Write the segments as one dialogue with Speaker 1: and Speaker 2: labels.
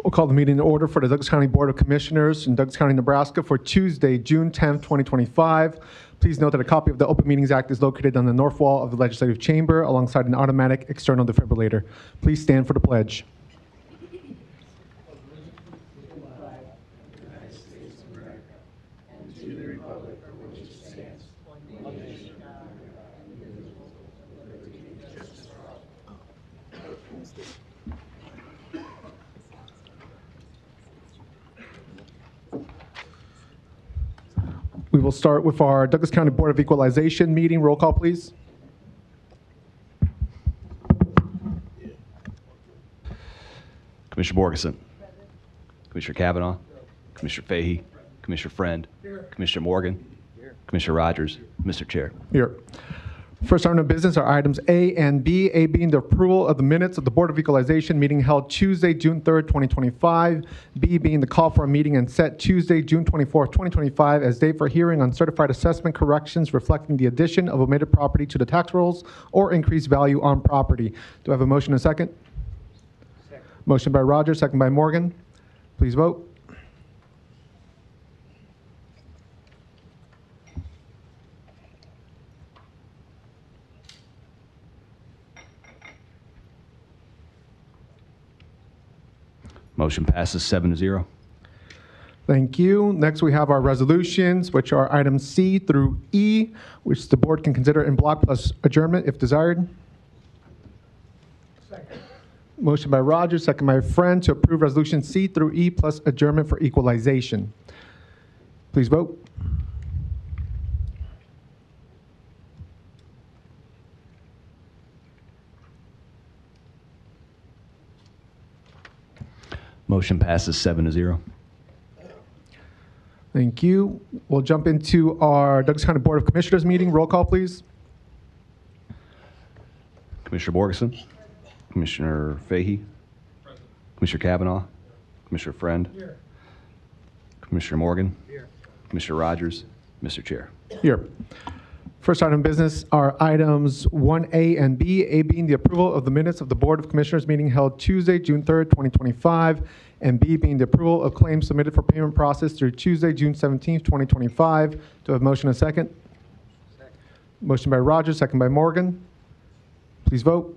Speaker 1: We'll call the meeting to order for the Douglas County Board of Commissioners in Douglas County, Nebraska for Tuesday, June 10th, 2025. Please note that a copy of the Open Meetings Act is located on the north wall of the Legislative Chamber alongside an automatic external defibrillator. Please stand for the pledge. We will start with our Douglas County Board of Equalization meeting. Roll call, please.
Speaker 2: Commissioner Borgeson. Commissioner Kavanaugh. Commissioner Fahey. Commissioner Friend. Commissioner Morgan. Commissioner Rogers. Mr. Chair.
Speaker 1: Here. First order of business are items A and B. A being the approval of the minutes of the Board of Equalization meeting held Tuesday, June 3rd, 2025. B being the call for a meeting and set Tuesday, June 24th, 2025 as date for hearing on certified assessment corrections reflecting the addition of omitted property to the tax rolls or increased value on property. Do I have a motion and a second? Second. Motion by Rogers, second by Morgan. Please vote.
Speaker 2: Motion passes 7-0.
Speaker 1: Thank you. Next, we have our resolutions, which are items C through E, which the board can consider in block plus adjournment if desired. Second. Motion by Rogers, second by Friend to approve resolution C through E plus adjournment for equalization. Please vote.
Speaker 2: Motion passes 7-0.
Speaker 1: Thank you. We'll jump into our Douglas County Board of Commissioners meeting. Roll call, please.
Speaker 2: Commissioner Borgeson? Commissioner Fahey? Commissioner Kavanaugh? Commissioner Friend? Commissioner Morgan? Commissioner Rogers? Mr. Chair.
Speaker 1: Here. First item of business are items 1A and B, A being the approval of the minutes of the Board of Commissioners meeting held Tuesday, June 3rd, 2025, and B being the approval of claims submitted for payment process through Tuesday, June 17th, 2025. Do I have a motion and a second? Second. Motion by Rogers, second by Morgan. Please vote.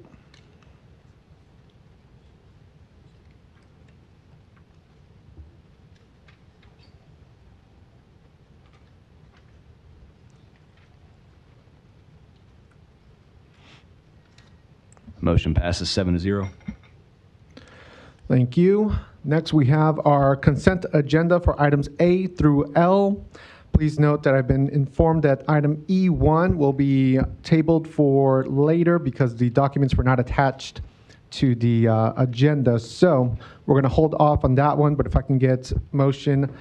Speaker 2: Motion passes 7-0.
Speaker 1: Thank you. Next, we have our consent agenda for items A through L. Please note that I've been informed that item E1 will be tabled for later because the documents were not attached to the agenda. So we're going to hold off on that one, but if I can get motion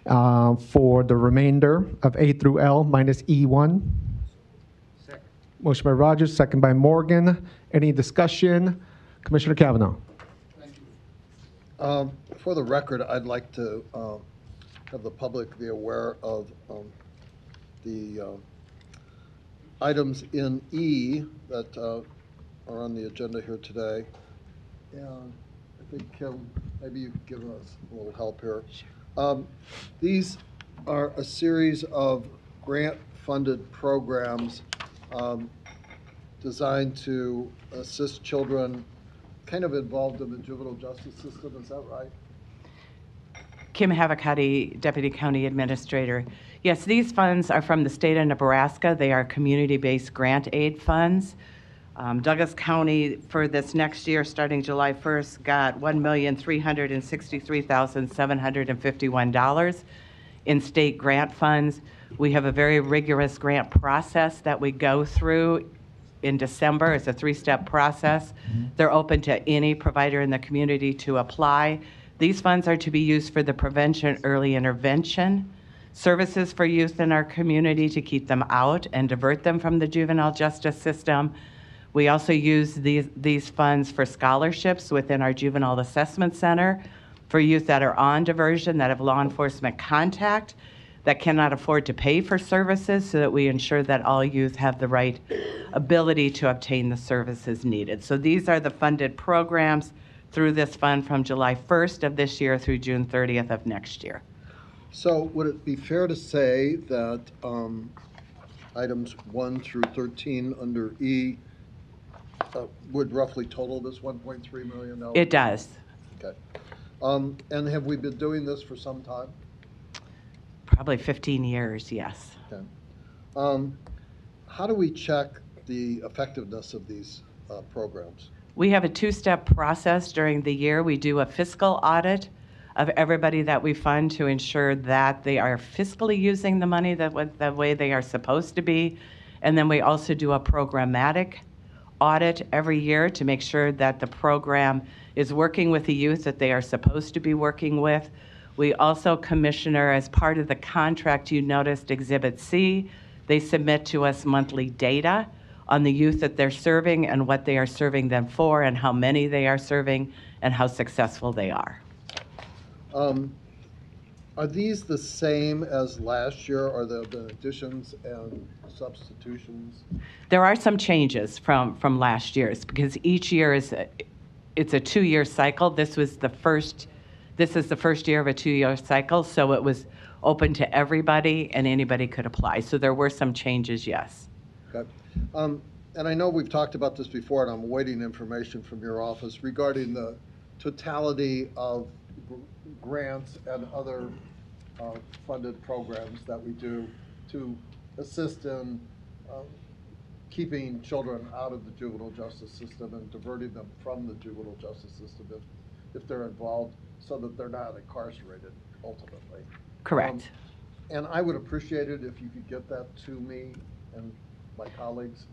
Speaker 1: for the remainder of A through L minus E1. Second. Motion by Rogers, second by Morgan. Any discussion? Commissioner Kavanaugh.
Speaker 3: For the record, I'd like to have the public be aware of the items in E that are on the agenda here today. And I think, Kim, maybe you could give us a little help here. These are a series of grant-funded programs designed to assist children kind of involved in the juvenile justice system. Is that right?
Speaker 4: Kim Havakati, Deputy County Administrator. Yes, these funds are from the state of Nebraska. They are community-based grant aid funds. Douglas County, for this next year, starting July 1st, got $1,363,751 in state grant funds. We have a very rigorous grant process that we go through in December. It's a 3-step process. They're open to any provider in the community to apply. These funds are to be used for the prevention, early intervention, services for youth in our community to keep them out and divert them from the juvenile justice system. We also use these funds for scholarships within our Juvenile Assessment Center for youth that are on diversion, that have law enforcement contact, that cannot afford to pay for services, so that we ensure that all youth have the right ability to obtain the services needed. So these are the funded programs through this fund from July 1st of this year through June 30th of next year.
Speaker 3: So would it be fair to say that items 1 through 13 under E would roughly total this $1.3 million?
Speaker 4: It does.
Speaker 3: Okay. And have we been doing this for some time?
Speaker 4: Probably 15 years, yes.
Speaker 3: Okay. How do we check the effectiveness of these programs?
Speaker 4: We have a 2-step process during the year. We do a fiscal audit of everybody that we fund to ensure that they are fiscally using the money the way they are supposed to be. And then we also do a programmatic audit every year to make sure that the program is working with the youth that they are supposed to be working with. We also, Commissioner, as part of the contract, you noticed Exhibit C, they submit to us monthly data on the youth that they're serving and what they are serving them for and how many they are serving and how successful they are.
Speaker 3: Are these the same as last year, or the additions and substitutions?
Speaker 4: There are some changes from last year's because each year it's a 2-year cycle. This is the first year of a 2-year cycle, so it was open to everybody and anybody could apply. So there were some changes, yes.
Speaker 3: Okay. And I know we've talked about this before, and I'm awaiting information from your office regarding the totality of grants and other funded programs that we do to assist in keeping children out of the juvenile justice system and diverting them from the juvenile justice system if they're involved, so that they're not incarcerated ultimately.
Speaker 4: Correct.
Speaker 3: And I would appreciate it if you could get that to me and my colleagues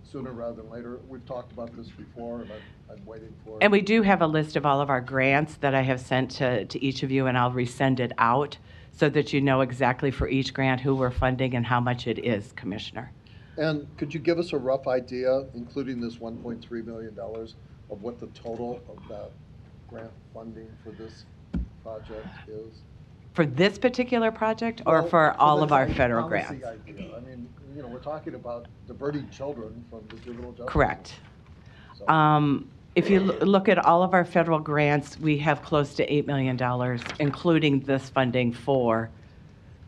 Speaker 3: sooner rather than later. We've talked about this before, and I'm waiting for it.
Speaker 4: And we do have a list of all of our grants that I have sent to each of you, and I'll resend it out so that you know exactly for each grant who we're funding and how much it is, Commissioner.
Speaker 3: And could you give us a rough idea, including this $1.3 million, of what the total of that grant funding for this project is?
Speaker 4: For this particular project or
Speaker 3: Well,
Speaker 4: for all of
Speaker 3: this
Speaker 4: our federal
Speaker 3: policy
Speaker 4: grants?
Speaker 3: idea. I mean, we're talking about diverting children from the juvenile justice.
Speaker 4: Correct.
Speaker 3: So-
Speaker 4: If you look at all of our federal grants, we have close to $8 million, including this funding for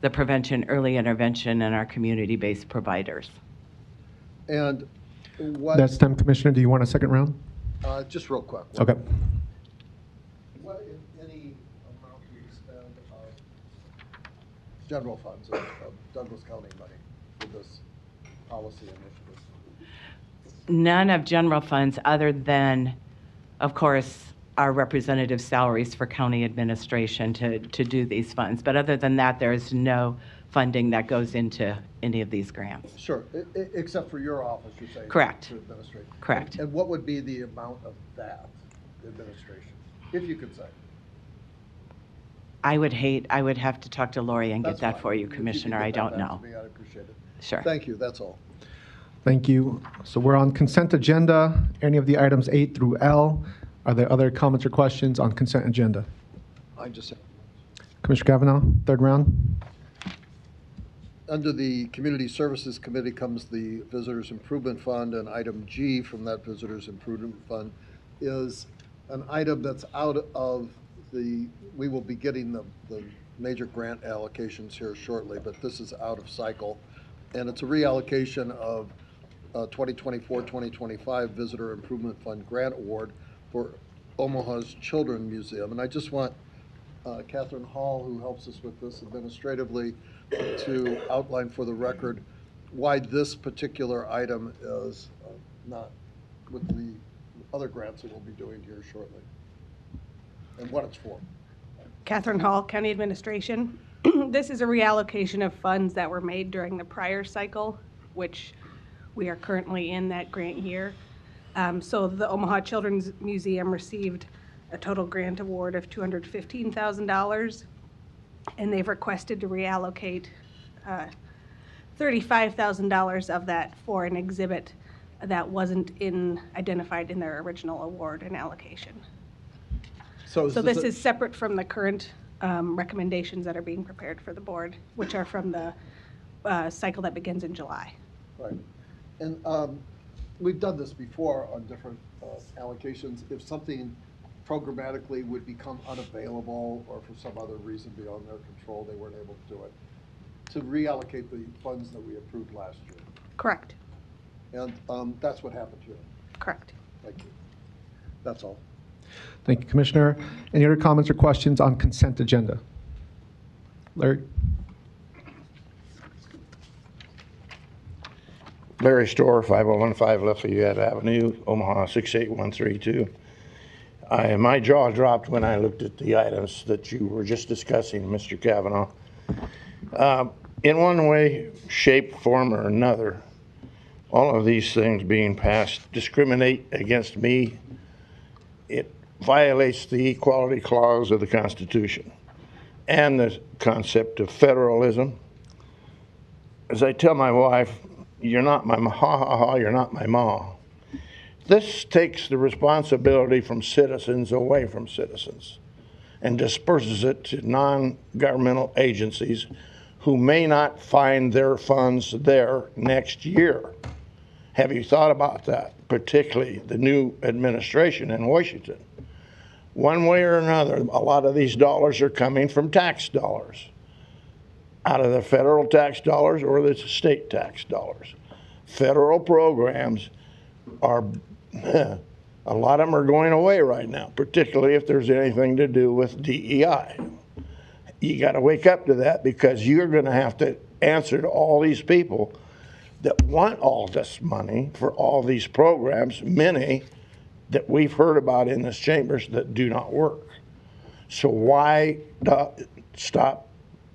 Speaker 4: the prevention, early intervention, and our community-based providers.
Speaker 3: And what?
Speaker 1: That's time, Commissioner. Do you want a second round?
Speaker 3: Just real quick.
Speaker 1: Okay.
Speaker 3: What, if any, amount do you spend of general funds of Douglas County money for this policy initiative?
Speaker 4: None of general funds other than, of course, our representative salaries for county administration to do these funds. But other than that, there is no funding that goes into any of these grants.
Speaker 3: Sure, except for your office, you're saying?
Speaker 4: Correct.
Speaker 3: To administrate.
Speaker 4: Correct.
Speaker 3: And what would be the amount of that administration, if you could say?
Speaker 4: I would have to talk to Lori and get
Speaker 3: That's
Speaker 4: that
Speaker 3: fine.
Speaker 4: for you,
Speaker 3: If
Speaker 4: Commissioner.
Speaker 3: could
Speaker 4: I
Speaker 3: get that
Speaker 4: don't
Speaker 3: back
Speaker 4: know.
Speaker 3: to me, I'd appreciate it.
Speaker 4: Sure.
Speaker 3: Thank you, that's all.
Speaker 1: Thank you. So we're on consent agenda. Any of the items 8 through L. Are there other comments or questions on consent agenda?
Speaker 3: I just,
Speaker 1: Commissioner Kavanaugh, third round.
Speaker 3: under the Community Services Committee comes the Visitors Improvement Fund, and item G from that Visitors Improvement Fund is an item that's out of we will be getting the major grant allocations here shortly, but this is out of cycle. And it's a reallocation of 2024-2025 Visitor Improvement Fund Grant Award for Omaha's Children Museum. And I just want Catherine Hall, who helps us with this administratively, to outline for the record why this particular item is not with the other grants that we'll be doing here shortly, and what it's for.
Speaker 5: Catherine Hall, County Administration. This is a reallocation of funds that were made during the prior cycle, which we are currently in that grant year. So the Omaha Children's Museum received a total grant award of $215,000, and they've requested to reallocate $35,000 of that for an exhibit that wasn't identified in their original award and allocation.
Speaker 3: So
Speaker 5: This is separate from the current recommendations that are being prepared for the board, which are from the cycle that begins in July.
Speaker 3: Right. And we've done this before on different allocations. If something programmatically would become unavailable or for some other reason beyond their control, they weren't able to do it, to reallocate the funds that we approved last year.
Speaker 5: Correct.
Speaker 3: And that's what happened here.
Speaker 5: Correct.
Speaker 3: Thank you. That's all.
Speaker 1: Thank you, Commissioner. Any other comments or questions on consent agenda? Larry?
Speaker 6: Larry Storr, 5015 Lafayette Avenue, Omaha 68132. My jaw dropped when I looked at the items that you were just discussing, Mr. Kavanaugh. In one way, shape, form, or another, all of these things being passed discriminate against me. It violates the equality clause of the Constitution and the concept of federalism. As I tell my wife, you're not my ma, ha ha ha, you're not my ma. This takes the responsibility from citizens away from citizens and disperses it to non-governmental agencies who may not find their funds there next year. Have you thought about that, particularly the new administration in Washington? One way or another, a lot of these dollars are coming from tax dollars, out of the federal tax dollars or the state tax dollars. Federal programs are, a lot of them are going away right now, particularly if there's anything to do with DEI. You got to wake up to that, because you're going to have to answer to all these people that want all this money for all these programs, many that we've heard about in this chambers that do not work. So why stop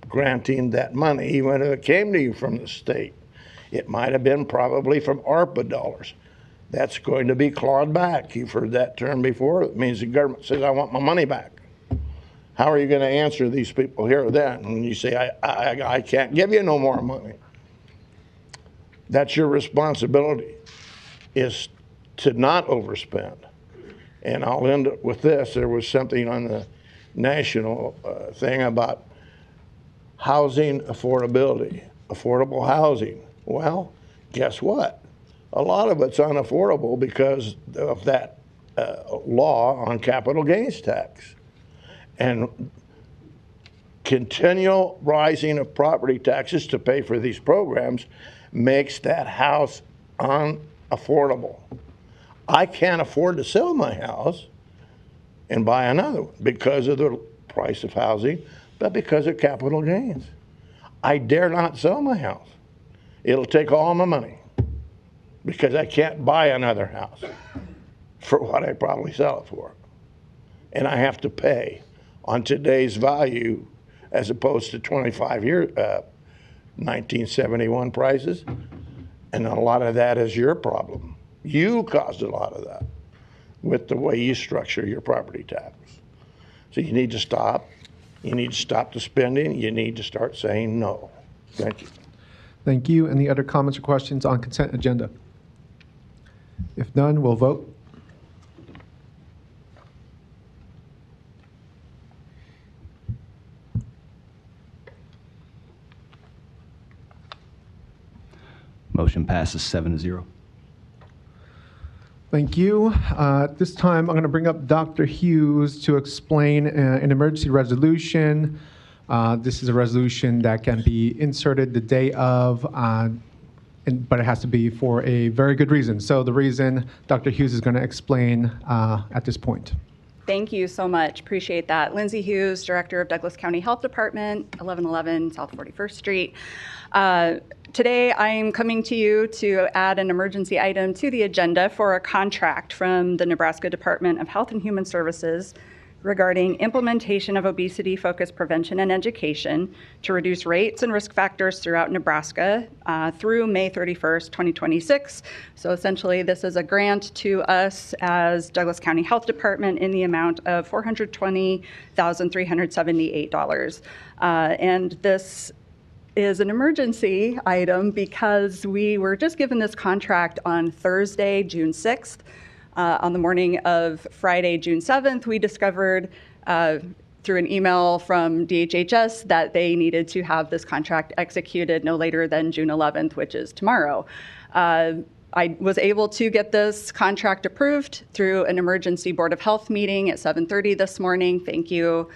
Speaker 6: granting that money, even if it came to you from the state? It might have been probably from ARPA dollars. That's going to be clawed back. You've heard that term before. It means the government says, I want my money back. How are you going to answer these people here then when you say, I can't give you no more money? That's your responsibility, is to not overspend. And I'll end up with this. There was something on the national thing about housing affordability, affordable housing. Well, guess what? A lot of it's unaffordable because of that law on capital gains tax. And continual rising of property taxes to pay for these programs makes that house unaffordable. I can't afford to sell my house and buy another one because of the price of housing, but because of capital gains. I dare not sell my house. It'll take all my money because I can't buy another house for what I probably sell it for. And I have to pay on today's value as opposed to 1971 prices. And a lot of that is your problem. You caused a lot of that with the way you structure your property tax. So you need to stop. You need to stop the spending. You need to start saying no. Thank you.
Speaker 1: Thank you. Any other comments or questions on consent agenda? If none, we'll vote.
Speaker 2: Motion passes 7-0.
Speaker 1: Thank you. At this time, I'm going to bring up Dr. Hughes to explain an emergency resolution. This is a resolution that can be inserted the day of, but it has to be for a very good reason. So the reason Dr. Hughes is going to explain at this point.
Speaker 7: Thank you so much. Appreciate that. Lindsay Hughes, Director of Douglas County Health Department, 1111 South 41st Street. Today, I am coming to you to add an emergency item to the agenda for a contract from the Nebraska Department of Health and Human Services regarding implementation of obesity-focused prevention and education to reduce rates and risk factors throughout Nebraska through May 31st, 2026. So essentially, this is a grant to us as Douglas County Health Department in the amount of $420,378. And this is an emergency item because we were just given this contract on Thursday, June 6th. On the morning of Friday, June 7th, we discovered through an email from DHHS that they needed to have this contract executed no later than June 11th, which is tomorrow. I was able to get this contract approved through an emergency Board of Health meeting at 7:30 this morning. Thank you,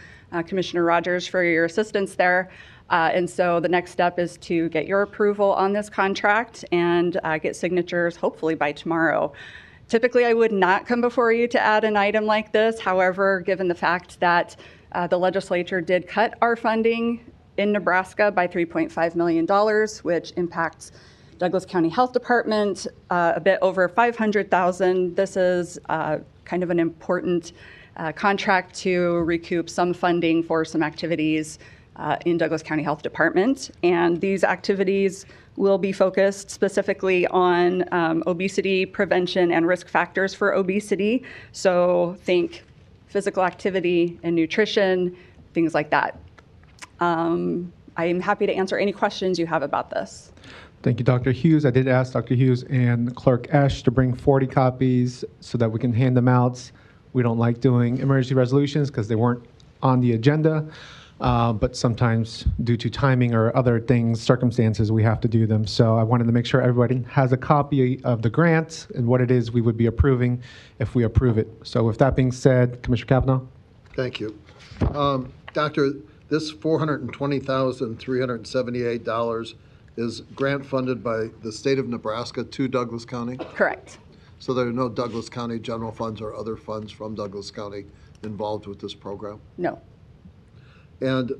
Speaker 7: Commissioner Rogers, for your assistance there. And so the next step is to get your approval on this contract and get signatures hopefully by tomorrow. Typically, I would not come before you to add an item like this. However, given the fact that the legislature did cut our funding in Nebraska by $3.5 million, which impacts Douglas County Health Department a bit over $500,000, this is kind of an important contract to recoup some funding for some activities in Douglas County Health Department. And these activities will be focused specifically on obesity prevention and risk factors for obesity. So think physical activity and nutrition, things like that. I'm happy to answer any questions you have about this.
Speaker 1: Thank you, Dr. Hughes. I did ask Dr. Hughes and Clerk Esch to bring 40 copies so that we can hand them out. We don't like doing emergency resolutions because they weren't on the agenda. But sometimes due to timing or other things, circumstances, we have to do them. So I wanted to make sure everybody has a copy of the grant and what it is we would be approving if we approve it. So with that being said, Commissioner Kavanaugh.
Speaker 3: Thank you. Doctor, this $420,378 is grant funded by the state of Nebraska to Douglas County?
Speaker 7: Correct.
Speaker 3: So there are no Douglas County general funds or other funds from Douglas County involved with this program?
Speaker 7: No.
Speaker 3: And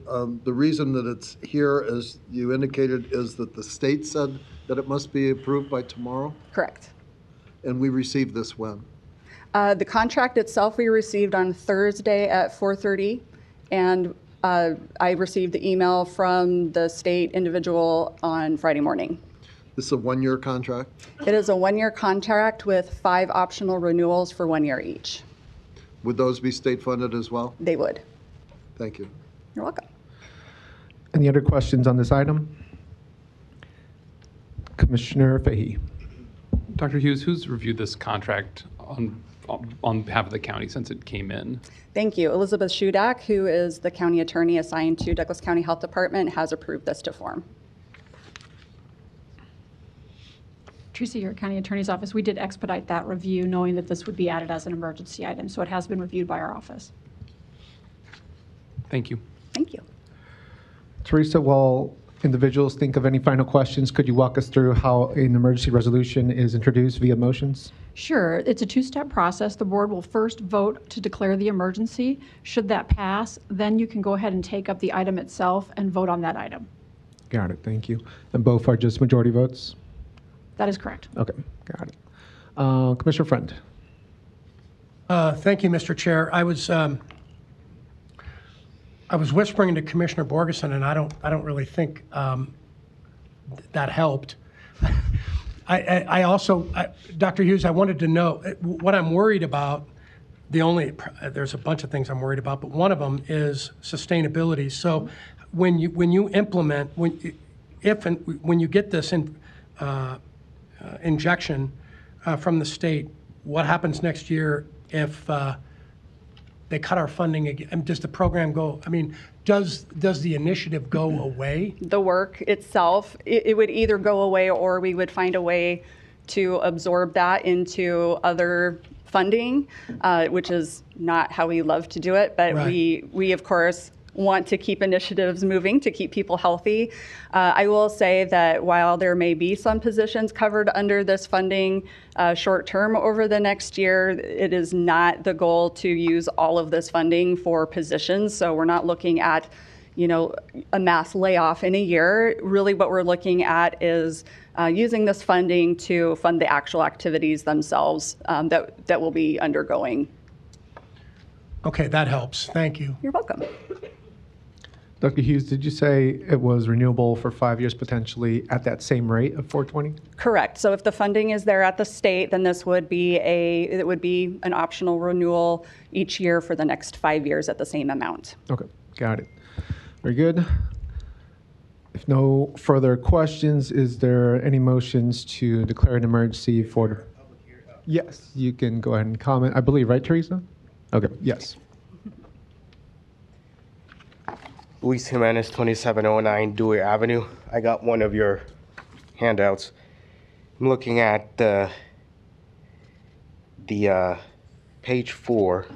Speaker 3: the reason that it's here, as you indicated, is that the state said that it must be approved by tomorrow?
Speaker 7: Correct.
Speaker 3: And we received this when?
Speaker 7: The contract itself we received on Thursday at 4:30, and I received the email from the state individual on Friday morning.
Speaker 3: This is a one-year contract?
Speaker 7: It is a one-year contract with 5 optional renewals for 1 year each.
Speaker 3: Would those be state-funded as well?
Speaker 7: They would.
Speaker 3: Thank you.
Speaker 7: You're welcome.
Speaker 1: Any other questions on this item? Commissioner Fahey.
Speaker 8: Dr. Hughes, who's reviewed this contract on behalf of the county since it came in?
Speaker 7: Thank you. Elizabeth Shudak, who is the county attorney assigned to Douglas County Health Department, has approved this to form.
Speaker 9: Teresa, your county attorney's office, we did expedite that review knowing that this would be added as an emergency item, so it has been reviewed by our office.
Speaker 8: Thank you.
Speaker 7: Thank you.
Speaker 1: Teresa, while individuals think of any final questions, could you walk us through how an emergency resolution is introduced via motions?
Speaker 9: Sure. It's a 2-step process. The board will first vote to declare the emergency. Should that pass, then you can go ahead and take up the item itself and vote on that item.
Speaker 1: Got it, thank you. And both are just majority votes?
Speaker 9: That is correct.
Speaker 1: Okay, got it. Commissioner Friend.
Speaker 10: Thank you, Mr. Chair. I was whispering to Commissioner Borgeson, and I don't really think that helped. I also, Dr. Hughes, I wanted to know what I'm worried about. There's a bunch of things I'm worried about, but one of them is sustainability. So when you implement, when you get this injection from the state, what happens next year if they cut our funding again? Does the program go, does the initiative go away?
Speaker 7: The work itself, it would either go away or we would find a way to absorb that into other funding, which is not how we love to do it, but
Speaker 10: Right.
Speaker 7: we of course want to keep initiatives moving to keep people healthy. I will say that while there may be some positions covered under this funding short term over the next year, it is not the goal to use all of this funding for positions. So we're not looking at, a mass layoff in a year. Really what we're looking at is using this funding to fund the actual activities themselves that we'll be undergoing.
Speaker 10: Okay, that helps. Thank you.
Speaker 7: You're welcome.
Speaker 1: Dr. Hughes, did you say it was renewable for 5 years potentially at that same rate of 420?
Speaker 7: Correct. So if the funding is there at the state, then this would be an optional renewal each year for the next 5 years at the same amount.
Speaker 1: Okay, got it. Very good. If no further questions, is there any motions to declare an emergency for? Yes, you can go ahead and comment. I believe, right, Teresa? Okay, yes.
Speaker 11: Luis Jimenez, 2709 Dewey Avenue. I got one of your handouts. I'm looking at the page 4.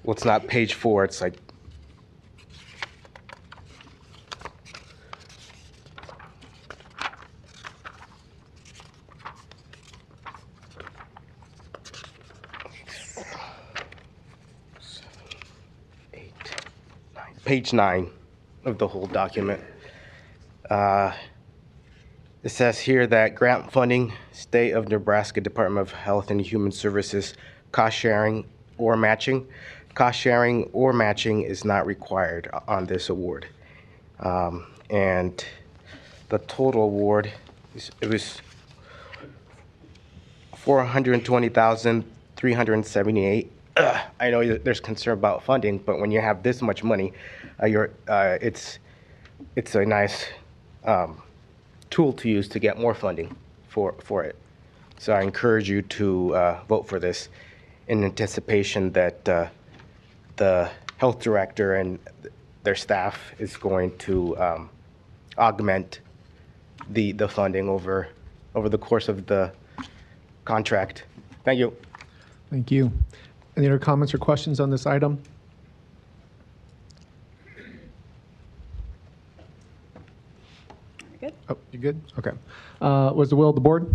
Speaker 11: Well, it's not page 4, it's like page 9 of the whole document. It says here that grant funding, State of Nebraska Department of Health and Human Services, cost sharing or matching. Cost sharing or matching is not required on this award. And the total award, it was $420,378. I know there's concern about funding, but when you have this much money, it's a nice tool to use to get more funding for it. So I encourage you to vote for this in anticipation that the health director and their staff is going to augment the funding over the course of the contract. Thank you.
Speaker 1: Thank you. Any other comments or questions on this item?
Speaker 7: Good.
Speaker 1: Oh, you good? Okay. Was the will of the board?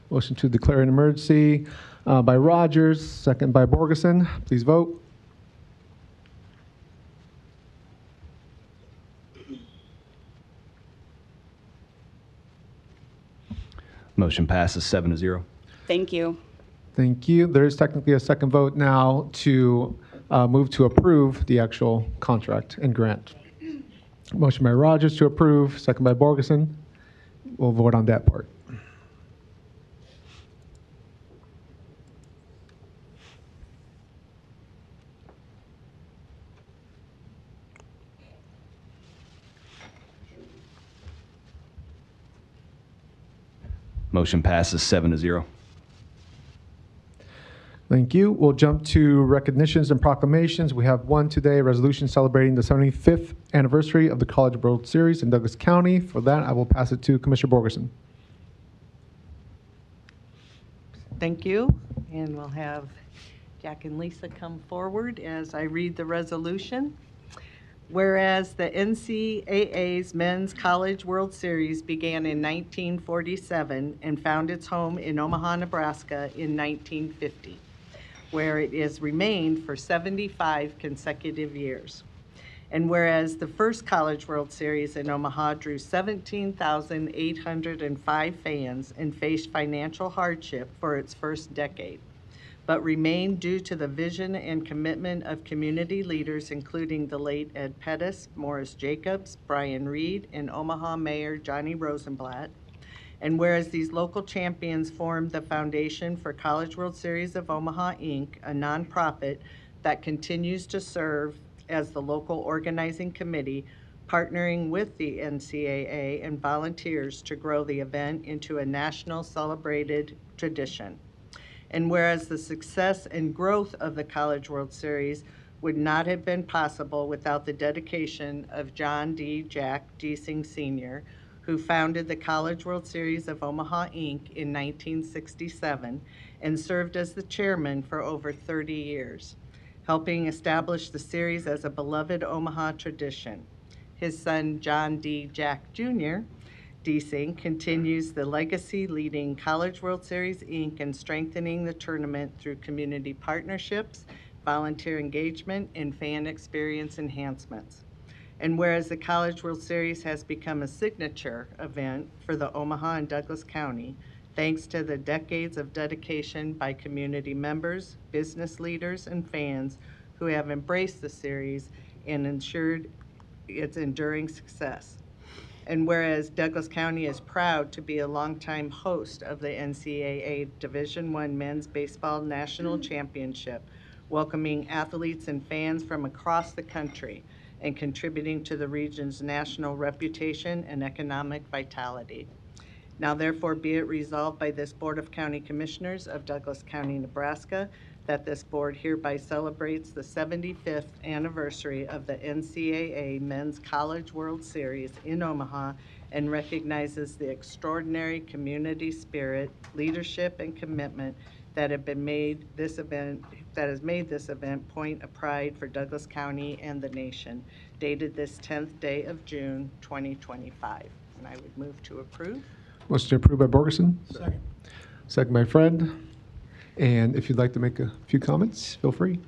Speaker 1: Motion to declare an emergency by Rogers, second by Borgeson. Please vote.
Speaker 2: Motion passes 7-0.
Speaker 7: Thank you.
Speaker 1: Thank you. There is technically a second vote now to move to approve the actual contract and grant. Motion by Rogers to approve, second by Borgeson. We'll vote on that part.
Speaker 2: Motion passes 7-0.
Speaker 1: Thank you. We'll jump to recognitions and proclamations. We have one today, a resolution celebrating the 75th anniversary of the College World Series in Douglas County. For that, I will pass it to Commissioner Borgeson.
Speaker 12: Thank you. And we'll have Jack and Lisa come forward as I read the resolution. Whereas the NCAA's Men's College World Series began in 1947 and found its home in Omaha, Nebraska in 1950, where it has remained for 75 consecutive years. And whereas the first College World Series in Omaha drew 17,805 fans and faced financial hardship for its first decade, but remained due to the vision and commitment of community leaders, including the late Ed Pettis, Morris Jacobs, Brian Reed, and Omaha Mayor Johnny Rosenblatt. And whereas these local champions formed the foundation for College World Series of Omaha, Inc., a nonprofit that continues to serve as the local organizing committee, partnering with the NCAA and volunteers to grow the event into a national celebrated tradition. And whereas the success and growth of the College World Series would not have been possible without the dedication of John D. Jack Deasing Sr., who founded the College World Series of Omaha, Inc. in 1967 and served as the chairman for over 30 years, helping establish the series as a beloved Omaha tradition. His son, John D. Jack Jr., Deasing continues the legacy, leading College World Series, Inc. and strengthening the tournament through community partnerships, volunteer engagement, and fan experience enhancements. And whereas the College World Series has become a signature event for the Omaha and Douglas County, thanks to the decades of dedication by community members, business leaders, and fans who have embraced the series and ensured its enduring success. And whereas Douglas County is proud to be a longtime host of the NCAA Division I Men's Baseball National Championship, welcoming athletes and fans from across the country and contributing to the region's national reputation and economic vitality. Now therefore be it resolved by this Board of County Commissioners of Douglas County, Nebraska, that this board hereby celebrates the 75th anniversary of the NCAA Men's College World Series in Omaha and recognizes the extraordinary community spirit, leadership, and commitment that has made this event point of pride for Douglas County and the nation, dated this 10th day of June, 2025. And I would move to approve.
Speaker 1: Motion to approve by Borgeson.
Speaker 10: Second.
Speaker 1: Second by Friend. And if you'd like to make a few comments, feel free.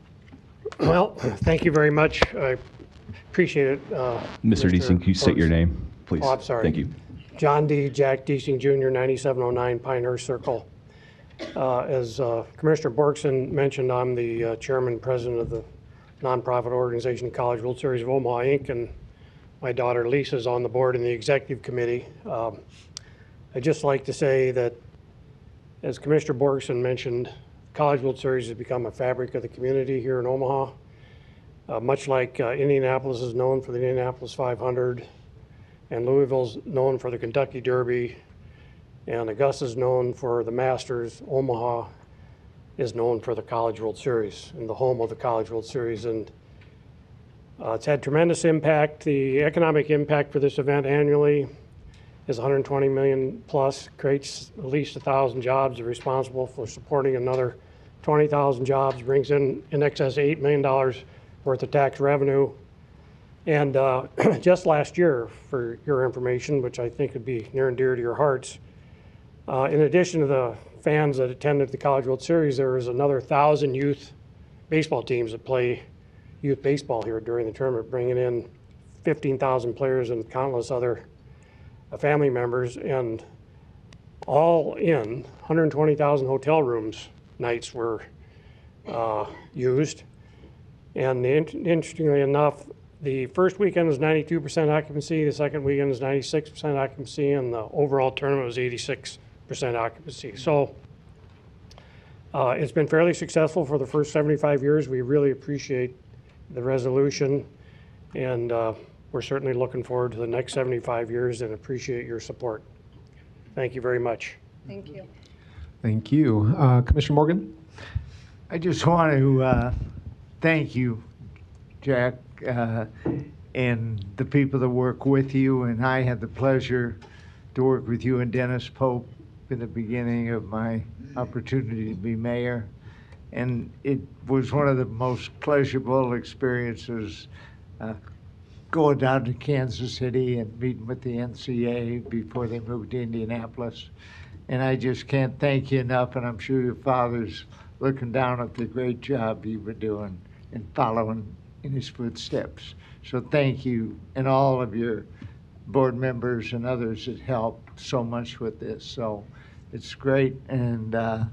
Speaker 10: Well, thank you very much. I appreciate it.
Speaker 2: Mr. Deasing, can you state your name, please?
Speaker 10: Oh, I'm sorry.
Speaker 2: Thank you.
Speaker 10: John D. Jack Deasing Jr., 9709 Pinehurst Circle. As Commissioner Borgeson mentioned, I'm the chairman and president of the nonprofit organization College World Series of Omaha, Inc., and my daughter Lisa is on the board in the executive committee. I'd just like to say that, as Commissioner Borgeson mentioned, College World Series has become a fabric of the community here in Omaha. Much like Indianapolis is known for the Indianapolis 500, and Louisville's known for the Kentucky Derby, and Augusta is known for the Masters, Omaha is known for the College World Series and the home of the College World Series. And it's had tremendous impact. The economic impact for this event annually is 120 million plus, creates at least 1,000 jobs, are responsible for supporting another 20,000 jobs, brings in excess of $8 million worth of tax revenue. And just last year, for your information, which I think would be near and dear to your hearts, in addition to the fans that attended the College World Series, there was another 1,000 youth baseball teams that play youth baseball here during the tournament, bringing in 15,000 players and countless other family members, and all in 120,000 hotel rooms
Speaker 13: nights were used. And interestingly enough, the first weekend was 92% occupancy, the second weekend was 96% occupancy, and the overall tournament was 86% occupancy. So it's been fairly successful for the first 75 years. We really appreciate the resolution, and we're certainly looking forward to the next 75 years and appreciate your support. Thank you very much.
Speaker 7: Thank you.
Speaker 1: Thank you. Commissioner Morgan?
Speaker 14: I just want to thank you, Jack, and the people that work with you. And I had the pleasure to work with you and Dennis Pope in the beginning of my opportunity to be mayor. And it was one of the most pleasurable experiences going down to Kansas City and meeting with the NCA before they moved to Indianapolis. And I just can't thank you enough, and I'm sure your father's looking down at the great job you've been doing and following in his footsteps. So thank you, and all of your board members and others that helped so much with this. So it's great, and I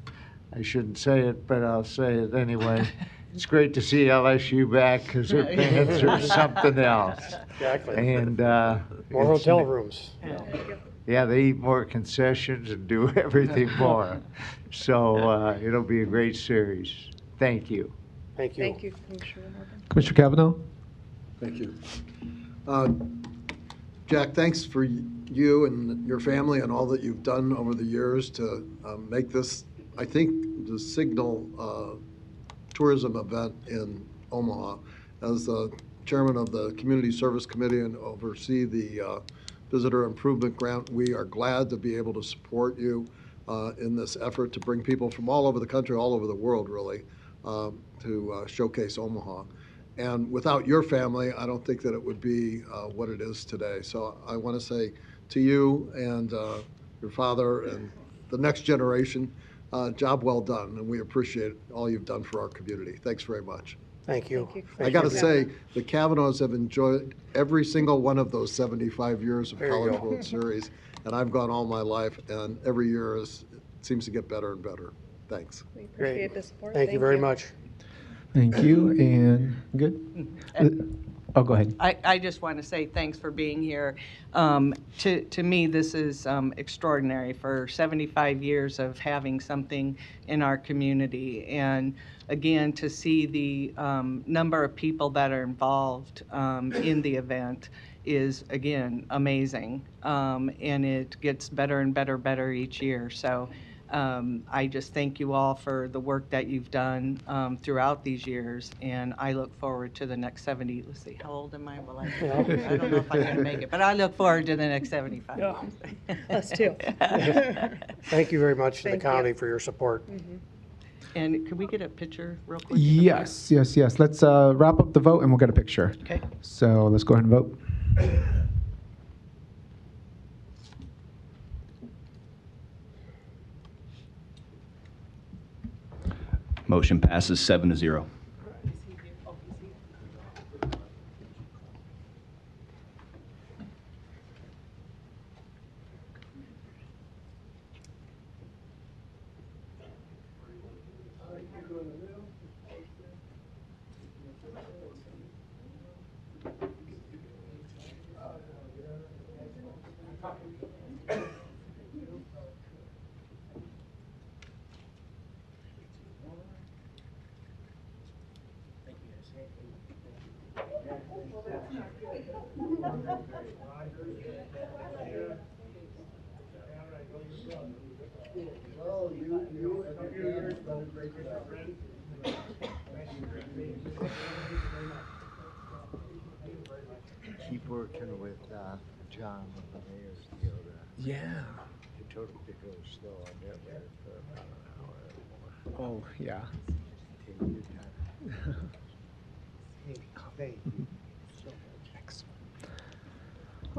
Speaker 14: shouldn't say it, but I'll say it anyway. It's great to see LSU back because their fans are something else.
Speaker 13: Exactly.
Speaker 14: And
Speaker 13: more hotel rooms.
Speaker 14: yeah, they eat more concessions and do everything more. So it'll be a great series. Thank you.
Speaker 13: Thank you.
Speaker 7: Thank you, Commissioner Morgan.
Speaker 1: Commissioner Cavanaugh?
Speaker 3: Thank you. Jack, thanks for you and your family and all that you've done over the years to make this, I think, the signal tourism event in Omaha. As the chairman of the Community Service Committee and oversee the Visitor Improvement Grant, we are glad to be able to support you in this effort to bring people from all over the country, all over the world, really, to showcase Omaha. And without your family, I don't think that it would be what it is today. So I want to say to you and your father and the next generation, job well done, and we appreciate all you've done for our community. Thanks very much.
Speaker 13: Thank you.
Speaker 3: I got to say, the Kavanaughs have enjoyed every single one of those 75 years of College World Series, and I've gone all my life, and every year it seems to get better and better. Thanks.
Speaker 7: We appreciate the support.
Speaker 13: Thank you very much.
Speaker 1: Thank you, and good? Oh, go ahead.
Speaker 12: I just want to say thanks for being here. To me, this is extraordinary for 75 years of having something in our community. And again, to see the number of people that are involved in the event is, again, amazing. And it gets better and better each year. So I just thank you all for the work that you've done throughout these years, and I look forward to the next 70. Let's see, how old am I? Well, I don't know if I'm going to make it, but I look forward to the next 75.
Speaker 13: Yeah.
Speaker 7: Us too.
Speaker 13: Thank you very much to the county for your support.
Speaker 7: Mm-hmm.
Speaker 12: And could we get a picture real quick?
Speaker 1: Yes. Let's wrap up the vote and we'll get a picture.
Speaker 12: Okay.
Speaker 1: So let's go ahead and vote.
Speaker 2: Motion passes 7-0.
Speaker 14: Keep working with John with the mayor's deal.
Speaker 1: Yeah.
Speaker 14: He told him to go slow on that one for about an hour or more.
Speaker 1: Oh, yeah.
Speaker 14: Take your time. Thank you so much.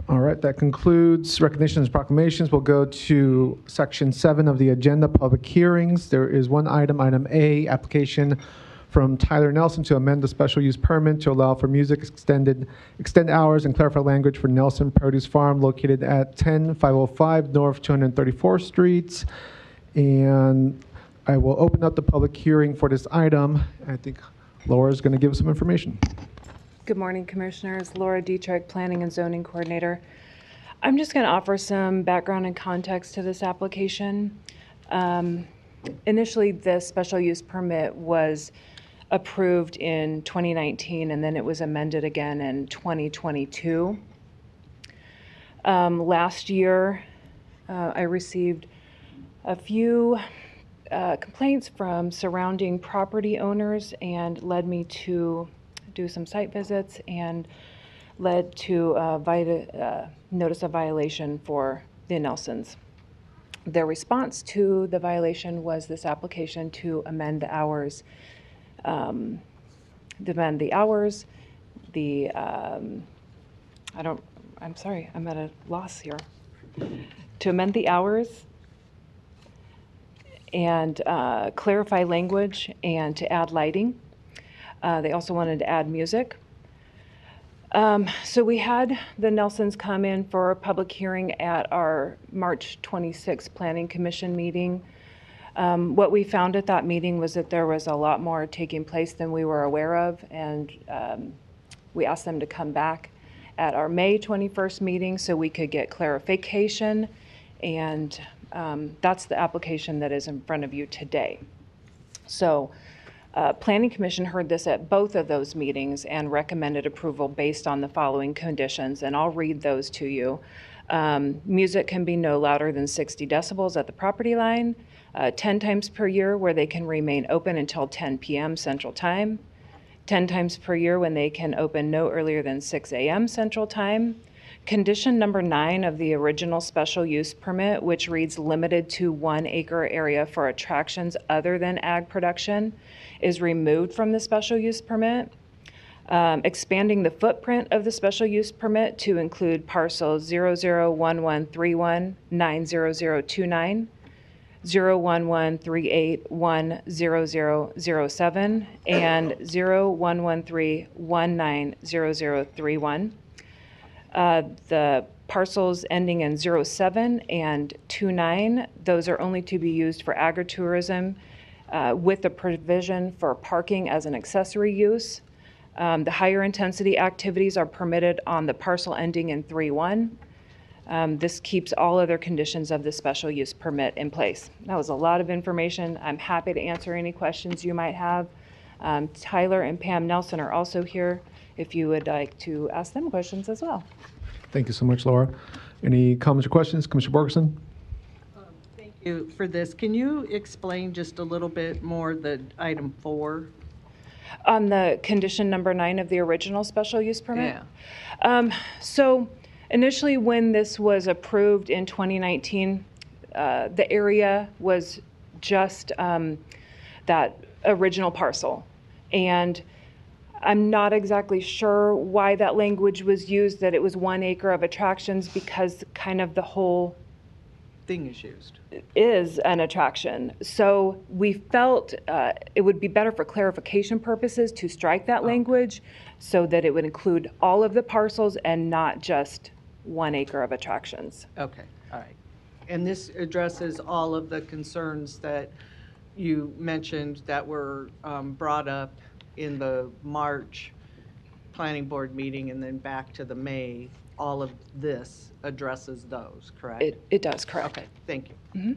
Speaker 1: All right, that concludes recognitions and proclamations. We'll go to section 7 of the agenda, public hearings. There is one item, item A, application from Tyler Nelson to amend the special use permit to allow for music extend hours and clarify language for Nelson Produce Farm located at 10505 North 234th Street. And I will open up the public hearing for this item. I think Laura is going to give us some information.
Speaker 15: Good morning, Commissioners. Laura Dietrich, Planning and Zoning Coordinator. I'm just going to offer some background and context to this application. Initially, this special use permit was approved in 2019, and then it was amended again in 2022. Last year, I received a few complaints from surrounding property owners and led me to do some site visits and led to notice of violation for the Nelsons. Their response to the violation was this application to amend the hours. I'm sorry, I'm at a loss here. To amend the hours and clarify language and to add lighting. They also wanted to add music. So we had the Nelsons come in for a public hearing at our March 26th Planning Commission meeting. What we found at that meeting was that there was a lot more taking place than we were aware of, and we asked them to come back at our May 21st meeting so we could get clarification, and that's the application that is in front of you today. So Planning Commission heard this at both of those meetings and recommended approval based on the following conditions, and I'll read those to you. Music can be no louder than 60 decibels at the property line, 10 times per year where they can remain open until 10 p.m. Central Time, 10 times per year when they can open no earlier than 6 a.m. Central Time. Condition number 9 of the original special use permit, which reads limited to 1 acre area for attractions other than ag production, is removed from the special use permit. Expanding the footprint of the special use permit to include parcels 001131-90029, 01138-10007, and 0113190031. The parcels ending in 07 and 29, those are only to be used for agritourism with the provision for parking as an accessory use. The higher intensity activities are permitted on the parcel ending in 31. This keeps all other conditions of the special use permit in place. That was a lot of information. I'm happy to answer any questions you might have. Tyler and Pam Nelson are also here if you would like to ask them questions as well.
Speaker 1: Thank you so much, Laura. Any comments or questions? Commissioner Borgeson?
Speaker 12: Thank you for this. Can you explain just a little bit more the item 4?
Speaker 15: On the condition number 9 of the original special use permit?
Speaker 12: Yeah.
Speaker 15: So initially when this was approved in 2019, the area was just that original parcel. And I'm not exactly sure why that language was used, that it was 1 acre of attractions, because kind of the whole
Speaker 12: thing is used.
Speaker 15: Is an attraction. So we felt it would be better for clarification purposes to strike that language so that it would include all of the parcels and not just 1 acre of attractions.
Speaker 12: Okay, all right. And this addresses all of the concerns that you mentioned that were brought up in the March Planning Board meeting and then back to the May. All of this addresses those, correct?
Speaker 15: It does, correct.
Speaker 12: Okay, thank you.
Speaker 15: Mm-hmm.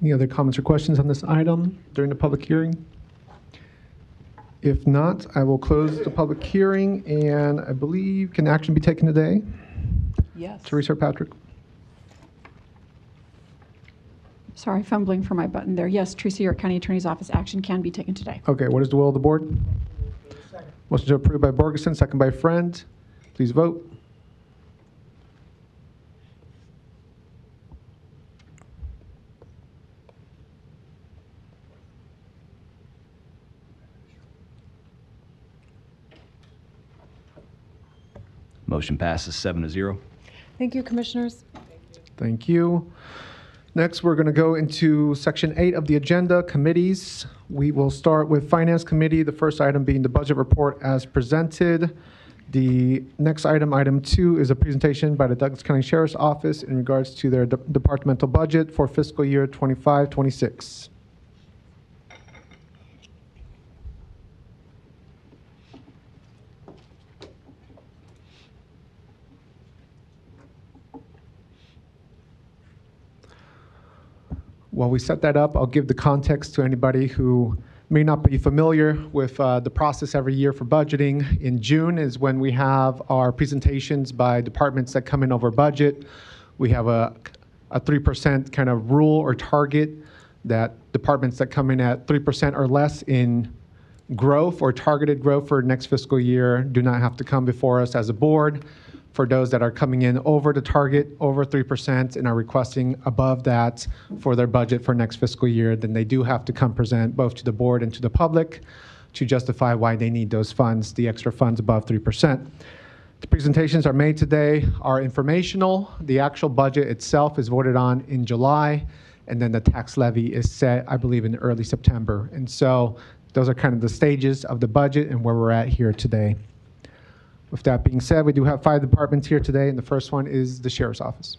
Speaker 1: Any other comments or questions on this item during the public hearing? If not, I will close the public hearing, and I believe, can action be taken today?
Speaker 15: Yes.
Speaker 1: Teresa or Patrick?
Speaker 9: Sorry, fumbling for my button there. Yes, Teresa, York County Attorney's Office, action can be taken today.
Speaker 1: Okay, what is the will of the board? Motion to approve by Borgeson, second by Friend. Please vote.
Speaker 2: Motion passes 7-0.
Speaker 15: Thank you, Commissioners.
Speaker 1: Thank you. Next, we're going to go into Section 8 of the agenda, committees. We will start with Finance Committee, the first item being the budget report as presented. The next item, item 2, is a presentation by the Douglas County Sheriff's Office in regards to their departmental budget for fiscal year 25-26. While we set that up, I'll give the context to anybody who may not be familiar with the process every year for budgeting. In June is when we have our presentations by departments that come in over budget. We have a 3% kind of rule or target that departments that come in at 3% or less in growth or targeted growth for next fiscal year do not have to come before us as a board. For those that are coming in over the target, over 3%, and are requesting above that for their budget for next fiscal year, then they do have to come present both to the board and to the public to justify why they need those funds, the extra funds above 3%. The presentations are made today are informational. The actual budget itself is voted on in July, and then the tax levy is set, I believe, in early September. And so those are kind of the stages of the budget and where we're at here today. With that being said, we do have 5 departments here today, and the first one is the Sheriff's Office.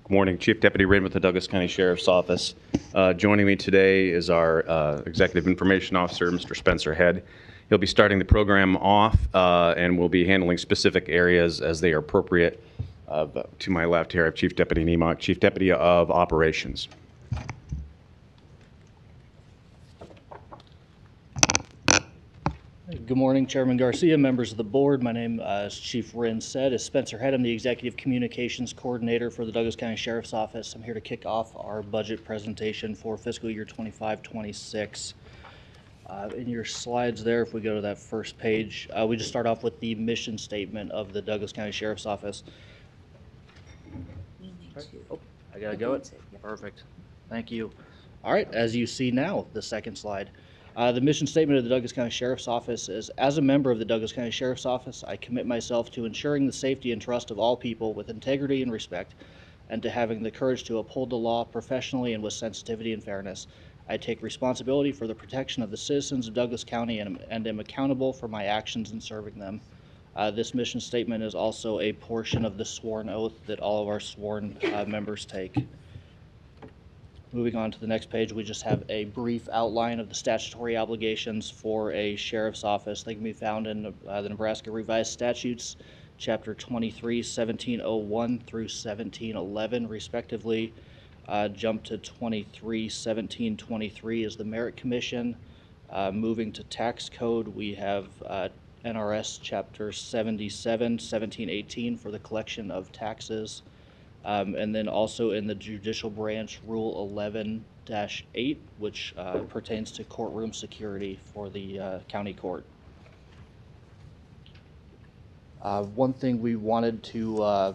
Speaker 16: Good morning, Chief Deputy Wren with the Douglas County Sheriff's Office. Joining me today is our Executive Information Officer, Mr. Spencer Head. He'll be starting the program off and will be handling specific areas as they are appropriate. To my left here, I have Chief Deputy Nemok, Chief Deputy of Operations.
Speaker 17: Good morning, Chairman Garcia, members of the board. My name, as Chief Wren said, is Spencer Head. I'm the Executive Communications Coordinator for the Douglas County Sheriff's Office. I'm here to kick off our budget presentation for fiscal year 25-26. In your slides there, if we go to that first page, we just start off with the mission statement of the Douglas County Sheriff's Office. Oh, I gotta go it? Perfect. Thank you. All right, as you see now, the second slide. The mission statement of the Douglas County Sheriff's Office is, as a member of the Douglas County Sheriff's Office, I commit myself to ensuring the safety and trust of all people with integrity and respect, and to having the courage to uphold the law professionally and with sensitivity and fairness. I take responsibility for the protection of the citizens of Douglas County and am accountable for my actions in serving them. This mission statement is also a portion of the sworn oath that all of our sworn members take. Moving on to the next page, we just have a brief outline of the statutory obligations for a sheriff's office. They can be found in the Nebraska Revised Statutes, Chapter 23, 1701 through 1711, respectively. Jump to 23, 1723 is the Merit Commission. Moving to Tax Code, we have NRS Chapter 77, 1718 for the collection of taxes. And then also in the Judicial Branch, Rule 11-8, which pertains to courtroom security for the county court. One thing we wanted to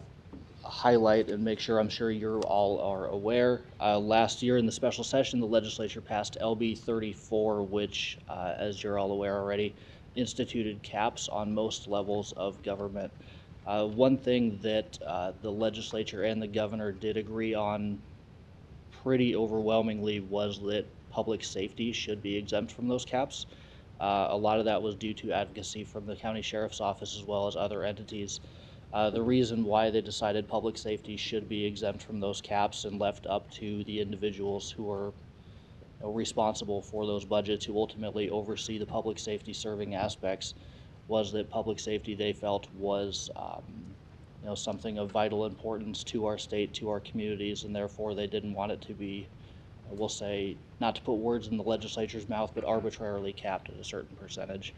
Speaker 17: highlight and make sure, I'm sure you all are aware, last year in the special session, the legislature passed LB 34, which, as you're all aware already, instituted caps on most levels of government. One thing that the legislature and the governor did agree on pretty overwhelmingly was that public safety should be exempt from those caps. A lot of that was due to advocacy from the county sheriff's office as well as other entities. The reason why they decided public safety should be exempt from those caps and left up to the individuals who are responsible for those budgets, who ultimately oversee the public safety serving aspects, was that public safety, they felt, was something of vital importance to our state, to our communities, and therefore they didn't want it to be, we'll say, not to put words in the legislature's mouth, but arbitrarily capped at a certain percentage.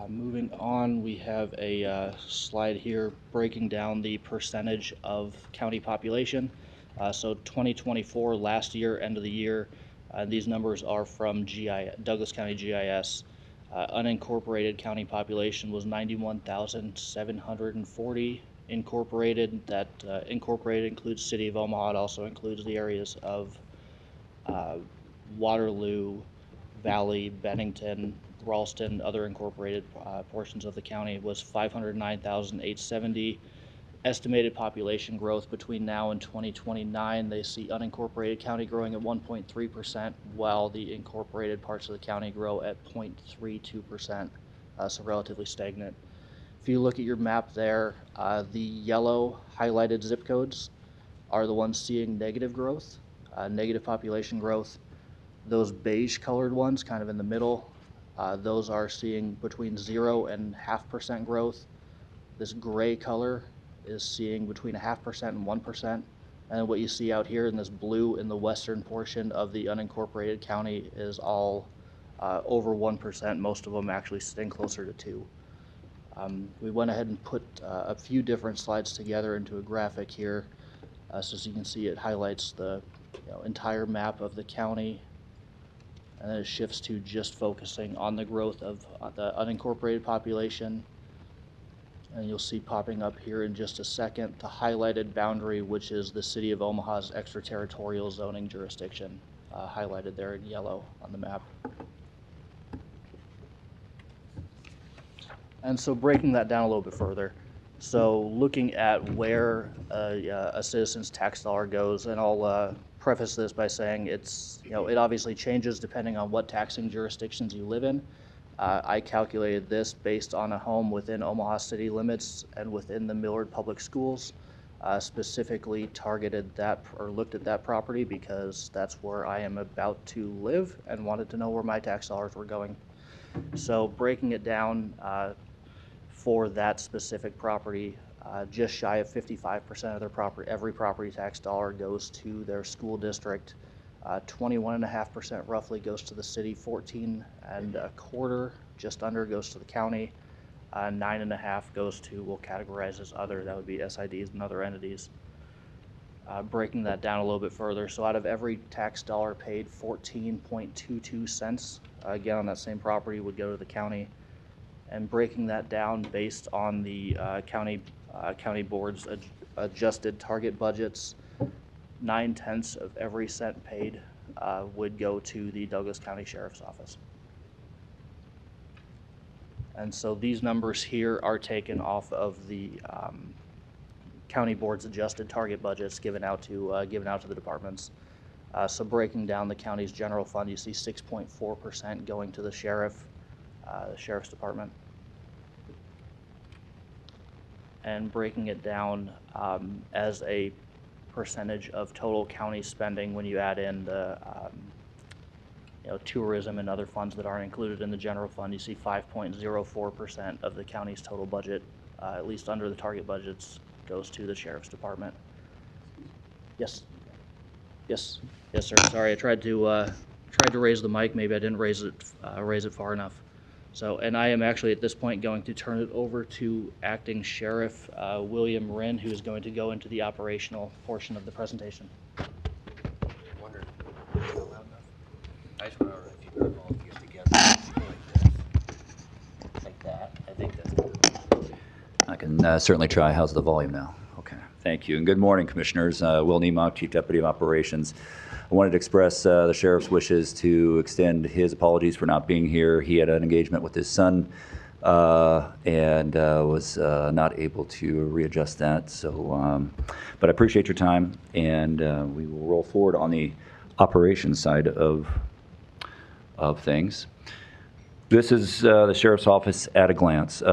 Speaker 17: Moving on, we have a slide here breaking down the percentage of county population. So 2024, last year, end of the year, these numbers are from Douglas County GIS. Unincorporated county population was 91,740. Incorporated, that incorporated includes City of Omaha. It also includes the areas of Waterloo, Valley, Bennington, Ralston, other incorporated portions of the county, was 509,870. Estimated population growth between now and 2029, they see unincorporated county growing at 1.3%, while the incorporated parts of the county grow at 0.32%, so relatively stagnant. If you look at your map there, the yellow highlighted zip codes are the ones seeing negative growth, negative population growth. Those beige colored ones, kind of in the middle, those are seeing between 0 and 0.5% growth. This gray color is seeing between 0.5% and 1%. And what you see out here in this blue in the western portion of the unincorporated county is all over 1%, most of them actually staying closer to 2. We went ahead and put a few different slides together into a graphic here. So as you can see, it highlights the entire map of the county, and then it shifts to just focusing on the growth of the unincorporated population. And you'll see popping up here in just a second the highlighted boundary, which is the City of Omaha's extraterritorial zoning jurisdiction, highlighted there in yellow on the map. And so breaking that down a little bit further, so looking at where a citizen's tax dollar goes, and I'll preface this by saying it's, it obviously changes depending on what taxing jurisdictions you live in. I calculated this based on a home within Omaha city limits and within the Millard Public Schools. Specifically targeted that or looked at that property because that's where I am about to live and wanted to know where my tax dollars were going. So breaking it down for that specific property, just shy of 55% of their property, every property tax dollar goes to their school district. 21.5% roughly goes to the city, 14.25%, just under, goes to the county, 9.5% goes to, we'll categorize as other, that would be SIDs and other entities. Breaking that down a little bit further, so out of every tax dollar paid, 14.22 cents, again on that same property, would go to the county. And breaking that down based on the county board's adjusted target budgets, 9/10 of every cent paid would go to the Douglas County Sheriff's Office. And so these numbers here are taken off of the county board's adjusted target budgets given out to the departments. So breaking down the county's general fund, you see 6.4% going to the sheriff's department. And breaking it down as a percentage of total county spending when you add in the tourism and other funds that aren't included in the general fund, you see 5.04% of the county's total budget, at least under the target budgets, goes to the sheriff's department. Yes, yes, yes, sir. Sorry, I tried to raise the mic. Maybe I didn't raise it far enough. So, and I am actually at this point going to turn it over to Acting Sheriff William Wren, who is going to go into the operational portion of the presentation.
Speaker 18: I just want to if you put all of these together like this, like that. I think that's good.
Speaker 2: I can certainly try. How's the volume now? Okay, thank you. And good morning, Commissioners. Will Niemock, Chief Deputy of Operations. I wanted to express the Sheriff's wishes to extend his apologies for not being here. He had an engagement with his son and was not able to readjust that. So, but I appreciate your time, and we will roll forward on the operations side of things. This is the Sheriff's Office at a glance.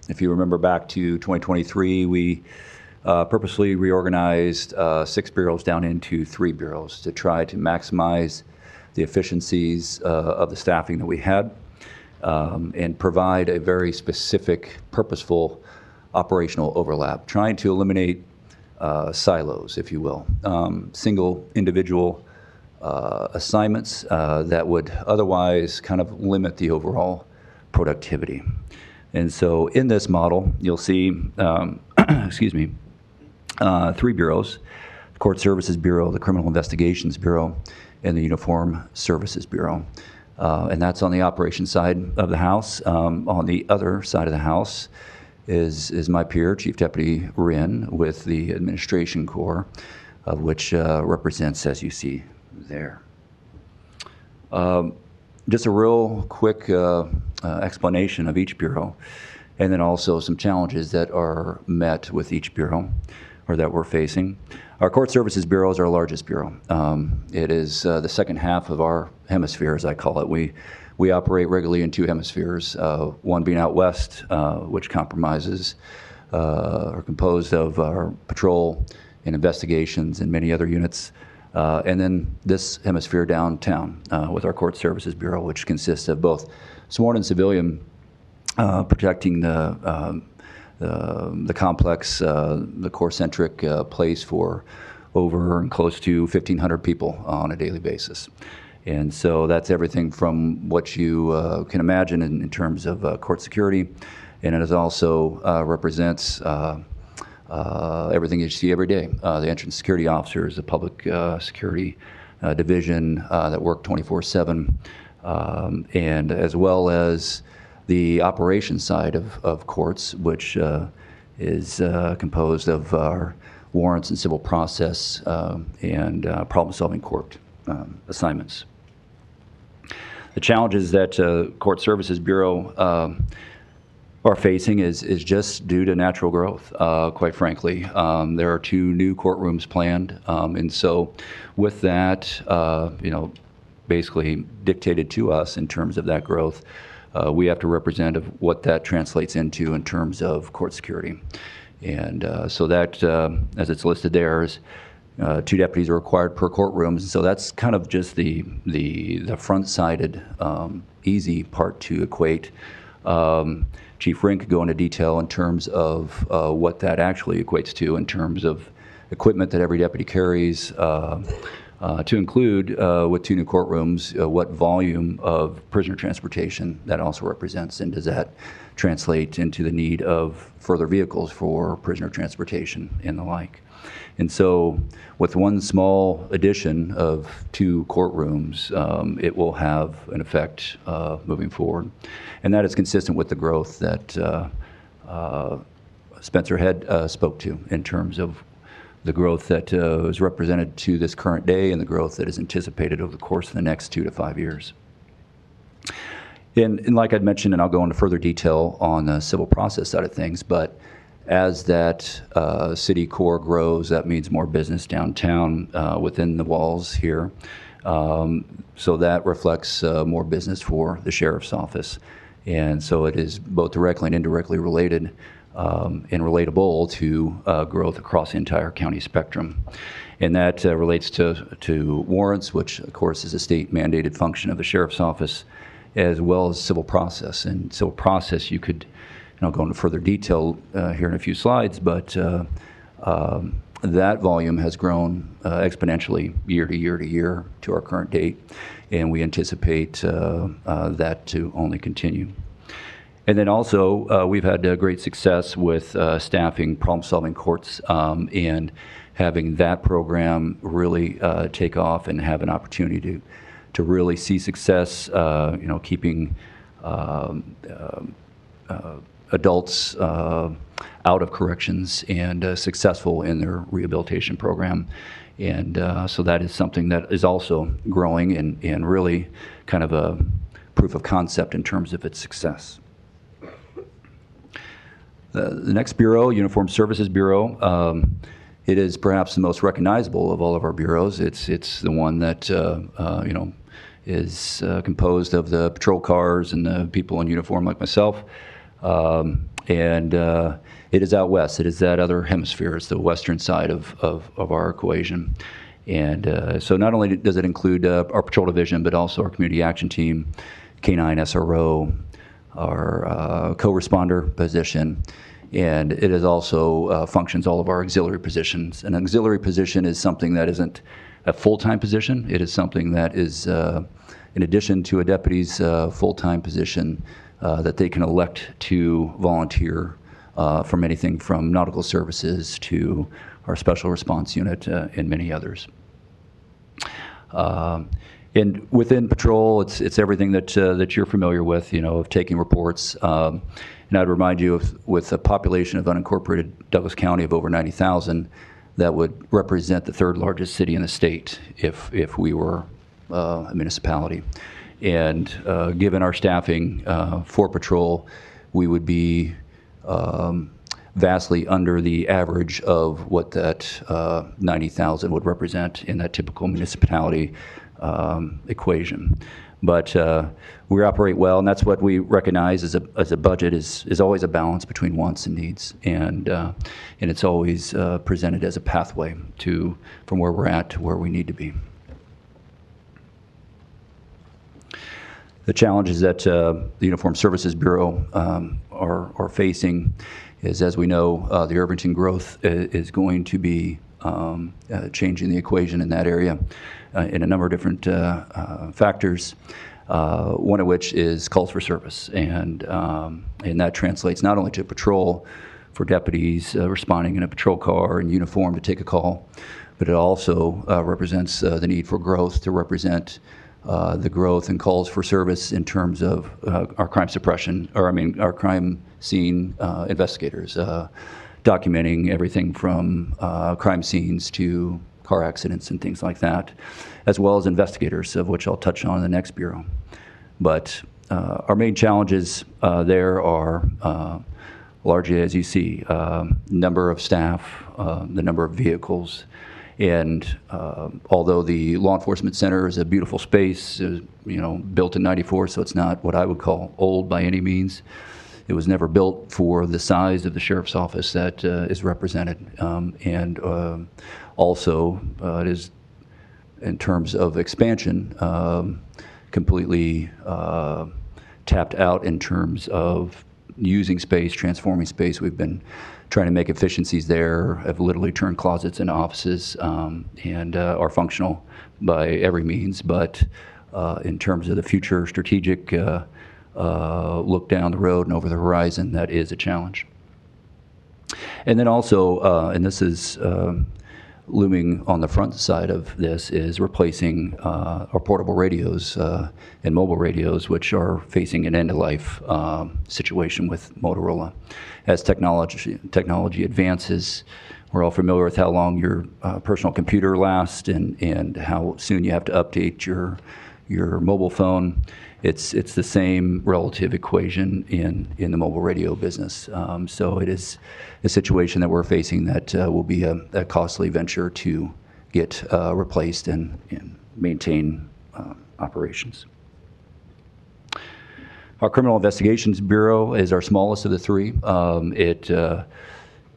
Speaker 2: If you remember back to 2023, we purposely reorganized 6 bureaus down into 3 bureaus to try to maximize the efficiencies of the staffing that we had and provide a very specific, purposeful operational overlap, trying to eliminate silos, if you will, single individual assignments that would otherwise kind of limit the overall productivity. And so in this model, you'll see, excuse me, 3 bureaus: the Court Services Bureau, the Criminal Investigations Bureau, and the Uniform Services Bureau. And that's on the operations side of the house. On the other side of the house is my peer, Chief Deputy Wren, with the Administration Corps, of which represents, as you see there. Just a real quick explanation of each bureau, and then also some challenges that are met with each bureau, or that we're facing. Our Court Services Bureau is our largest bureau. It is the second half of our hemisphere, as I call it. we operate regularly in two hemispheres, one being out west, which compromises or composed of our patrol and investigations and many other units. And then this hemisphere downtown with our Court Services Bureau, which consists of both sworn and civilian protecting the complex, the core-centric place for over and close to 1,500 people on a daily basis. And so that's everything from what you can imagine in terms of court security, and it is also represents everything you see every day. The entrance security officers, the public security division that work 24/7, and as well as the operations side of courts, which is composed of our warrants and civil process and problem-solving court assignments. The challenges that Court Services Bureau are facing is just due to natural growth, quite frankly. There are 2 new courtrooms planned, and so with that, basically dictated to us in terms of that growth, we have to represent of what that translates into in terms of court security. And so that, as it's listed there, is 2 deputies are required per courtroom. So that's kind of just the front-sided, easy part to equate. Chief Rink could go into detail in terms of what that actually equates to in terms of equipment that every deputy carries, to include with 2 new courtrooms, what volume of prisoner transportation that also represents, and does that translate into the need of further vehicles for prisoner transportation and the like. And so with one small addition of 2 courtrooms, it will have an effect moving forward. And that is consistent with the growth that Spencer Head spoke to in terms of the growth that is represented to this current day and the growth that is anticipated over the course of the next 2 to 5 years. And like I'd mentioned, and I'll go into further detail on the civil process side of things, but as that city core grows, that means more business downtown within the walls here. So that reflects more business for the sheriff's office. And so it is both directly and indirectly related and relatable to growth across the entire county spectrum. And that relates to warrants, which of course is a state mandated function of the sheriff's office, as well as civil process. And civil process, you could, and I'll go into further detail here in a few slides, but that volume has grown exponentially year to year to year to our current date, and we anticipate that to only continue. And then also, we've had great success with staffing problem-solving courts and having that program really take off and have an opportunity to really see success, keeping adults out of corrections and successful in their rehabilitation program. And so that is something that is also growing and really kind of a proof of concept in terms of its success. The next bureau, Uniformed Services Bureau, it is perhaps the most recognizable of all of our bureaus. It's the one that is composed of the patrol cars and the people in uniform like myself. And it is out west. It is that other hemisphere. It's the western side of our equation. And so not only does it include our patrol division, but also our community action team, K9 SRO, our co-responder position, and it is also functions all of our auxiliary positions. An auxiliary position is something that isn't a full-time position. It is something that is in addition to a deputy's full-time position that they can elect to volunteer from anything from nautical services to our special response unit and many others. And within patrol, it's everything that you're familiar with, of taking reports. And I'd remind you with a population of unincorporated Douglas County of over 90,000, that would represent the 3rd largest city in the state if we were a municipality. And given our staffing for patrol, we would be vastly under the average of what that 90,000 would represent in that typical municipality equation. But we operate well, and that's what we recognize as a budget is always a balance between wants and needs, and it's always presented as a pathway from where we're at to where we need to be. The challenges that the Uniform Services Bureau are facing is, as we know, the Irvington growth is going to be changing the equation in that area in a number of different factors, one of which is calls for service. And that translates not only to patrol for deputies responding in a patrol car in uniform to take a call, but it also represents the need for growth to represent the growth and calls for service in terms of our crime suppression, our crime scene investigators, documenting everything from crime scenes to car accidents and things like that, as well as investigators, of which I'll touch on in the next bureau. But our main challenges there are largely, as you see, number of staff, the number of vehicles, and although the Law Enforcement Center is a beautiful space, built in '94, so it's not what I would call old by any means. It was never built for the size of the sheriff's office that is represented, and also it is, in terms of expansion, completely tapped out in terms of using space, transforming space. We've been trying to make efficiencies there, have literally turned closets into offices, and are functional by every means. But in terms of the future strategic look down the road and over the horizon, that is a challenge. And then also, and this is looming on the front side of this, is replacing our portable radios and mobile radios, which are facing an end-of-life situation with Motorola. As technology advances, we're all familiar with how long your personal computer lasts and how soon you have to update your mobile phone. It's the same relative equation in the mobile radio business. So it is a situation that we're facing that will be a costly venture to get replaced and maintain operations. Our Criminal Investigations Bureau is our smallest of the three. It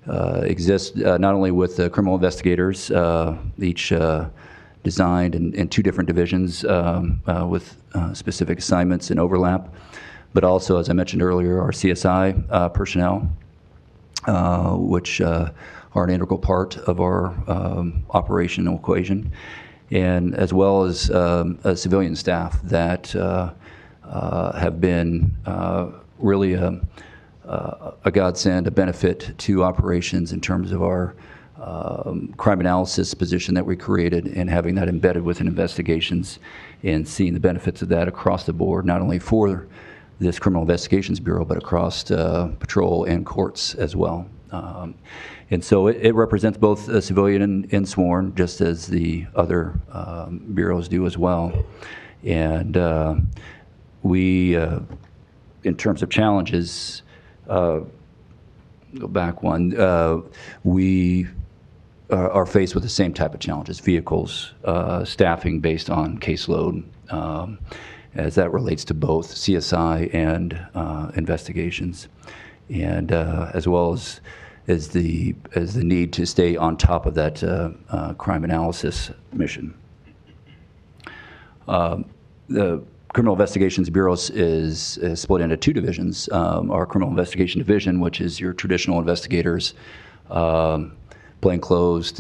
Speaker 2: exists not only with the criminal investigators, each designed in two different divisions with specific assignments and overlap, but also, as I mentioned earlier, our CSI personnel, which are an integral part of our operational equation, and as well as civilian staff that have been really a godsend, a benefit to operations in terms of our crime analysis position that we created and having that embedded within investigations and seeing the benefits of that across the board, not only for this Criminal Investigations Bureau, but across patrol and courts as well. And so it represents both civilian and sworn, just as the other bureaus do as well. And we, in terms of challenges, go back one, we are faced with the same type of challenges: vehicles, staffing based on caseload, as that relates to both CSI and investigations, and as well as the need to stay on top of that crime analysis mission. The Criminal Investigations Bureau is split into two divisions. Our Criminal Investigation Division, which is your traditional investigators, plainclothes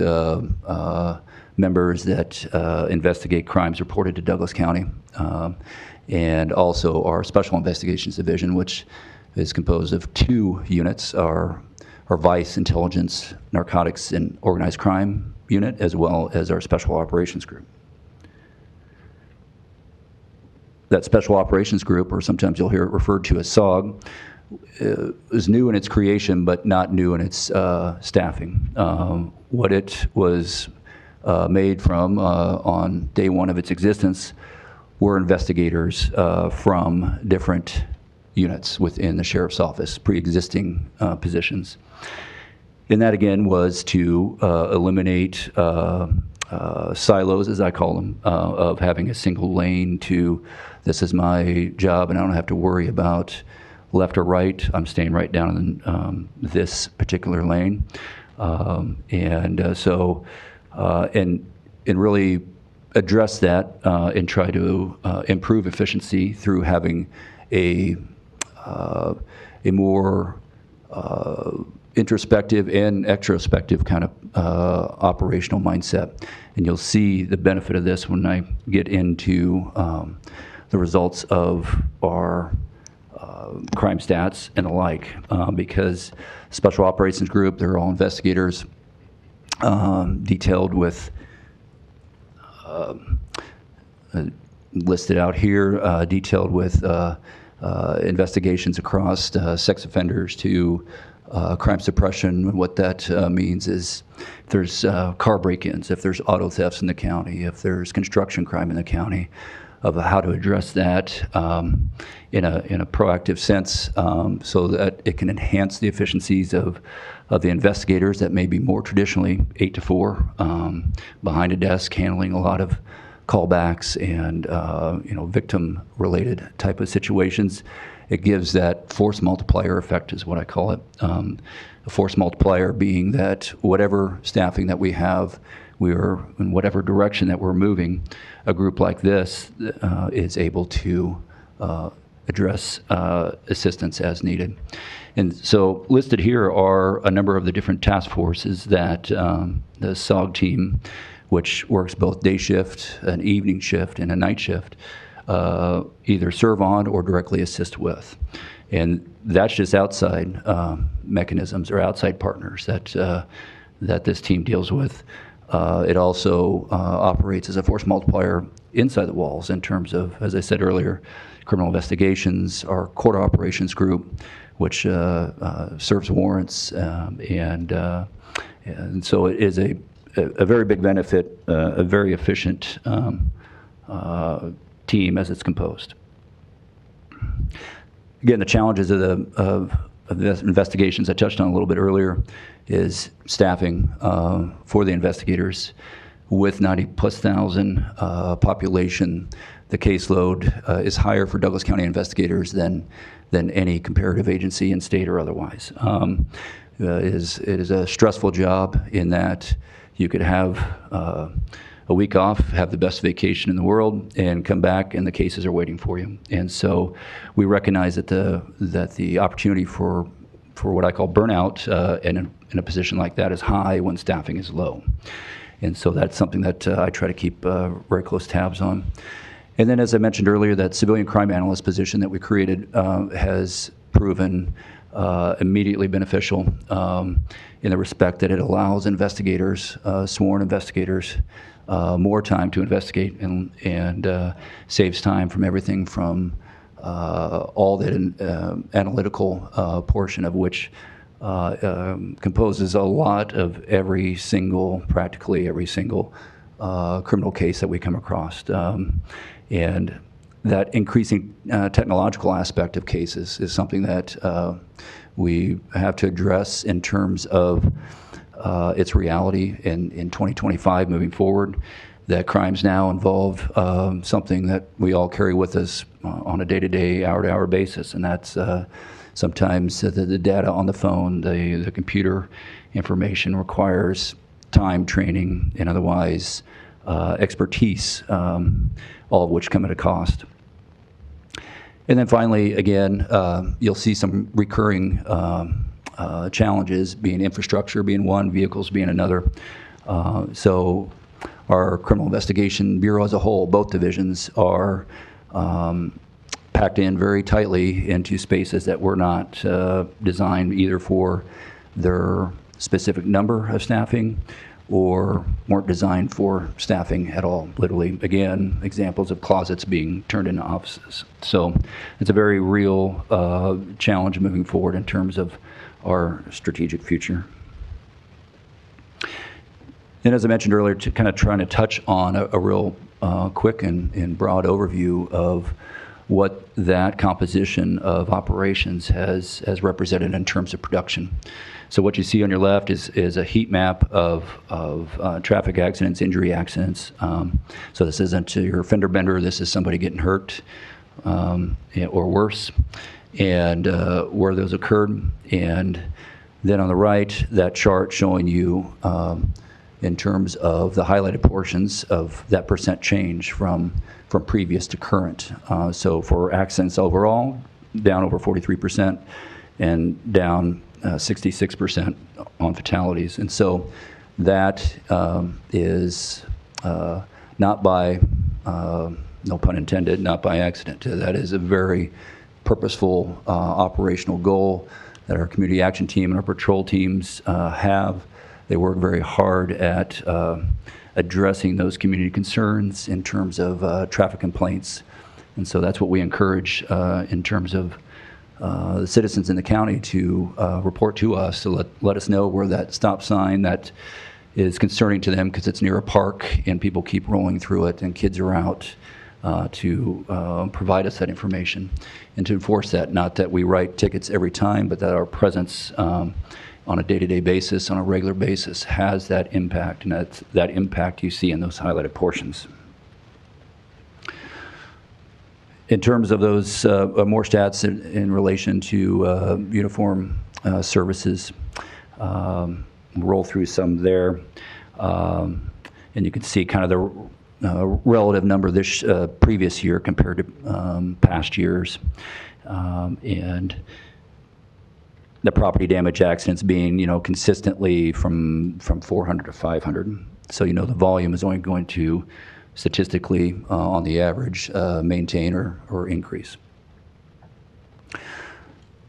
Speaker 2: members that investigate crimes reported to Douglas County, and also our Special Investigations Division, which is composed of two units, our Vice, Intelligence, Narcotics, and Organized Crime unit, as well as our Special Operations Group. That Special Operations Group, or sometimes you'll hear it referred to as SOG, is new in its creation, but not new in its staffing. What it was made from on day one of its existence were investigators from different units within the Sheriff's Office, pre-existing positions. And that, again, was to eliminate silos, as I call them, of having a single lane to this is my job and I don't have to worry about left or right. I'm staying right down in this particular lane. And really address that and try to improve efficiency through having a more introspective and extrospective kind of operational mindset. And you'll see the benefit of this when I get into the results of our crime stats and the like, because Special Operations Group, they're all investigators detailed with listed out here, detailed with investigations across sex offenders to crime suppression. What that means is if there's car break-ins, if there's auto thefts in the county, if there's construction crime in the county, of how to address that in a proactive sense, so that it can enhance the efficiencies of the investigators that may be more traditionally 8 to 4 behind a desk handling a lot of callbacks and victim-related type of situations. It gives that force multiplier effect, is what I call it. A force multiplier being that whatever staffing that we have, we are in whatever direction that we're moving, a group like this is able to address assistance as needed. And so listed here are a number of the different task forces that the SOG team, which works both day shift, an evening shift, and a night shift, either serve on or directly assist with. And that's just outside mechanisms or outside partners that this team deals with. It also operates as a force multiplier inside the walls in terms of, as I said earlier, criminal investigations, our court operations group, which serves warrants, and so it is a very big benefit, a very efficient team as it's composed. Again, the challenges of the investigations I touched on a little bit earlier is staffing for the investigators. With 90+ thousand population, the caseload is higher for Douglas County investigators than any comparative agency in state or otherwise. It is a stressful job in that you could have a week off, have the best vacation in the world, and come back and the cases are waiting for you. And so we recognize that the opportunity for what I call burnout in a position like that is high when staffing is low. And so that's something that I try to keep very close tabs on. And then, as I mentioned earlier, that civilian crime analyst position that we created has proven immediately beneficial in the respect that it allows investigators, sworn investigators, more time to investigate and saves time from everything from all that analytical portion of which composes a lot of practically every single criminal case that we come across. And that increasing technological aspect of cases is something that we have to address in terms of its reality in 2025 moving forward. That crimes now involve something that we all carry with us on a day-to-day, hour-to-hour basis, and that's sometimes the data on the phone, the computer information requires time, training, and otherwise expertise, all of which come at a cost. And then finally, again, you'll see some recurring challenges, being infrastructure being one, vehicles being another. So our Criminal Investigation Bureau as a whole, both divisions, are packed in very tightly into spaces that were not designed either for their specific number of staffing or weren't designed for staffing at all. Literally, again, examples of closets being turned into offices. So it's a very real challenge moving forward in terms of our strategic future. And as I mentioned earlier, kind of trying to touch on a real quick and broad overview of what that composition of operations has represented in terms of production. So what you see on your left is a heat map of traffic accidents, injury accidents. So this isn't your fender bender. This is somebody getting hurt or worse, and where those occurred. And then on the right, that chart showing you in terms of the highlighted portions of that percent change from previous to current. So for accidents overall, down over 43% and down 66% on fatalities. And so that is not by, no pun intended, not by accident. That is a very purposeful operational goal that our community action team and our patrol teams have. They work very hard at addressing those community concerns in terms of traffic complaints. And so that's what we encourage in terms of the citizens in the county to report to us, to let us know where that stop sign that is concerning to them because it's near a park and people keep rolling through it and kids are out, to provide us that information and to enforce that. Not that we write tickets every time, but that our presence on a day-to-day basis, on a regular basis, has that impact, and that impact you see in those highlighted portions. In terms of those more stats in relation to uniform services, roll through some there, and you can see kind of the relative number this previous year compared to past years, and the property damage accidents being, consistently from 400 to 500. So, the volume is only going to statistically, on the average, maintain or increase.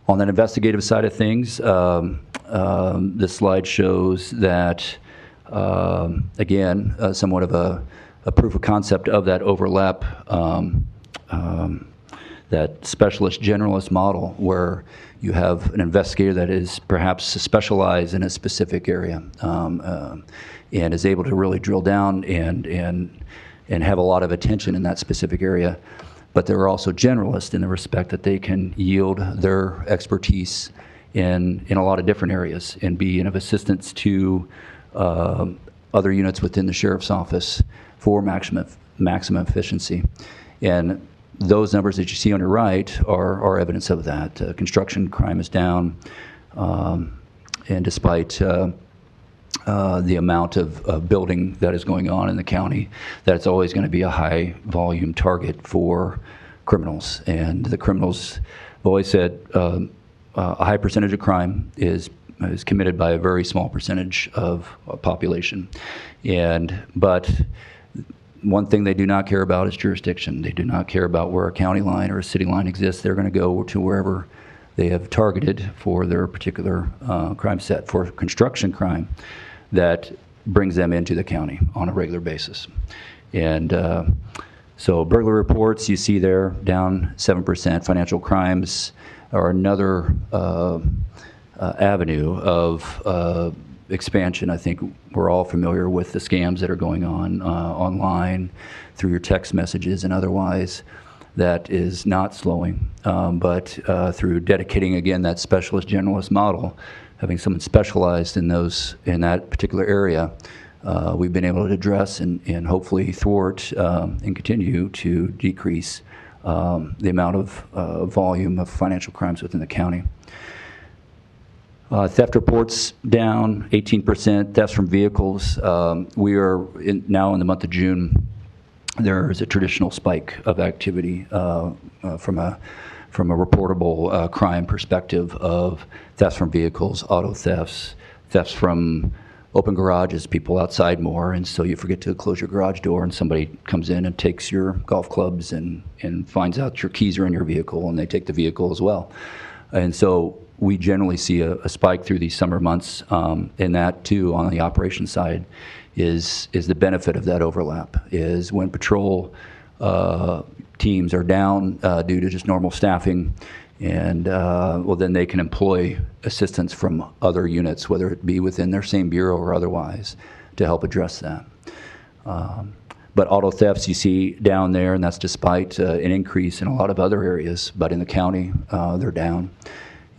Speaker 2: On that investigative side of things, this slide shows that, again, somewhat of a proof of concept of that overlap, that specialist generalist model where you have an investigator that is perhaps specialized in a specific area and is able to really drill down and have a lot of attention in that specific area. But they're also generalists in the respect that they can yield their expertise in a lot of different areas and be of assistance to other units within the sheriff's office for maximum efficiency. And those numbers that you see on your right are evidence of that. Construction crime is down, and despite the amount of building that is going on in the county, that's always going to be a high volume target for criminals. And the criminals have always said a high percentage of crime is committed by a very small percentage of population. But one thing they do not care about is jurisdiction. They do not care about where a county line or a city line exists. They're going to go to wherever they have targeted for their particular crime set. For construction crime, that brings them into the county on a regular basis. And so burglary reports, you see there, down 7%. Financial crimes are another avenue of expansion. I think we're all familiar with the scams that are going on online through your text messages and otherwise. That is not slowing, but through dedicating, again, that specialist generalist model, having someone specialized in that particular area, we've been able to address and hopefully thwart and continue to decrease the amount of volume of financial crimes within the county. Theft reports down 18%. Thefts from vehicles. We are now in the month of June. There is a traditional spike of activity from a reportable crime perspective of thefts from vehicles, auto thefts, thefts from open garages, people outside more, and so you forget to close your garage door and somebody comes in and takes your golf clubs and finds out your keys are in your vehicle and they take the vehicle as well. And so we generally see a spike through these summer months, and that too on the operations side is the benefit of that overlap, is when patrol teams are down due to just normal staffing, and then they can employ assistance from other units, whether it be within their same bureau or otherwise, to help address that. But auto thefts you see down there, and that's despite an increase in a lot of other areas. But in the county, they're down.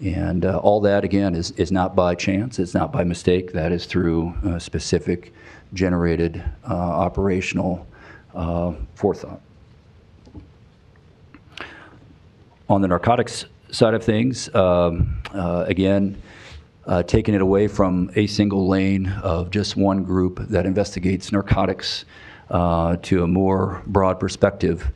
Speaker 2: And all that, again, is not by chance. It's not by mistake. That is through specific generated operational forethought. On the narcotics side of things, again, taking it away from a single lane of just one group that investigates narcotics to a more broad perspective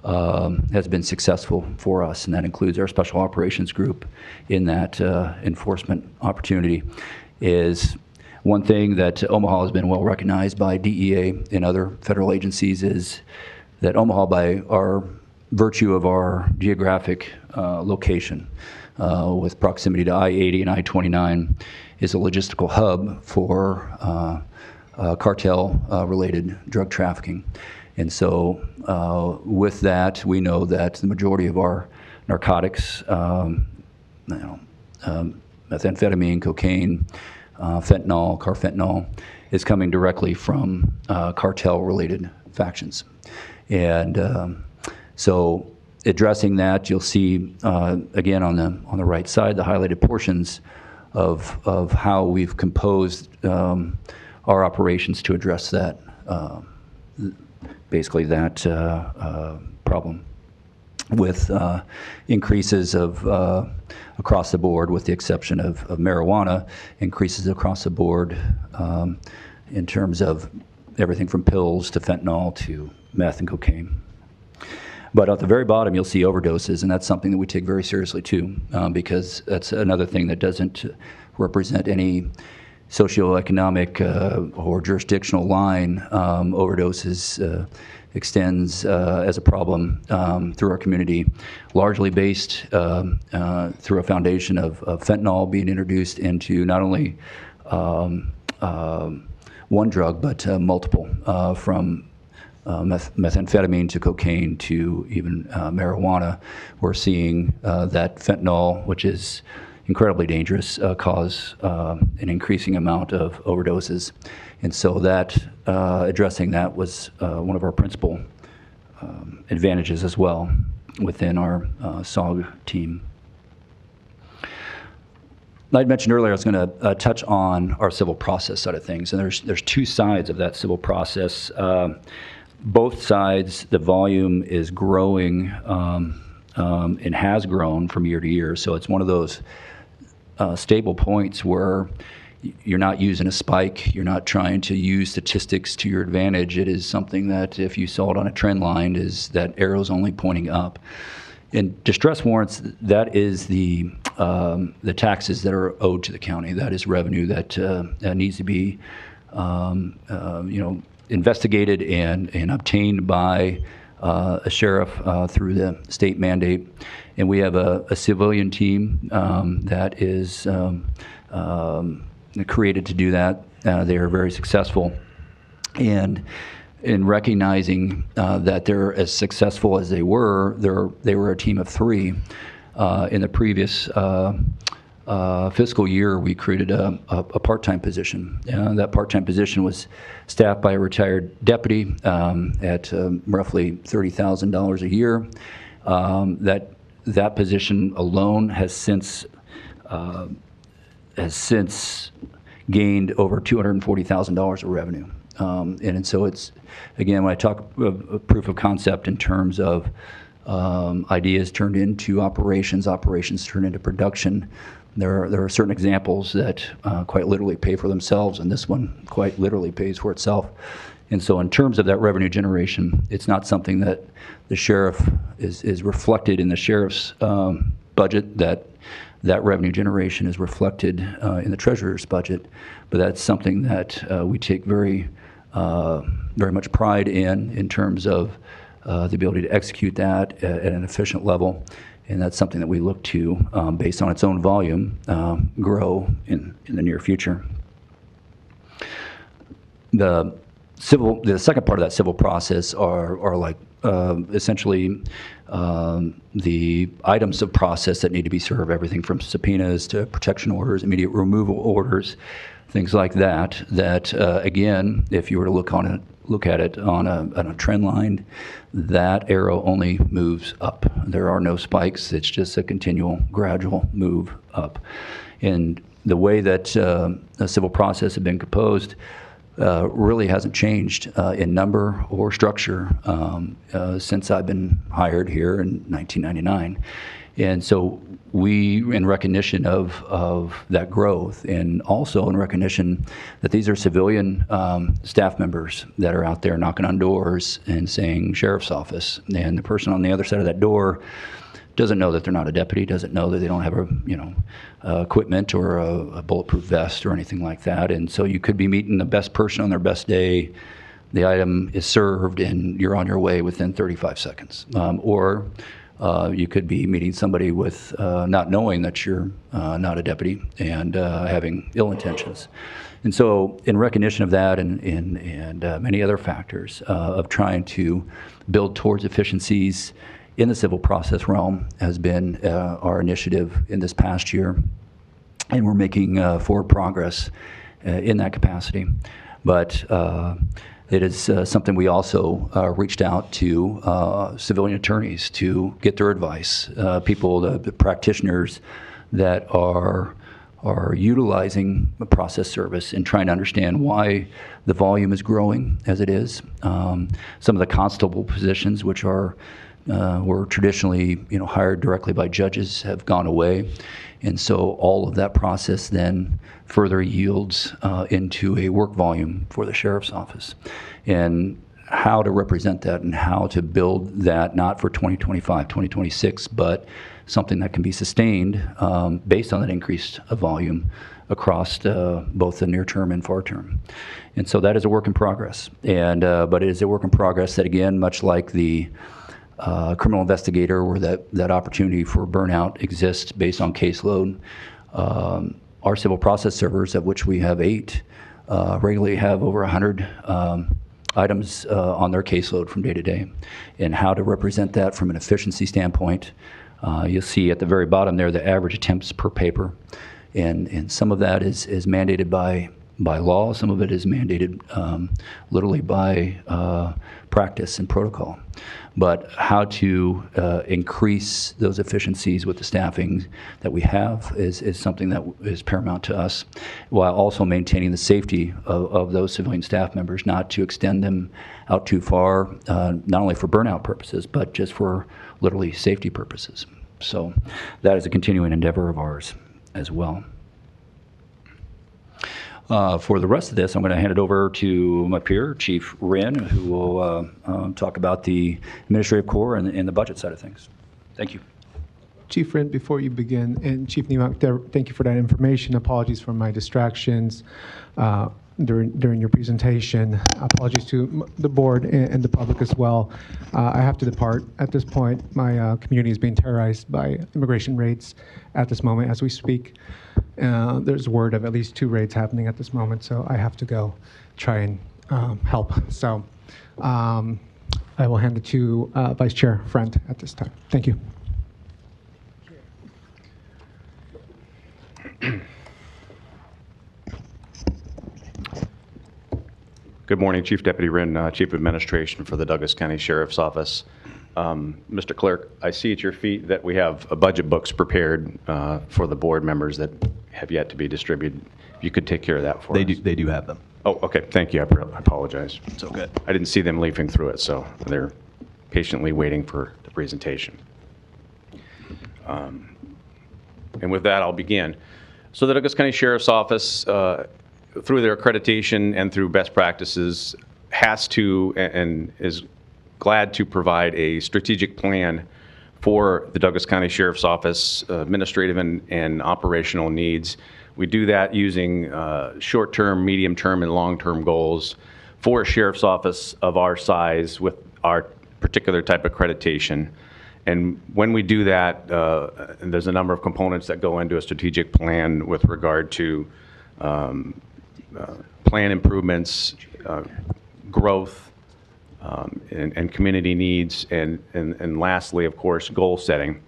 Speaker 2: has been successful for us, and that includes our special operations group in that enforcement opportunity. Is one thing that Omaha has been well recognized by DEA and other federal agencies is that Omaha, by our virtue of our geographic location, with proximity to I-80 and I-29, is a logistical hub for cartel-related drug trafficking. And so with that, we know that the majority of our narcotics, methamphetamine, cocaine, fentanyl, carfentanil, is coming directly from cartel-related factions. And so addressing that, you'll see, again, on the right side, the highlighted portions of how we've composed our operations to address that, basically that problem, with increases of across the board, with the exception of marijuana, increases across the board in terms of everything from pills to fentanyl to meth and cocaine. But at the very bottom, you'll see overdoses, and that's something that we take very seriously too, because that's another thing that doesn't represent any socioeconomic or jurisdictional line. Overdoses extends as a problem through our community, largely based through a foundation of fentanyl being introduced into not only one drug, but multiple, from methamphetamine to cocaine to even marijuana. We're seeing that fentanyl, which is incredibly dangerous, cause an increasing amount of overdoses. And so that addressing that was one of our principal advantages as well within our SOG team. I'd mentioned earlier I was going to touch on our civil process side of things, and there's two sides of that civil process. Both sides, the volume is growing and has grown from year to year. So it's one of those stable points where you're not using a spike, you're not trying to use statistics to your advantage. It is something that, if you saw it on a trend line, is that arrow's only pointing up. In distress warrants, that is the taxes that are owed to the county. That is revenue that needs to be investigated and obtained by a sheriff through the state mandate. And we have a civilian team that is created to do that. They are very successful. And in recognizing that they're as successful as they were a team of 3. In the previous fiscal year, we created a part-time position. That part-time position was staffed by a retired deputy at roughly $30,000 a year. That position alone has since gained over $240,000 of revenue. And so it's, again, when I talk of proof of concept in terms of ideas turned into operations, operations turned into production, there are certain examples that quite literally pay for themselves, and this one quite literally pays for itself. And so in terms of that revenue generation, it's not something that the sheriff is reflected in the sheriff's budget, that revenue generation is reflected in the treasurer's budget, but that's something that we take very much pride in terms of the ability to execute that at an efficient level. And that's something that we look to, based on its own volume, grow in the near future. The second part of that civil process are like essentially the items of process that need to be served, everything from subpoenas to protection orders, immediate removal orders, things like that, that again, if you were to look at it on a trend line, that arrow only moves up. There are no spikes. It's just a continual, gradual move up. And the way that the civil process has been composed really hasn't changed in number or structure since I've been hired here in 1999. And so we, in recognition of that growth, and also in recognition that these are civilian staff members that are out there knocking on doors and saying sheriff's office, and the person on the other side of that door doesn't know that they're not a deputy, doesn't know that they don't have equipment or a bulletproof vest or anything like that. And so you could be meeting the best person on their best day, the item is served, and you're on your way within 35 seconds. Or you could be meeting somebody with not knowing that you're not a deputy and having ill intentions. And so in recognition of that and many other factors of trying to build towards efficiencies in the civil process realm has been our initiative in this past year. And we're making forward progress in that capacity. But it is something we also reached out to civilian attorneys to get their advice, people, the practitioners that are utilizing the process service and trying to understand why the volume is growing as it is. Some of the constable positions, which were traditionally hired directly by judges, have gone away. And so all of that process then further yields into a work volume for the sheriff's office. And how to represent that and how to build that, not for 2025, 2026, but something that can be sustained based on that increased volume across both the near term and far term. And so that is a work in progress. And but it is a work in progress that, again, much like the criminal investigator, where that opportunity for burnout exists based on caseload. Our civil process servers, of which we have 8, regularly have over 100 items on their caseload from day to day. And how to represent that from an efficiency standpoint, you'll see at the very bottom there the average attempts per paper. And some of that is mandated by law, some of it is mandated literally by practice and protocol. But how to increase those efficiencies with the staffing that we have is something that is paramount to us, while also maintaining the safety of those civilian staff members, not to extend them out too far, not only for burnout purposes, but just for literally safety purposes. So that is a continuing endeavor of ours as well. For the rest of this, I'm going to hand it over to my peer, Chief Wren, who will talk about the administrative core and the budget side of things. Thank you.
Speaker 1: Chief Wren, before you begin, and Chief Niemock, thank you for that information. Apologies for my distractions during your presentation. Apologies to the board and the public as well. I have to depart at this point. My community is being terrorized by immigration raids at this moment as we speak. There's word of at least 2 raids happening at this moment, so I have to go try and help. So I will hand it to Vice Chair Friend at this time. Thank you.
Speaker 16: Good morning, Chief Deputy Wren, Chief of Administration for the Douglas County Sheriff's Office. Mr. Clerk, I see at your feet that we have budget books prepared for the board members that have yet to be distributed. If you could take care of that for us.
Speaker 19: They do have them.
Speaker 16: Oh, okay. Thank you. I apologize.
Speaker 19: It's okay.
Speaker 16: I didn't see them leafing through it, so they're patiently waiting for the presentation. And with that, I'll begin. So the Douglas County Sheriff's Office, through their accreditation and through best practices, has to and is glad to provide a strategic plan for the Douglas County Sheriff's Office administrative and operational needs. We do that using short-term, medium-term, and long-term goals for a sheriff's office of our size with our particular type of accreditation. And when we do that, there's a number of components that go into a strategic plan with regard to plan improvements, growth, and community needs, and lastly, of course, goal setting.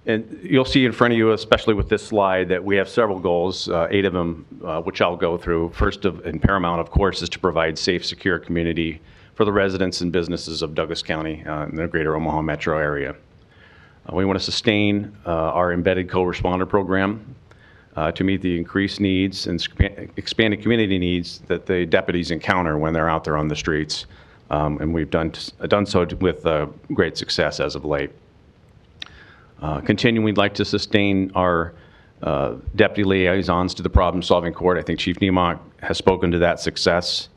Speaker 16: And you'll see in front of you, especially with this slide, that we have several goals, 8 of them, which I'll go through. First and paramount, of course, is to provide safe, secure community for the residents and businesses of Douglas County and the greater Omaha metro area. We want to sustain our embedded co-responder program to meet the increased needs and expanded community needs that the deputies encounter when they're out there on the streets. And we've done so with great success as of late. Continuing, we'd like to sustain our deputy liaisons to the problem-solving court. I think Chief Niemock has spoken to that success.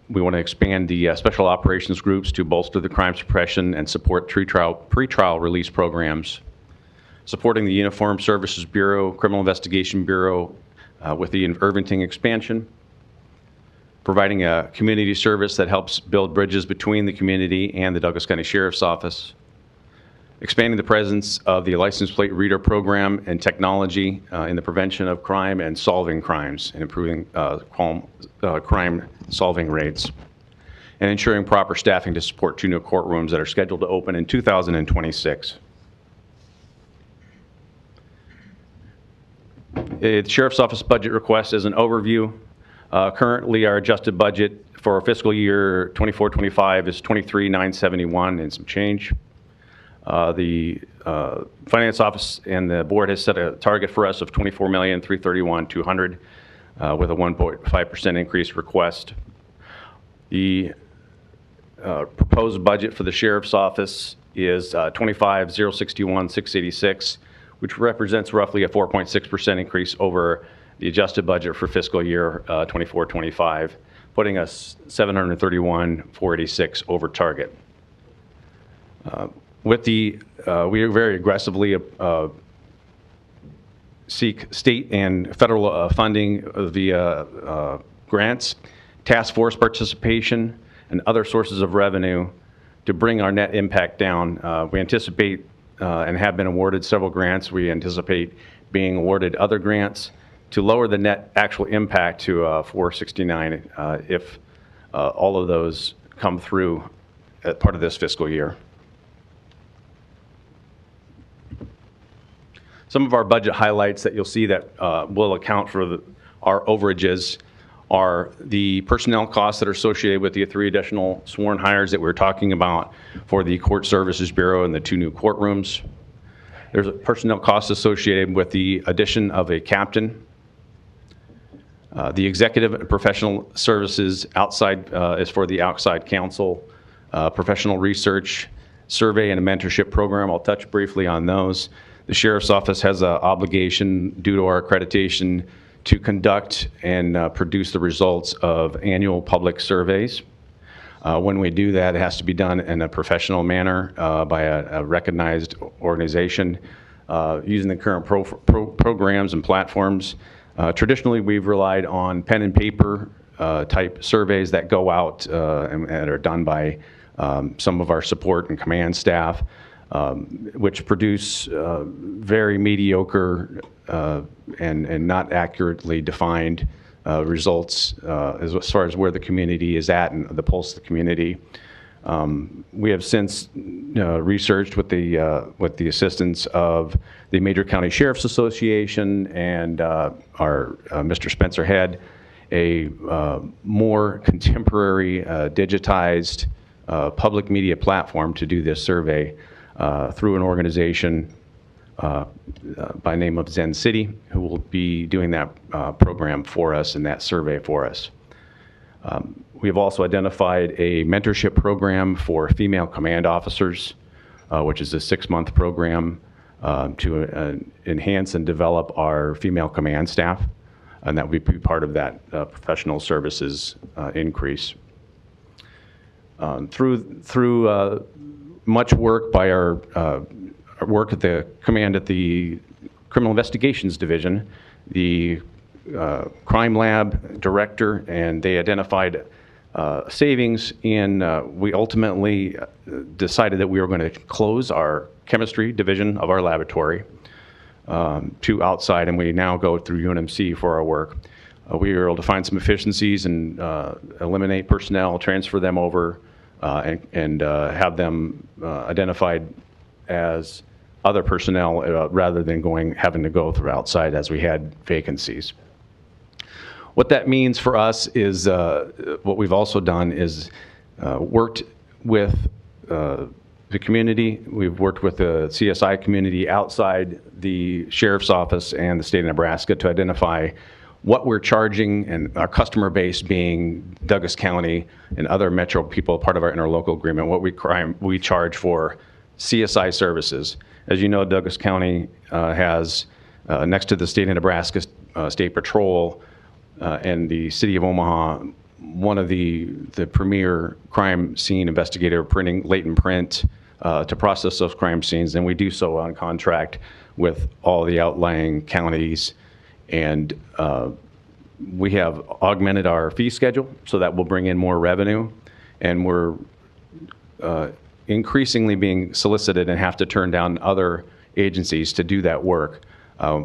Speaker 16: We want to expand the special operations groups to bolster the crime suppression and support pretrial release programs. Supporting the Uniformed Services Bureau, Criminal Investigation Bureau with the Irvington expansion. Providing a community service that helps build bridges between the community and the Douglas County Sheriff's Office. Expanding the presence of the license plate reader program and technology in the prevention of crime and solving crimes and improving crime solving rates. And ensuring proper staffing to support 2 new courtrooms that are scheduled to open in 2026. The Sheriff's Office budget request is an overview. Currently, our adjusted budget for fiscal year 24-25 is $23,971 and some change. The Finance Office and the board has set a target for us of $24,331,200 with a 1.5% increase request. The proposed budget for the Sheriff's Office is $25,061,686, which represents roughly a 4.6% increase over the adjusted budget for fiscal year 24-25, putting us $731,486 over target. We very aggressively seek state and federal funding via grants, task force participation, and other sources of revenue to bring our net impact down. We anticipate and have been awarded several grants. We anticipate being awarded other grants to lower the net actual impact to 469 if all of those come through as part of this fiscal year. Some of our budget highlights that you'll see that will account for our overages are the personnel costs that are associated with the 3 additional sworn hires that we're talking about for the Court Services Bureau and the 2 new courtrooms. There's a personnel cost associated with the addition of a captain. The executive and professional services outside is for the outside counsel, professional research, survey, and a mentorship program. I'll touch briefly on those. The Sheriff's Office has an obligation due to our accreditation to conduct and produce the results of annual public surveys. When we do that, it has to be done in a professional manner by a recognized organization using the current programs and platforms. Traditionally, we've relied on pen and paper type surveys that go out and are done by some of our support and command staff, which produce very mediocre and not accurately defined results as far as where the community is at and the pulse of the community. We have since researched with the assistance of the Major County Sheriff's Association and our Mr. Spencer Head, a more contemporary, digitized public media platform to do this survey through an organization by name of Zen City, who will be doing that program for us and that survey for us. We have also identified a mentorship program for female command officers, which is a 6-month program to enhance and develop our female command staff, and that would be part of that professional services increase. Through much work by our work at the command at the Criminal Investigations Division, the crime lab director, and they identified savings in, we ultimately decided that we were going to close our chemistry division of our laboratory to outside, and we now go through UNMC for our work. we were able to find some efficiencies and eliminate personnel, transfer them over, and have them identified as other personnel rather than having to go through outside as we had vacancies. What that means for us is what we've also done is worked with the community. We've worked with the CSI community outside the sheriff's office and the state of Nebraska to identify what we're charging, and our customer base being Douglas County and other metro people, part of our interlocal agreement, what we charge for CSI services. As you know, Douglas County has, next to the state of Nebraska State Patrol and the city of Omaha, one of the premier crime scene investigator printing latent print to process those crime scenes, and we do so on contract with all the outlying counties. And we have augmented our fee schedule so that will bring in more revenue, and we're increasingly being solicited and have to turn down other agencies to do that work.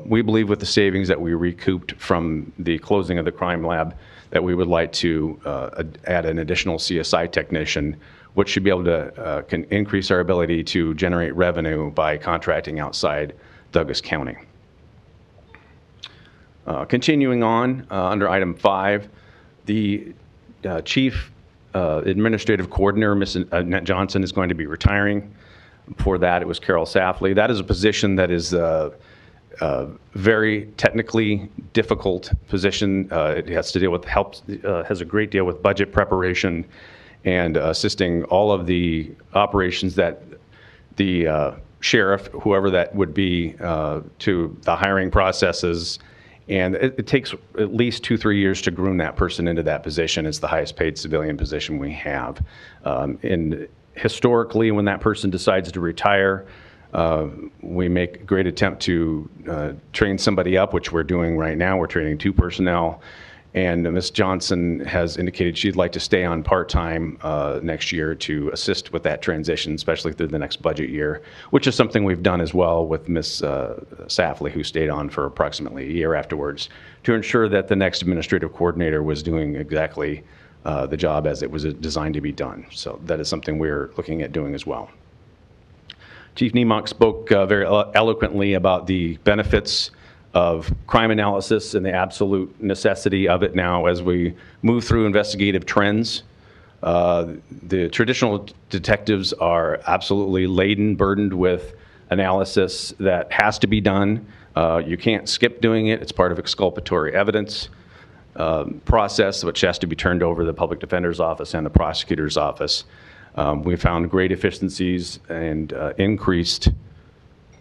Speaker 16: We believe with the savings that we recouped from the closing of the crime lab that we would like to add an additional CSI technician, which should be able to can increase our ability to generate revenue by contracting outside Douglas County. Continuing on, under item 5, the Chief Administrative Coordinator, Ms. Annette Johnson, is going to be retiring. Before that, it was Carol Safley. That is a position that is very technically difficult position. It has to deal with has a great deal with budget preparation and assisting all of the operations that the sheriff, whoever that would be, to the hiring processes. And it takes at least 2-3 years to groom that person into that position. It's the highest paid civilian position we have. And historically, when that person decides to retire, we make a great attempt to train somebody up, which we're doing right now. We're training 2 personnel. And Ms. Johnson has indicated she'd like to stay on part-time next year to assist with that transition, especially through the next budget year, which is something we've done as well with Ms. Safley, who stayed on for approximately a year afterwards, to ensure that the next administrative coordinator was doing exactly the job as it was designed to be done. So that is something we're looking at doing as well. Chief Niemock spoke very eloquently about the benefits of crime analysis and the absolute necessity of it now as we move through investigative trends. The traditional detectives are absolutely burdened with analysis that has to be done. You can't skip doing it. It's part of exculpatory evidence process, which has to be turned over to the public defender's office and the prosecutor's office. We found great efficiencies and increased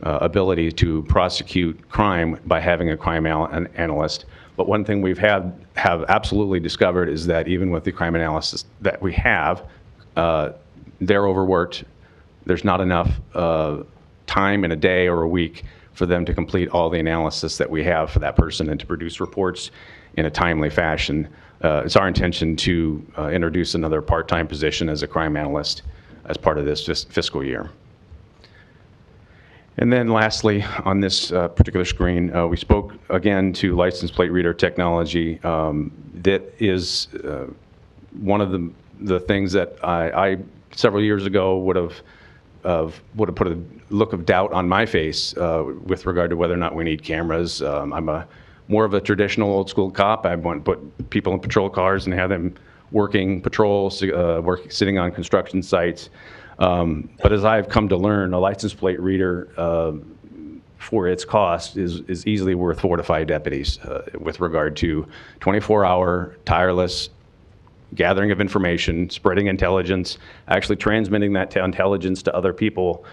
Speaker 16: ability to prosecute crime by having a crime analyst. But one thing we've have absolutely discovered is that even with the crime analysis that we have, they're overworked. There's not enough time in a day or a week for them to complete all the analysis that we have for that person and to produce reports in a timely fashion. It's our intention to introduce another part-time position as a crime analyst as part of this fiscal year. And then lastly, on this particular screen, we spoke again to license plate reader technology. That is one of the things that I several years ago would have put a look of doubt on my face with regard to whether or not we need cameras. I'm more of a traditional old school cop. I want to put people in patrol cars and have them working patrols, sitting on construction sites. But as I've come to learn, a license plate reader for its cost is easily worth 4 to 5 deputies with regard to 24-hour, tireless gathering of information, spreading intelligence, actually transmitting that intelligence to other people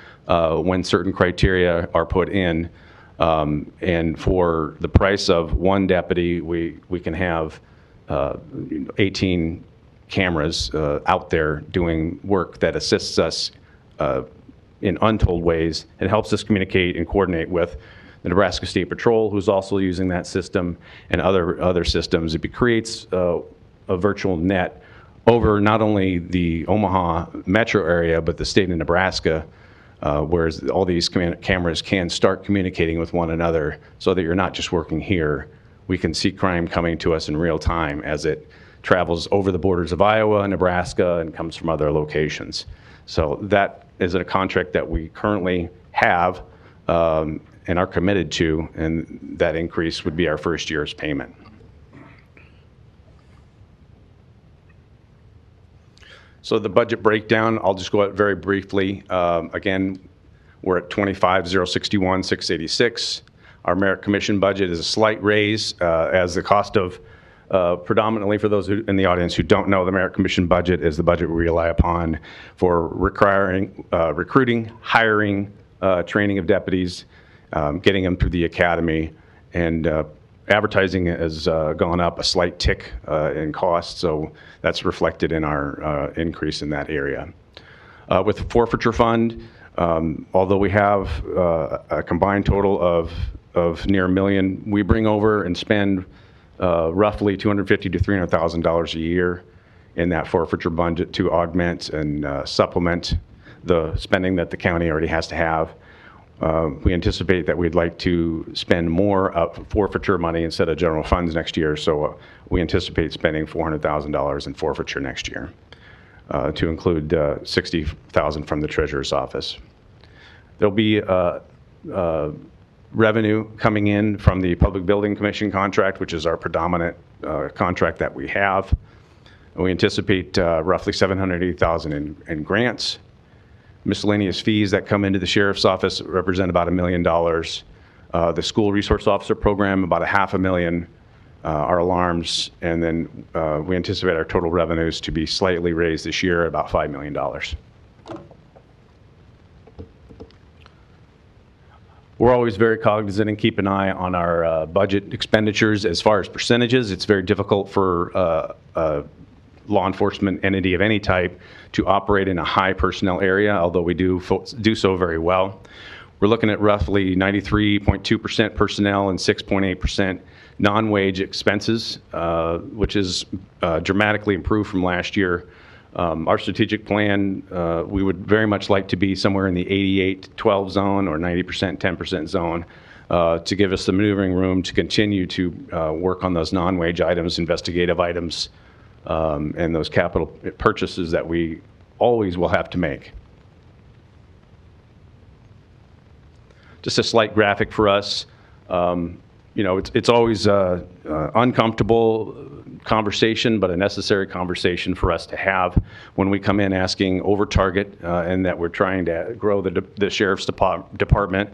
Speaker 16: when certain criteria are put in. And for the price of 1 deputy, we can have 18 cameras out there doing work that assists us in untold ways and helps us communicate and coordinate with the Nebraska State Patrol, who's also using that system, and other systems. It creates a virtual net over not only the Omaha metro area, but the state of Nebraska, whereas all these cameras can start communicating with one another so that you're not just working here we can see crime coming to us in real time as it travels over the borders of Iowa, Nebraska, and comes from other locations. So that is a contract that we currently have and are committed to, and that increase would be our first year's payment. So the budget breakdown, I'll just go out very briefly. Again, we're at $25,061,686. Our merit commission budget is a slight raise as the cost of, predominantly for those in the audience who don't know, the merit commission budget is the budget we rely upon for recruiting, hiring, training of deputies, getting them through the academy, and advertising has gone up a slight tick in cost, so that's reflected in our increase in that area. With the forfeiture fund, although we have a combined total of near $1 million, we bring over and spend roughly $250,000 to $300,000 a year in that forfeiture budget to augment and supplement the spending that the county already has to have. We anticipate that we'd like to spend more forfeiture money instead of general funds next year, so we anticipate spending $400,000 in forfeiture next year, to include $60,000 from the treasurer's office. There'll be revenue coming in from the Public Building Commission contract, which is our predominant contract that we have. We anticipate roughly $780,000 in grants. Miscellaneous fees that come into the sheriff's office represent about $1 million. The school resource officer program, about $500,000. Our alarms, and then we anticipate our total revenues to be slightly raised this year, about $5 million. We're always very cognizant and keep an eye on our budget expenditures as far as percentages. It's very difficult for a law enforcement entity of any type to operate in a high personnel area, although we do so very well. We're looking at roughly 93.2% personnel and 6.8% non-wage expenses, which is dramatically improved from last year. Our strategic plan, we would very much like to be somewhere in the 88-12 zone or 90%, 10% zone to give us the maneuvering room to continue to work on those non-wage items, investigative items, and those capital purchases that we always will have to make. Just a slight graphic for us. You know, it's always an uncomfortable conversation, but a necessary conversation for us to have when we come in asking over target and that we're trying to grow the sheriff's department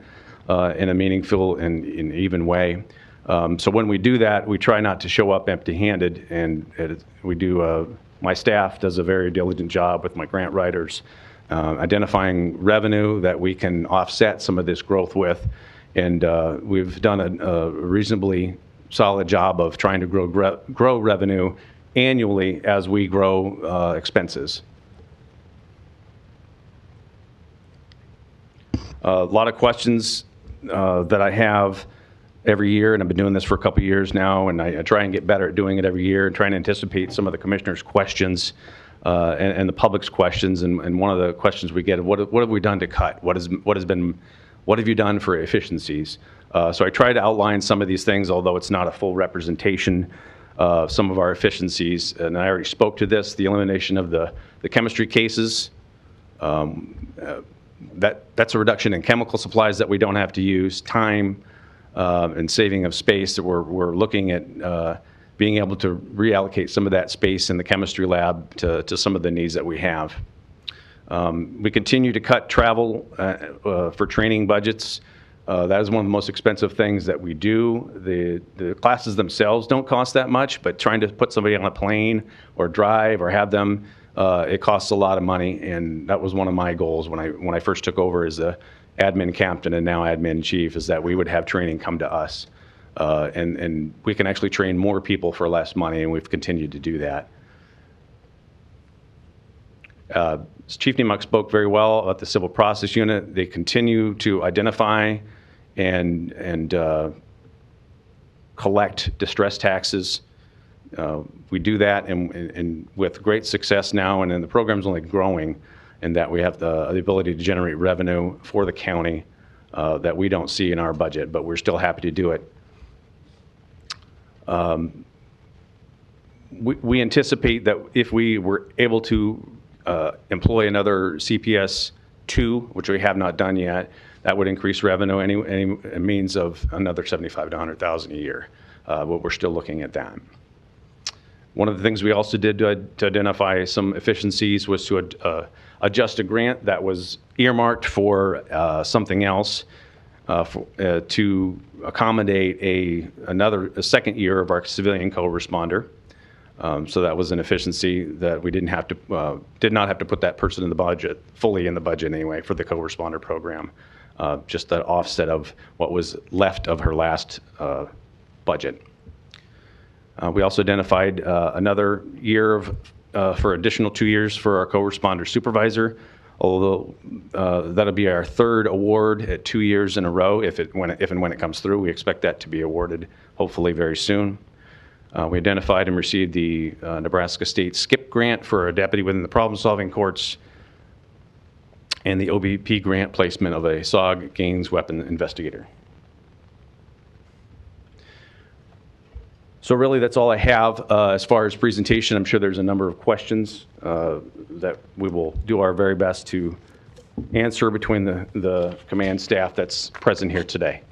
Speaker 16: in a meaningful and even way. So when we do that, we try not to show up empty-handed, and we do. My staff does a very diligent job with my grant writers, identifying revenue that we can offset some of this growth with, and we've done a reasonably solid job of trying to grow revenue annually as we grow expenses. A lot of questions that I have every year, and I've been doing this for a couple of years now, and I try and get better at doing it every year and trying to anticipate some of the commissioners' questions and the public's questions. And one of the questions we get, what have we done to cut? What have you done for efficiencies? So I try to outline some of these things, although it's not a full representation of some of our efficiencies. And I already spoke to this, the elimination of the chemistry cases. That's a reduction in chemical supplies that we don't have to use, time, and saving of space. That we're looking at being able to reallocate some of that space in the chemistry lab to some of the needs that we have. We continue to cut travel for training budgets. That is one of the most expensive things that we do. The classes themselves don't cost that much, but trying to put somebody on a plane or drive or have them, it costs a lot of money. And that was one of my goals when I first took over as the admin captain and now admin chief, is that we would have training come to us. And we can actually train more people for less money, and we've continued to do that. Chief Nemuk spoke very well about the Civil Process Unit. They continue to identify and collect distress taxes. We do that and with great success now, and then the program's only growing, in that we have the ability to generate revenue for the county that we don't see in our budget, but we're still happy to do it. We anticipate that if we were able to employ another CPS 2, which we have not done yet, that would increase revenue any means of another $75,000 to $100,000 a year. But we're still looking at that. One of the things we also did to identify some efficiencies was to adjust a grant that was earmarked for something else to accommodate a second year of our civilian co-responder. So that was an efficiency that we did not have to put that person in the budget, fully in the budget anyway, for the co-responder program. Just the offset of what was left of her last budget. We also identified another year for additional 2 years for our co-responder supervisor, although that'll be our third award at 2 years in a row if and when it comes through. We expect that to be awarded hopefully very soon. We identified and received the Nebraska State SCIP grant for a deputy within the problem-solving courts and the OBP grant placement of a SOG Gaines weapon investigator. So really, that's all I have as far as presentation. I'm sure there's a number of questions that we will do our very best to answer between the command staff that's present here today.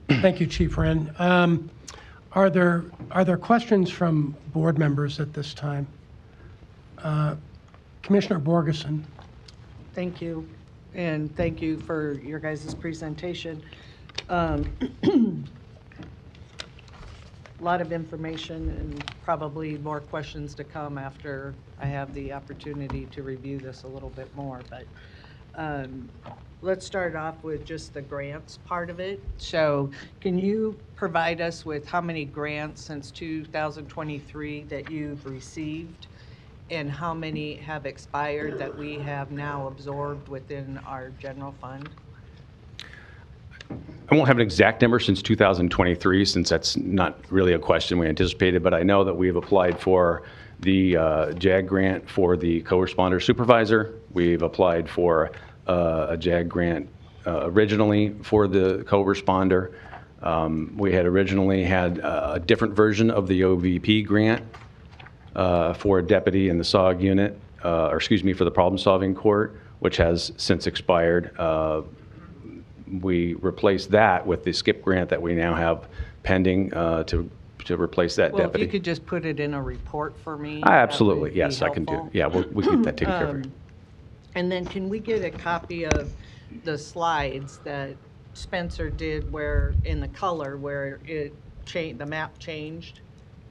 Speaker 10: Thank you, Chief Wren. Are there questions from board members at this time? Commissioner Borgeson.
Speaker 12: Thank you, and thank you for your guys' presentation. A lot of information and probably more questions to come after I have the opportunity to review this a little bit more, but let's start off with just the grants part of it. So can you provide us with how many grants since 2023 that you've received and how many have expired that we have now absorbed within our general fund?
Speaker 16: I won't have an exact number since 2023, since that's not really a question we anticipated, but I know that we've applied for the JAG grant for the co-responder supervisor. We've applied for a JAG grant originally for the co-responder. We had originally had a different version of the OVP grant for a deputy in the SOG unit, or excuse me, for the problem-solving court, which has since expired. We replaced that with the SCIP grant that we now have pending to replace that
Speaker 12: well,
Speaker 16: deputy.
Speaker 12: If you could just put it in a report for me.
Speaker 16: Absolutely, yes, I can do. Yeah, we keep that taken care of.
Speaker 12: And then can we get a copy of the slides that Spencer did where, in the color, where it changed, the map changed?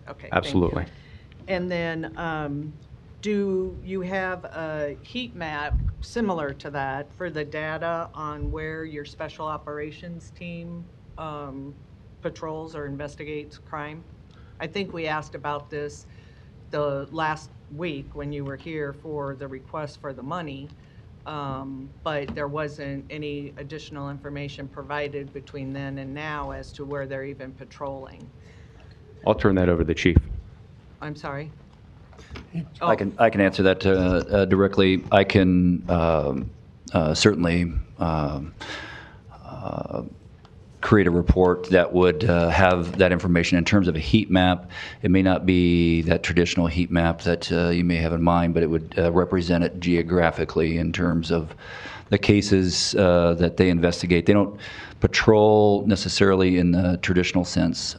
Speaker 12: Okay.
Speaker 16: Absolutely.
Speaker 12: Thank you. And then do you have a heat map similar to that for the data on where your special operations team patrols or investigates crime? I think we asked about this the last week when you were here for the request for the money, but there wasn't any additional information provided between then and now as to where they're even patrolling.
Speaker 16: I'll turn that over to the chief.
Speaker 12: I'm sorry?
Speaker 2: Oh. I can answer that directly. I can certainly create a report that would have that information in terms of a heat map. It may not be that traditional heat map that you may have in mind, but it would represent it geographically in terms of the cases that they investigate. They don't patrol necessarily in the traditional sense.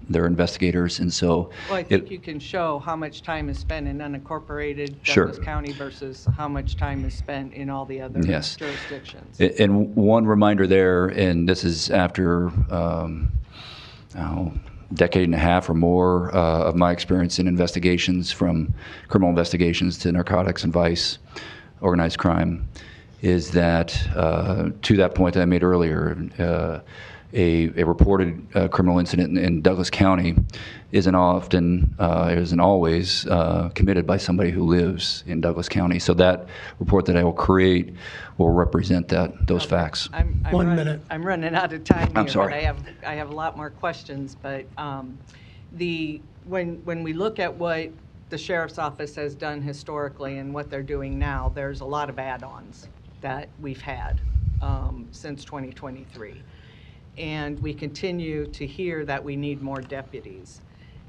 Speaker 2: They're investigators, and so...
Speaker 12: Well, I think you can show how much time is spent in unincorporated Douglas County versus how much time is spent in all the other jurisdictions.
Speaker 2: And one reminder there, and this is after decade and a half or more of my experience in investigations, from criminal investigations to narcotics and vice, organized crime, is that to that point that I made earlier, a reported criminal incident in Douglas County isn't always committed by somebody who lives in Douglas County. So that report that I will create will represent those facts.
Speaker 12: I'm running out of time here.
Speaker 2: I'm sorry.
Speaker 12: But I have a lot more questions, but when we look at what the sheriff's office has done historically and what they're doing now, there's a lot of add-ons that we've had since 2023. And we continue to hear that we need more deputies.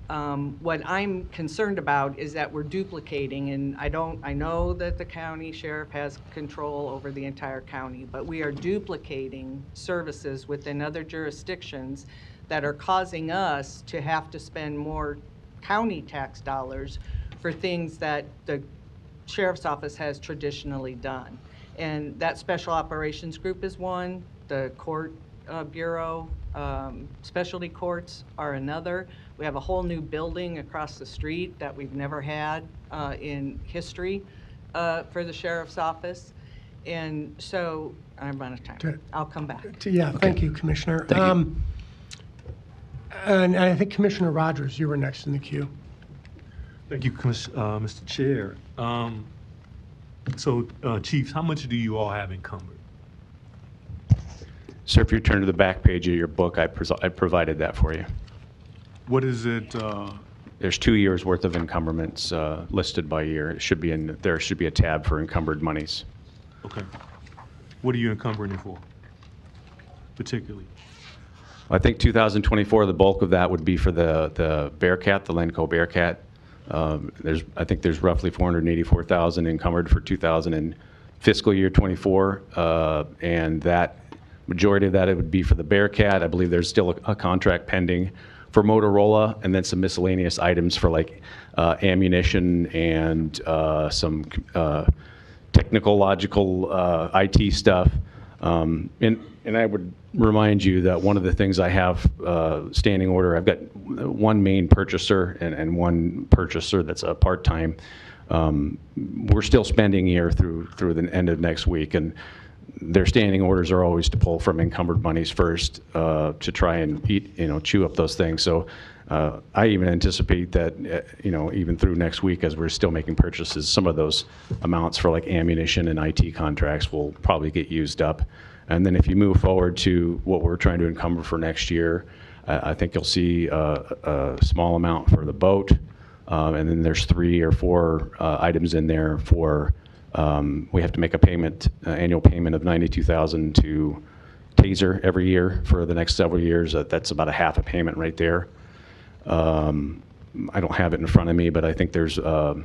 Speaker 12: What I'm concerned about is that we're duplicating, and I know that the county sheriff has control over the entire county, but we are duplicating services within other jurisdictions that are causing us to have to spend more county tax dollars for things that the sheriff's office has traditionally done. And that special operations group is one, the court bureau, specialty courts are another. We have a whole new building across the street that we've never had in history for the sheriff's office. And so I'm out of time. I'll come back.
Speaker 10: Yeah, thank you, Commissioner. And I think Commissioner Rogers, you were next in the queue.
Speaker 19: Thank you, Mr. Chair. Chiefs, how much do you all have encumbered?
Speaker 16: Sir, if you turn to the back page of your book, I provided that for you.
Speaker 19: What is it?
Speaker 16: There's 2 years' worth of encumbrments listed by year. It should be there should be a tab for encumbered monies.
Speaker 19: Okay. What are you encumbering it for, particularly?
Speaker 16: I think 2024, the bulk of that would be for the Bearcat, the Lenco Bearcat. I think there's roughly 484,000 encumbered for fiscal year 24, and that majority of that it would be for the Bearcat. I believe there's still a contract pending for Motorola, and then some miscellaneous items for like ammunition and some technological IT stuff. And I would remind you that one of the things I have standing order, I've got one main purchaser and one purchaser that's a part-time. We're still spending here through the end of next week, and their standing orders are always to pull from encumbered monies first to try and chew up those things. So I even anticipate that even through next week, as we're still making purchases, some of those amounts for like ammunition and IT contracts will probably get used up. And then if you move forward to what we're trying to encumber for next year, I think you'll see a small amount for the boat, and then there's 3 or 4 items in there for we have to make a payment, annual payment of $92,000 to Taser every year for the next several years. That's about a half a payment right there. I don't have it in front of me, but I think there's well,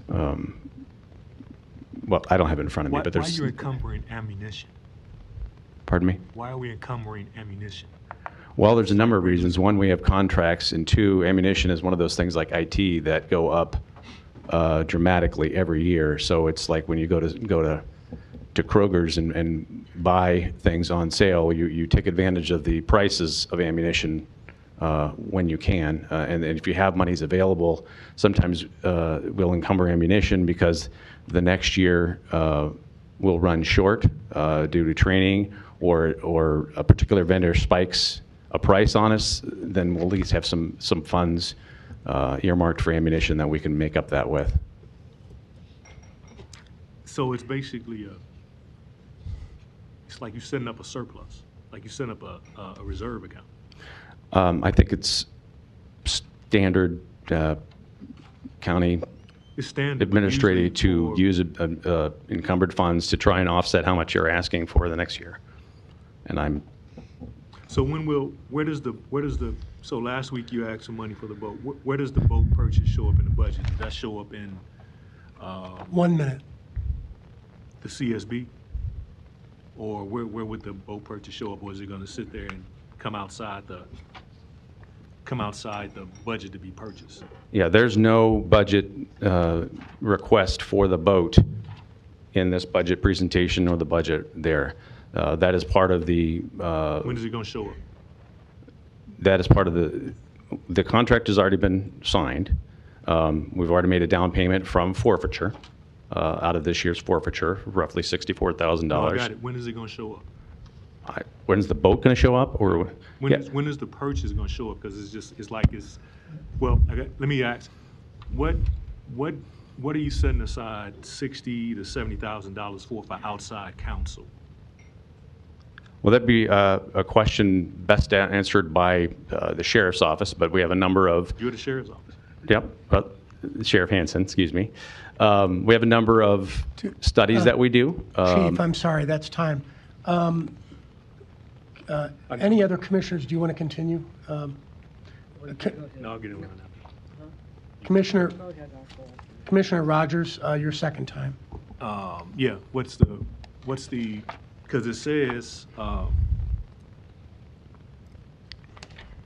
Speaker 16: I don't have it in front of me, but there's.
Speaker 19: Why are you encumbering ammunition?
Speaker 16: Pardon me?
Speaker 19: Why are we encumbering ammunition?
Speaker 16: Well, there's a number of reasons. One, we have contracts, and 2, ammunition is one of those things like IT that go up dramatically every year. So it's like when you go to Kroger's and buy things on sale, you take advantage of the prices of ammunition when you can. And if you have monies available, sometimes we'll encumber ammunition because the next year we'll run short due to training, or a particular vendor spikes a price on us, then we'll at least have some funds earmarked for ammunition that we can make up that with.
Speaker 19: So it's basically it's like you're setting up a surplus, like you're setting up a reserve account.
Speaker 16: I think it's standard county administrative to use encumbered funds to try and offset how much you're asking for the next year. And I'm.
Speaker 19: So where does the so last week you asked for money for the boat. Where does the boat purchase show up in the budget? Does that show up in
Speaker 10: 1 minute.
Speaker 19: The CSB? Or where would the boat purchase show up? Or is it going to sit there and come outside the budget to be purchased?
Speaker 16: Yeah, there's no budget request for the boat in this budget presentation or the budget there. That is part of the.
Speaker 19: When is it going to show up?
Speaker 16: That is part of the contract has already been signed. We've already made a down payment from forfeiture out of this year's forfeiture, roughly $64,000.
Speaker 19: No, I got it. When is it going to show up?
Speaker 16: When's the boat going to show up, or
Speaker 19: when is the purchase going to show up? Because well. Let me ask, what are you setting aside $60,000 to $70,000 for outside counsel?
Speaker 16: Well, that'd be a question best answered by the sheriff's office, but we have a number of.
Speaker 19: You're the sheriff's office.
Speaker 16: Yep, Sheriff Hansen, excuse me. We have a number of studies that we do.
Speaker 10: Chief, I'm sorry, that's time. Any other commissioners, do you want to continue?
Speaker 19: No, I'll get it right
Speaker 10: Commissioner Rogers, your second time.
Speaker 19: now. Yeah, what's the, because it says,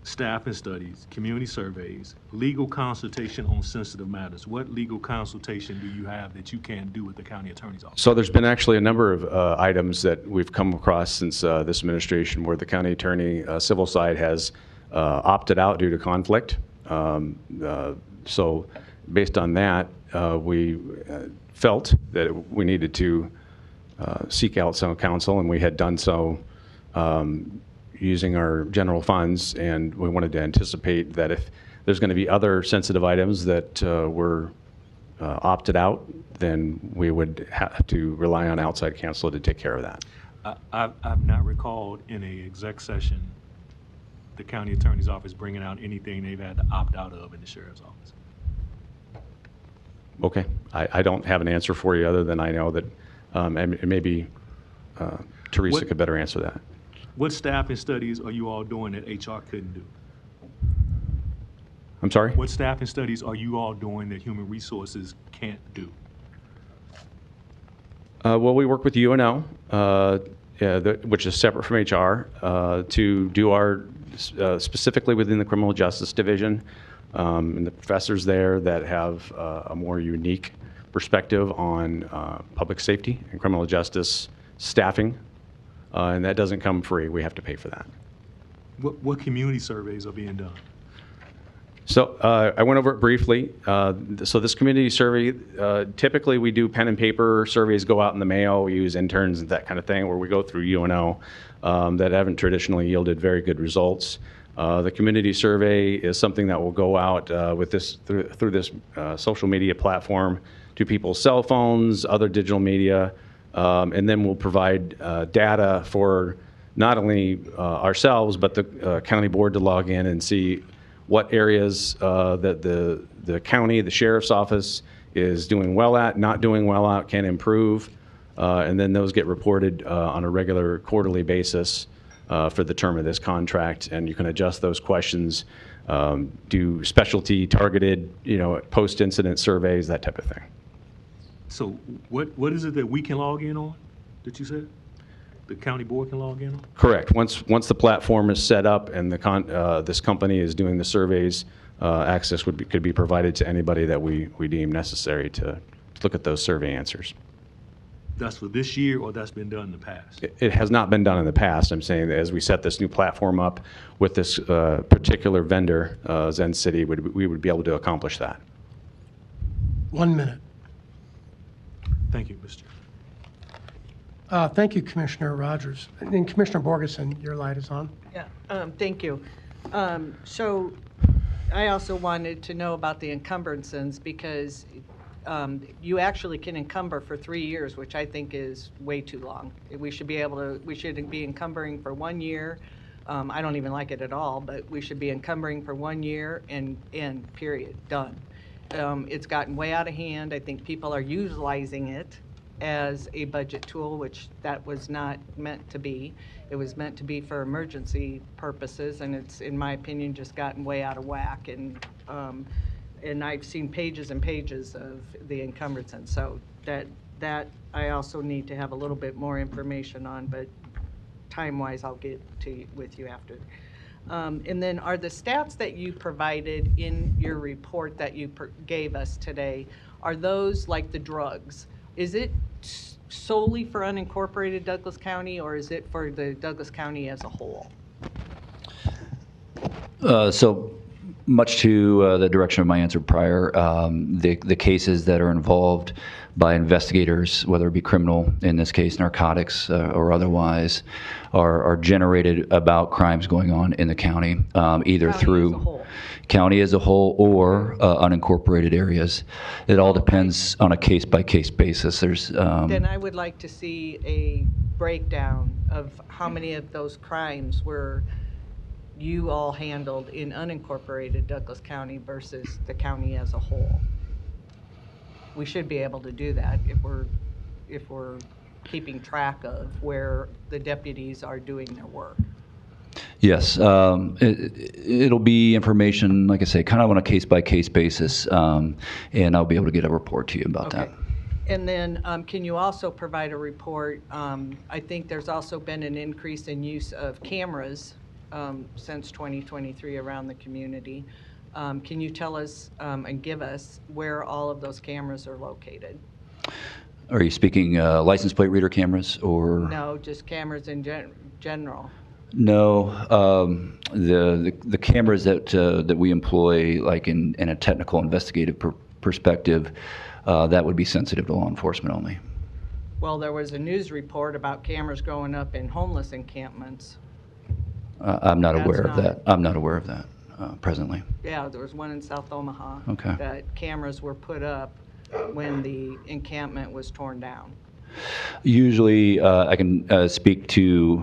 Speaker 19: staff and studies, community surveys, legal consultation on sensitive matters. What legal consultation do you have that you can't do with the county attorney's office?
Speaker 16: So there's been actually a number of items that we've come across since this administration where the county attorney civil side has opted out due to conflict. So based on that, we felt that we needed to seek out some counsel, and we had done so using our general funds, and we wanted to anticipate that if there's going to be other sensitive items that were opted out, then we would have to rely on outside counsel to take care of that.
Speaker 19: I've not recalled in a exec session the county attorney's office bringing out anything they've had to opt out of in the sheriff's office.
Speaker 16: Okay, I don't have an answer for you other than I know that, and maybe Teresa could better answer that.
Speaker 19: What staffing studies are you all doing that HR couldn't do?
Speaker 16: I'm sorry?
Speaker 19: What staffing studies are you all doing that human resources can't do?
Speaker 16: Well, we work with UNO, which is separate from HR, to do our, specifically within the criminal justice division, and the professors there that have a more unique perspective on public safety and criminal justice staffing. And that doesn't come free. We have to pay for that.
Speaker 19: What community surveys are being done?
Speaker 16: So I went over it briefly. So this community survey, typically we do pen and paper surveys, go out in the mail, we use interns and that kind of thing, where we go through UNO that haven't traditionally yielded very good results. The community survey is something that will go out with this through this social media platform to people's cell phones, other digital media. And then we'll provide data for not only ourselves, but the county board to log in and see what areas that the county, the sheriff's office is doing well at, not doing well at, can improve. And then those get reported on a regular quarterly basis for the term of this contract. And you can adjust those questions, do specialty targeted, post-incident surveys, that type of thing.
Speaker 19: So what is it that we can log in on, that you said? The county board can log in on?
Speaker 16: Correct. Once the platform is set up and this company is doing the surveys, access could be provided to anybody that we deem necessary to look at those survey answers.
Speaker 19: That's for this year, or that's been done in the past?
Speaker 16: It has not been done in the past. I'm saying that as we set this new platform up with this particular vendor, Zen City, we would be able to accomplish that.
Speaker 10: 1 minute.
Speaker 19: Thank you, Mr.
Speaker 10: Thank you, Commissioner Rogers. And Commissioner Borgeson, your light is on.
Speaker 12: Yeah, thank you. So I also wanted to know about the encumbrances, because you actually can encumber for 3 years, which I think is way too long. We should be encumbering for 1 year. I don't even like it at all, but we should be encumbering for 1 year and period, done. It's gotten way out of hand. I think people are utilizing it as a budget tool, which that was not meant to be. It was meant to be for emergency purposes, and it's, in my opinion, just gotten way out of whack. And I've seen pages and pages of the encumbrances. So that I also need to have a little bit more information on, but time-wise, I'll get with you after. And then are the stats that you provided in your report that you gave us today, are those like the drugs? Is it solely for unincorporated Douglas County, or is it for the Douglas County as a whole?
Speaker 2: So much to the direction of my answer prior, the cases that are involved by investigators, whether it be criminal, in this case narcotics or otherwise, are generated about crimes going on in the county, either through county as a whole or unincorporated areas. It all depends on a case-by-case basis.
Speaker 12: Then I would like to see a breakdown of how many of those crimes were you all handled in unincorporated Douglas County versus the county as a whole. we should be able to do that if we're keeping track of where the deputies are doing their work.
Speaker 2: Yes, it'll be information, like I say, kind of on a case-by-case basis, and I'll be able to get a report to you about that.
Speaker 12: And then can you also provide a report? I think there's also been an increase in use of cameras since 2023 around the community. Can you tell us and give us where all of those cameras are located?
Speaker 2: Are you speaking license plate reader cameras or?
Speaker 12: No, just cameras in general.
Speaker 2: No, the cameras that we employ, like in a technical investigative perspective, that would be sensitive to law enforcement only.
Speaker 12: Well, there was a news report about cameras going up in homeless encampments.
Speaker 2: I'm not aware of that. I'm not aware of that presently.
Speaker 12: Yeah, there was one in South Omaha.
Speaker 2: Okay.
Speaker 12: That cameras were put up when the encampment was torn down.
Speaker 2: Usually, I can speak to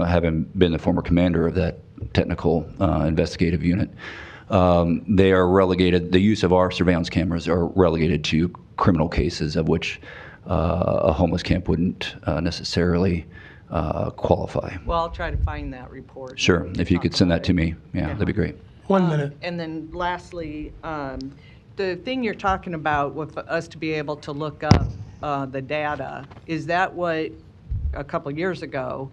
Speaker 2: having been the former commander of that technical investigative unit. They are relegated, the use of our surveillance cameras are relegated to criminal cases of which a homeless camp wouldn't necessarily qualify.
Speaker 12: Well, I'll try to find that report.
Speaker 2: Sure, if you could send that to me, yeah, that'd be great.
Speaker 10: 1 minute.
Speaker 12: And then lastly, the thing you're talking about with us to be able to look up the data, is that what a couple of years ago,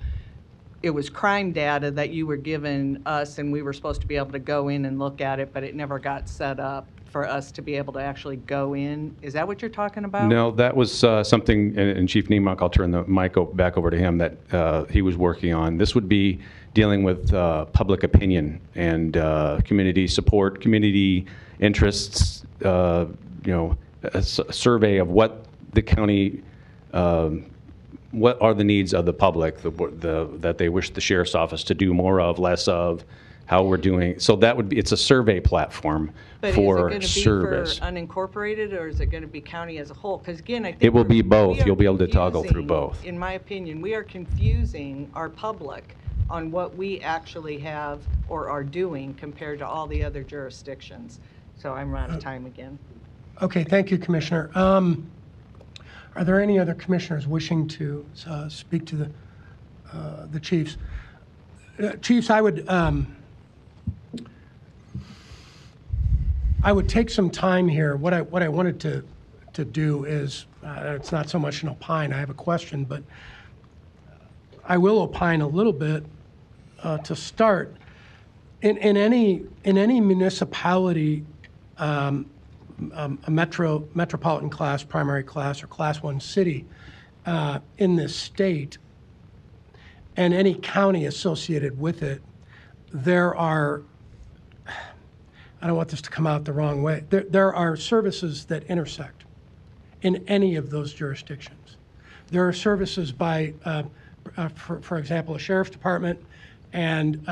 Speaker 12: it was crime data that you were giving us and we were supposed to be able to go in and look at it, but it never got set up for us to be able to actually go in? Is that what you're talking about?
Speaker 16: No, that was something, and Chief Niemock, I'll turn the mic back over to him, that he was working on. This would be dealing with public opinion and community support, community interests, a survey of what the county, what are the needs of the public that they wish the sheriff's office to do more of, less of, how we're doing. So that would be, it's a survey platform for service.
Speaker 12: But is it going to be for unincorporated, or is it going to be county as a whole? Because again, I think
Speaker 16: it will be both. You'll be able to toggle through both.
Speaker 12: In my opinion, we are confusing our public on what we actually have or are doing compared to all the other jurisdictions. So I'm out of time again.
Speaker 10: Okay, thank you, Commissioner. Are there any other commissioners wishing to speak to the chiefs? Chiefs, I would take some time here. What I wanted to do is, it's not so much an opine. I have a question, but I will opine a little bit to start. In any municipality, a metropolitan class, primary class, or class 1 city in this state, and any county associated with it, there are, I don't want this to come out the wrong way, there are services that intersect in any of those jurisdictions. There are services by, for example, a sheriff's department and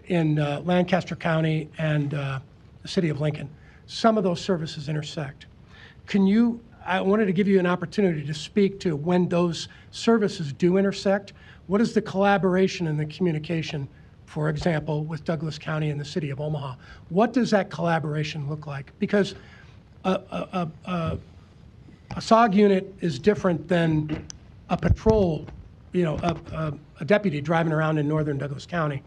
Speaker 10: in Lancaster County and the city of Lincoln. Some of those services intersect. I wanted to give you an opportunity to speak to when those services do intersect. What is the collaboration and the communication, for example, with Douglas County and the city of Omaha? What does that collaboration look like? Because a SOG unit is different than a patrol, a deputy driving around in northern Douglas County.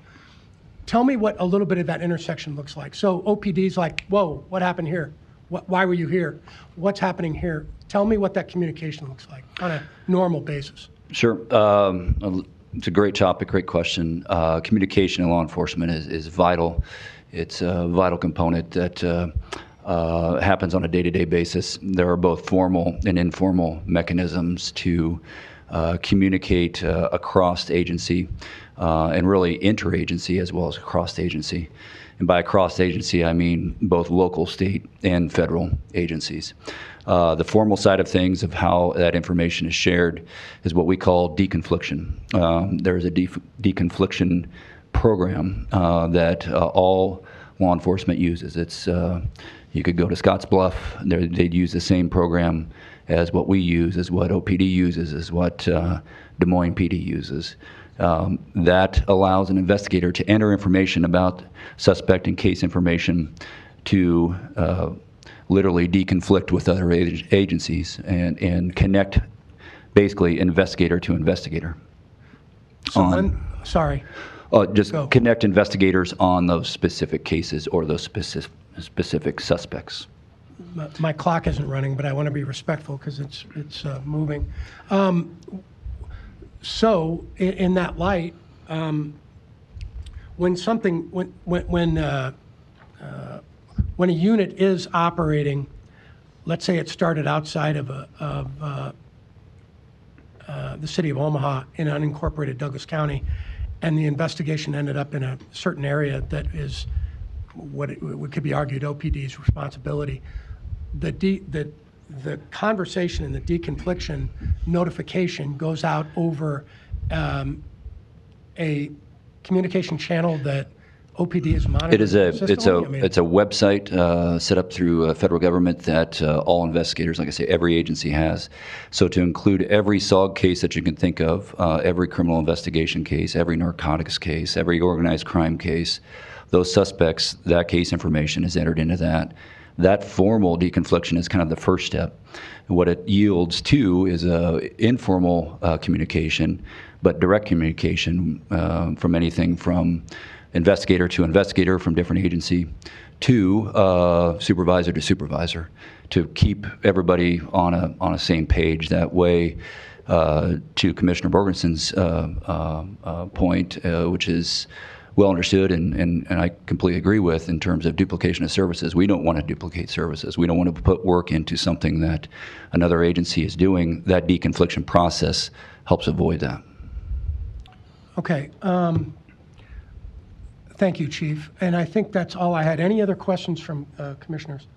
Speaker 10: Tell me what a little bit of that intersection looks like. So OPD's like, whoa, what happened here? Why were you here? What's happening here? Tell me what that communication looks like on a normal basis.
Speaker 2: Sure. It's a great topic, great question. Communication in law enforcement is vital. It's a vital component that happens on a day-to-day basis. There are both formal and informal mechanisms to communicate across agency and really interagency as well as across agency. And by across agency, I mean both local, state, and federal agencies. The formal side of things of how that information is shared is what we call deconfliction. There is a deconfliction program that all law enforcement uses. It's you could go to Scottsbluff, they'd use the same program as what we use, as what OPD uses, as what Des Moines PD uses. That allows an investigator to enter information about suspect and case information to literally deconflict with other agencies and connect basically investigator to investigator.
Speaker 10: So sorry.
Speaker 2: Just connect investigators on those specific cases or those specific suspects.
Speaker 10: My clock isn't running, but I want to be respectful because it's moving. So in that light, when a unit is operating, let's say it started outside of the city of Omaha in unincorporated Douglas County, and the investigation ended up in a certain area that is what could be argued OPD's responsibility. The conversation and the deconfliction notification goes out over a communication channel that OPD is monitoring.
Speaker 2: It's a website set up through federal government that all investigators, like I say, every agency has. So to include every SOG case that you can think of, every criminal investigation case, every narcotics case, every organized crime case, those suspects, that case information is entered into that. That formal deconfliction is kind of the first step. What it yields to is informal communication, but direct communication from anything from investigator to investigator from different agency to supervisor to supervisor to keep everybody on a same page. That way, to Commissioner Borgenson's point, which is well understood and I completely agree with in terms of duplication of services. We don't want to duplicate services. We don't want to put work into something that another agency is doing. That deconfliction process helps avoid that.
Speaker 10: Okay. Thank you, Chief. And I think that's all I had. Any other questions from commissioners?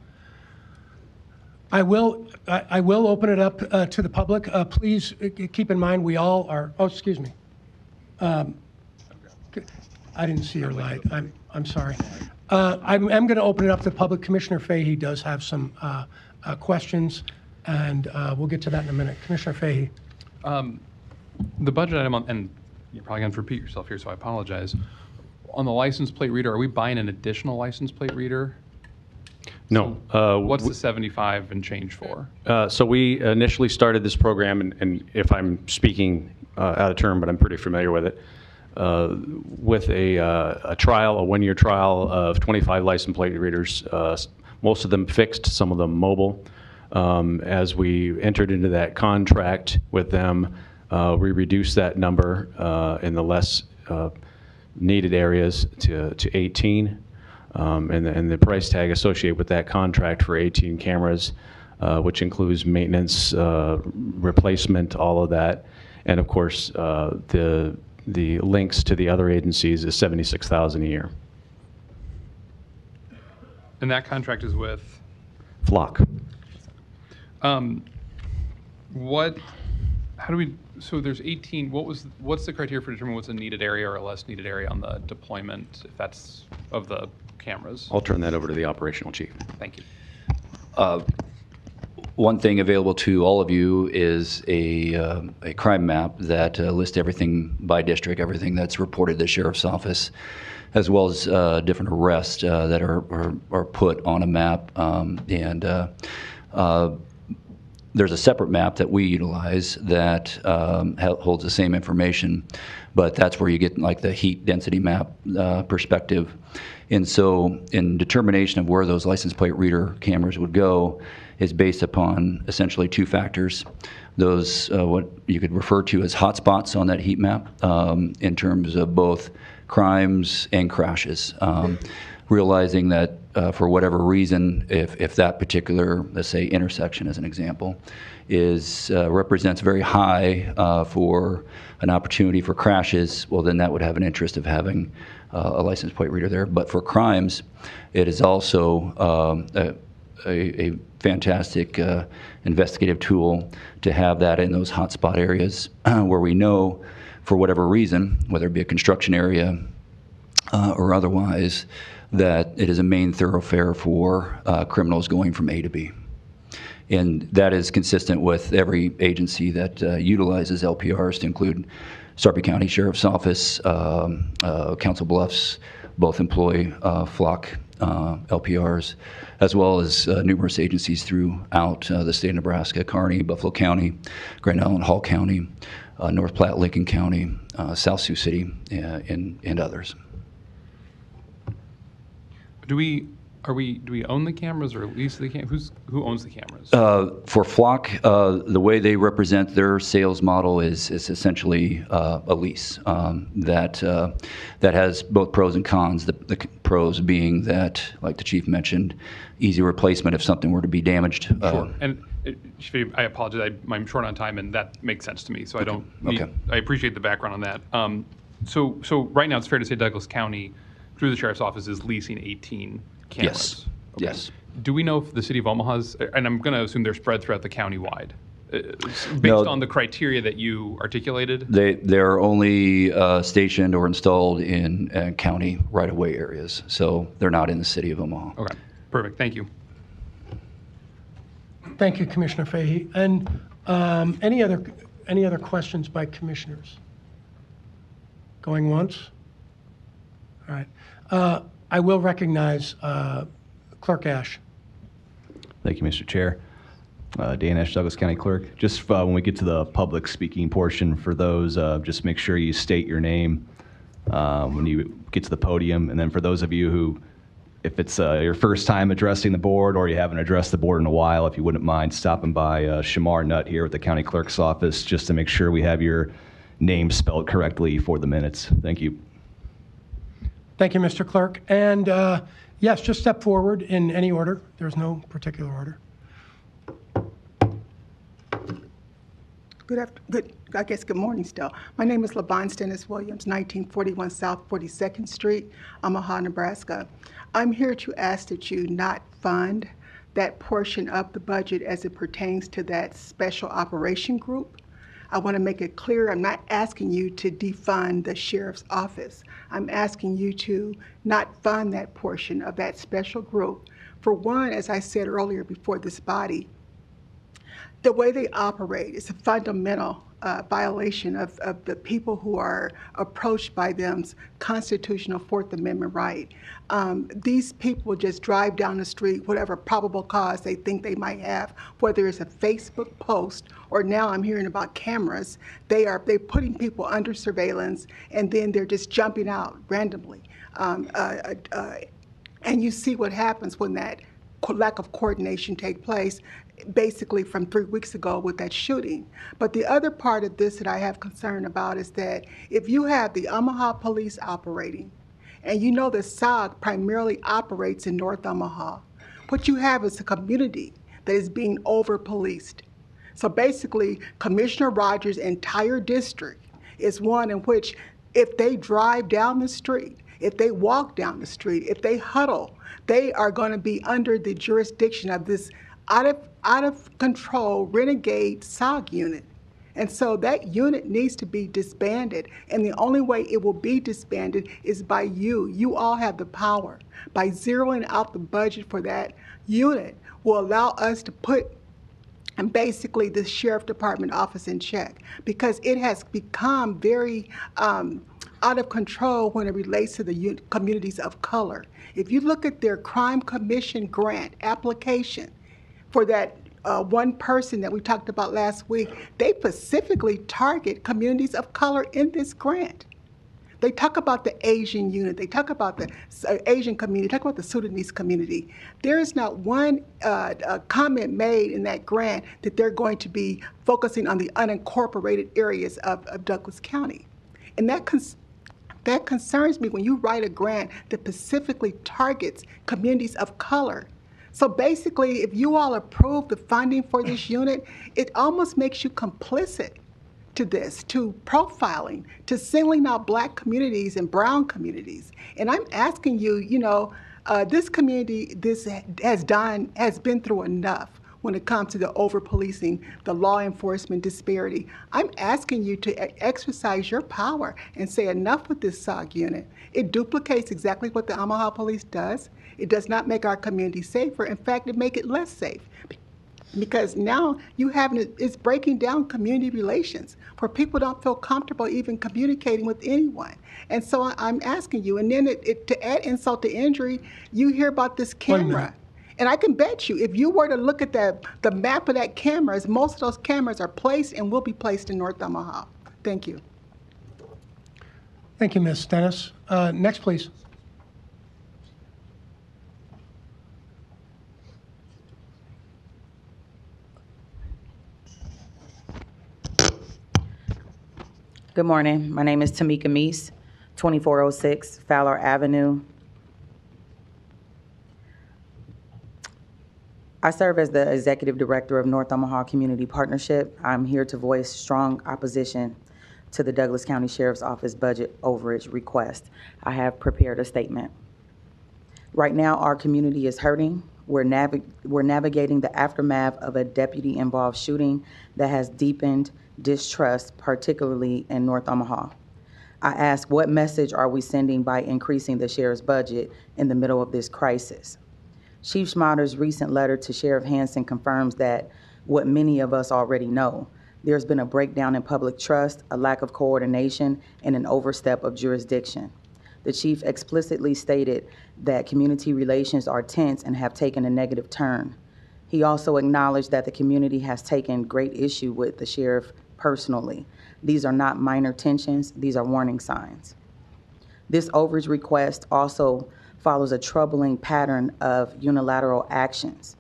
Speaker 10: I will open it up to the public. Please keep in mind we all are. Oh, excuse me. I didn't see your light. I'm sorry. I'm going to open it up to the public. Commissioner Fahey does have some questions, and we'll get to that in a minute. Commissioner Fahey.
Speaker 8: The budget item, and you're probably going to repeat yourself here, so I apologize. On the license plate reader, are we buying an additional license plate reader?
Speaker 16: No.
Speaker 8: So what's the 75 and change for?
Speaker 16: So we initially started this program, and if I'm speaking out of term, but I'm pretty familiar with it, with a trial, a one-year trial of 25 license plate readers, most of them fixed, some of them mobile. As we entered into that contract with them, we reduced that number in the less needed areas to 18. And the price tag associated with that contract for 18 cameras, which includes maintenance, replacement, all of that. And of course, the links to the other agencies is $76,000 a year.
Speaker 8: And that contract is with?
Speaker 16: Flock.
Speaker 8: So there's 18, what's the criteria for determining what's a needed area or a less needed area on the deployment, if that's of the cameras?
Speaker 16: I'll turn that over to the operational chief.
Speaker 8: Thank you.
Speaker 2: One thing available to all of you is a crime map that lists everything by district, everything that's reported to the sheriff's office, as well as different arrests that are put on a map. There's a separate map that we utilize that holds the same information, but that's where you get like the heat density map perspective. And so in determination of where those license plate reader cameras would go is based upon essentially two factors. Those, what you could refer to as hotspots on that heat map in terms of both crimes and crashes. Realizing that for whatever reason, if that particular, let's say, intersection as an example, represents very high for an opportunity for crashes, well, then that would have an interest of having a license plate reader there. But for crimes, it is also a fantastic investigative tool to have that in those hotspot areas where we know, for whatever reason, whether it be a construction area or otherwise, that it is a main thoroughfare for criminals going from A to B. And that is consistent with every agency that utilizes LPRs, to include Sarpy County Sheriff's Office, Council Bluffs, both employ Flock LPRs, as well as numerous agencies throughout the state of Nebraska, Kearney, Buffalo County, Grand Island, Hall County, North Platte, Lincoln County, South Sioux City, and others.
Speaker 8: Do we own the cameras or lease the cameras? Who owns the cameras?
Speaker 2: For Flock, the way they represent their sales model is essentially a lease that has both pros and cons. The pros being that, like the chief mentioned, easy replacement if something were to be damaged.
Speaker 8: Sure. And I apologize. I'm short on time, and that makes sense to me. So I don't. I appreciate the background on that. So right now, it's fair to say Douglas County, through the sheriff's office, is leasing 18 cameras.
Speaker 2: Yes.
Speaker 8: Okay.
Speaker 2: Yes.
Speaker 8: Do we know if the city of Omaha's, and I'm going to assume they're spread throughout the county-wide, based on the criteria that you articulated?
Speaker 2: They're only stationed or installed in county right-of-way areas, so they're not in the city of Omaha.
Speaker 8: Okay, perfect. Thank you.
Speaker 10: Thank you, Commissioner Fahey. And any other questions by commissioners? Going once? All right. I will recognize Clerk Ash.
Speaker 20: Thank you, Mr. Chair. Dan Ash, Douglas County Clerk. Just when we get to the public speaking portion, for those, just make sure you state your name when you get to the podium. And then for those of you who, if it's your first time addressing the board or you haven't addressed the board in a while, if you wouldn't mind stopping by Shamar Nutt here at the County Clerk's office just to make sure we have your name spelled correctly for the minutes. Thank you.
Speaker 10: Thank you, Mr. Clerk. And yes, just step forward in any order. There's no particular order.
Speaker 21: Good morning still. My name is LaVon Stennis Williams, 1941 South 42nd Street, Omaha, Nebraska. I'm here to ask that you not fund that portion of the budget as it pertains to that special operation group. I want to make it clear, I'm not asking you to defund the sheriff's office. I'm asking you to not fund that portion of that special group. For one, as I said earlier before this body, the way they operate is a fundamental violation of the people who are approached by them's constitutional Fourth Amendment right. These people just drive down the street, whatever probable cause they think they might have, whether it's a Facebook post or now I'm hearing about cameras. They're putting people under surveillance and then they're just jumping out randomly. And you see what happens when that lack of coordination take place, basically from 3 weeks ago with that shooting. But the other part of this that I have concern about is that if you have the Omaha police operating, and you know the SOG primarily operates in North Omaha, what you have is a community that is being over-policed. So basically, Commissioner Rogers' entire district is one in which if they drive down the street, if they walk down the street, if they huddle, they are going to be under the jurisdiction of this out of control renegade SOG unit. And so that unit needs to be disbanded. And the only way it will be disbanded is by you. You all have the power. By zeroing out the budget for that unit will allow us to put and basically the sheriff department office in check, because it has become very out of control when it relates to the communities of color. If you look at their crime commission grant application for that one person that we talked about last week, they specifically target communities of color in this grant. They talk about the Asian unit, they talk about the Asian community, talk about the Sudanese community. There is not one comment made in that grant that they're going to be focusing on the unincorporated areas of Douglas County. And that concerns me when you write a grant that specifically targets communities of color. So basically, if you all approve the funding for this unit, it almost makes you complicit to this, to profiling, to singling out Black communities and brown communities. And I'm asking you, this community, has been through enough when it comes to the over-policing, the law enforcement disparity. I'm asking you to exercise your power and say enough with this SOG unit. It duplicates exactly what the Omaha Police does. It does not make our community safer. In fact, it makes it less safe. Because now it's breaking down community relations where people don't feel comfortable even communicating with anyone. And so I'm asking you, and then to add insult to injury, you hear about this camera. And I can bet you, if you were to look at the map of that cameras, most of those cameras are placed and will be placed in North Omaha. Thank you.
Speaker 10: Thank you, Ms. Dennis. Next, please.
Speaker 4: Good morning. My name is Tamika Meese, 2406 Fowler Avenue. I serve as the Executive Director of North Omaha Community Partnership. I'm here to voice strong opposition to the Douglas County Sheriff's Office budget overage request. I have prepared a statement. Right now, our community is hurting. We're navigating the aftermath of a deputy-involved shooting that has deepened distrust, particularly in North Omaha. I ask, what message are we sending by increasing the sheriff's budget in the middle of this crisis? Chief Schmader's recent letter to Sheriff Hansen confirms that what many of us already know. There's been a breakdown in public trust, a lack of coordination, and an overstep of jurisdiction. The chief explicitly stated that community relations are tense and have taken a negative turn. He also acknowledged that the community has taken great issue with the sheriff personally. These are not minor tensions, these are warning signs. This overage request also follows a troubling pattern of unilateral actions.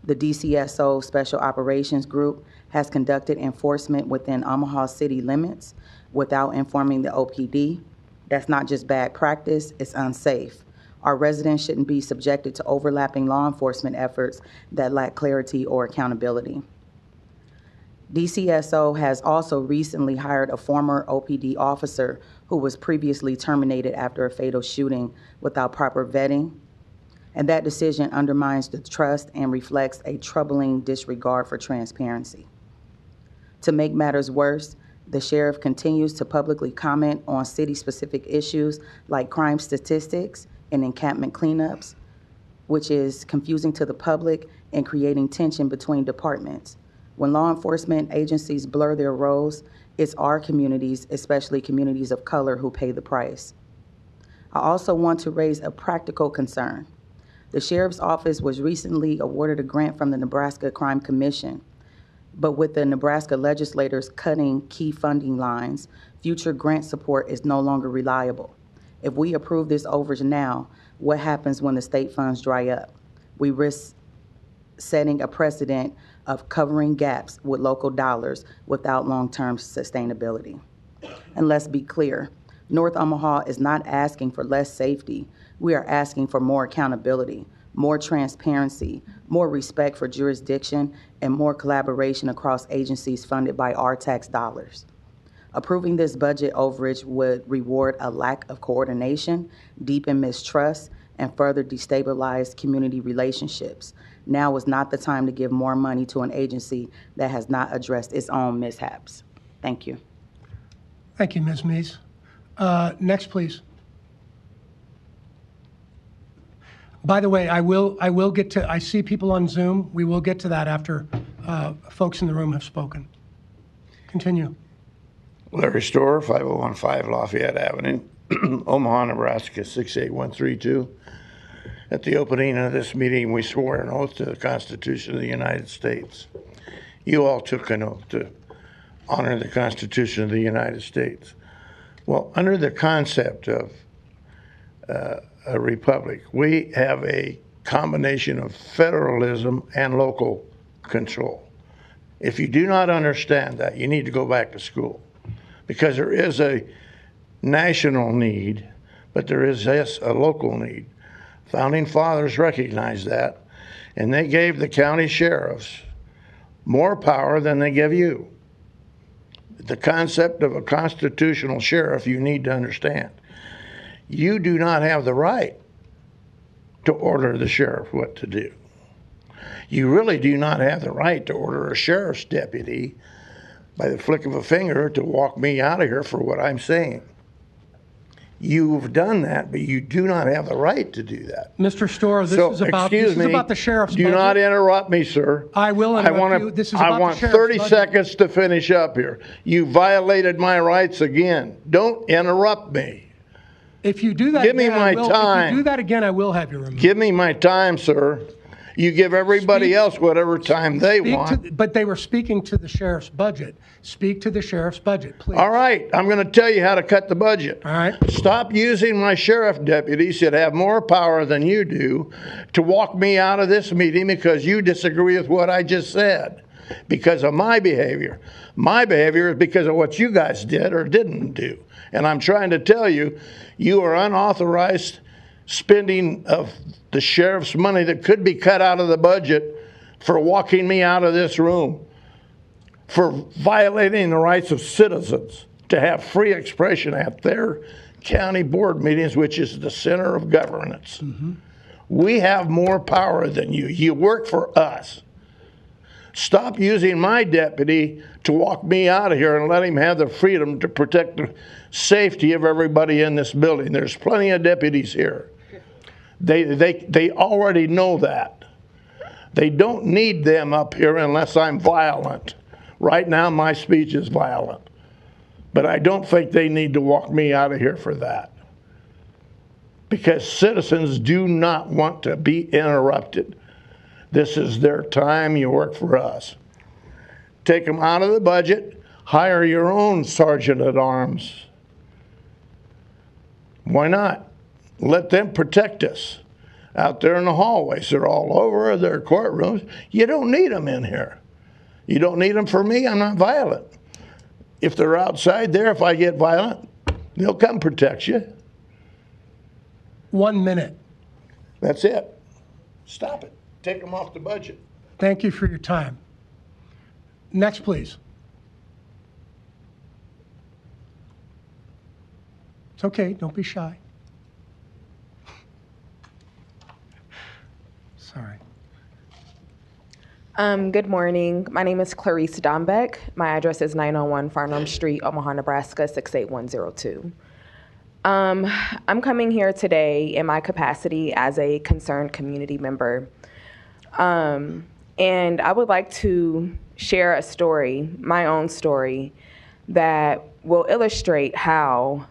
Speaker 4: The DCSO Special Operations Group has conducted enforcement within Omaha city limits without informing the OPD. That's not just bad practice, it's unsafe. Our residents shouldn't be subjected to overlapping law enforcement efforts that lack clarity or accountability. DCSO has also recently hired a former OPD officer who was previously terminated after a fatal shooting without proper vetting. And that decision undermines the trust and reflects a troubling disregard for transparency. To make matters worse, the sheriff continues to publicly comment on city-specific issues like crime statistics and encampment cleanups, which is confusing to the public and creating tension between departments. When law enforcement agencies blur their roles, it's our communities, especially communities of color, who pay the price. I also want to raise a practical concern. The Sheriff's Office was recently awarded a grant from the Nebraska Crime Commission, but with the Nebraska legislators cutting key funding lines, future grant support is no longer reliable. If we approve this overage now, what happens when the state funds dry up? We risk setting a precedent of covering gaps with local dollars without long-term sustainability. And let's be clear, North Omaha is not asking for less safety. We are asking for more accountability, more transparency, more respect for jurisdiction, and more collaboration across agencies funded by our tax dollars. Approving this budget overage would reward a lack of coordination, deepen mistrust, and further destabilize community relationships. Now is not the time to give more money to an agency that has not addressed its own mishaps. Thank you.
Speaker 10: Thank you, Ms. Meese. Next, please. By the way, I will get to, I see people on Zoom. We will get to that after folks in the room have spoken. Continue.
Speaker 6: Larry Storer, 5015 Lafayette Avenue, Omaha, Nebraska, 68132. At the opening of this meeting, we swore an oath to the Constitution of the United States. You all took an oath to honor the Constitution of the United States. Well, under the concept of a republic, we have a combination of federalism and local control. If you do not understand that, you need to go back to school, because there is a national need, but there is, yes, a local need. Founding fathers recognized that, and they gave the county sheriffs more power than they give you. The concept of a constitutional sheriff, you need to understand. You do not have the right to order the sheriff what to do. You really do not have the right to order a sheriff's deputy by the flick of a finger to walk me out of here for what I'm saying. You've done that, but you do not have the right to do that.
Speaker 10: Mr. Storer, this
Speaker 6: So,
Speaker 10: is about
Speaker 6: excuse me,
Speaker 10: the sheriff's
Speaker 6: do
Speaker 10: budget.
Speaker 6: not interrupt me, sir.
Speaker 10: I will interrupt you. This is
Speaker 6: I
Speaker 10: about the
Speaker 6: want
Speaker 10: sheriff's
Speaker 6: 30
Speaker 10: budget.
Speaker 6: seconds to finish up here. You violated my rights again. Don't interrupt me.
Speaker 10: If you do that
Speaker 6: Give me
Speaker 10: again,
Speaker 6: my
Speaker 10: I will.
Speaker 6: time.
Speaker 10: If you do that again, I will have you removed.
Speaker 6: Give me my time, sir. You give everybody else whatever time they want.
Speaker 10: But they were speaking to the sheriff's budget. Speak to the sheriff's budget, please.
Speaker 6: All right, I'm going to tell you how to cut the budget.
Speaker 10: All right.
Speaker 6: Stop using my sheriff deputies that have more power than you do to walk me out of this meeting because you disagree with what I just said because of my behavior. My behavior is because of what you guys did or didn't do. And I'm trying to tell you, you are unauthorized spending of the sheriff's money that could be cut out of the budget for walking me out of this room, for violating the rights of citizens to have free expression at their county board meetings, which is the center of governance. We have more power than you. You work for us. Stop using my deputy to walk me out of here and let him have the freedom to protect the safety of everybody in this building. There's plenty of deputies here. They already know that. They don't need them up here unless I'm violent. Right now, my speech is violent. But I don't think they need to walk me out of here for that. Because citizens do not want to be interrupted. This is their time. You work for us. Take them out of the budget. Hire your own sergeant at arms. Why not? Let them protect us out there in the hallways. They're all over their courtrooms. You don't need them in here. You don't need them for me. I'm not violent. If they're outside there, if I get violent, they'll come protect you.
Speaker 10: 1 minute.
Speaker 6: That's it. Stop it. Take them off the budget.
Speaker 10: Thank you for your time. Next, please. It's okay. Don't be shy. Sorry.
Speaker 5: Good morning. My name is Clarice Dombeck. My address is 901 Farnham Street, Omaha, Nebraska, 68102. I'm coming here today in my capacity as a concerned community member. And I would like to share a story, my own story, that will illustrate how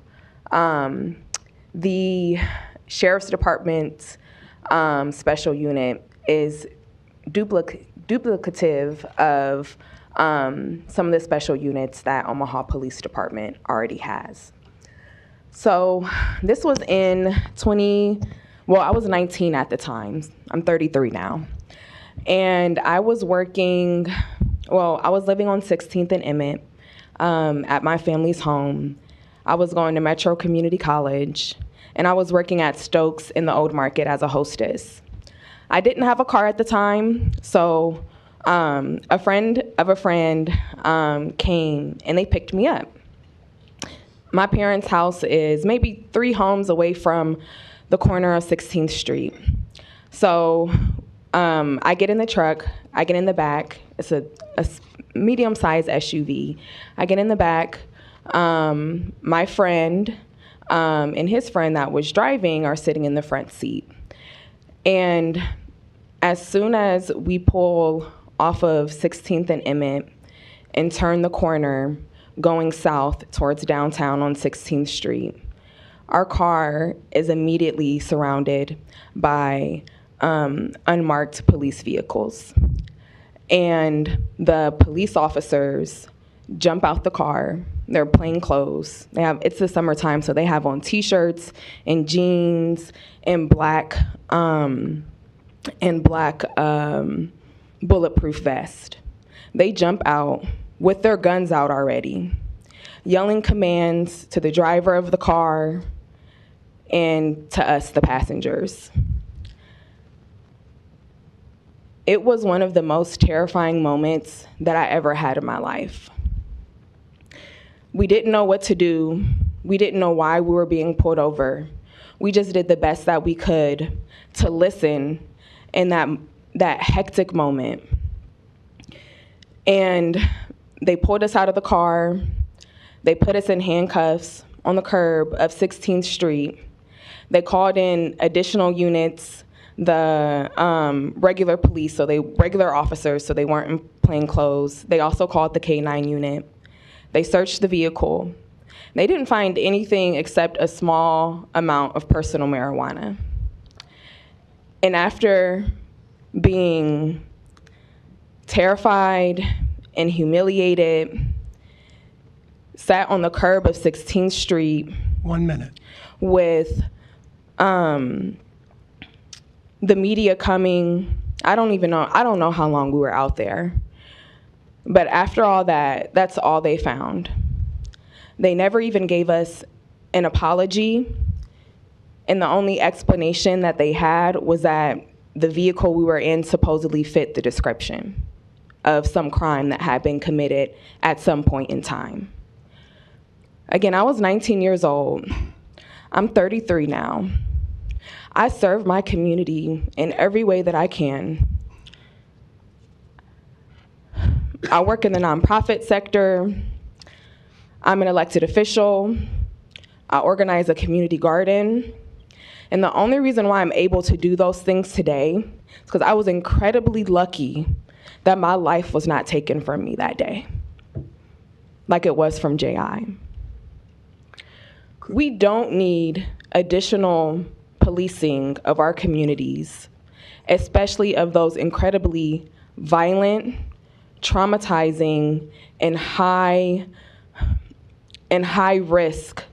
Speaker 5: the Sheriff's Department's special unit is duplicative of some of the special units that Omaha Police Department already has. So this was in I was 19 at the time. I'm 33 now. And I was working, I was living on 16th and Emmett at my family's home. I was going to Metro Community College, and I was working at Stokes in the Old Market as a hostess. I didn't have a car at the time, so a friend of a friend came and they picked me up. My parents' house is maybe 3 homes away from the corner of 16th Street. So I get in the truck, I get in the back. It's a medium-sized SUV. I get in the back. My friend and his friend that was driving are sitting in the front seat. And as soon as we pull off of 16th and Emmett and turn the corner going south towards downtown on 16th Street, our car is immediately surrounded by unmarked police vehicles. And the police officers jump out the car. They're plain clothes. It's the summertime, so they have on t-shirts and jeans and black bulletproof vest. They jump out with their guns out already, yelling commands to the driver of the car and to us, the passengers. It was one of the most terrifying moments that I ever had in my life. We didn't know what to do. We didn't know why we were being pulled over. We just did the best that we could to listen in that hectic moment. And they pulled us out of the car. They put us in handcuffs. on the curb of 16th Street. They called in additional units, the regular police, regular officers, so they weren't in plain clothes. They also called the K-9 unit. They searched the vehicle. They didn't find anything except a small amount of personal marijuana. And after being terrified and humiliated, sat on the curb of 16th Street.
Speaker 10: 1 minute.
Speaker 5: With the media coming. I don't know how long we were out there. But after all that, that's all they found. They never even gave us an apology. And the only explanation that they had was that the vehicle we were in supposedly fit the description of some crime that had been committed at some point in time. Again, I was 19 years old. I'm 33 now. I serve my community in every way that I can. I work in the nonprofit sector. I'm an elected official. I organize a community garden. And the only reason why I'm able to do those things today is because I was incredibly lucky that my life was not taken from me that day, like it was from J.I. We don't need additional policing of our communities, especially of those incredibly violent, traumatizing, and high risk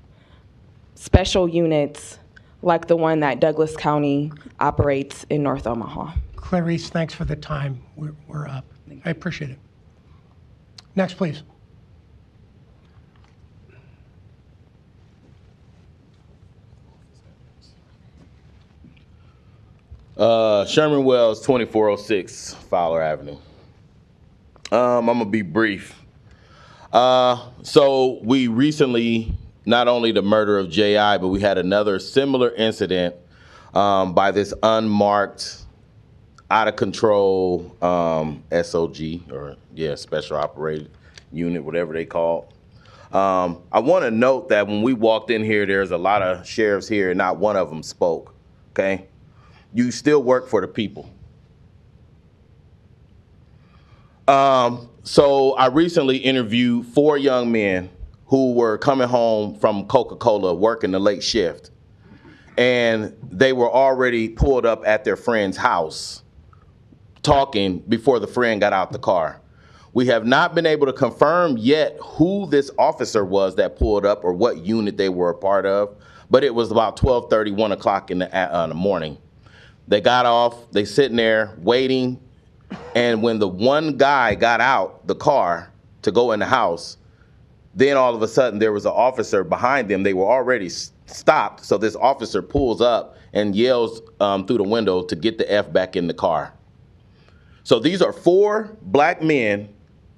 Speaker 5: special units like the one that Douglas County operates in North Omaha.
Speaker 10: Clarice, thanks for the time. We're up. I appreciate it. Next, please.
Speaker 11: Sherman Wells, 2406 Fowler Avenue. I'm gonna be brief. So we recently, not only the murder of J.I., but we had another similar incident by this unmarked, out of control SOG, or Special Operated Unit, whatever they call it. I want to note that when we walked in here, there's a lot of sheriffs here, and not one of them spoke, okay? You still work for the people. So I recently interviewed 4 young men who were coming home from Coca-Cola working the late shift. And they were already pulled up at their friend's house talking before the friend got out the car. We have not been able to confirm yet who this officer was that pulled up or what unit they were a part of, but it was about 12:30, 1 o'clock in the morning. They got off, they sitting there waiting, and when the one guy got out the car to go in the house, then all of a sudden there was an officer behind them. They were already stopped, so this officer pulls up and yells through the window to get the F back in the car. So these are 4 black men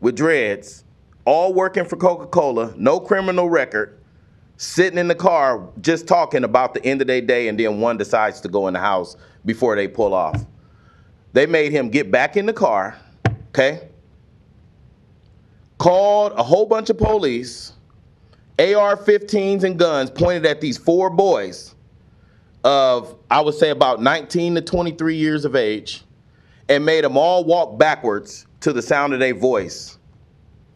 Speaker 11: with dreads, all working for Coca-Cola, no criminal record, sitting in the car just talking about the end of their day, and then one decides to go in the house before they pull off. They made him get back in the car, okay? Called a whole bunch of police, AR-15s and guns pointed at these 4 boys of, I would say, about 19 to 23 years of age, and made them all walk backwards to the sound of their voice,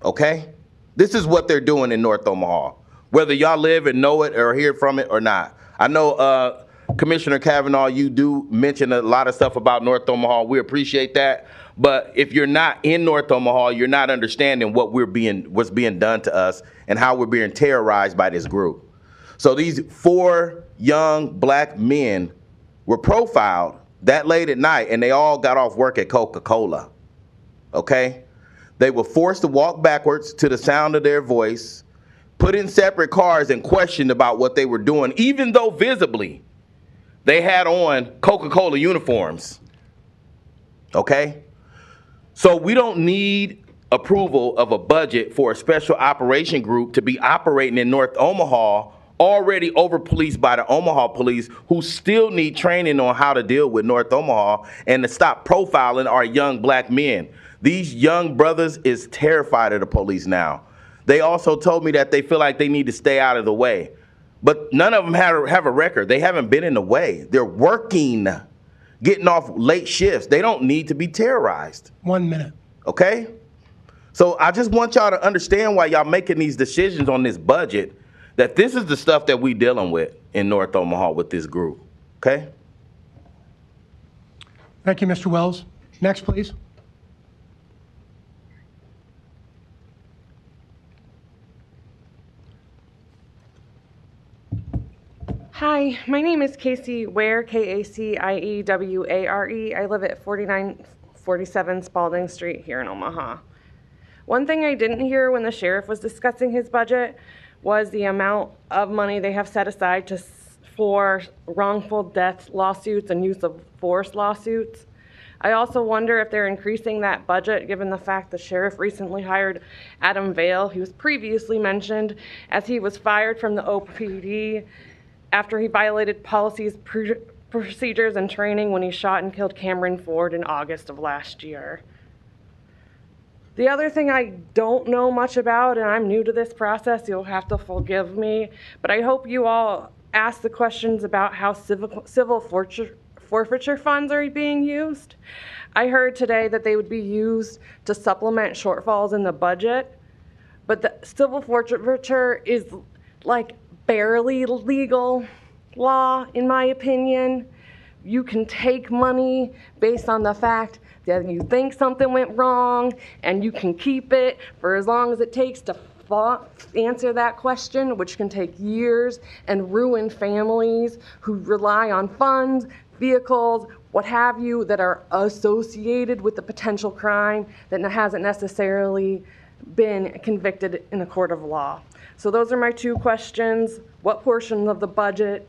Speaker 11: okay? This is what they're doing in North Omaha, whether y'all live and know it or hear from it or not. I know Commissioner Kavanaugh, you do mention a lot of stuff about North Omaha. We appreciate that. But if you're not in North Omaha, you're not understanding what's being done to us and how we're being terrorized by this group. So these 4 young black men were profiled that late at night, and they all got off work at Coca-Cola, okay? They were forced to walk backwards to the sound of their voice, put in separate cars, and questioned about what they were doing, even though visibly they had on Coca-Cola uniforms, okay? So we don't need approval of a budget for a special operation group to be operating in North Omaha, already over-policed by the Omaha police, who still need training on how to deal with North Omaha, and to stop profiling our young black men. These young brothers is terrified of the police now. They also told me that they feel like they need to stay out of the way. but none of them have a record. They haven't been in the way. They're working, getting off late shifts. They don't need to be terrorized.
Speaker 10: 1 minute.
Speaker 11: Okay? So I just want y'all to understand why y'all making these decisions on this budget, that this is the stuff that we dealing with in North Omaha with this group. Okay?
Speaker 10: Thank you, Mr. Wells. Next, please.
Speaker 3: Hi, my name is Casey Ware, Kacieware. I live at 4947 Spalding Street here in Omaha. One thing I didn't hear when the sheriff was discussing his budget was the amount of money they have set aside for wrongful death lawsuits and use of force lawsuits. I also wonder if they're increasing that budget given the fact the sheriff recently hired Adam Vale, who was previously mentioned, as he was fired from the OPD after he violated policies, procedures, and training when he shot and killed Cameron Ford in August of last year. The other thing I don't know much about, and I'm new to this process, you'll have to forgive me, but I hope you all ask the questions about how civil forfeiture funds are being used. I heard today that they would be used to supplement shortfalls in the budget, but the civil forfeiture is like barely legal law, in my opinion. You can take money based on the fact that you think something went wrong, and you can keep it for as long as it takes to answer that question, which can take years and ruin families who rely on funds, vehicles, what have you, that are associated with the potential crime that hasn't necessarily been convicted in a court of law. So those are my two questions. What portion of the budget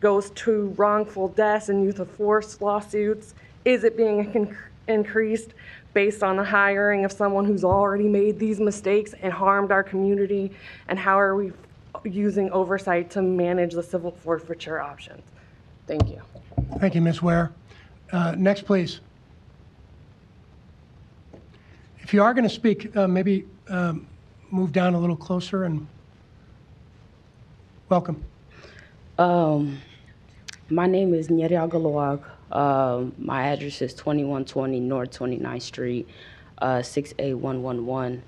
Speaker 3: goes to wrongful deaths and use of force lawsuits? Is it being increased based on the hiring of someone who's already made these mistakes and harmed our community? And how are we using oversight to manage the civil forfeiture options? Thank you.
Speaker 10: Thank you, Ms. Ware. Next, please. If you are going to speak, maybe move down a little closer and welcome.
Speaker 22: My name is Nyeria Galawag. My address is 2120 North 29th Street, 68111.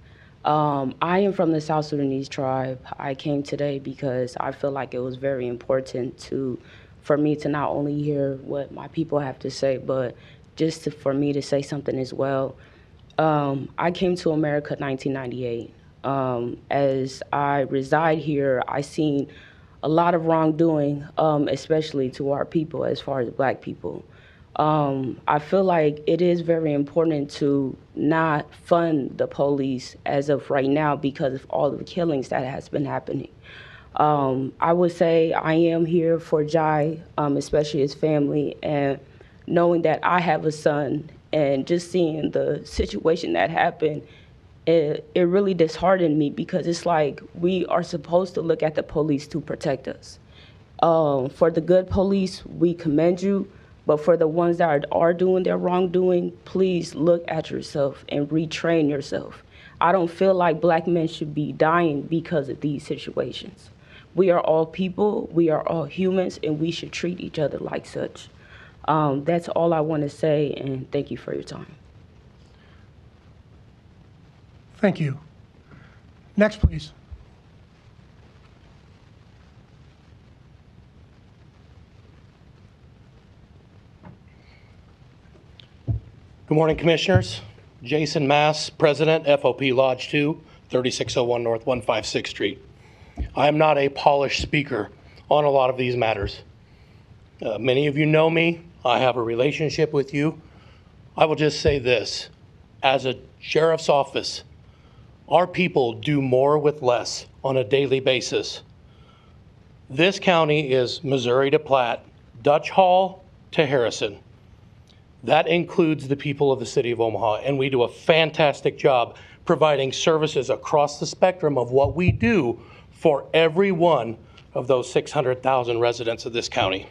Speaker 22: I am from the South Sudanese tribe. I came today because I feel like it was very important for me to not only hear what my people have to say, but just for me to say something as well. I came to America in 1998. As I reside here, I seen a lot of wrongdoing, especially to our people as far as Black people. I feel like it is very important to not fund the police as of right now because of all the killings that has been happening. I would say I am here for Jai, especially his family, and knowing that I have a son and just seeing the situation that happened, it really disheartened me because it's like we are supposed to look at the police to protect us. For the good police, we commend you, but for the ones that are doing their wrongdoing, please look at yourself and retrain yourself. I don't feel like Black men should be dying because of these situations. We are all people, we are all humans, and we should treat each other like such. That's all I want to say, and thank you for your time.
Speaker 10: Thank you. Next, please.
Speaker 23: Good morning, Commissioners. Jason Mass, President, FOP Lodge 2, 3601 North 156th Street. I am not a polished speaker on a lot of these matters. Many of you know me. I have a relationship with you. I will just say this. As a sheriff's office, our people do more with less on a daily basis. This county is Missouri to Platte, Dutch Hall to Harrison. That includes the people of the city of Omaha, and we do a fantastic job providing services across the spectrum of what we do for every one of those 600,000 residents of this county.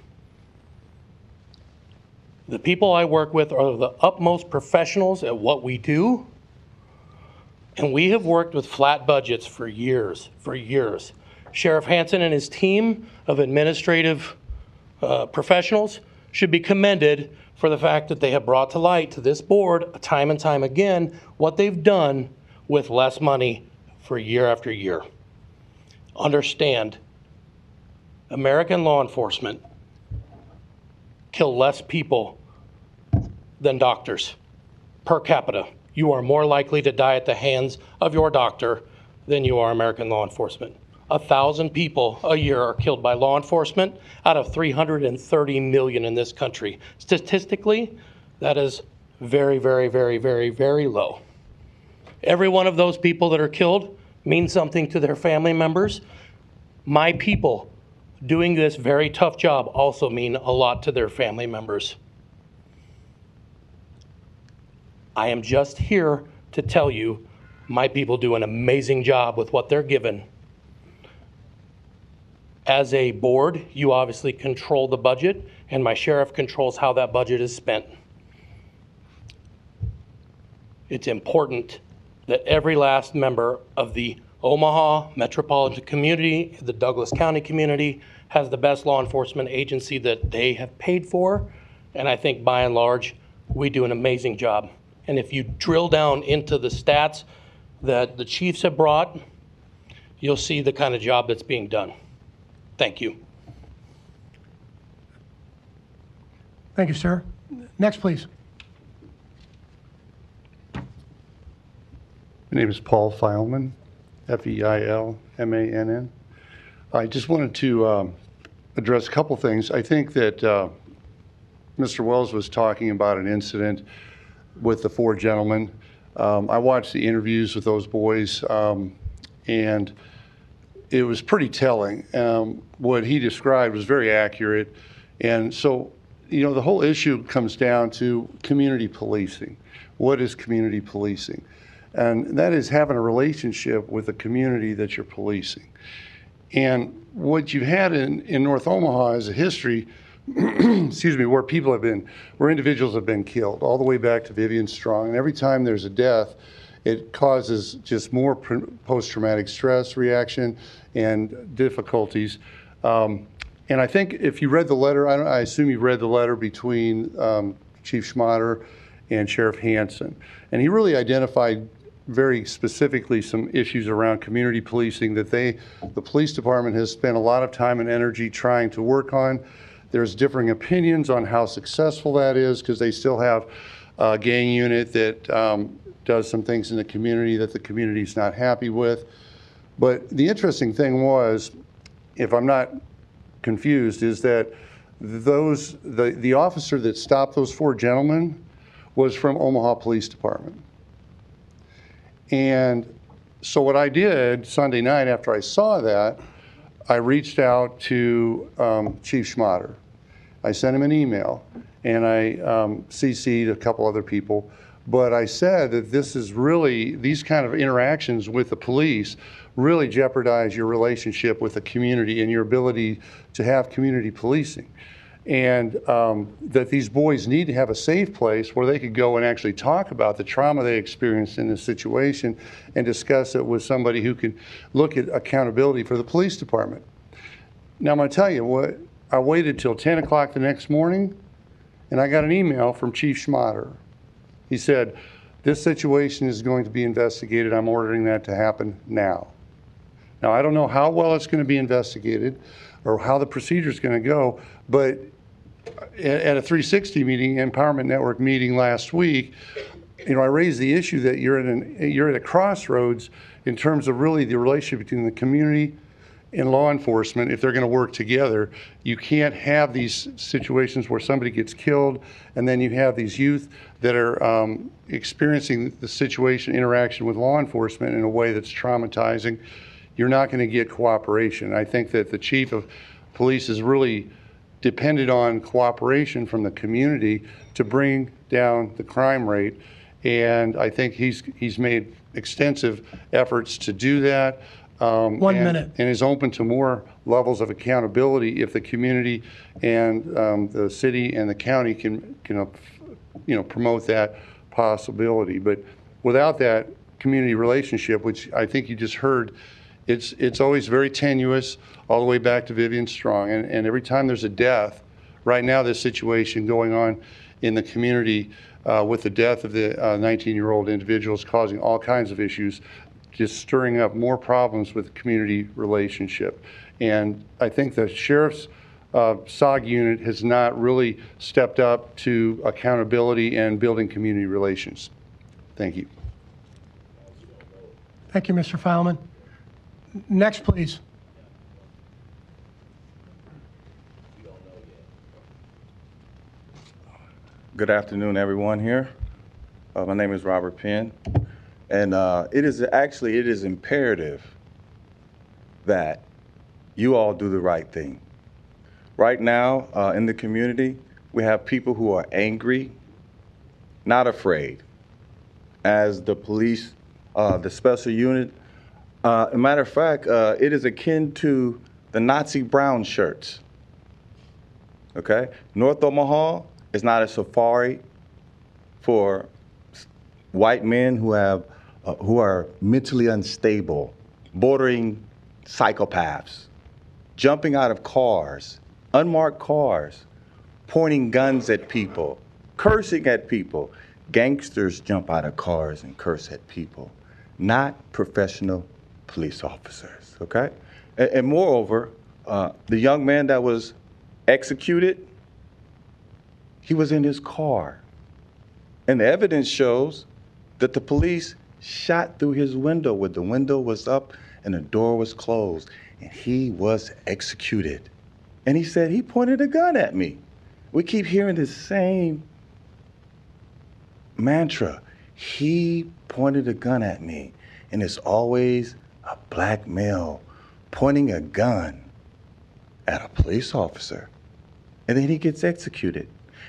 Speaker 23: The people I work with are the utmost professionals at what we do, and we have worked with flat budgets for years. Sheriff Hansen and his team of administrative professionals should be commended for the fact that they have brought to light to this board time and time again what they've done with less money for year after year. Understand, American law enforcement kill less people than doctors per capita. You are more likely to die at the hands of your doctor than you are American law enforcement. 1,000 people a year are killed by law enforcement out of 330 million in this country. Statistically, that is very, very, very, very, very low. Every one of those people that are killed means something to their family members. My people doing this very tough job also mean a lot to their family members. I am just here to tell you my people do an amazing job with what they're given. As a board, you obviously control the budget, and my sheriff controls how that budget is spent. It's important that every last member of the Omaha metropolitan community, the Douglas County community, has the best law enforcement agency that they have paid for, and I think by and large, we do an amazing job. And if you drill down into the stats that the chiefs have brought, you'll see the kind of job that's being done. Thank you.
Speaker 10: Thank you, sir. Next, please.
Speaker 7: My name is Paul Feilman, Feilmann. I just wanted to address a couple things. I think that Mr. Wells was talking about an incident with the 4 gentlemen. I watched the interviews with those boys, and it was pretty telling. What he described was very accurate. And so, you know, the whole issue comes down to community policing. What is community policing? And that is having a relationship with the community that you're policing. And what you've had in North Omaha is a history, excuse me, where individuals have been killed, all the way back to Vivian Strong. And every time there's a death, it causes just more post-traumatic stress reaction and difficulties. And I think if you read the letter, I assume you read the letter between Chief Schmatter and Sheriff Hansen. And he really identified very specifically some issues around community policing that the police department has spent a lot of time and energy trying to work on. There's differing opinions on how successful that is, because they still have a gang unit that does some things in the community that the community's not happy with. But the interesting thing was, if I'm not confused, is that the officer that stopped those 4 gentlemen was from Omaha Police Department. And so what I did Sunday night after I saw that, I reached out to Chief Schmatter. I sent him an email, and I CC'd a couple other people. But I said that this is really, these kind of interactions with the police really jeopardize your relationship with the community and your ability to have community policing. And that these boys need to have a safe place where they could go and actually talk about the trauma they experienced in this situation and discuss it with somebody who can look at accountability for the police department. Now, I'm going to tell you what, I waited till 10 o'clock the next morning, and I got an email from Chief Schmatter. He said, this situation is going to be investigated. I'm ordering that to happen now. Now, I don't know how well it's going to be investigated or how the procedure is going to go, but at a 360 meeting, Empowerment Network meeting last week, you know, I raised the issue that you're at a crossroads in terms of really the relationship between the community and law enforcement. If they're going to work together, you can't have these situations where somebody gets killed and then you have these youth that are experiencing the situation, interaction with law enforcement in a way that's traumatizing. You're not going to get cooperation. I think that the chief of police is really depended on cooperation from the community to bring down the crime rate. And I think he's made extensive efforts to do that.
Speaker 10: 1 minute.
Speaker 7: And is open to more levels of accountability if the community and the city and the county can promote that possibility. But without that community relationship, which I think you just heard it's always very tenuous all the way back to Vivian Strong. And every time there's a death, right now this situation going on in the community with the death of the 19-year-old individual is causing all kinds of issues, just stirring up more problems with the community relationship. And I think the sheriff's SOG unit has not really stepped up to accountability and building community relations. Thank you.
Speaker 10: Thank you, Mr. Fileman. Next, please.
Speaker 9: Good afternoon, everyone here. My name is Robert Penn, and it is imperative that you all do the right thing. Right now, in the community, we have people who are angry, not afraid. As the police, the special unit, as a matter of fact, it is akin to the Nazi brown shirts. Okay? North Omaha is not a safari for white men who are mentally unstable, bordering psychopaths, jumping out of cars, unmarked cars, pointing guns at people, cursing at people. Gangsters jump out of cars and curse at people, not professional police officers, okay? And moreover, the young man that was executed, he was in his car. And the evidence shows that the police shot through his window when the window was up and the door was closed, and he was executed. And he said, he pointed a gun at me. We keep hearing the same mantra. He pointed a gun at me, and it's always a black male pointing a gun at a police officer, and then he gets executed.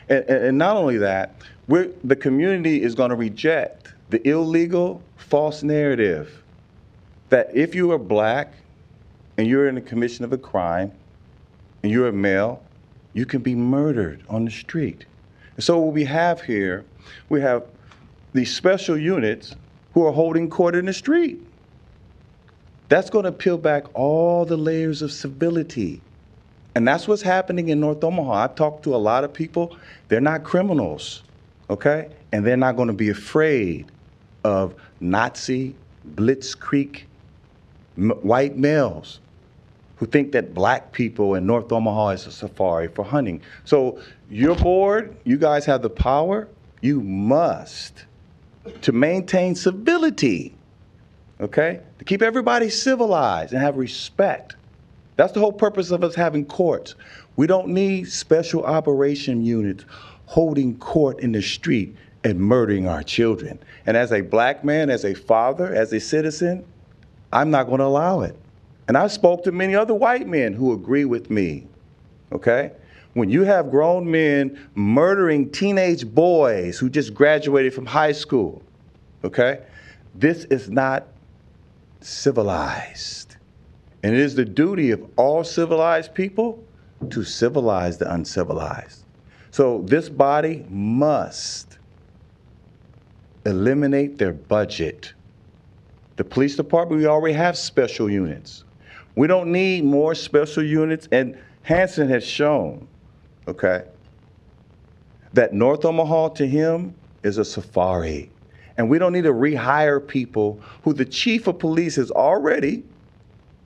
Speaker 9: And not only that, the community is going to reject the illegal, false narrative that if you are black and you're in the commission of a crime and you're a male, you can be murdered on the street. And so what we have here, we have these special units who are holding court in the street. That's going to peel back all the layers of civility. And that's what's happening in North Omaha. I've talked to a lot of people. They're not criminals, okay? And they're not going to be afraid of Nazi, blitzkrieg, white males who think that black people in North Omaha is a safari for hunting. So your board, you guys have the power. You must, to maintain civility, okay? To keep everybody civilized and have respect. That's the whole purpose of us having courts. We don't need special operation units holding court in the street and murdering our children. And as a black man, as a father, as a citizen, I'm not going to allow it. And I spoke to many other white men who agree with me, okay? When you have grown men murdering teenage boys who just graduated from high school, okay? This is not civilized. And it is the duty of all civilized people to civilize the uncivilized. So this body must eliminate their budget. The police department, we already have special units. We don't need more special units. And Hansen has shown, okay, that North Omaha to him is a safari. And we don't need to rehire people who the chief of police has already,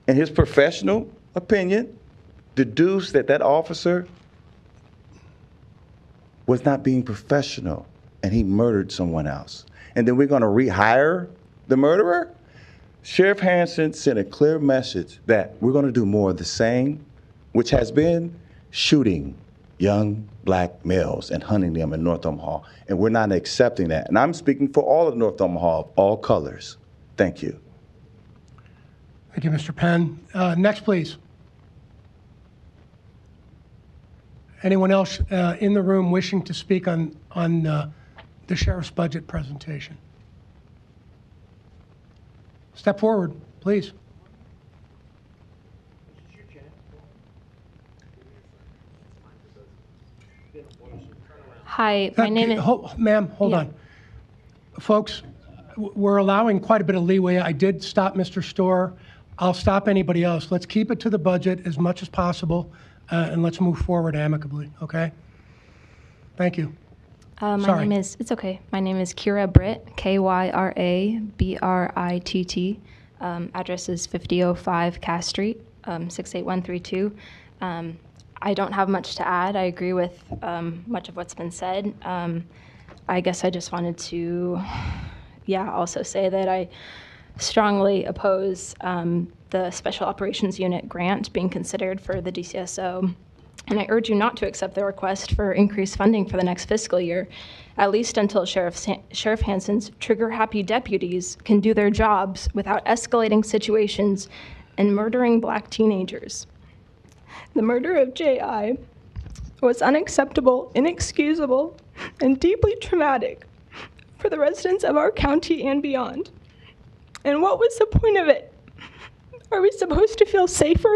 Speaker 9: in his professional opinion, deduced that that officer was not being professional and he murdered someone else. And then we're going to rehire the murderer? Sheriff Hansen sent a clear message that we're going to do more of the same, which has been shooting young black males and hunting them in North Omaha. And we're not accepting that. And I'm speaking for all of North Omaha, of all colors. Thank you.
Speaker 10: Thank you, Mr. Penn. Next, please. Anyone else in the room wishing to speak on the sheriff's budget presentation? Step forward, please.
Speaker 13: Hi, my name is...
Speaker 10: Ma'am, hold on. Folks, we're allowing quite a bit of leeway. I did stop Mr. Storr I'll stop anybody else. Let's keep it to the budget as much as possible, and let's move forward amicably, okay? Thank you.
Speaker 13: My name is Kyra Britt, KYRA BRITT. Address is 5005 Cass Street, 68132. I don't have much to add. I agree with much of what's been said. I guess I just wanted to, also say that I strongly oppose the Special Operations Unit grant being considered for the DCSO. And I urge you not to accept the request for increased funding for the next fiscal year, at least until Sheriff Hansen's trigger-happy deputies can do their jobs without escalating situations and murdering Black teenagers. The murder of J.I. was unacceptable, inexcusable, and deeply traumatic for the residents of our county and beyond. And what was the point of it? Are we supposed to feel safer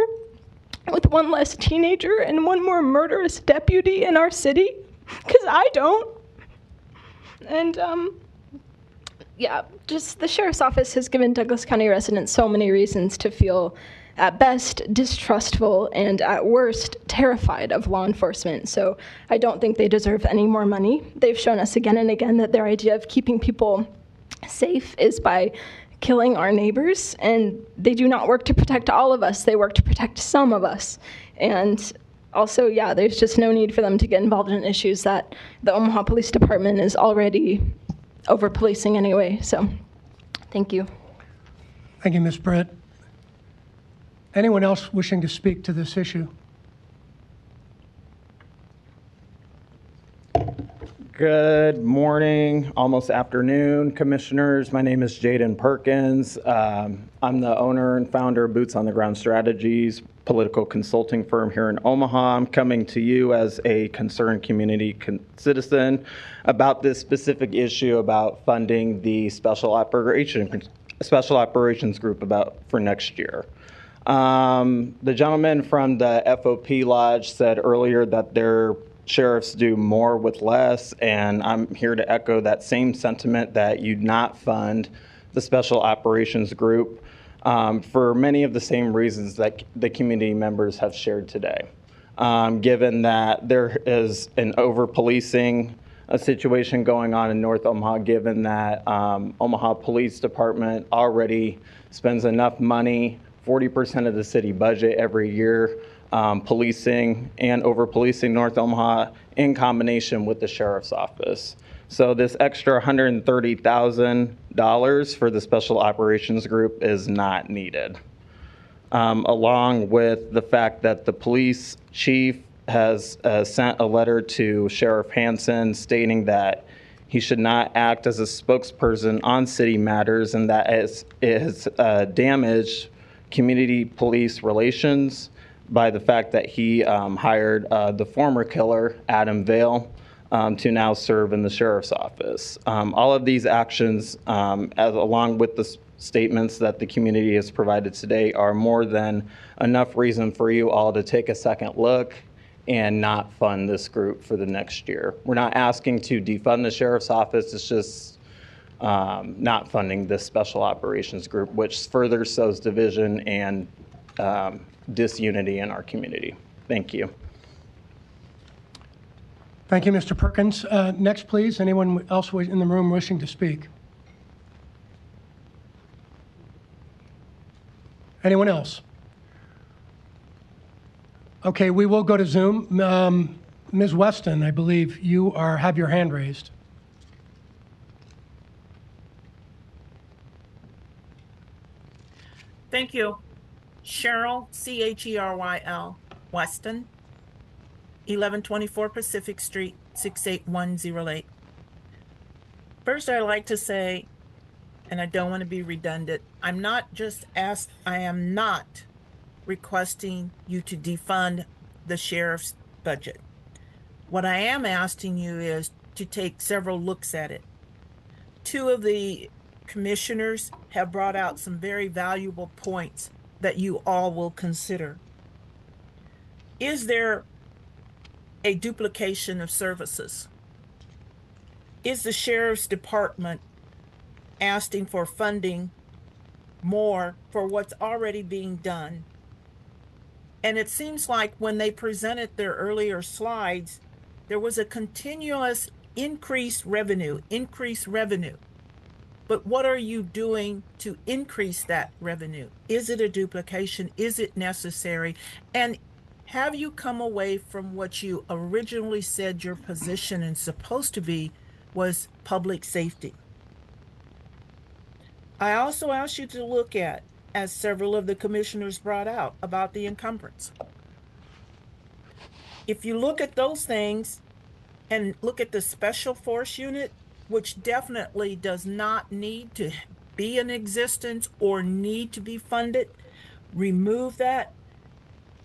Speaker 13: with one less teenager and one more murderous deputy in our city? Because I don't. And, just the sheriff's office has given Douglas County residents so many reasons to feel, at best, distrustful and at worst, terrified of law enforcement. So I don't think they deserve any more money. They've shown us again and again that their idea of keeping people safe is by killing our neighbors, and they do not work to protect all of us. They work to protect some of us. And also, there's just no need for them to get involved in issues that the Omaha Police Department is already over-policing anyway. So, thank you.
Speaker 10: Thank you, Ms. Britt. Anyone else wishing to speak to this issue?
Speaker 14: Good morning, almost afternoon, commissioners. My name is Jaden Perkins. I'm the owner and founder of Boots on the Ground Strategies, political consulting firm here in Omaha. I'm coming to you as a concerned community citizen about this specific issue about funding the Special Operations Group for next year. The gentleman from the FOP Lodge said earlier that their sheriffs do more with less, and I'm here to echo that same sentiment that you not fund the Special Operations Group for many of the same reasons that the community members have shared today. Given that there is an over-policing situation going on in North Omaha, given that Omaha Police Department already spends enough money, 40% of the city budget every year, policing and over-policing North Omaha in combination with the sheriff's office. So this extra $130,000 for the Special Operations Group is not needed. Along with the fact that the police chief has sent a letter to Sheriff Hansen stating that he should not act as a spokesperson on city matters, and that it has damaged community police relations by the fact that he hired the former killer, Adam Vale, to now serve in the sheriff's office. All of these actions, along with the statements that the community has provided today, are more than enough reason for you all to take a second look and not fund this group for the next year. We're not asking to defund the sheriff's office, it's just not funding this Special Operations Group, which further sows division and disunity in our community. Thank you.
Speaker 10: Thank you, Mr. Perkins. Next, please. Anyone else in the room wishing to speak? Anyone else? Okay, we will go to Zoom. Ms. Weston, I believe you have your hand raised.
Speaker 15: Thank you. Cheryl, Cheryl, Weston, 1124 Pacific Street, 68108. First, I'd like to say, and I don't want to be redundant, I am not requesting you to defund the sheriff's budget. What I am asking you is to take several looks at it. Two of the commissioners have brought out some very valuable points that you all will consider. Is there a duplication of services? Is the sheriff's department asking for funding more for what's already being done. And it seems like when they presented their earlier slides, there was a continuous increased revenue. But what are you doing to increase that revenue? Is it a duplication? Is it necessary? And have you come away from what you originally said your position is supposed to be was public safety? I also asked you to look at, as several of the commissioners brought out, about the encumbrance. If you look at those things and look at the special force unit, which definitely does not need to be in existence or need to be funded, remove that,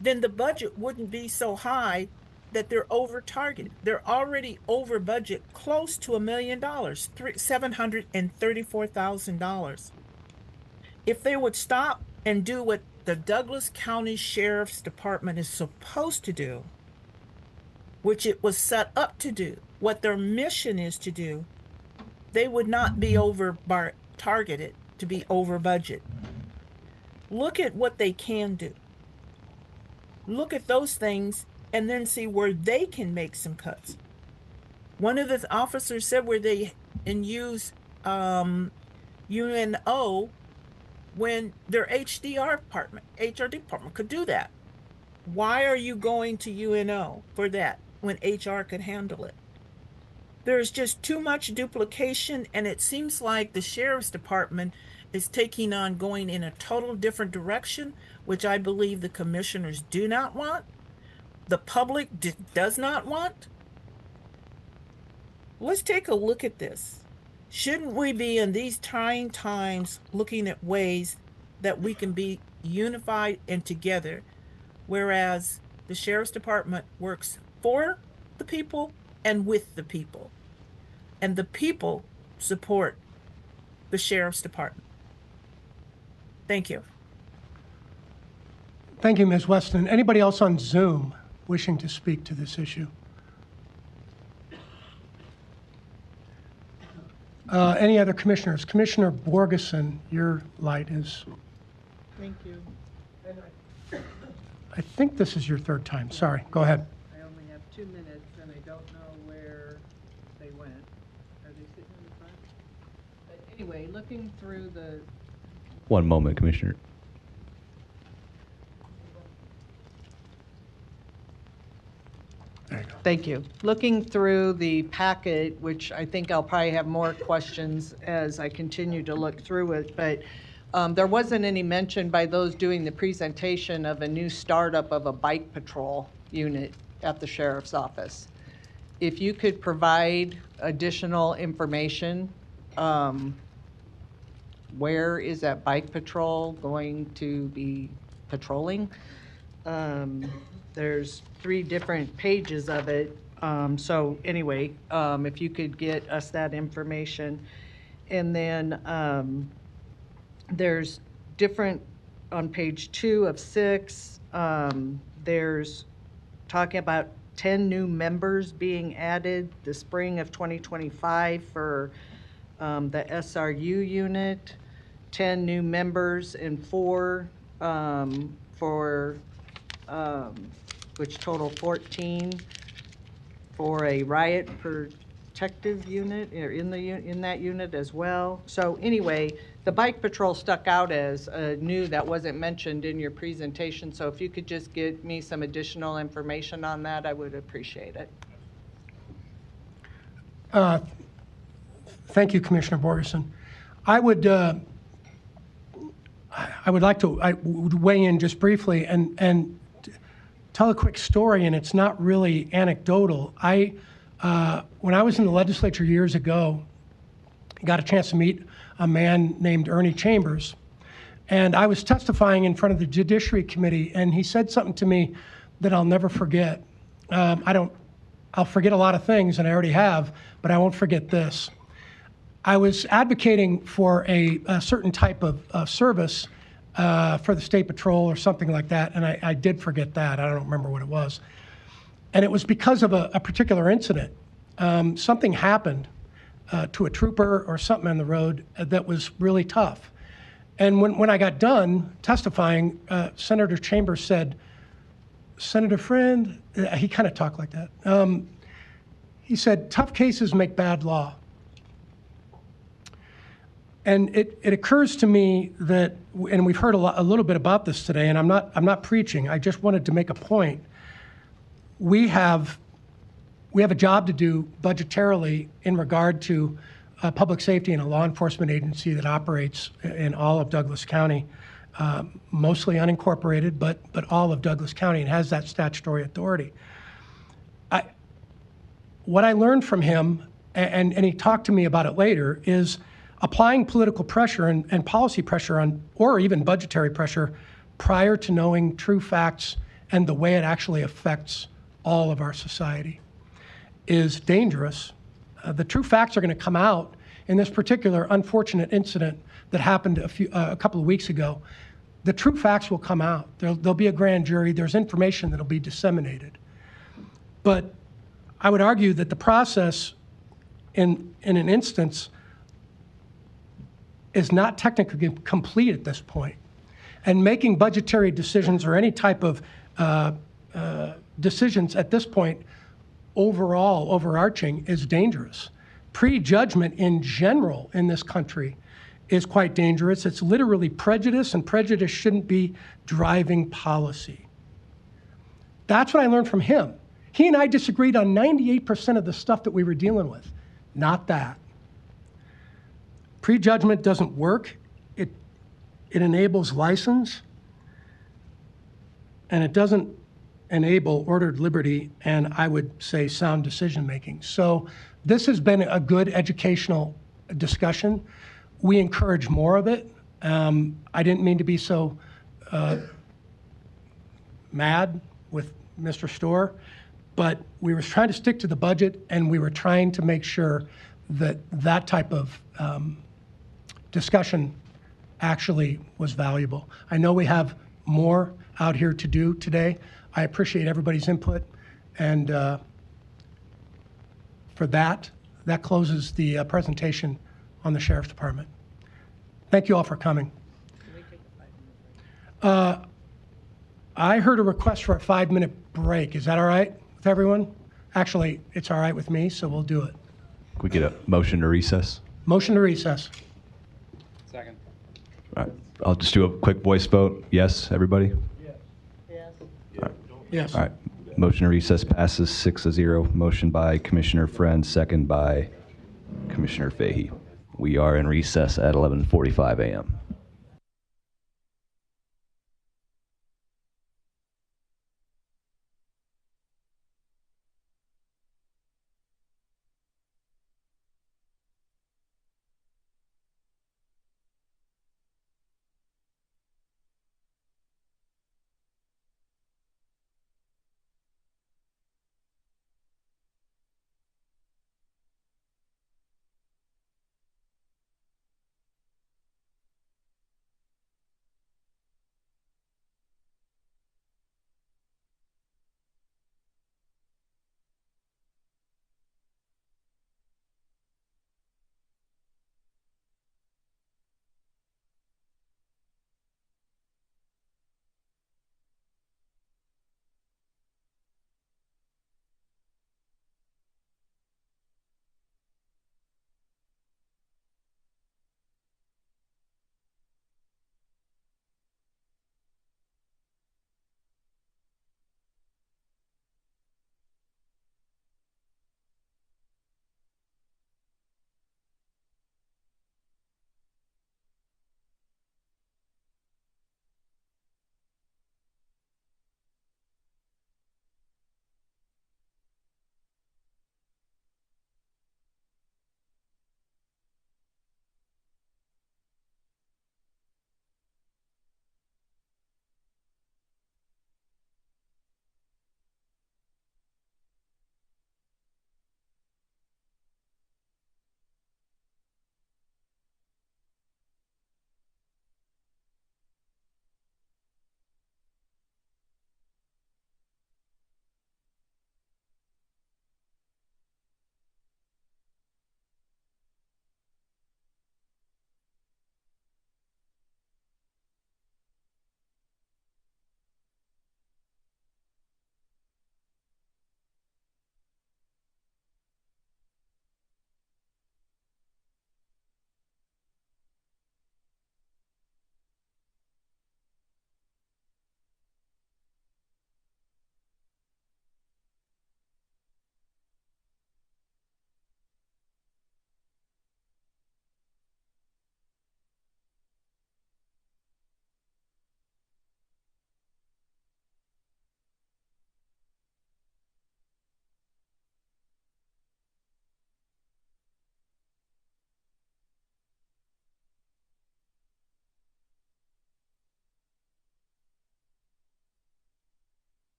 Speaker 15: then the budget wouldn't be so high that they're over target. They're already over budget, close to $1 million, $734,000. If they would stop and do what the Douglas County Sheriff's Department is supposed to do, which it was set up to do, what their mission is to do, they would not be over targeted to be over budget. Look at what they can do. Look at those things and then see where they can make some cuts. One of the officers said where they use UNO when their HRD department could do that. Why are you going to UNO for that when HR could handle it? There's just too much duplication, and it seems like the Sheriff's Department is taking on going in a total different direction, which I believe the commissioners do not want, the public does not want. Let's take a look at this. Shouldn't we be in these trying times looking at ways that we can be unified and together, whereas the Sheriff's Department works for the people and with the people, and the people support the Sheriff's Department? Thank you.
Speaker 10: Thank you, Ms. Weston. Anybody else on Zoom wishing to speak to this issue? Any other commissioners? Commissioner Borgeson, your light is...
Speaker 12: Thank you.
Speaker 10: I think this is your third time. Sorry, go ahead.
Speaker 12: I only have 2 minutes, and I don't know where they went. Are they sitting in the front? But anyway, looking through the...
Speaker 20: One moment, Commissioner.
Speaker 12: Thank you. Looking through the packet, which I think I'll probably have more questions as I continue to look through it, but there wasn't any mention by those doing the presentation of a new startup of a bike patrol unit at the sheriff's office. If you could provide additional information, where is that bike patrol going to be patrolling? There's 3 different pages of it. So anyway, if you could get us that information. And then there's different, on page 2 of 6, there's talking about 10 new members being added the spring of 2025 for the SRU unit, 10 new members and 4 for which total 14 for a riot protective unit, or in that unit as well. So anyway, the bike patrol stuck out as new, that wasn't mentioned in your presentation. So if you could just give me some additional information on that, I would appreciate it.
Speaker 10: Thank you, Commissioner Borgeson. I would like to weigh in just briefly and tell a quick story, and it's not really anecdotal. When I was in the legislature years ago, I got a chance to meet a man named Ernie Chambers, and I was testifying in front of the Judiciary Committee, and he said something to me that I'll never forget. I'll forget a lot of things, and I already have, but I won't forget this. I was advocating for a certain type of service for the State Patrol or something like that, and I did forget that. I don't remember what it was. And it was because of a particular incident. Something happened to a trooper or something on the road that was really tough. And when I got done testifying, Senator Chambers said, Senator Friend, he kind of talked like that. He said, tough cases make bad law. And it occurs to me that, and we've heard a little bit about this today, and I'm not preaching. I just wanted to make a point. We have a job to do budgetarily in regard to public safety and a law enforcement agency that operates in all of Douglas County, mostly unincorporated, but all of Douglas County, and has that statutory authority. What I learned from him, and he talked to me about it later, is applying political pressure and policy pressure on, or even budgetary pressure, prior to knowing true facts and the way it actually affects all of our society is dangerous. The true facts are going to come out in this particular unfortunate incident that happened a couple of weeks ago. The true facts will come out. There'll be a grand jury. There's information that'll be disseminated. But I would argue that the process in an instance is not technically complete at this point. And making budgetary decisions or any type of decisions at this point, overall, overarching, is dangerous. Prejudgment in general in this country is quite dangerous. It's literally prejudice, and prejudice shouldn't be driving policy. That's what I learned from him. He and I disagreed on 98% of the stuff that we were dealing with, not that. Prejudgment doesn't work. It enables license, and it doesn't enable ordered liberty, and I would say sound decision-making. So this has been a good educational discussion. We encourage more of it. I didn't mean to be so mad with Mr. Storr, but we were trying to stick to the budget, and we were trying to make sure that that type of discussion actually was valuable. I know we have more out here to do today. I appreciate everybody's input, and for that closes the presentation on the Sheriff's Department. Thank you all for coming. I heard a request for a 5-minute break. Is that all right with everyone? Actually, it's all right with me, so we'll do it.
Speaker 20: Can we get a motion to recess?
Speaker 10: Motion to recess.
Speaker 8: Second.
Speaker 20: All right. I'll just do a quick voice vote. Yes, everybody?
Speaker 10: Yes.
Speaker 20: All right. Motion to recess passes 6-0. Motion by Commissioner Friend, second by Commissioner Fahey. We are in recess at 11:45 a.m.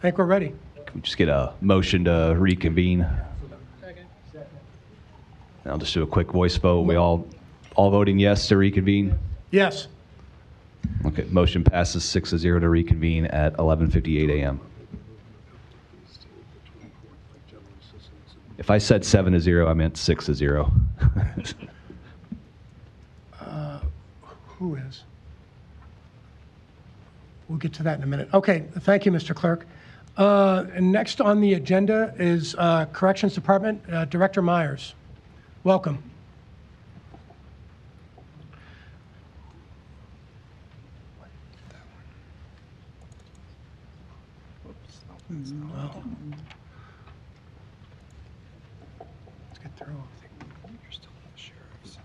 Speaker 10: I think we're ready.
Speaker 20: Can we just get a motion to reconvene? And I'll just do a quick voice vote. We all voting yes to reconvene?
Speaker 10: Yes.
Speaker 20: Okay, motion passes 6-0 to reconvene at 11:58 a.m. If I said 7-0, I meant 6-0.
Speaker 10: Who is? We'll get to that in a minute. Okay, thank you, Mr. Clerk. And next on the agenda is Corrections Department, Director Myers. Welcome. Well, let's get through. You're still the sheriff's.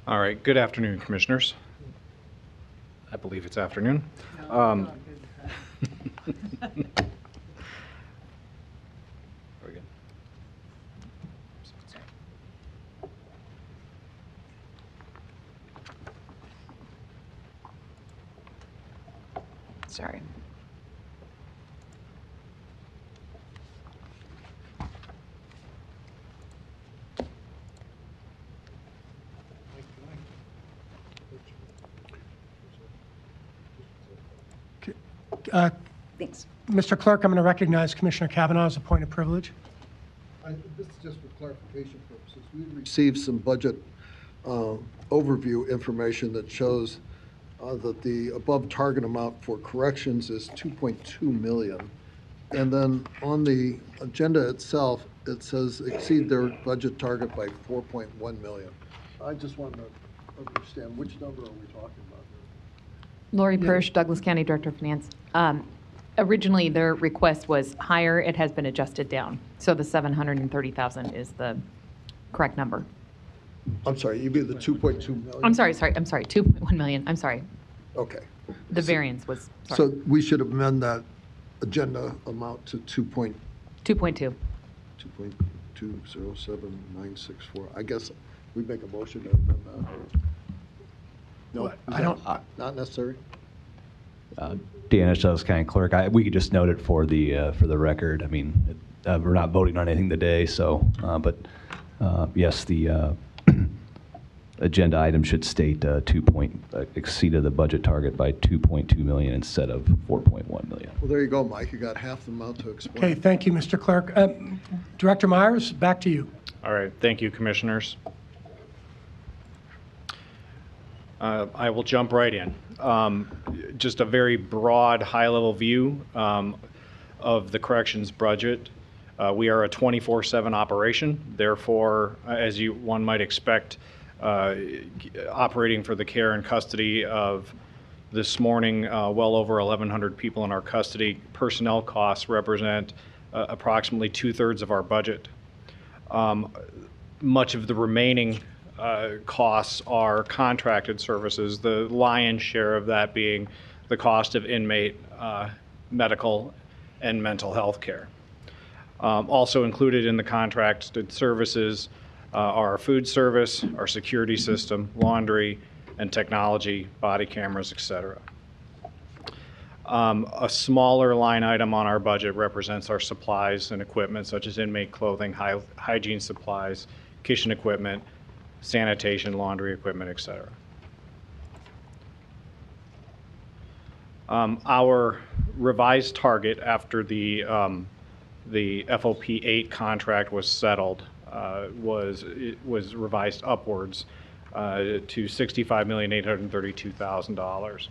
Speaker 1: All right, good afternoon, Commissioners. I believe it's afternoon. Very good.
Speaker 17: Sorry. Thanks.
Speaker 10: Mr. Clerk, I'm going to recognize Commissioner Kavanaugh as a point of privilege.
Speaker 18: This is just for clarification purposes. We received some budget overview information that shows that the above target amount for corrections is 2.2 million. And then on the agenda itself, it says exceed their budget target by 4.1 million. I just wanted to understand which number are we talking about here?
Speaker 24: Lori Persh, Douglas County Director of Finance. Originally, their request was higher. It has been adjusted down. So the 730,000 is the correct number.
Speaker 18: I'm sorry, you mean the 2.2 million?
Speaker 24: I'm sorry, 2.1 million. I'm sorry.
Speaker 18: Okay.
Speaker 24: The variance was, sorry.
Speaker 18: So we should amend that agenda amount to
Speaker 24: 2.2.
Speaker 18: 2.207964. I guess we make a motion to amend that. No,
Speaker 10: I don't.
Speaker 18: Not necessary.
Speaker 20: DNH Douglas County Clerk, we could just note it for the record. I mean, we're not voting on anything today, so but yes, the agenda item should state exceeded the budget target by 2.2 million instead of 4.1 million.
Speaker 18: Well, there you go, Mike. You got half the amount to explain.
Speaker 10: Okay, thank you, Mr. Clerk. Director Myers, back to you.
Speaker 1: All right, thank you, Commissioners. I will jump right in. Just a very broad, high-level view of the corrections budget. We are a 24/7 operation. Therefore, as one might expect, operating for the care and custody of this morning, well over 1,100 people in our custody, personnel costs represent approximately 2/3 of our budget. Much of the remaining costs are contracted services, the lion's share of that being the cost of inmate medical and mental health care. Also included in the contracted services are our food service, our security system, laundry, and technology, body cameras, etc. A smaller line item on our budget represents our supplies and equipment, such as inmate clothing, hygiene supplies, kitchen equipment, sanitation, laundry equipment, etc. Our revised target after the FOP 8 contract was settled was revised upwards to $65,832,000.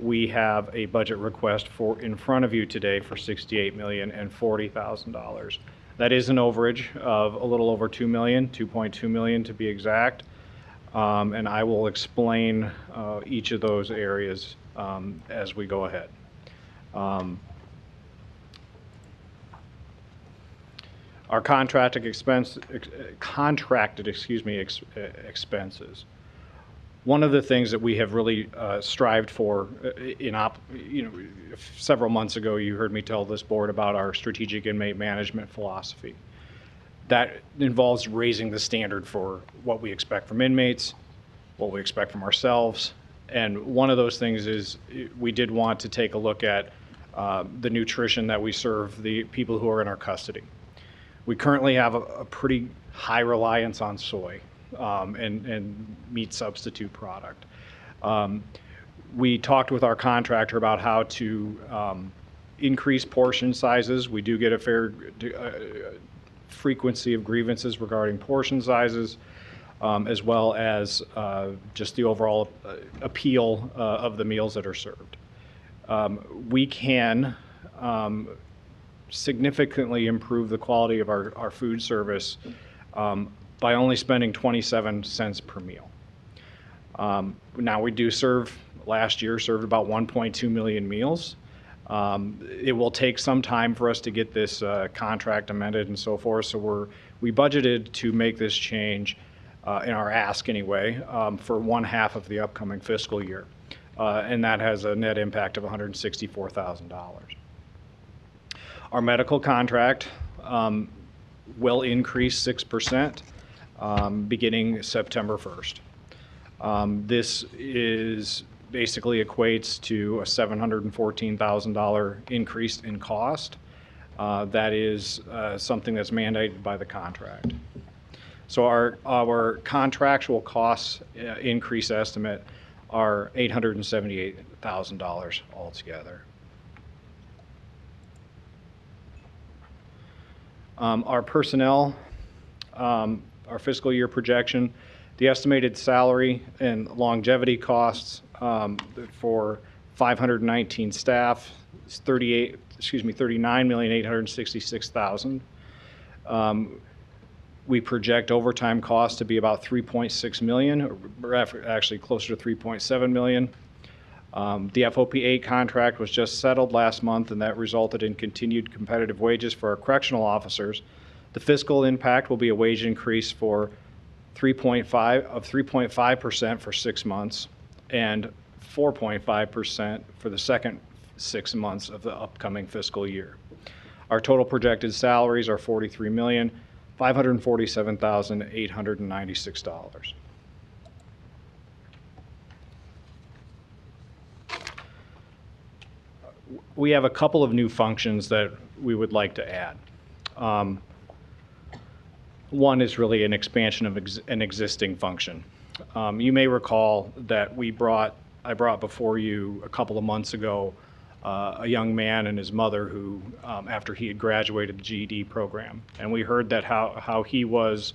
Speaker 1: We have a budget request in front of you today for $68,040,000. That is an overage of a little over $2 million, $2.2 million to be exact, and I will explain each of those areas as we go ahead. Our contracted expenses. One of the things that we have really strived for several months ago, you heard me tell this board about our strategic inmate management philosophy. That involves raising the standard for what we expect from inmates, what we expect from ourselves. And one of those things is we did want to take a look at the nutrition that we serve the people who are in our custody. We currently have a pretty high reliance on soy and meat substitute product. We talked with our contractor about how to increase portion sizes. We do get a fair frequency of grievances regarding portion sizes, as well as just the overall appeal of the meals that are served. We can significantly improve the quality of our food service by only spending 27 cents per meal. Now we do last year served about 1.2 million meals. It will take some time for us to get this contract amended and so forth, so we budgeted to make this change in our ask anyway for 1/2 of the upcoming fiscal year, and that has a net impact of $164,000. Our medical contract will increase 6% beginning September 1st. This basically equates to a $714,000 increase in cost. That is something that's mandated by the contract. So our contractual costs increase estimate are $878,000 altogether. Our personnel, our fiscal year projection, the estimated salary and longevity costs for 519 staff is $39,866,000. We project overtime costs to be about $3.6 million, or actually closer to $3.7 million. The FOP8 contract was just settled last month, and that resulted in continued competitive wages for our correctional officers. The fiscal impact will be a wage increase for 3.5% for 6 months and 4.5% for the second 6 months of the upcoming fiscal year. Our total projected salaries are $43,547,896. We have a couple of new functions that we would like to add. One is really an expansion of an existing function. You may recall that I brought before you a couple of months ago a young man and his mother who, after he had graduated the GED program, and we heard that how he was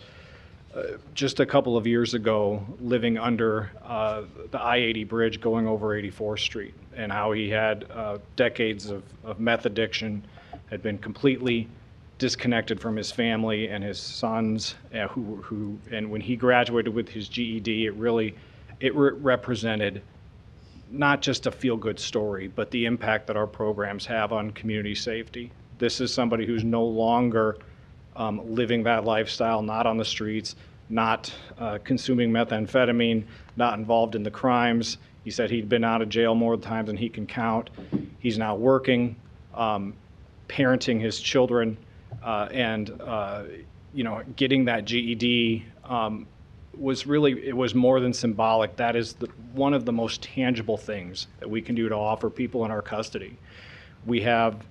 Speaker 1: just a couple of years ago living under the I-80 bridge going over 84th Street, and how he had decades of meth addiction, had been completely disconnected from his family and his sons, and when he graduated with his GED, it represented not just a feel-good story, but the impact that our programs have on community safety. This is somebody who's no longer living that lifestyle, not on the streets, not consuming methamphetamine, not involved in the crimes. He said he'd been out of jail more times than he can count. He's now working, parenting his children, and getting that GED was more than symbolic. That is one of the most tangible things that we can do to offer people in our custody. We have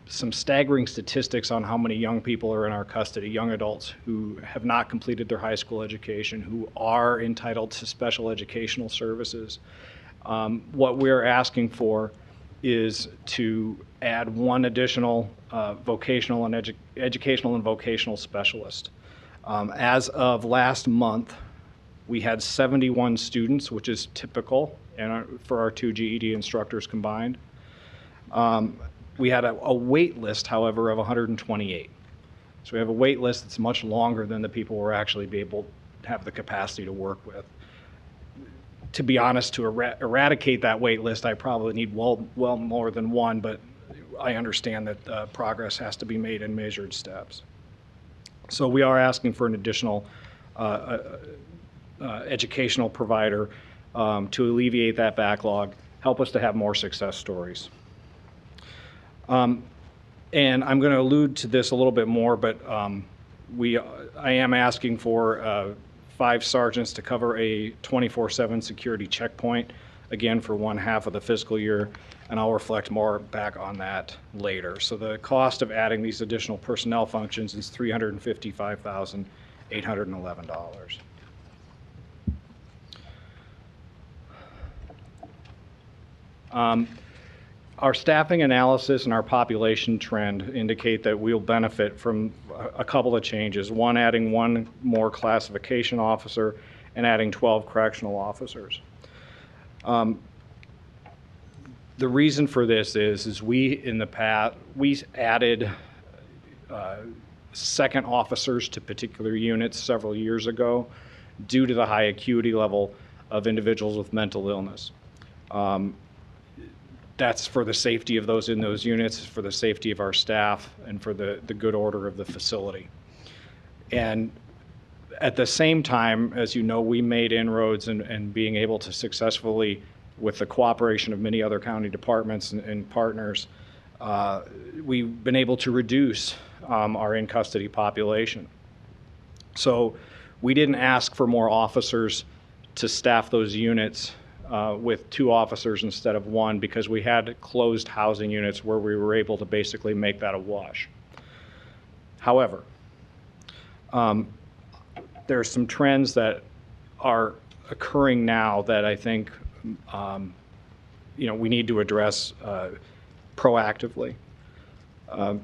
Speaker 1: some staggering statistics on how many young people are in our custody, young adults who have not completed their high school education, who are entitled to special educational services. What we're asking for is to add one additional educational and vocational specialist. As of last month, we had 71 students, which is typical for our 2 GED instructors combined. We had a wait list, however, of 128. So we have a wait list that's much longer than the people we're actually be able to have the capacity to work with. To be honest, to eradicate that wait list, I probably need well more than one, but I understand that progress has to be made in measured steps. So we are asking for an additional educational provider to alleviate that backlog, help us to have more success stories. And I'm going to allude to this a little bit more, but I am asking for 5 sergeants to cover a 24/7 security checkpoint, again for 1/2 of the fiscal year, and I'll reflect more back on that later. So the cost of adding these additional personnel functions is $355,811. Our staffing analysis and our population trend indicate that we'll benefit from a couple of changes. One, adding 1 more classification officer and adding 12 correctional officers. The reason for this is we in the past, we added second officers to particular units several years ago due to the high acuity level of individuals with mental illness. That's for the safety of those in those units, for the safety of our staff, and for the good order of the facility. And at the same time, as you know, we made inroads in being able to successfully, with the cooperation of many other county departments and partners, we've been able to reduce our in-custody population. So we didn't ask for more officers to staff those units with 2 officers instead of 1 because we had closed housing units where we were able to basically make that a wash. However, there are some trends that are occurring now that I think we need to address proactively.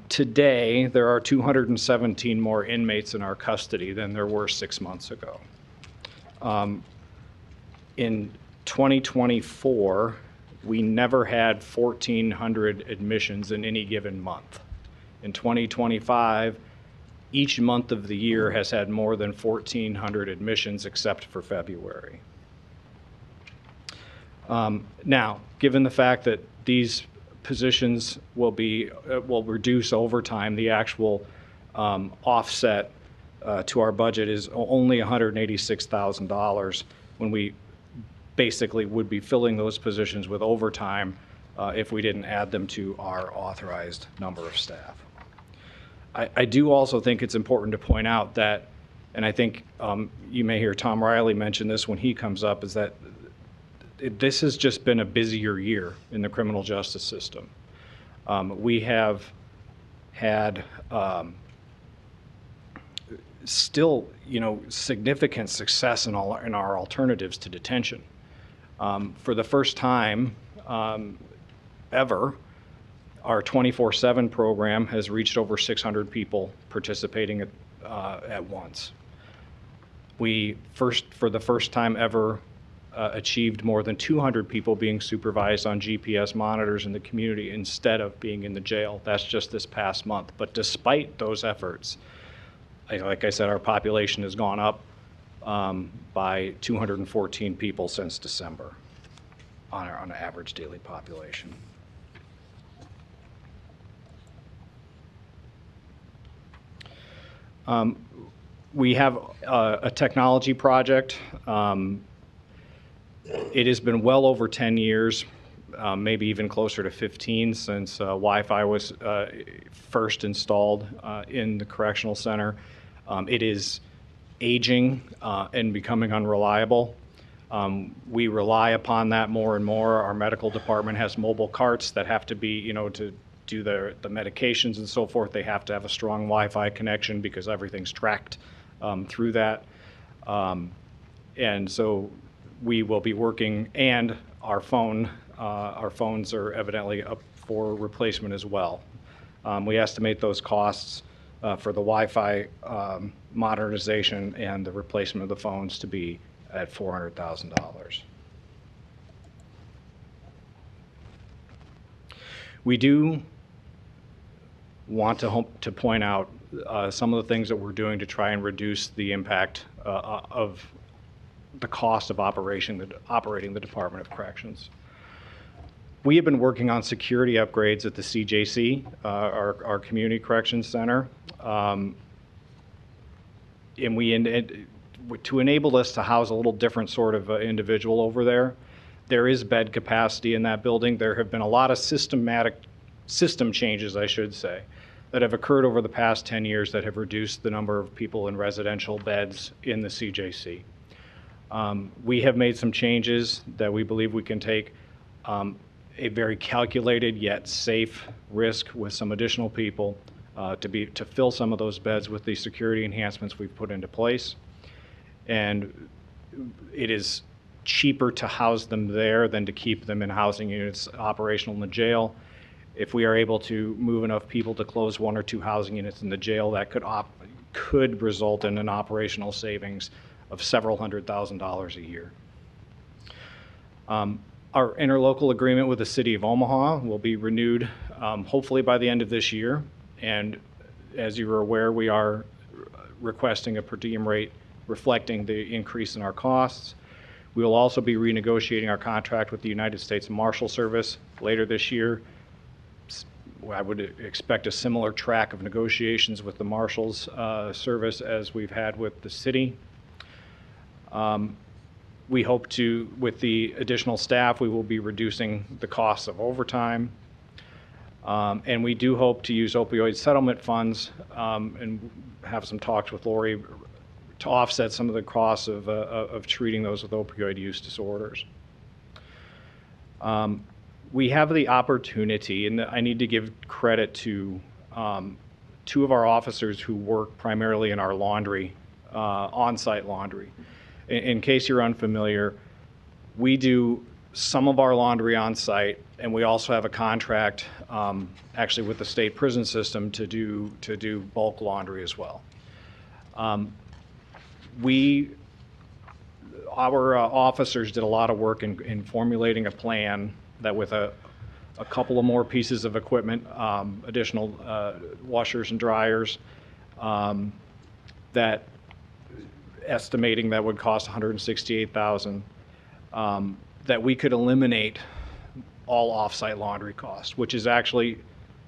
Speaker 1: Today, there are 217 more inmates in our custody than there were 6 months ago. In 2024, we never had 1,400 admissions in any given month. In 2025, each month of the year has had more than 1,400 admissions except for February. Now, given the fact that these positions will reduce over time, the actual offset to our budget is only $186,000 when we basically would be filling those positions with overtime if we didn't add them to our authorized number of staff. I do also think it's important to point out that, and I think you may hear Tom Riley mention this when he comes up, is that this has just been a busier year in the criminal justice system. We have had still, significant success in our alternatives to detention. For the first time ever, our 24/7 program has reached over 600 people participating at once. We for the first time ever, achieved more than 200 people being supervised on GPS monitors in the community instead of being in the jail. That's just this past month. But despite those efforts, like I said, our population has gone up by 214 people since December on an average daily population. We have a technology project. It has been well over 10 years, maybe even closer to 15 since Wi-Fi was first installed in the correctional center. It is aging and becoming unreliable. We rely upon that more and more. Our medical department has mobile carts that have to be, to do the medications and so forth. They have to have a strong Wi-Fi connection because everything's tracked through that. And so we will be working, and our phones are evidently up for replacement as well. We estimate those costs for the Wi-Fi modernization and the replacement of the phones to be at $400,000. We do want to point out some of the things that we're doing to try and reduce the impact of the cost of operating the Department of Corrections. We have been working on security upgrades at the CJC, our Community Corrections Center. And to enable us to house a little different sort of individual over there, there is bed capacity in that building. There have been a lot of system changes, I should say, that have occurred over the past 10 years that have reduced the number of people in residential beds in the CJC. We have made some changes that we believe we can take a very calculated yet safe risk with some additional people to fill some of those beds with the security enhancements we've put into place. And it is cheaper to house them there than to keep them in housing units operational in the jail. If we are able to move enough people to close 1 or 2 housing units in the jail, that could result in an operational savings of several $100,000s a year. Our interlocal agreement with the City of Omaha will be renewed hopefully by the end of this year. And as you are aware, we are requesting a per diem rate reflecting the increase in our costs. We will also be renegotiating our contract with the United States Marshal Service later this year. I would expect a similar track of negotiations with the Marshals Service as we've had with the city. We hope to, with the additional staff, we will be reducing the costs of overtime. And we do hope to use opioid settlement funds and have some talks with Lori to offset some of the costs of treating those with opioid use disorders. We have the opportunity, and I need to give credit to 2 of our officers who work primarily in our laundry, on-site laundry. In case you're unfamiliar, we do some of our laundry on-site, and we also have a contract actually with the state prison system to do bulk laundry as well. Our officers did a lot of work in formulating a plan that with a couple of more pieces of equipment, additional washers and dryers, that estimating that would cost $168,000, that we could eliminate all off-site laundry costs, which is actually,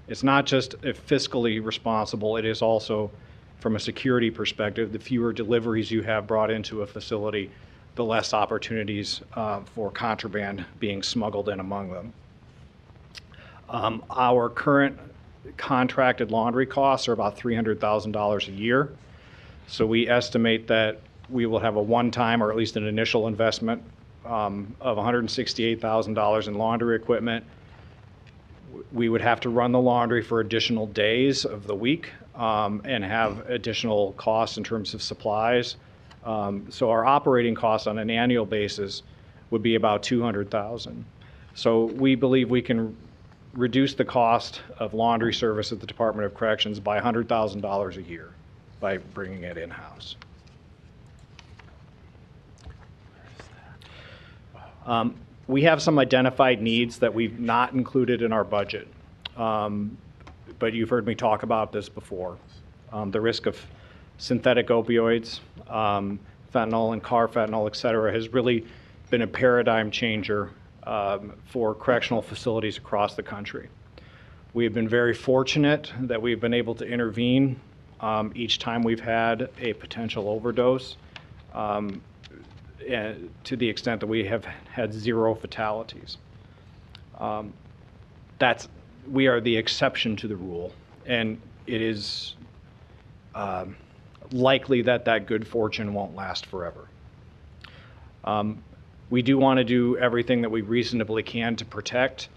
Speaker 1: it's not just fiscally responsible, it is also from a security perspective. The fewer deliveries you have brought into a facility, the less opportunities for contraband being smuggled in among them. Our current contracted laundry costs are about $300,000 a year. So we estimate that we will have a one-time, or at least an initial investment of $168,000 in laundry equipment. We would have to run the laundry for additional days of the week and have additional costs in terms of supplies. So our operating costs on an annual basis would be about $200,000. So we believe we can reduce the cost of laundry service at the Department of Corrections by $100,000 a year by bringing it in-house. We have some identified needs that we've not included in our budget, but you've heard me talk about this before. The risk of synthetic opioids, fentanyl and carfentanil, et cetera, has really been a paradigm changer for correctional facilities across the country. We have been very fortunate that we've been able to intervene each time we've had a potential overdose, to the extent that we have had 0 fatalities. We are the exception to the rule, and it is likely that that good fortune won't last forever. We do want to do everything that we reasonably can to protect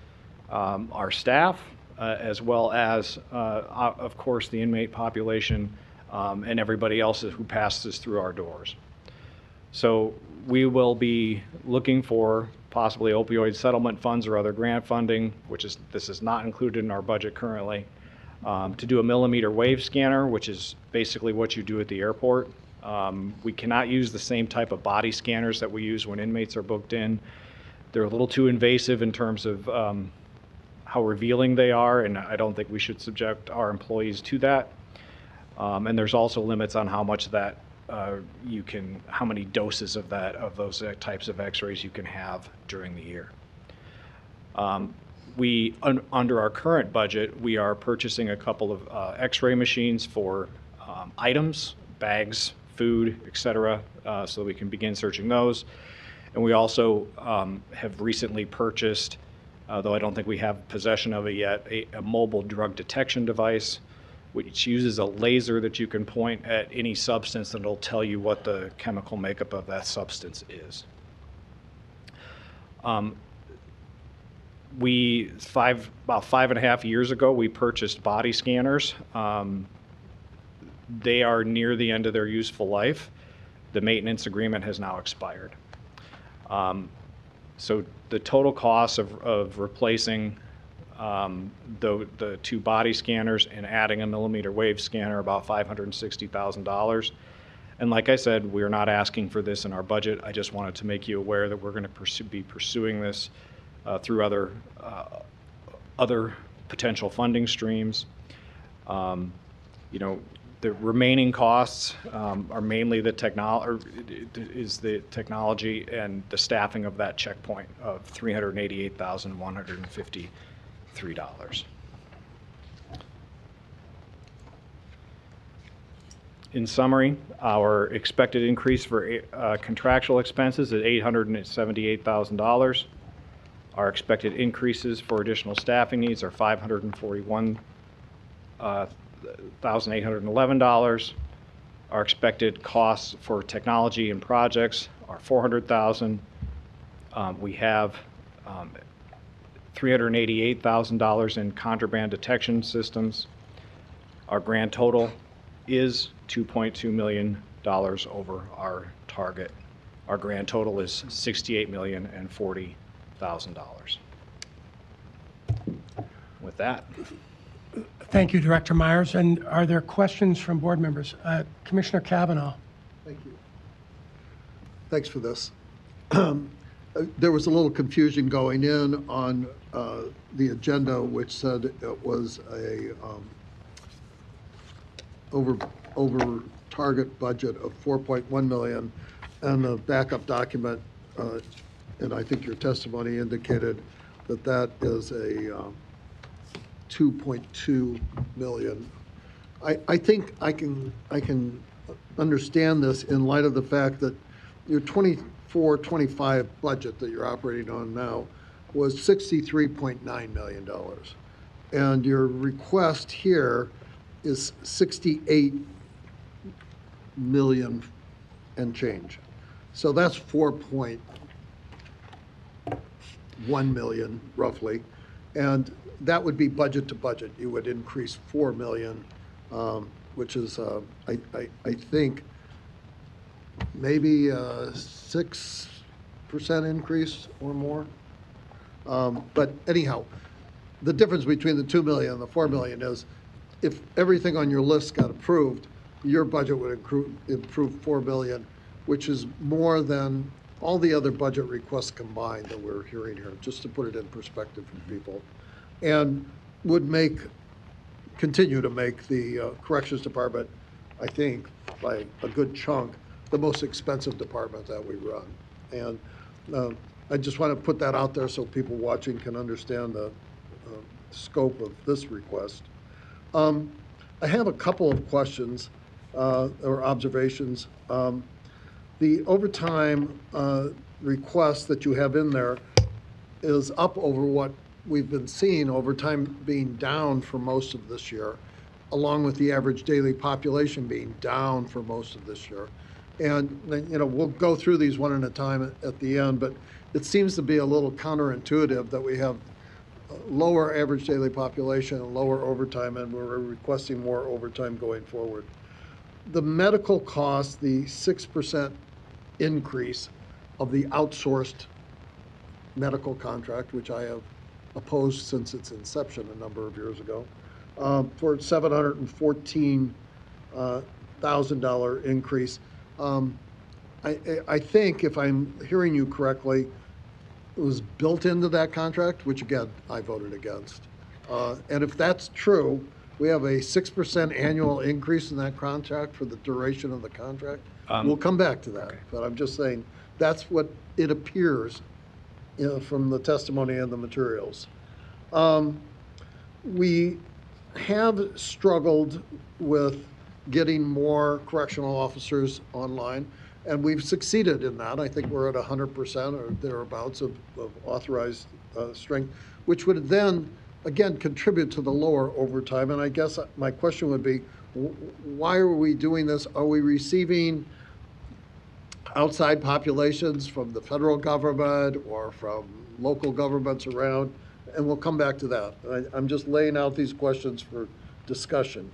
Speaker 1: our staff, as well as, of course, the inmate population and everybody else who passes through our doors. So we will be looking for possibly opioid settlement funds or other grant funding, this is not included in our budget currently, to do a millimeter wave scanner, which is basically what you do at the airport. We cannot use the same type of body scanners that we use when inmates are booked in. They're a little too invasive in terms of how revealing they are, and I don't think we should subject our employees to that. And there's also limits on how much that how many doses of those types of x-rays you can have during the year. Under our current budget, we are purchasing a couple of x-ray machines for items, bags, food, etc., so we can begin searching those. And we also have recently purchased, though I don't think we have possession of it yet, a mobile drug detection device, which uses a laser that you can point at any substance and it'll tell you what the chemical makeup of that substance is. About 5.5 years ago, we purchased body scanners. They are near the end of their useful life. The maintenance agreement has now expired. So the total cost of replacing the two body scanners and adding a millimeter wave scanner, about $560,000. And like I said, we are not asking for this in our budget. I just wanted to make you aware that we're going to be pursuing this through other potential funding streams. The remaining costs are mainly the technology and the staffing of that checkpoint of $388,153. In summary, our expected increase for contractual expenses is $878,000. Our expected increases for additional staffing needs are $541,811. Our expected costs for technology and projects are $400,000. We have $388,000 in contraband detection systems. Our grand total is $2.2 million over our target. Our grand total is $68,040,000. With that.
Speaker 10: Thank you, Director Myers. And are there questions from board members? Commissioner Kavanaugh.
Speaker 18: Thank you. Thanks for this. There was a little confusion going in on the agenda, which said it was a over target budget of 4.1 million, and the backup document, and I think your testimony indicated that that is a 2.2 million. I think I can understand this in light of the fact that your 24-25 budget that you're operating on now was $63.9 million, and your request here is 68 million and change. So that's 4.1 million roughly, and that would be budget to budget. You would increase 4 million, which is I think maybe a 6% increase or more. But anyhow, the difference between the 2 million and the 4 million is if everything on your list got approved, your budget would improve 4 million, which is more than all the other budget requests combined that we're hearing here, just to put it in perspective for people, and would continue to make the Corrections Department, I think, by a good chunk, the most expensive department that we run. And I just want to put that out there so people watching can understand the scope of this request. I have a couple of questions or observations. The overtime request that you have in there is up over what we've been seeing, overtime being down for most of this year, along with the average daily population being down for most of this year. And we'll go through these one at a time at the end, but it seems to be a little counterintuitive that we have lower average daily population and lower overtime, and we're requesting more overtime going forward. The medical cost, the 6% increase of the outsourced medical contract, which I have opposed since its inception a number of years ago, for $714,000 increase. I think, if I'm hearing you correctly, it was built into that contract, which again, I voted against. And if that's true, we have a 6% annual increase in that contract for the duration of the contract. We'll come back to that, okay. But I'm just saying that's what it appears from the testimony and the materials. We have struggled with getting more correctional officers online, and we've succeeded in that. I think we're at 100% or thereabouts of authorized strength, which would then, again, contribute to the lower overtime. And I guess my question would be, why are we doing this? Are we receiving outside populations from the federal government or from local governments around? And we'll come back to that. I'm just laying out these questions for discussion.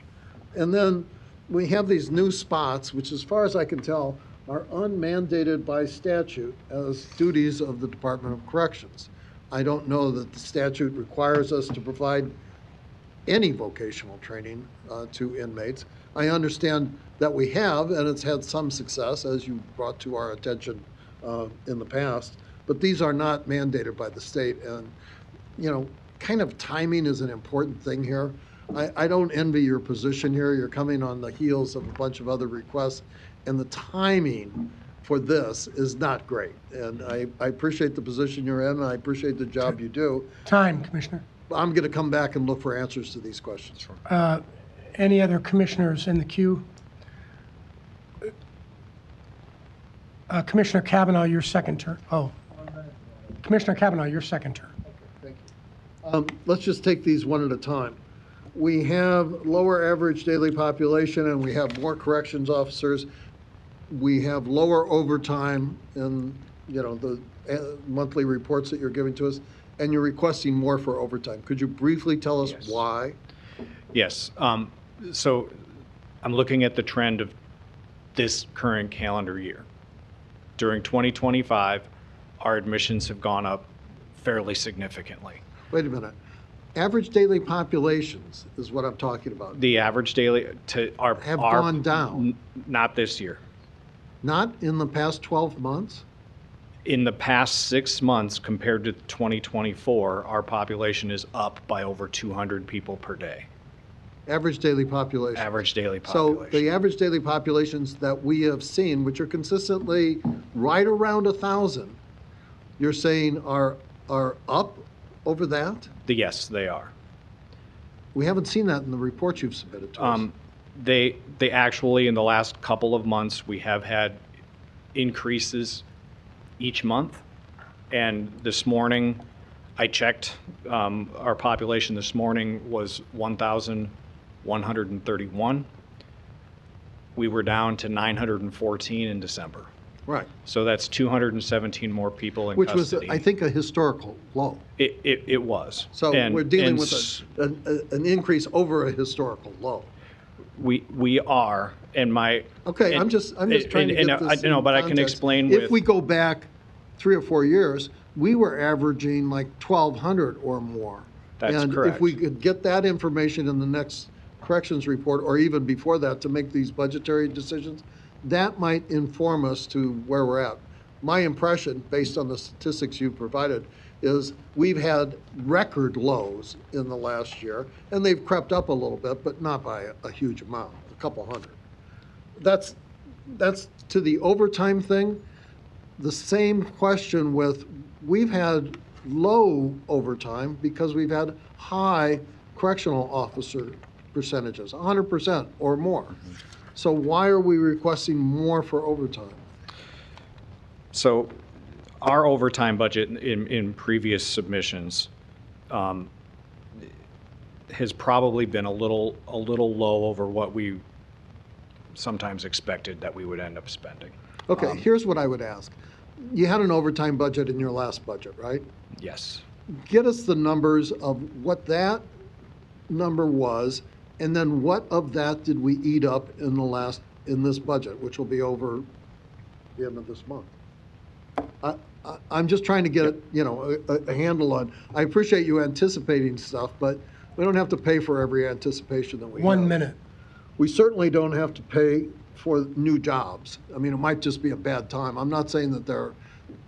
Speaker 18: And then we have these new spots, which as far as I can tell, are unmandated by statute as duties of the Department of Corrections. I don't know that the statute requires us to provide any vocational training to inmates. I understand that we have, and it's had some success, as you brought to our attention in the past, but these are not mandated by the state. And, you know, kind of timing is an important thing here. I don't envy your position here. You're coming on the heels of a bunch of other requests, and the timing for this is not great. And I appreciate the position you're in, and I appreciate the job you do.
Speaker 10: Time, Commissioner.
Speaker 18: I'm going to come back and look for answers to these questions.
Speaker 10: Any other commissioners in the queue? Commissioner Kavanaugh, your second turn. Oh, Commissioner Kavanaugh, your second turn.
Speaker 18: Thank you. Let's just take these one at a time. We have lower average daily population, and we have more corrections officers. We have lower overtime in, you know, the monthly reports that you're giving to us, and you're requesting more for overtime. Could you briefly tell us why?
Speaker 1: Yes. So I'm looking at the trend of this current calendar year. During 2025, our admissions have gone up fairly significantly.
Speaker 18: Wait a minute. Average daily populations is what I'm talking about.
Speaker 1: The average daily
Speaker 18: have gone down.
Speaker 1: Not this year.
Speaker 18: Not in the past 12 months?
Speaker 1: In the past 6 months compared to 2024, our population is up by over 200 people per day.
Speaker 18: Average daily population.
Speaker 1: Average daily population.
Speaker 18: So the average daily populations that we have seen, which are consistently right around 1,000, you're saying are up over that?
Speaker 1: Yes, they are.
Speaker 18: We haven't seen that in the reports you've submitted to us.
Speaker 1: They actually, in the last couple of months, we have had increases each month. And this morning, I checked, our population this morning was 1,131. We were down to 914 in December.
Speaker 18: Right.
Speaker 1: So that's 217 more people in
Speaker 18: Which
Speaker 1: custody.
Speaker 18: was, I think, a historical low.
Speaker 1: It was.
Speaker 18: So we're dealing with an increase over a historical low.
Speaker 1: We are, and my...
Speaker 18: Okay, I'm just trying to get this in
Speaker 1: but I can
Speaker 18: context.
Speaker 1: explain
Speaker 18: If we go back 3 or 4 years, we were averaging like 1,200 or more.
Speaker 1: That's
Speaker 18: and
Speaker 1: correct.
Speaker 18: If we could get that information in the next corrections report, or even before that, to make these budgetary decisions, that might inform us to where we're at. My impression, based on the statistics you've provided, is we've had record lows in the last year, and they've crept up a little bit, but not by a huge amount, a couple hundred. That's to the overtime thing. The same question with, we've had low overtime because we've had high correctional officer percentages, 100% or more. So why are we requesting more for overtime?
Speaker 1: So our overtime budget in previous submissions has probably been a little low over what we sometimes expected that we would end up spending.
Speaker 18: Okay, here's what I would ask. You had an overtime budget in your last budget, right?
Speaker 1: Yes.
Speaker 18: Get us the numbers of what that number was, and then what of that did we eat up in this budget, which will be over the end of this month? I'm just trying to get a handle on. I appreciate you anticipating stuff, but we don't have to pay for every anticipation that we have.
Speaker 10: 1 minute.
Speaker 18: We certainly don't have to pay for new jobs. I mean, it might just be a bad time. I'm not saying that they're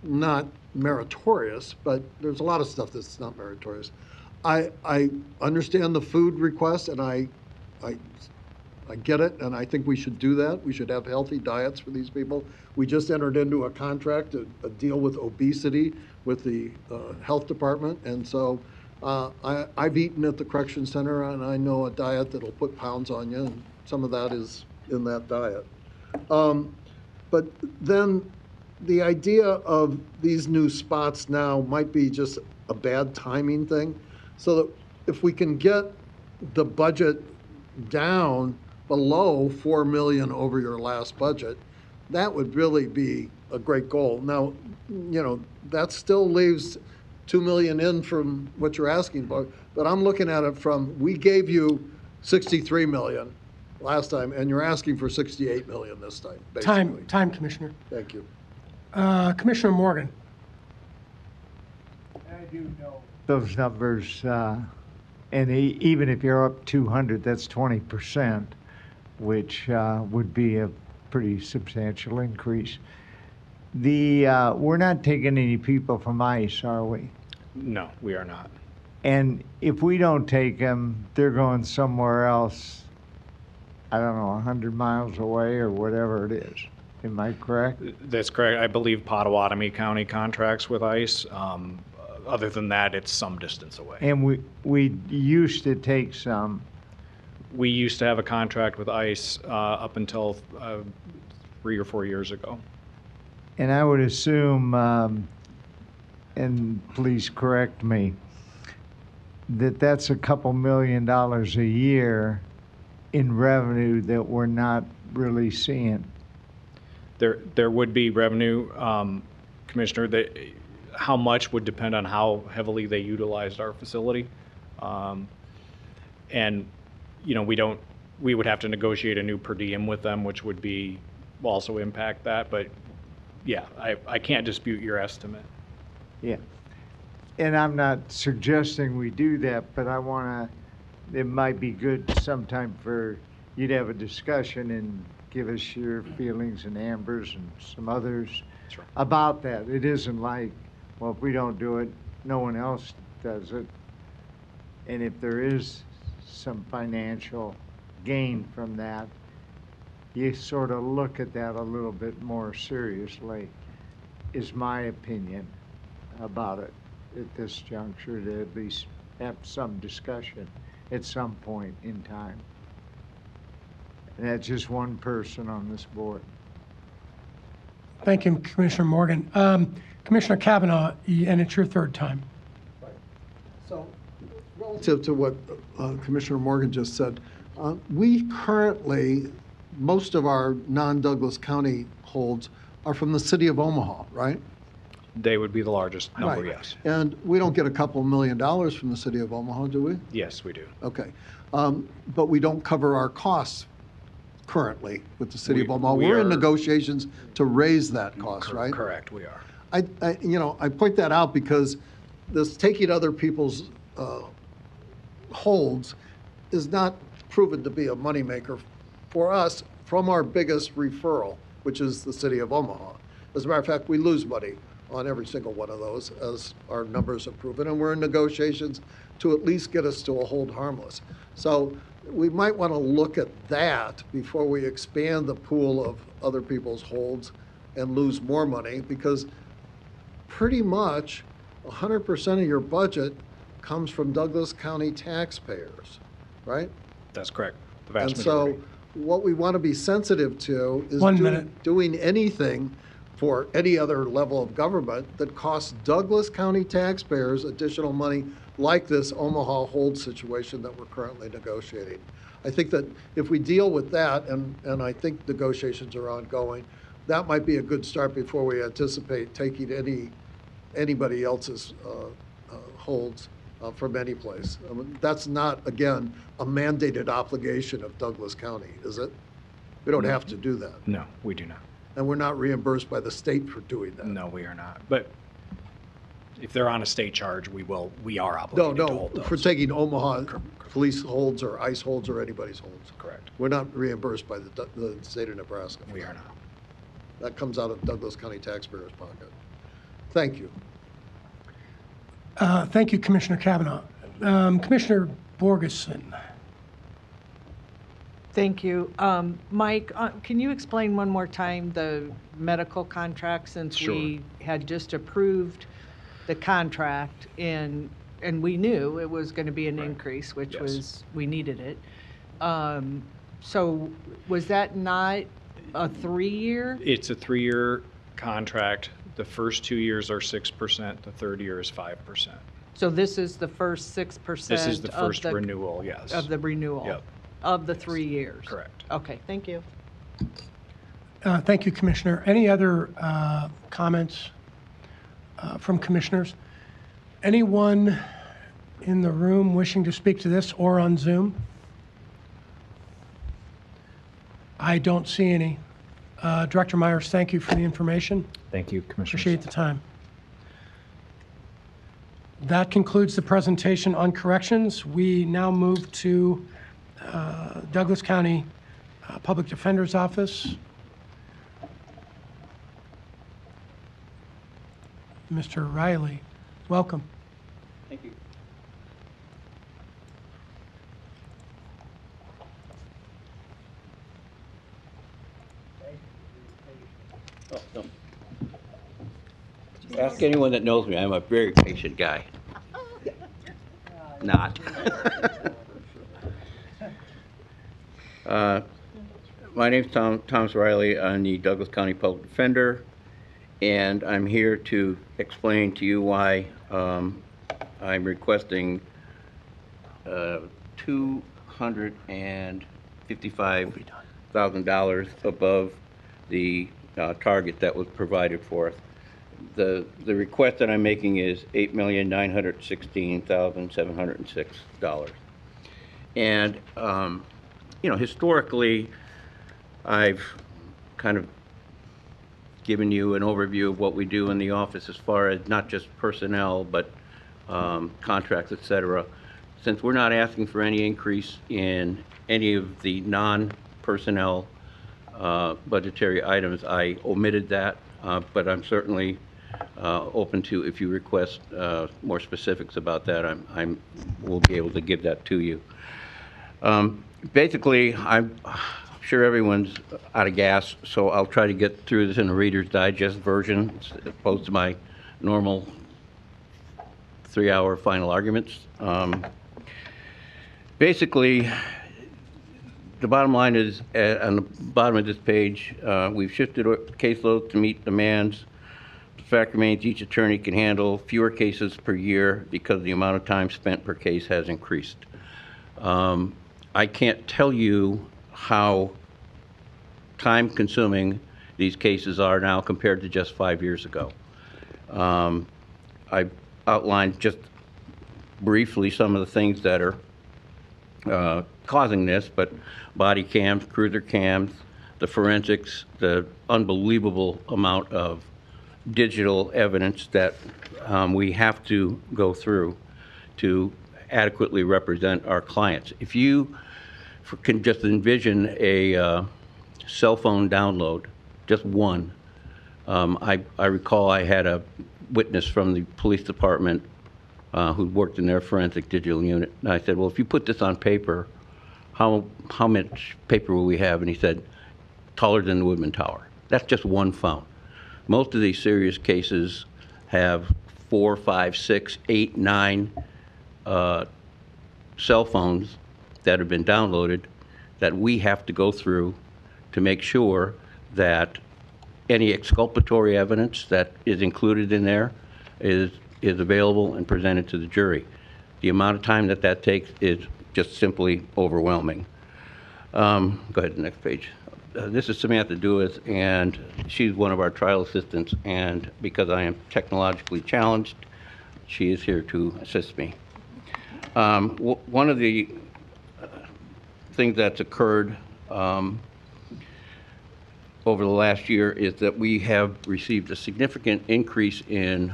Speaker 18: not meritorious, but there's a lot of stuff that's not meritorious. I understand the food request, and I get it, and I think we should do that. We should have healthy diets for these people. We just entered into a contract, a deal with obesity with the health department, and so I've eaten at the correction center, and I know a diet that'll put pounds on you, and some of that is in that diet. But then the idea of these new spots now might be just a bad timing thing, so that if we can get the budget down below 4 million over your last budget, that would really be a great goal. Now, that still leaves 2 million in from what you're asking for, but I'm looking at it from, we gave you 63 million last time, and you're asking for 68 million this time, basically.
Speaker 10: Time, Commissioner.
Speaker 18: Thank you.
Speaker 10: Commissioner Morgan.
Speaker 2: I do know those numbers, and even if you're up 200, that's 20%, which would be a pretty substantial increase. We're not taking any people from ICE, are we?
Speaker 1: No, we are not.
Speaker 2: And if we don't take them, they're going somewhere else, I don't know, 100 miles away or whatever it is. Am I correct?
Speaker 1: That's correct. I believe Potawatomi County contracts with ICE. Other than that, it's some distance away.
Speaker 2: And we used to take some.
Speaker 1: We used to have a contract with ICE up until 3 or 4 years ago.
Speaker 2: And I would assume, and please correct me, that's a couple $1 million a year in revenue that we're not really seeing.
Speaker 1: There would be revenue, Commissioner. That how much would depend on how heavily they utilized our facility, and we would have to negotiate a new per diem with them, which would be also impact that. But yeah, I can't dispute your estimate.
Speaker 2: Yeah. And I'm not suggesting we do that, but it might be good sometime for you to have a discussion and give us your feelings, and Amber's and some others about that. It isn't like, well, if we don't do it, no one else does it. And if there is some financial gain from that, you sort of look at that a little bit more seriously, is my opinion about it at this juncture, to at least have some discussion at some point in time. And that's just one person on this board.
Speaker 10: Thank you, Commissioner Morgan. Commissioner Kavanaugh, and it's your third time.
Speaker 18: So, relative to what Commissioner Morgan just said, we currently, most of our non-Douglas County holds are from the city of Omaha, right?
Speaker 1: They would be the largest number,
Speaker 18: Right.
Speaker 1: yes.
Speaker 18: And we don't get a couple $1 million from the city of Omaha, do we?
Speaker 1: Yes, we do.
Speaker 18: Okay. But we don't cover our costs currently with the city of Omaha.
Speaker 1: we
Speaker 18: We're in
Speaker 1: are-
Speaker 18: negotiations to raise that cost, right?
Speaker 1: Correct, we are.
Speaker 18: I point that out because this taking other people's holds is not proven to be a moneymaker for us from our biggest referral, which is the city of Omaha. As a matter of fact, we lose money on every single one of those, as our numbers have proven, and we're in negotiations to at least get us to a hold harmless. So we might want to look at that before we expand the pool of other people's holds and lose more money, because pretty much 100% of your budget comes from Douglas County taxpayers, right?
Speaker 1: That's correct. The vast
Speaker 18: And
Speaker 1: majority.
Speaker 18: so what we want to be sensitive to is
Speaker 10: 1 minute.
Speaker 18: doing anything for any other level of government that costs Douglas County taxpayers additional money, like this Omaha hold situation that we're currently negotiating. I think that if we deal with that, and I think negotiations are ongoing, that might be a good start before we anticipate taking anybody else's holds from any place. I mean, that's not, again, a mandated obligation of Douglas County, is it? We don't have to do that.
Speaker 1: No, we do not.
Speaker 18: And we're not reimbursed by the state for doing that.
Speaker 1: No, we are not. But if they're on a state charge, we are obligated to hold those.
Speaker 18: For taking Omaha police holds or ICE holds or anybody's holds.
Speaker 1: Correct.
Speaker 18: We're not reimbursed by the state of Nebraska.
Speaker 1: We are not.
Speaker 18: That comes out of Douglas County taxpayers' pocket. Thank you.
Speaker 10: Thank you, Commissioner Kavanaugh. Commissioner Borgeson.
Speaker 12: Thank you. Mike, can you explain one more time the medical contract, since
Speaker 1: Sure.
Speaker 12: we had just approved the contract in and we knew it was going to be an increase, which
Speaker 1: Yes.
Speaker 12: was, we needed it. So was that not a 3-year?
Speaker 1: It's a 3-year contract. The first 2 years are 6%, the third year is 5%.
Speaker 12: So this is the first 6%?
Speaker 1: This is the
Speaker 12: of
Speaker 1: first renewal, yes.
Speaker 12: Of the renewal?
Speaker 1: Yep.
Speaker 12: Of the 3 years?
Speaker 1: Correct.
Speaker 12: Okay, thank you.
Speaker 10: Thank you, Commissioner. Any other comments from commissioners? Anyone in the room wishing to speak to this or on Zoom? I don't see any. Director Myers, thank you for the information.
Speaker 16: Thank you, Commissioner.
Speaker 10: Appreciate the time. That concludes the presentation on corrections. We now move to Douglas County Public Defender's Office. Mr. Riley, welcome.
Speaker 17: Thank you. Oh, no. Ask anyone that knows me, I'm a very patient guy. Not. My name's Thomas Riley. I'm the Douglas County Public Defender, and I'm here to explain to you why I'm requesting $255,000 above the target that was provided for us. The request that I'm making is $8,916,706. And, you know, historically, I've kind of given you an overview of what we do in the office as far as not just personnel, but contracts, et cetera. Since we're not asking for any increase in any of the non-personnel budgetary items, I omitted that, but I'm certainly open to, if you request more specifics about that, we'll be able to give that to you. Basically, I'm sure everyone's out of gas, so I'll try to get through this in a Reader's Digest version as opposed to my normal 3-hour final arguments. Basically, the bottom line is, on the bottom of this page, we've shifted caseload to meet demands. The fact remains each attorney can handle fewer cases per year because the amount of time spent per case has increased. I can't tell you how time-consuming these cases are now compared to just 5 years ago. I outlined just briefly some of the things that are causing this, but body cams, cruiser cams, the forensics, the unbelievable amount of digital evidence that we have to go through to adequately represent our clients. If you can just envision a cell phone download, just one. I recall I had a witness from the police department who worked in their forensic digital unit. And I said, well, if you put this on paper, how much paper will we have? And he said, taller than the Woodman Tower. That's just one phone. Most of these serious cases have 4, 5, 6, 8, 9 cell phones that have been downloaded that we have to go through to make sure that any exculpatory evidence that is included in there is available and presented to the jury. The amount of time that takes is just simply overwhelming. Go ahead to the next page. This is Samantha Dewis, and she's one of our trial assistants, and because I am technologically challenged, she is here to assist me. One of the things that's occurred over the last year is that we have received a significant increase in,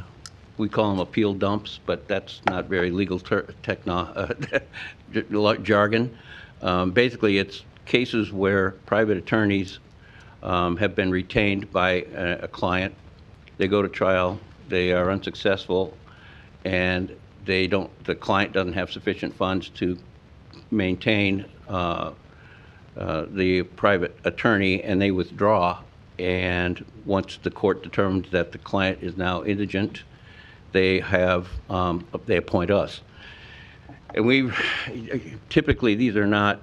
Speaker 17: we call them appeal dumps, but that's not very legal jargon. Basically, it's cases where private attorneys have been retained by a client. They go to trial, they are unsuccessful, and the client doesn't have sufficient funds to maintain the private attorney, and they withdraw. And once the court determines that the client is now indigent, they appoint us. And typically, these are not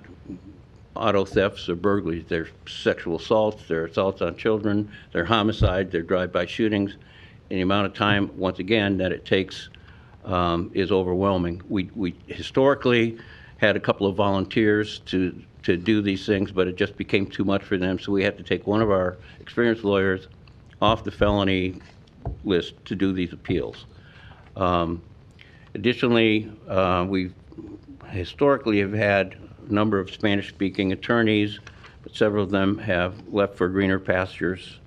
Speaker 17: auto thefts or burglaries. They're sexual assaults, they're assaults on children, they're homicides, they're drive-by shootings. And the amount of time, once again, that it takes is overwhelming. We historically had a couple of volunteers to do these things, but it just became too much for them, so we had to take one of our experienced lawyers off the felony list to do these appeals. Additionally, we historically have had a number of Spanish-speaking attorneys, but several of them have left for greener pastures,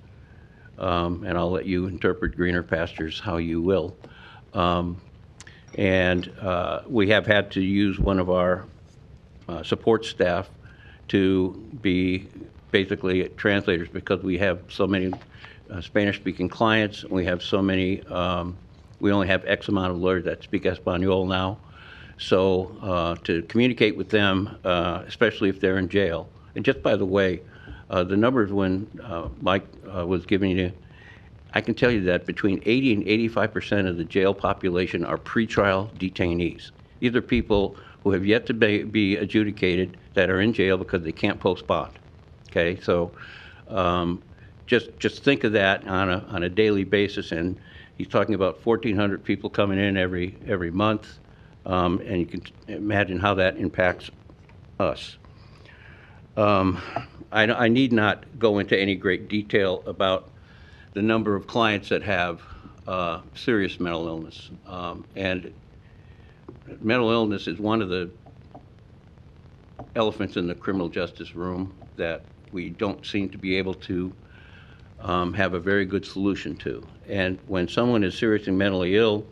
Speaker 17: and I'll let you interpret greener pastures how you will. We have had to use one of our support staff to be basically translators because we have so many Spanish-speaking clients. We have so many, we only have X amount of lawyers that speak Espanol now. So to communicate with them, especially if they're in jail. And just by the way, the numbers when Mike was giving you, I can tell you that between 80 and 85% of the jail population are pretrial detainees. These are people who have yet to be adjudicated that are in jail because they can't post bond. Okay, so just think of that on a daily basis, and he's talking about 1,400 people coming in every month, and you can imagine how that impacts us. I need not go into any great detail about the number of clients that have serious mental illness, and mental illness is one of the elephants in the criminal justice room that we don't seem to be able to have a very good solution to. And when someone is seriously mentally ill,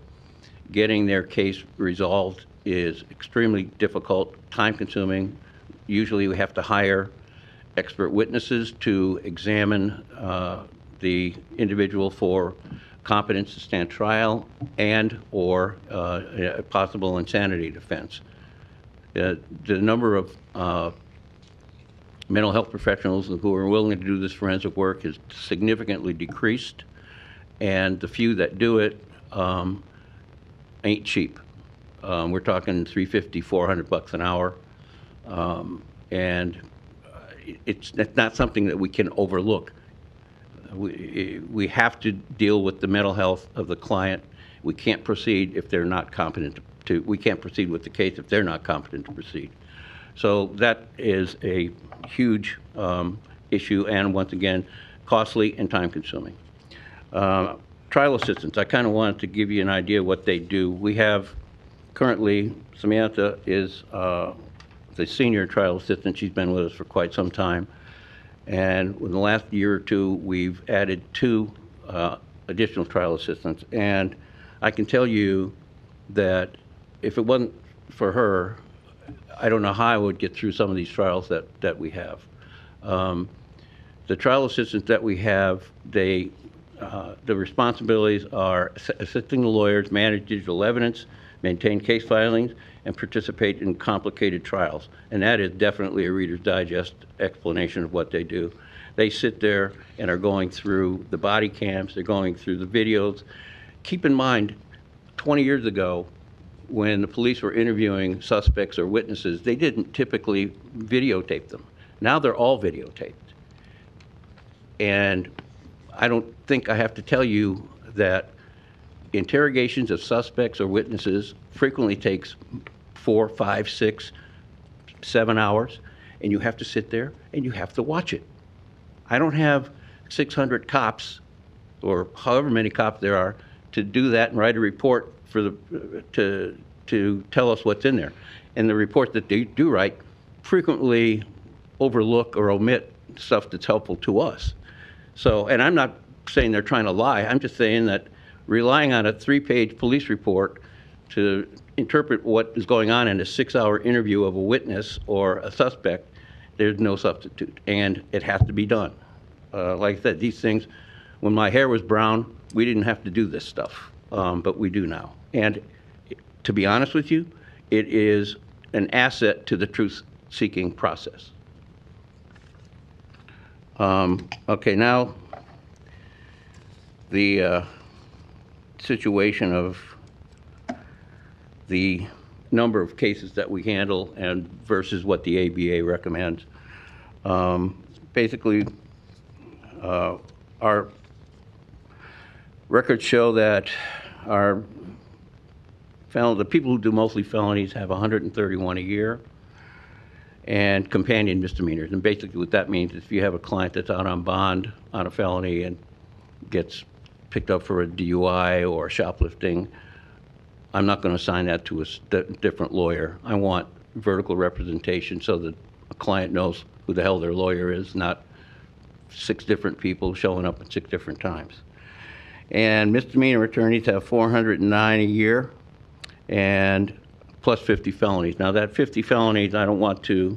Speaker 17: getting their case resolved is extremely difficult, time-consuming. Usually we have to hire expert witnesses to examine the individual for competence to stand trial and or a possible insanity defense. The number of mental health professionals who are willing to do this forensic work has significantly decreased, and the few that do it ain't cheap. We're talking $350, $400 an hour, and it's not something that we can overlook. We have to deal with the mental health of the client. We can't proceed if they're not competent to. We can't proceed with the case if they're not competent to proceed. So that is a huge issue, and once again, costly and time-consuming. Trial assistants. I kind of wanted to give you an idea what they do. We have currently, Samantha is the senior trial assistant. She's been with us for quite some time. And in the last year or two, we've added 2 additional trial assistants. And I can tell you that if it wasn't for her, I don't know how I would get through some of these trials that we have. The trial assistants that we have, the responsibilities are assisting the lawyers, manage digital evidence, maintain case filings, and participate in complicated trials. And that is definitely a Reader's Digest explanation of what they do. They sit there and are going through the body cams, they're going through the videos. Keep in mind, 20 years ago, when the police were interviewing suspects or witnesses, they didn't typically videotape them. Now they're all videotaped. And I don't think I have to tell you that interrogations of suspects or witnesses frequently takes 4, 5, 6, 7 hours, and you have to sit there and you have to watch it. I don't have 600 cops, or however many cops there are, to do that and write a report for to tell us what's in there. And the report that they do write frequently overlook or omit stuff that's helpful to us. So, and I'm not saying they're trying to lie, I'm just saying that relying on a 3-page police report to interpret what is going on in a 6-hour interview of a witness or a suspect, there's no substitute, and it has to be done. Like I said, these things, when my hair was brown, we didn't have to do this stuff, but we do now. And to be honest with you, it is an asset to the truth-seeking process. Okay, now the situation of the number of cases that we handle and versus what the ABA recommends. Basically, our records show that the people who do mostly felonies have 131 a year, and companion misdemeanors. And basically what that means is if you have a client that's out on bond on a felony and gets picked up for a DUI or shoplifting, I'm not going to assign that to a different lawyer. I want vertical representation so that a client knows who the hell their lawyer is, not 6 different people showing up at 6 different times. And misdemeanor attorneys have 409 a year, and plus 50 felonies. Now that 50 felonies, I don't want to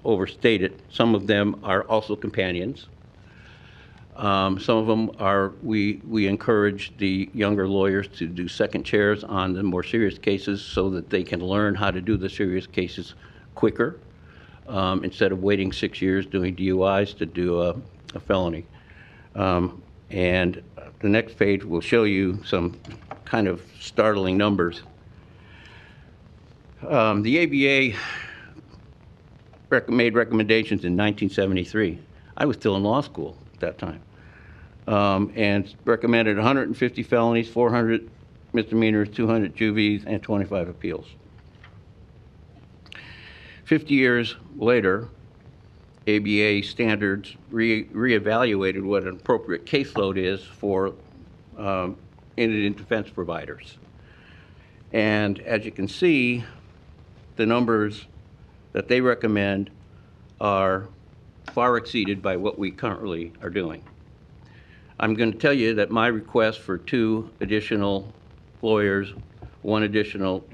Speaker 17: overstate it. Some of them are also companions. Some of them are, we encourage the younger lawyers to do second chairs on the more serious cases so that they can learn how to do the serious cases quicker, instead of waiting 6 years doing DUIs to do a felony. And the next page will show you some kind of startling numbers. The ABA made recommendations in 1973. I was still in law school at that time, and recommended 150 felonies, 400 misdemeanors, 200 juvies, and 25 appeals. 50 years later, ABA standards reevaluated what an appropriate caseload is for indigent defense providers. And as you can see, the numbers that they recommend are far exceeded by what we currently are doing. I'm going to tell you that my request for 2 additional lawyers, 1 additional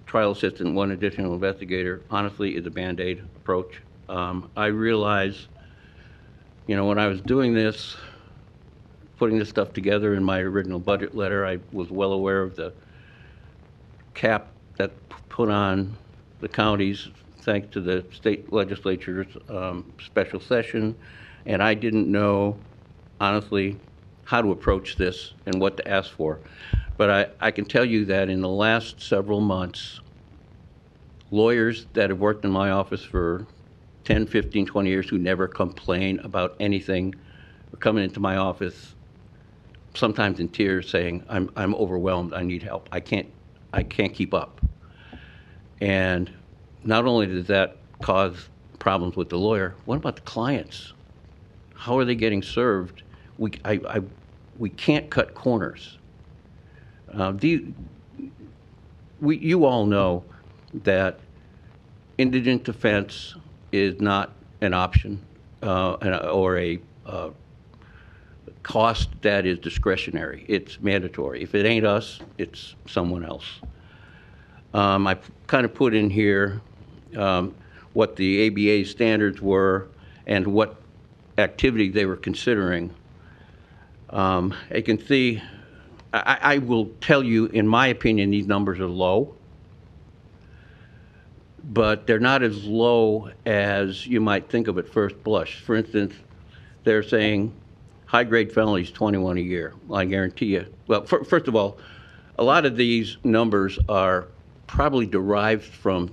Speaker 17: trial assistant, 1 additional investigator, honestly is a Band-Aid approach. I realize, you know, when I was doing this, putting this stuff together in my original budget letter, I was well aware of the cap that put on the counties thanks to the state legislature's special session, and I didn't know, honestly, how to approach this and what to ask for. But I can tell you that in the last several months, lawyers that have worked in my office for 10, 15, 20 years who never complain about anything are coming into my office, sometimes in tears, saying, I'm overwhelmed, I need help, I can't keep up. And not only does that cause problems with the lawyer, what about the clients? How are they getting served? We can't cut corners. You all know that indigent defense is not an option or a cost that is discretionary. It's mandatory. If it ain't us, it's someone else. I kind of put in here what the ABA standards were and what activity they were considering. You can see, I will tell you, in my opinion, these numbers are low, but they're not as low as you might think of at first blush. For instance, they're saying high-grade felonies, 21 a year. Well, I guarantee you. Well, first of all, a lot of these numbers are probably derived from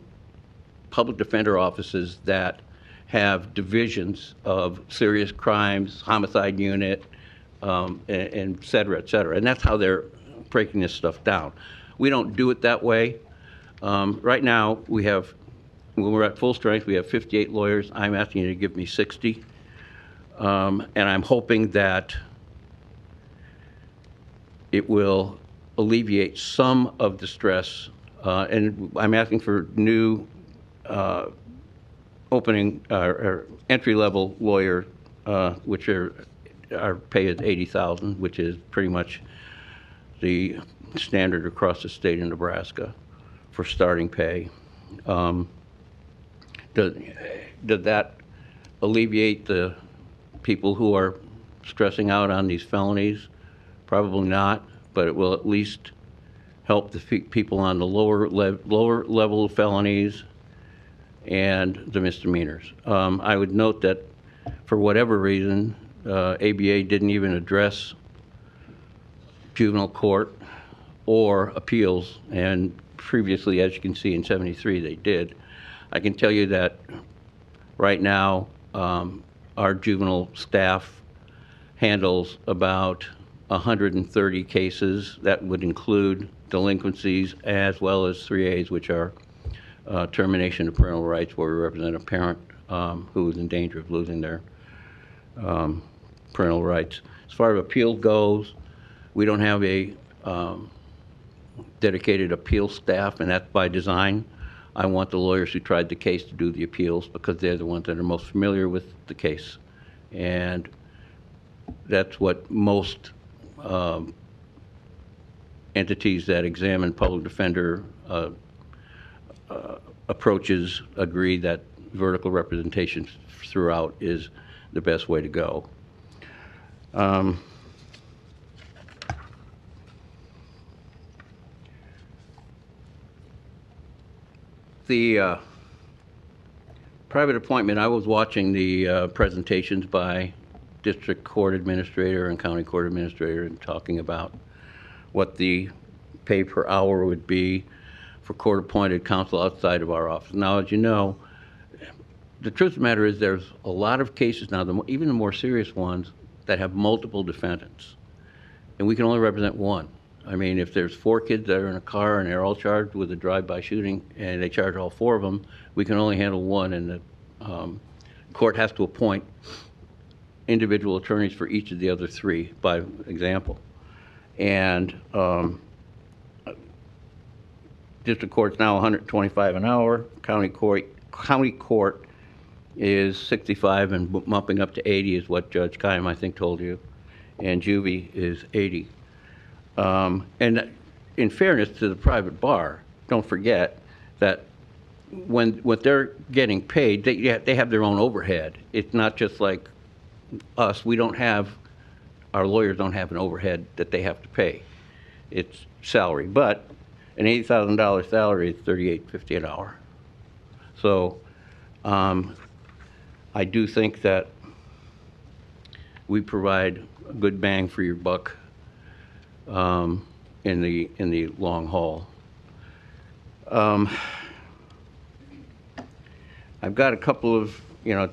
Speaker 17: public defender offices that have divisions of serious crimes, homicide unit, and et cetera, et cetera. And that's how they're breaking this stuff down. We don't do it that way. Right now, when we're at full strength, we have 58 lawyers. I'm asking you to give me 60. And I'm hoping that it will alleviate some of the stress. And I'm asking for new opening or entry-level lawyer, which our pay is $80,000, which is pretty much the standard across the state of Nebraska for starting pay. Does that alleviate the people who are stressing out on these felonies? Probably not, but it will at least help the people on the lower level of felonies and the misdemeanors. I would note that for whatever reason, ABA didn't even address juvenile court or appeals, and previously, as you can see in 73, they did. I can tell you that right now, our juvenile staff handles about 130 cases. That would include delinquencies as well as 3As, which are termination of parental rights, where we represent a parent who is in danger of losing their parental rights. As far as appeal goes, we don't have a dedicated appeal staff, and that's by design. I want the lawyers who tried the case to do the appeals because they're the ones that are most familiar with the case. And that's what most entities that examine public defender approaches agree that vertical representation throughout is the best way to go. The private appointment, I was watching the presentations by district court administrator and county court administrator and talking about what the pay per hour would be for court-appointed counsel outside of our office. Now, as you know, the truth of the matter is there's a lot of cases now, even the more serious ones, that have multiple defendants, and we can only represent one. I mean, if there's 4 kids that are in a car and they're all charged with a drive-by shooting and they charge all 4 of them, we can only handle one, and the court has to appoint individual attorneys for each of the other 3, by example. And district court's now $125 an hour. County court is 65 and bumping up to 80 is what Judge Kaim, I think, told you, and juvie is 80. And in fairness to the private bar, don't forget that when they're getting paid, they have their own overhead. It's not just like us. Our lawyers don't have an overhead that they have to pay. It's salary, but an $80,000 salary is $38.50 an hour. So I do think that we provide a good bang for your buck in the long haul. I've got a couple of,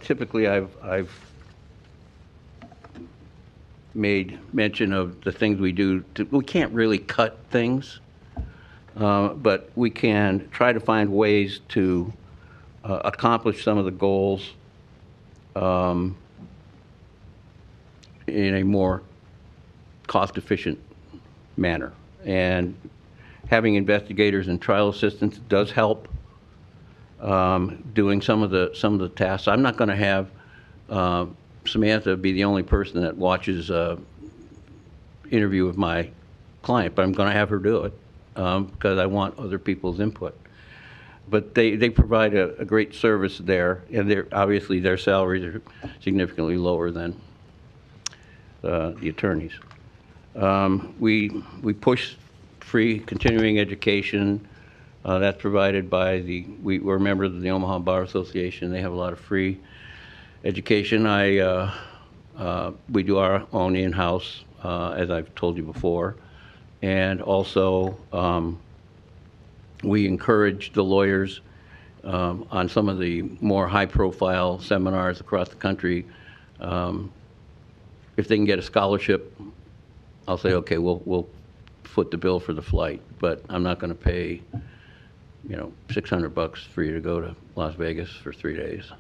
Speaker 17: typically I've made mention of the things we do. We can't really cut things, but we can try to find ways to accomplish some of the goals in a more cost-efficient manner. And having investigators and trial assistants does help doing some of the tasks. I'm not going to have Samantha be the only person that watches interview with my client, but I'm going to have her do it because I want other people's input. But they provide a great service there, and obviously their salaries are significantly lower than the attorneys. We push free continuing education. That's provided by we're members of the Omaha Bar Association. They have a lot of free education. We do our own in-house, as I've told you before, and also we encourage the lawyers on some of the more high-profile seminars across the country. If they can get a scholarship, I'll say, okay, we'll foot the bill for the flight, but I'm not going to pay, $600 for you to go to Las Vegas for 3 days,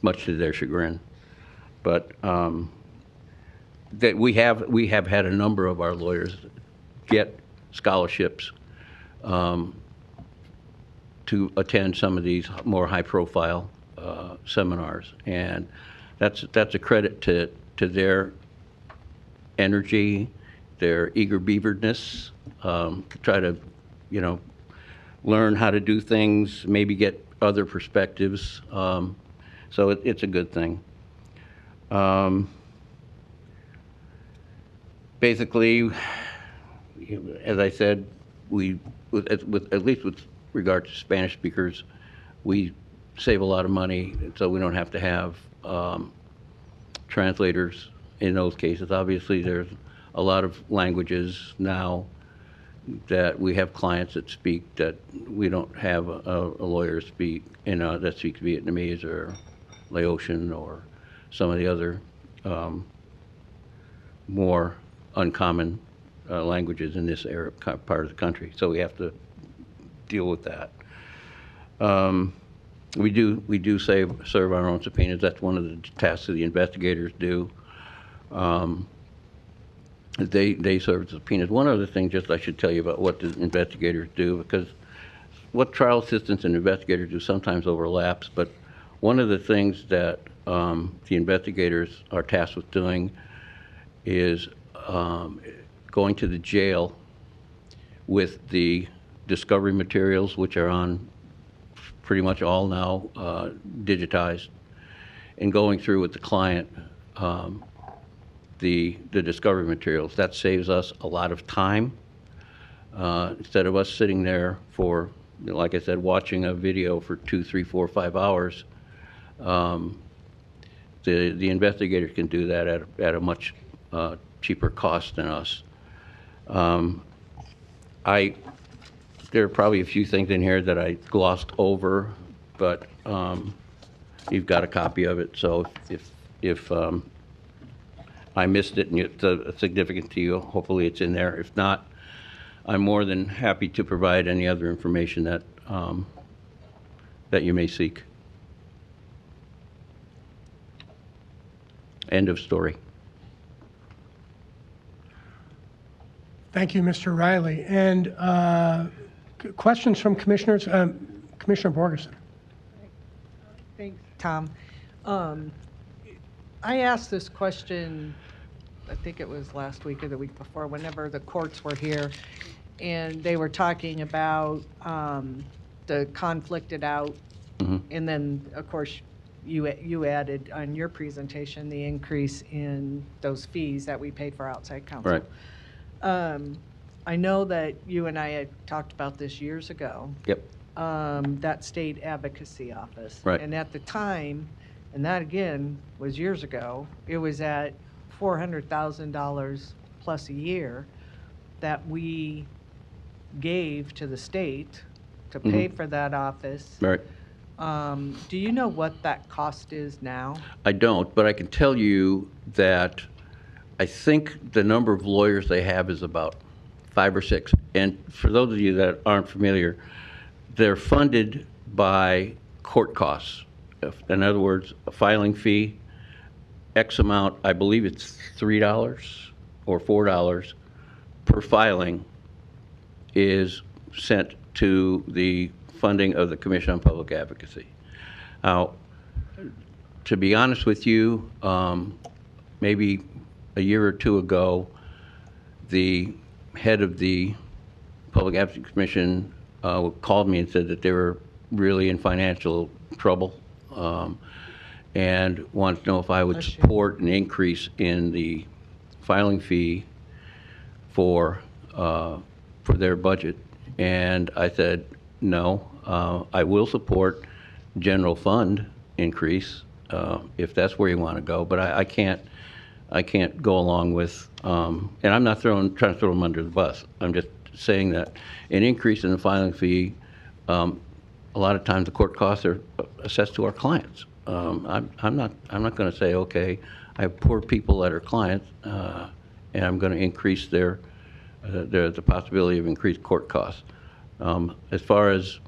Speaker 17: much to their chagrin. But that we have had a number of our lawyers get scholarships to attend some of these more high-profile seminars, and that's a credit to their energy, their eager beaverness to try to, learn how to do things, maybe get other perspectives. So it's a good thing. Basically, as I said, at least with regard to Spanish speakers, we save a lot of money, so we don't have to have translators in those cases. Obviously, there's a lot of languages now that we have clients that speak that we don't have a lawyer speak, that speaks Vietnamese or Laotian or some of the other more uncommon languages in this area, part of the country. So we have to deal with that. We do serve our own subpoenas. That's one of the tasks that the investigators do. They serve subpoenas. One other thing, just I should tell you about what the investigators do, because what trial assistants and investigators do sometimes overlaps, but one of the things that the investigators are tasked with doing is going to the jail with the discovery materials, which are on pretty much all now digitized, and going through with the client the discovery materials. That saves us a lot of time. Instead of us sitting there for, like I said, watching a video for 2, 3, 4, 5 hours, the investigators can do that at a much cheaper cost than us. There are probably a few things in here that I glossed over, but you've got a copy of it. So if I missed it and it's significant to you, hopefully it's in there. If not, I'm more than happy to provide any other information that that you may seek. End of story.
Speaker 10: Thank you, Mr. Riley. And questions from commissioners? Commissioner Borgeson.
Speaker 12: Thanks, Tom. I asked this question, I think it was last week or the week before, whenever the courts were here, and they were talking about the conflicted out, and then, of course, you added on your presentation the increase in those fees that we paid for outside counsel.
Speaker 17: Right.
Speaker 12: I know that you and I had talked about this years ago.
Speaker 17: Yep.
Speaker 12: That state advocacy office.
Speaker 17: Right.
Speaker 12: And at the time, and that again was years ago, it was at $400,000 plus a year that we gave to the state to pay for that office.
Speaker 17: Right.
Speaker 12: Do you know what that cost is now?
Speaker 17: I don't, but I can tell you that I think the number of lawyers they have is about 5 or 6. And for those of you that aren't familiar, they're funded by court costs. In other words, a filing fee, X amount, I believe it's $3 or $4 per filing, is sent to the funding of the Commission on Public Advocacy. Now, to be honest with you, maybe a year or two ago, the head of the Public Advocacy Commission called me and said that they were really in financial trouble and wanted to know if I would support an increase in the filing fee for their budget. And I said, no, I will support general fund increase if that's where you want to go, but I can't go along with, and I'm not trying to throw them under the bus. I'm just saying that an increase in the filing fee, a lot of times the court costs are assessed to our clients. I'm not going to say, okay, I have poor people that are clients, and I'm going to increase the possibility of increased court costs. As far as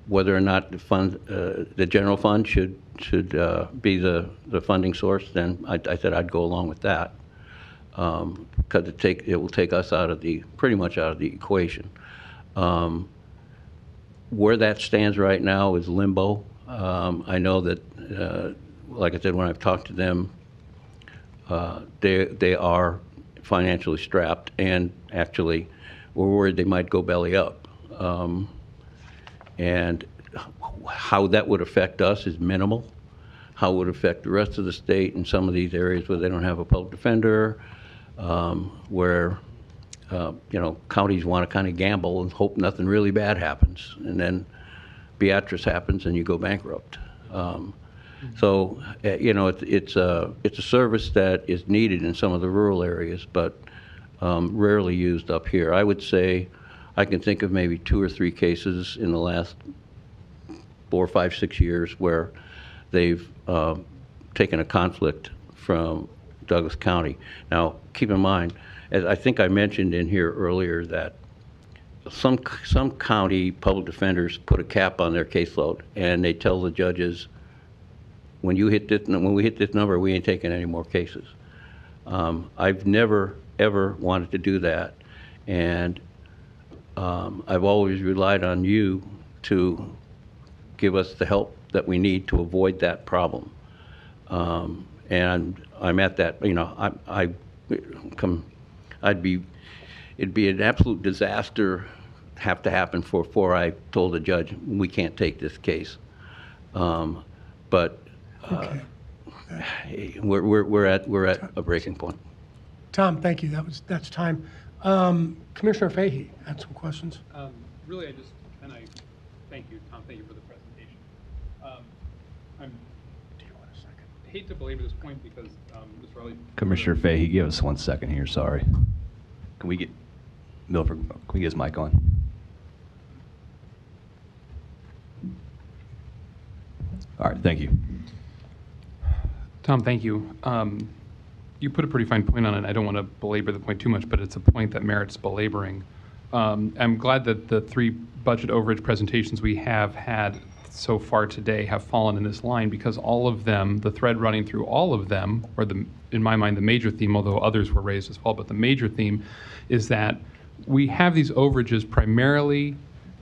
Speaker 17: whether or not the general fund should be the funding source, then I said I'd go along with that because it will take us pretty much out of the equation. Where that stands right now is limbo. I know that, like I said, when I've talked to them, they are financially strapped, and actually, we're worried they might go belly up. And how that would affect us is minimal. How it would affect the rest of the state in some of these areas where they don't have a public defender, where counties want to kind of gamble and hope nothing really bad happens, and then Beatrice happens and you go bankrupt. So, you know, it's a service that is needed in some of the rural areas, but rarely used up here. I would say I can think of maybe 2 or 3 cases in the last 4, 5, 6 years where they've taken a conflict from Douglas County. Now, keep in mind, as I think I mentioned in here earlier, that some county public defenders put a cap on their caseload, and they tell the judges, when we hit this number, we ain't taking any more cases. I've never ever wanted to do that, and I've always relied on you to give us the help that we need to avoid that problem. And I'm at that, you know, it'd be an absolute disaster have to happen before I told the judge we can't take this case. But we're at a breaking point.
Speaker 10: Tom, thank you. That's time. Commissioner Fahey had some questions.
Speaker 8: Really, I thank you, Tom. Thank you for the presentation. I hate to belabor this point because Mr. Riley.
Speaker 20: Commissioner Fahey, give us 1 second here. Sorry. Can we get Milford? Can we get his mic on? All right. Thank you.
Speaker 8: Tom, thank you. You put a pretty fine point on it. I don't want to belabor the point too much, but it's a point that merits belaboring. I'm glad that the 3 budget overage presentations we have had so far today have fallen in this line, because all of them, the thread running through all of them, or in my mind, the major theme, although others were raised as well, but the major theme is that we have these overages primarily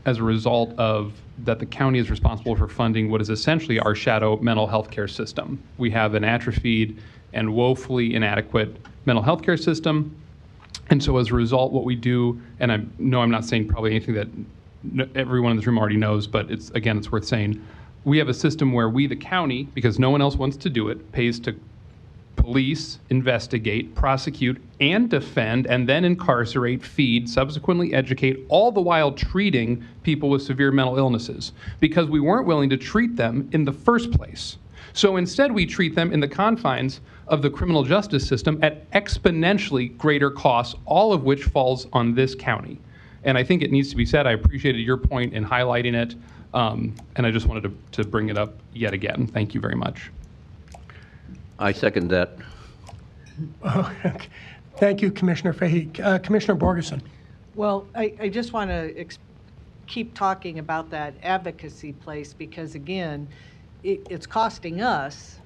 Speaker 8: as a result of that the county is responsible for funding what is essentially our shadow mental health care system. We have an atrophied and woefully inadequate mental health care system. And so as a result, what we do, and I'm not saying probably anything that everyone in this room already knows, but it's worth saying, we have a system where we, the county, because no one else wants to do it, pays to police, investigate, prosecute, and defend, and then incarcerate, feed, subsequently educate, all the while treating people with severe mental illnesses, because we weren't willing to treat them in the first place. So instead, we treat them in the confines of the criminal justice system at exponentially greater costs, all of which falls on this county. And I think it needs to be said, I appreciated your point in highlighting it, and I just wanted to bring it up yet again. Thank you very much.
Speaker 17: I second that.
Speaker 10: Okay. Thank you, Commissioner Fahey. Commissioner Borgeson.
Speaker 12: Well, I just want to keep talking about that advocacy place, because again, it's costing us,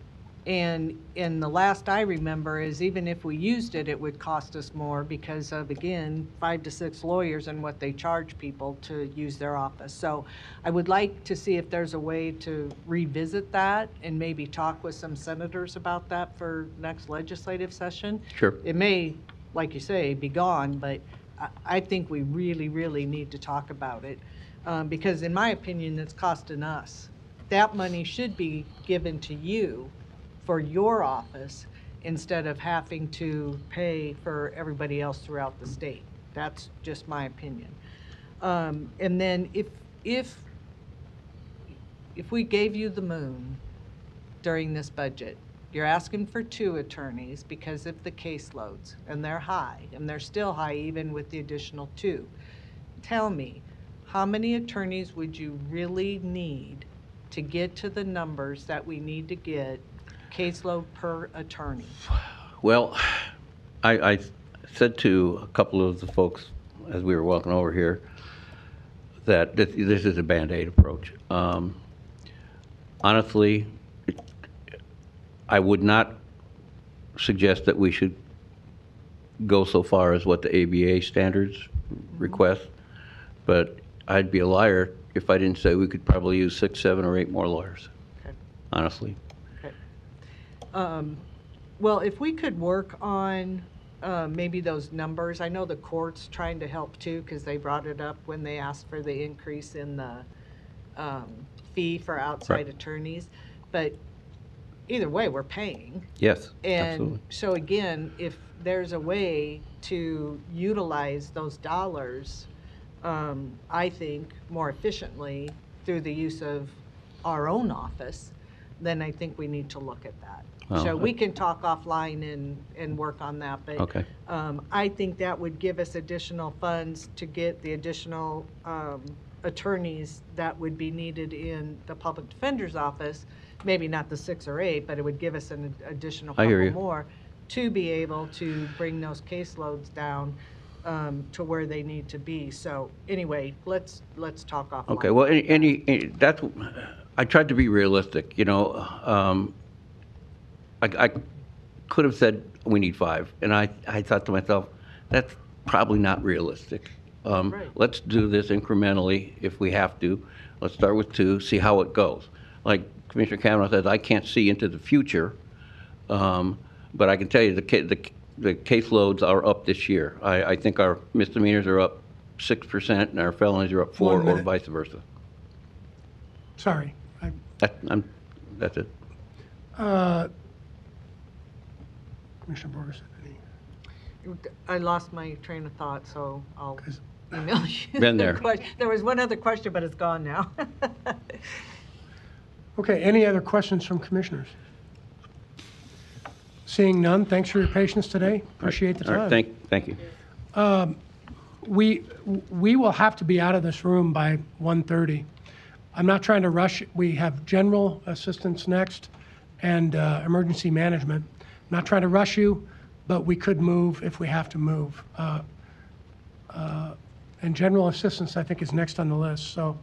Speaker 12: and the last I remember is even if we used it, it would cost us more because of, again, 5 to 6 lawyers and what they charge people to use their office. So I would like to see if there's a way to revisit that and maybe talk with some senators about that for next legislative session.
Speaker 17: Sure.
Speaker 12: It may, like you say, be gone, but I think we really, really need to talk about it, because in my opinion, it's costing us. That money should be given to you for your office instead of having to pay for everybody else throughout the state. That's just my opinion. And then if we gave you the moon during this budget, you're asking for 2 attorneys because of the caseloads, and they're high, and they're still high even with the additional 2. Tell me, how many attorneys would you really need to get to the numbers that we need to get caseload per attorney?
Speaker 17: Well, I said to a couple of the folks as we were walking over here that this is a Band-Aid approach. Honestly, I would not suggest that we should go so far as what the ABA standards request, but I'd be a liar if I didn't say we could probably use 6, 7, or 8 more lawyers,
Speaker 12: Okay.
Speaker 17: honestly.
Speaker 12: Okay. Well, if we could work on maybe those numbers. I know the court's trying to help too, because they brought it up when they asked for the increase in the fee for outside attorneys. But either way, we're paying.
Speaker 17: Yes,
Speaker 12: and
Speaker 17: absolutely.
Speaker 12: So again, if there's a way to utilize those dollars, I think more efficiently through the use of our own office, then I think we need to look at that.
Speaker 17: Well,
Speaker 12: So we can talk offline and work on that, but
Speaker 17: Okay.
Speaker 12: I think that would give us additional funds to get the additional attorneys that would be needed in the public defender's office. Maybe not the 6 or 8, but it would give us an additional
Speaker 17: I hear
Speaker 12: couple
Speaker 17: you.
Speaker 12: more to be able to bring those caseloads down to where they need to be. So anyway, let's talk offline.
Speaker 17: Okay, well, that's, I tried to be realistic, you know. I could have said we need 5, and I thought to myself, that's probably not realistic. Let's do this incrementally if we have to. Let's start with 2, see how it goes. Like Commissioner Kavanaugh says, I can't see into the future, but I can tell you the caseloads are up this year. I think our misdemeanors are up 6% and our felonies are up 4, or vice versa.
Speaker 10: Sorry.
Speaker 17: That's it.
Speaker 10: Commissioner Borges.
Speaker 12: I lost my train of thought, so I'll email you.
Speaker 17: Been there.
Speaker 12: There was one other question, but it's gone now.
Speaker 10: Okay, any other questions from commissioners? Seeing none, thanks for your patience today. Appreciate the time.
Speaker 17: All right, thank you.
Speaker 10: We will have to be out of this room by 1:30. I'm not trying to rush. We have general assistance next and emergency management. I'm not trying to rush you, but we could move if we have to move. And general assistance, I think, is next on the list. So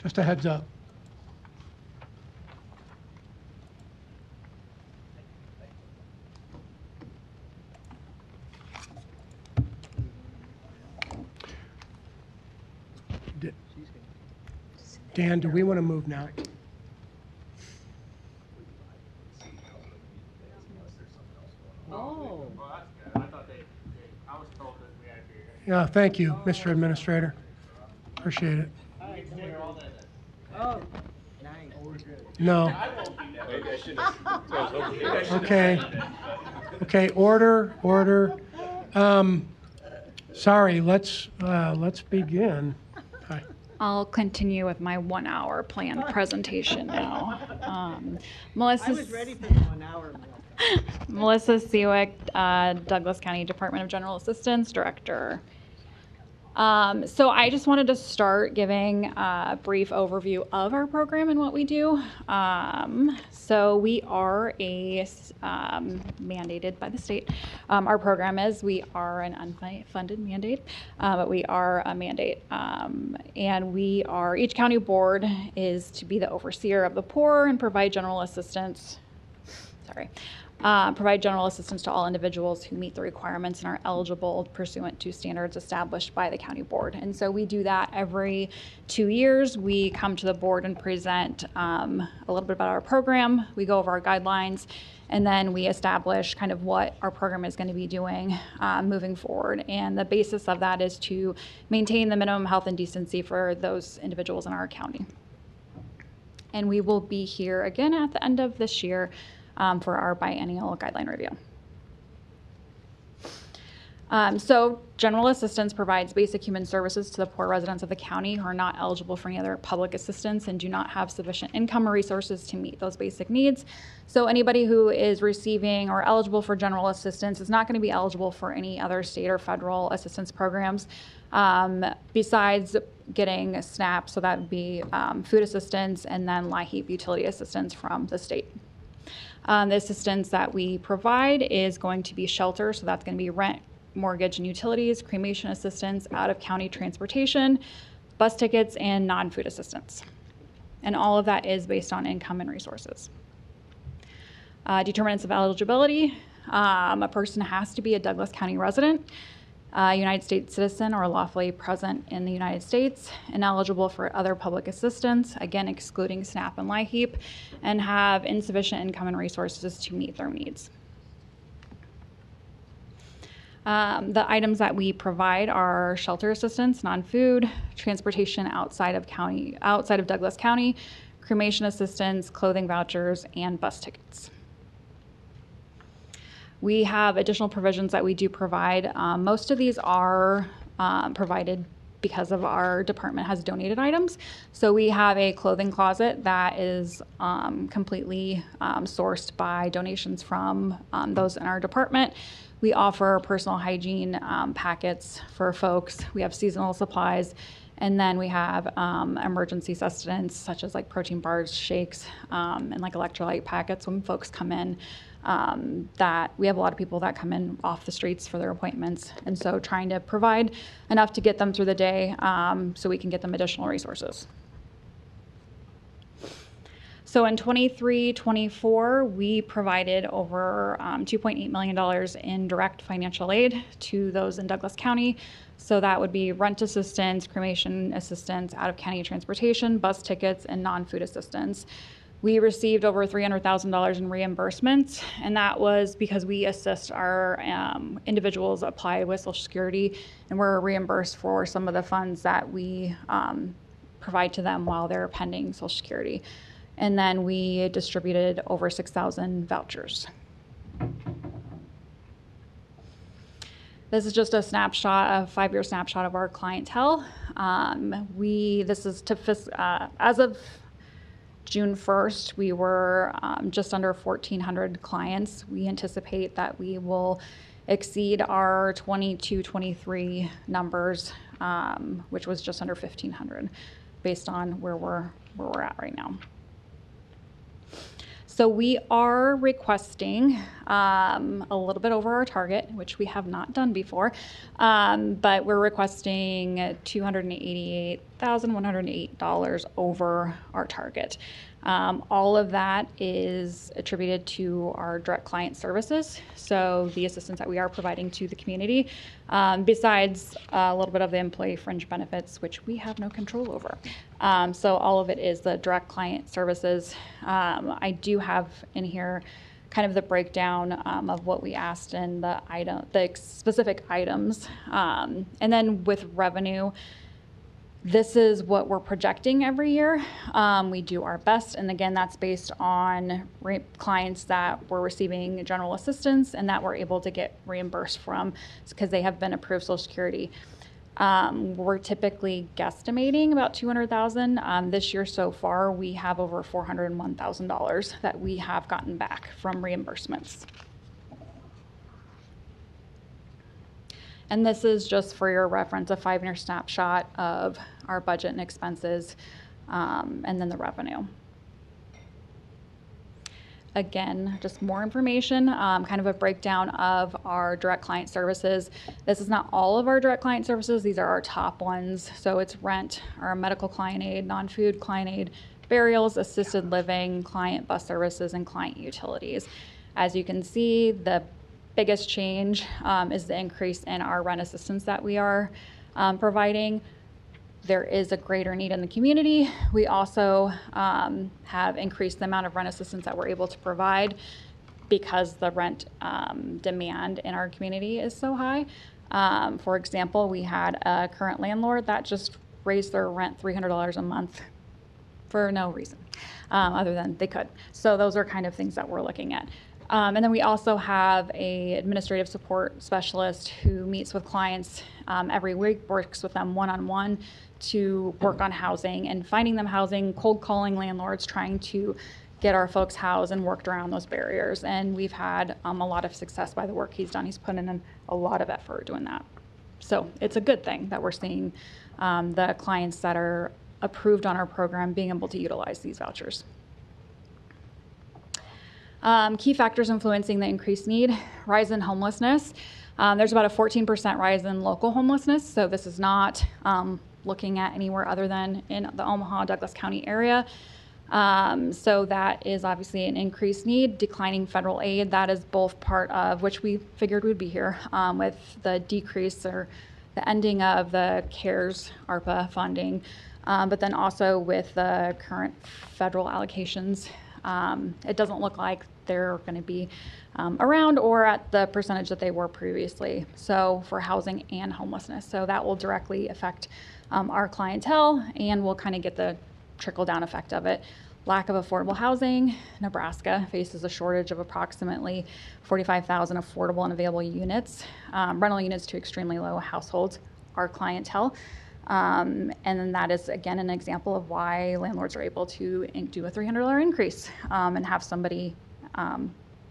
Speaker 10: just a heads up. Dan, do we want to move now?
Speaker 12: Oh.
Speaker 10: Yeah, thank you, Mr. Administrator. Appreciate it.
Speaker 12: Oh, nice.
Speaker 10: No. Okay. Okay, order. Sorry, let's begin. Hi.
Speaker 4: I'll continue with my 1-hour planned presentation now. Melissa.
Speaker 12: I was ready for the 1 hour.
Speaker 4: Melissa Seawick, Douglas County Department of General Assistance Director. So I just wanted to start giving a brief overview of our program and what we do. So we are mandated by the state. Our program is, we are an unfunded mandate, but we are a mandate. And each county board is to be the overseer of the poor and provide general assistance. Provide general assistance to all individuals who meet the requirements and are eligible pursuant to standards established by the county board. And so we do that every 2 years. We come to the board and present a little bit about our program. We go over our guidelines, and then we establish kind of what our program is going to be doing moving forward. And the basis of that is to maintain the minimum health and decency for those individuals in our county. And we will be here again at the end of this year for our biennial guideline review. So general assistance provides basic human services to the poor residents of the county who are not eligible for any other public assistance and do not have sufficient income or resources to meet those basic needs. So anybody who is receiving or eligible for general assistance is not going to be eligible for any other state or federal assistance programs besides getting SNAP, so that would be food assistance, and then LIHEAP utility assistance from the state. The assistance that we provide is going to be shelter, so that's going to be rent, mortgage, and utilities, cremation assistance, out-of-county transportation, bus tickets, and non-food assistance. And all of that is based on income and resources. Determinants of eligibility, a person has to be a Douglas County resident, a United States citizen or lawfully present in the United States, and eligible for other public assistance, again excluding SNAP and LIHEAP, and have insufficient income and resources to meet their needs. The items that we provide are shelter assistance, non-food, transportation outside of Douglas County, cremation assistance, clothing vouchers, and bus tickets. We have additional provisions that we do provide. Most of these are provided because of our department has donated items. So we have a clothing closet that is completely sourced by donations from those in our department. We offer personal hygiene packets for folks. We have seasonal supplies. And then we have emergency sustenance, such as like protein bars, shakes, and like electrolyte packets when folks come in. That we have a lot of people that come in off the streets for their appointments. And so trying to provide enough to get them through the day so we can get them additional resources. So in 23-24, we provided over $2.8 million in direct financial aid to those in Douglas County. So that would be rent assistance, cremation assistance, out-of-county transportation, bus tickets, and non-food assistance. We received over $300,000 in reimbursements, and that was because we assist our individuals apply with Social Security, and we're reimbursed for some of the funds that we provide to them while they're pending Social Security. And then we distributed over 6,000 vouchers. This is just a snapshot, a 5-year snapshot of our clientele. This is to as of June 1st, we were just under 1,400 clients. We anticipate that we will exceed our 22-23 numbers, which was just under 1,500, based on where we're at right now. So we are requesting a little bit over our target, which we have not done before, but we're requesting $288,108 over our target. All of that is attributed to our direct client services, so the assistance that we are providing to the community, besides a little bit of the employee fringe benefits, which we have no control over. So all of it is the direct client services. I do have in here kind of the breakdown of what we asked and the specific items. And then with revenue, this is what we're projecting every year. We do our best, and again, that's based on clients that were receiving general assistance and that we're able to get reimbursed from because they have been approved Social Security. We're typically guesstimating about $200,000. This year so far, we have over $401,000 that we have gotten back from reimbursements. And this is just for your reference, a 5-year snapshot of our budget and expenses, and then the revenue. Again, just more information, kind of a breakdown of our direct client services. This is not all of our direct client services. These are our top ones. So it's rent, our medical client aid, non-food client aid, burials, assisted living, client bus services, and client utilities. As you can see, the biggest change is the increase in our rent assistance that we are providing. There is a greater need in the community. We also have increased the amount of rent assistance that we're able to provide because the rent demand in our community is so high. For example, we had a current landlord that just raised their rent $300 a month for no reason other than they could. So those are kind of things that we're looking at. And then we also have an administrative support specialist who meets with clients every week, works with them one-on-one to work on housing and finding them housing, cold calling landlords, trying to get our folks housed and worked around those barriers. And we've had a lot of success by the work he's done. He's put in a lot of effort doing that. So it's a good thing that we're seeing the clients that are approved on our program being able to utilize these vouchers. Key factors influencing the increased need: rise in homelessness. There's about a 14% rise in local homelessness, so this is not looking at anywhere other than in the Omaha, Douglas County area. So that is obviously an increased need. Declining federal aid, that is both part of, which we figured would be here, with the decrease or the ending of the CARES ARPA funding, but then also with the current federal allocations. It doesn't look like they're going to be around or at the percentage that they were previously, so for housing and homelessness. So that will directly affect our clientele, and we'll kind of get the trickle-down effect of it. Lack of affordable housing. Nebraska faces a shortage of approximately 45,000 affordable and available units, rental units to extremely low households, our clientele. And then that is, again, an example of why landlords are able to do a $300 increase and have somebody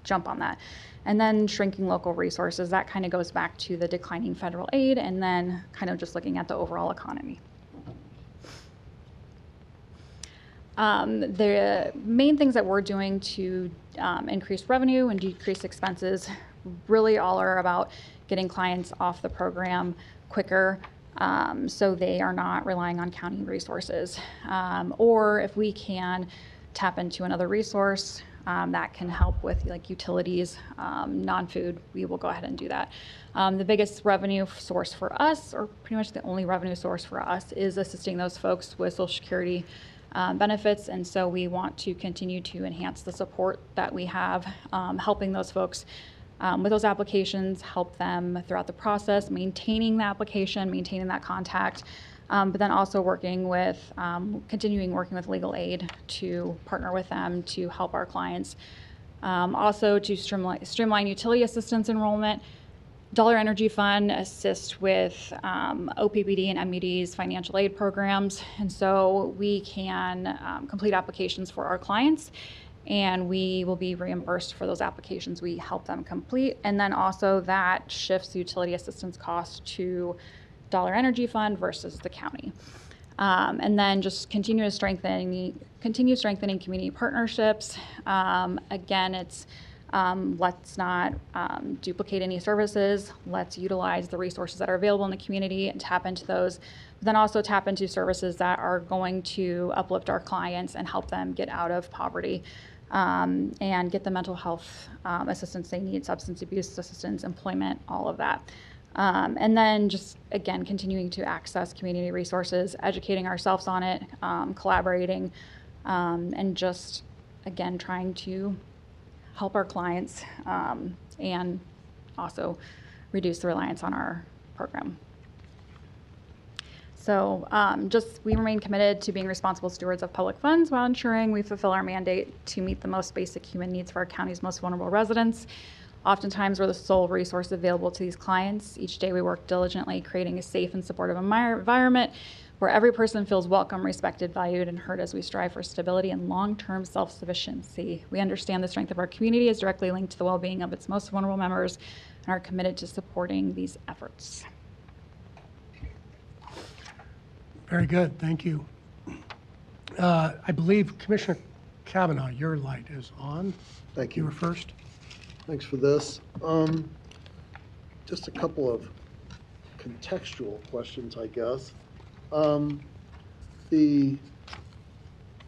Speaker 4: jump on that. And then shrinking local resources, that kind of goes back to the declining federal aid and then kind of just looking at the overall economy. The main things that we're doing to increase revenue and decrease expenses really all are about getting clients off the program quicker so they are not relying on county resources. Or if we can tap into another resource that can help with like utilities, non-food, we will go ahead and do that. The biggest revenue source for us, or pretty much the only revenue source for us, is assisting those folks with Social Security benefits, and so we want to continue to enhance the support that we have, helping those folks with those applications, help them throughout the process, maintaining the application, maintaining that contact, but then also working with, continuing working with legal aid to partner with them to help our clients. Also to streamline utility assistance enrollment. Dollar Energy Fund assists with OPPD and MUD's financial aid programs, and so we can complete applications for our clients, and we will be reimbursed for those applications we help them complete. And then also that shifts utility assistance costs to Dollar Energy Fund versus the county. And then just continue strengthening community partnerships. Again, it's let's not duplicate any services. Let's utilize the resources that are available in the community and tap into those. But then also tap into services that are going to uplift our clients and help them get out of poverty and get the mental health assistance they need, substance abuse assistance, employment, all of that. And then just, again, continuing to access community resources, educating ourselves on it, collaborating, and just, again, trying to help our clients and also reduce the reliance on our program. So we remain committed to being responsible stewards of public funds while ensuring we fulfill our mandate to meet the most basic human needs for our county's most vulnerable residents. Oftentimes, we're the sole resource available to these clients. Each day we work diligently creating a safe and supportive environment where every person feels welcome, respected, valued, and heard as we strive for stability and long-term self-sufficiency. We understand the strength of our community is directly linked to the well-being of its most vulnerable members and are committed to supporting these efforts.
Speaker 10: Very good, thank you. I believe Commissioner Kavanaugh, your light is on.
Speaker 18: Thank you.
Speaker 10: You were first.
Speaker 18: Thanks for this. Just a couple of contextual questions, I guess. The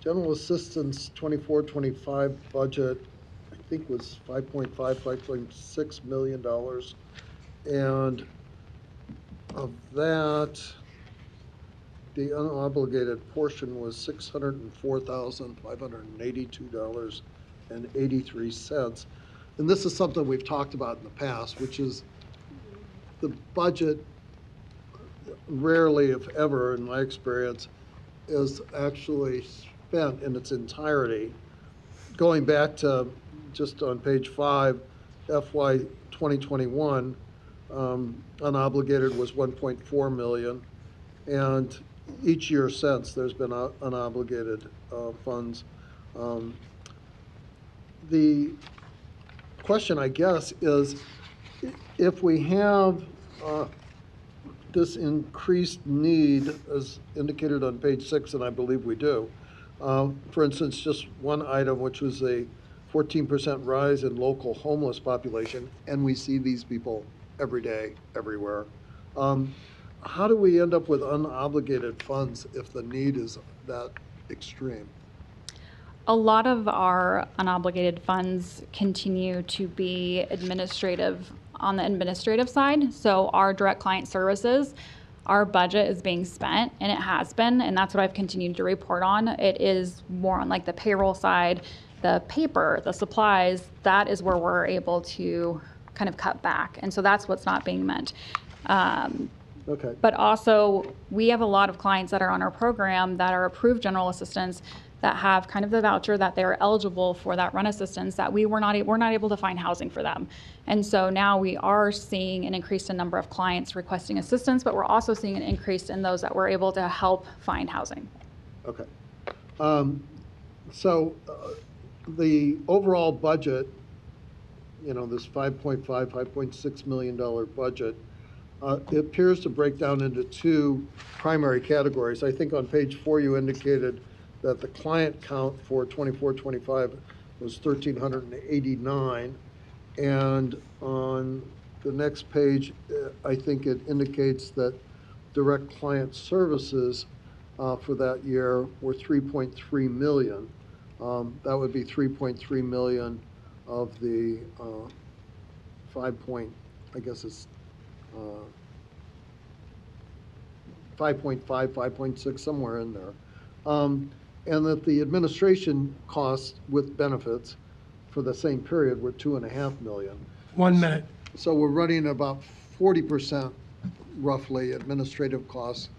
Speaker 18: General Assistance 24-25 budget, I think, was $5.6 million. And of that, the unobligated portion was $604,582.83. And this is something we've talked about in the past, which is the budget rarely, if ever, in my experience, is actually spent in its entirety. Going back to just on page 5, FY 2021, unobligated was 1.4 million, and each year since there's been unobligated funds. The question, I guess, is if we have this increased need as indicated on page 6, and I believe we do. For instance, just one item, which was a 14% rise in local homeless population, and we see these people every day, everywhere. How do we end up with unobligated funds if the need is that extreme?
Speaker 4: A lot of our unobligated funds continue to be administrative on the administrative side. So our direct client services, our budget is being spent, and it has been, and that's what I've continued to report on. It is more on like the payroll side, the paper, the supplies. That is where we're able to kind of cut back, and so that's what's not being meant. Okay. But also, we have a lot of clients that are on our program that are approved general assistance that have kind of the voucher that they're eligible for that rent assistance, that we're not able to find housing for them. And so now we are seeing an increase in number of clients requesting assistance, but we're also seeing an increase in those that we're able to help find housing.
Speaker 18: Okay. The overall budget, this $5.6 million budget, it appears to break down into two primary categories. I think on page 4 you indicated that the client count for 24-25 was 1,389, and on the next page, I think it indicates that direct client services for that year were 3.3 million. That would be 3.3 million of the 5.5, 5.6, somewhere in there. And that the administration costs with benefits for the same period were 2.5 million.
Speaker 10: 1 minute.
Speaker 18: So we're running about 40% roughly administrative costs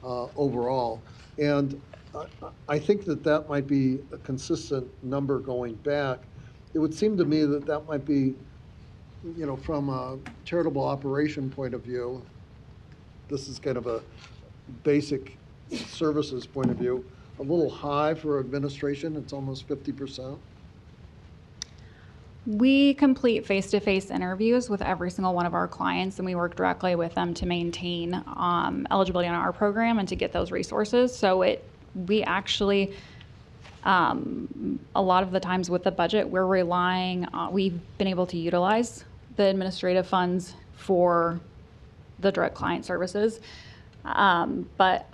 Speaker 18: overall. And I think that might be a consistent number going back. It would seem to me that might be, from a charitable operation point of view, this is kind of a basic services point of view, a little high for administration. It's almost 50%.
Speaker 4: We complete face-to-face interviews with every single one of our clients, and we work directly with them to maintain eligibility on our program and to get those resources. So we actually, a lot of the times with the budget, we're relying on, we've been able to utilize the administrative funds for the direct client services. But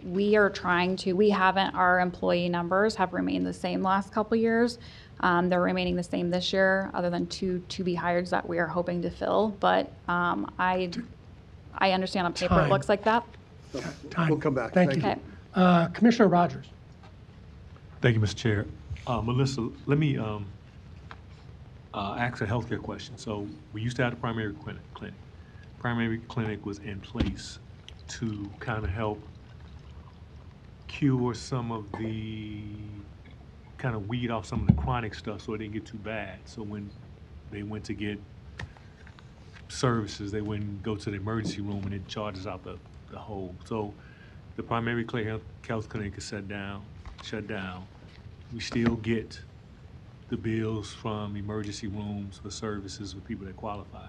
Speaker 4: we are trying to, our employee numbers have remained the same last couple years. They're remaining the same this year, other than two to-be hireds that we are hoping to fill. But I understand on paper it looks like that.
Speaker 10: Time.
Speaker 18: We'll come back.
Speaker 10: Thank you.
Speaker 4: Okay.
Speaker 10: Commissioner Rogers.
Speaker 6: Thank you, Mr. Chair. Melissa, let me ask a healthcare question. So we used to have the primary clinic. Primary clinic was in place to kind of help cure some of the, kind of weed off some of the chronic stuff so it didn't get too bad. So when they went to get services, they wouldn't go to the emergency room and it charges out the whole. So the primary health clinic is shut down. We still get the bills from emergency rooms for services with people that qualify.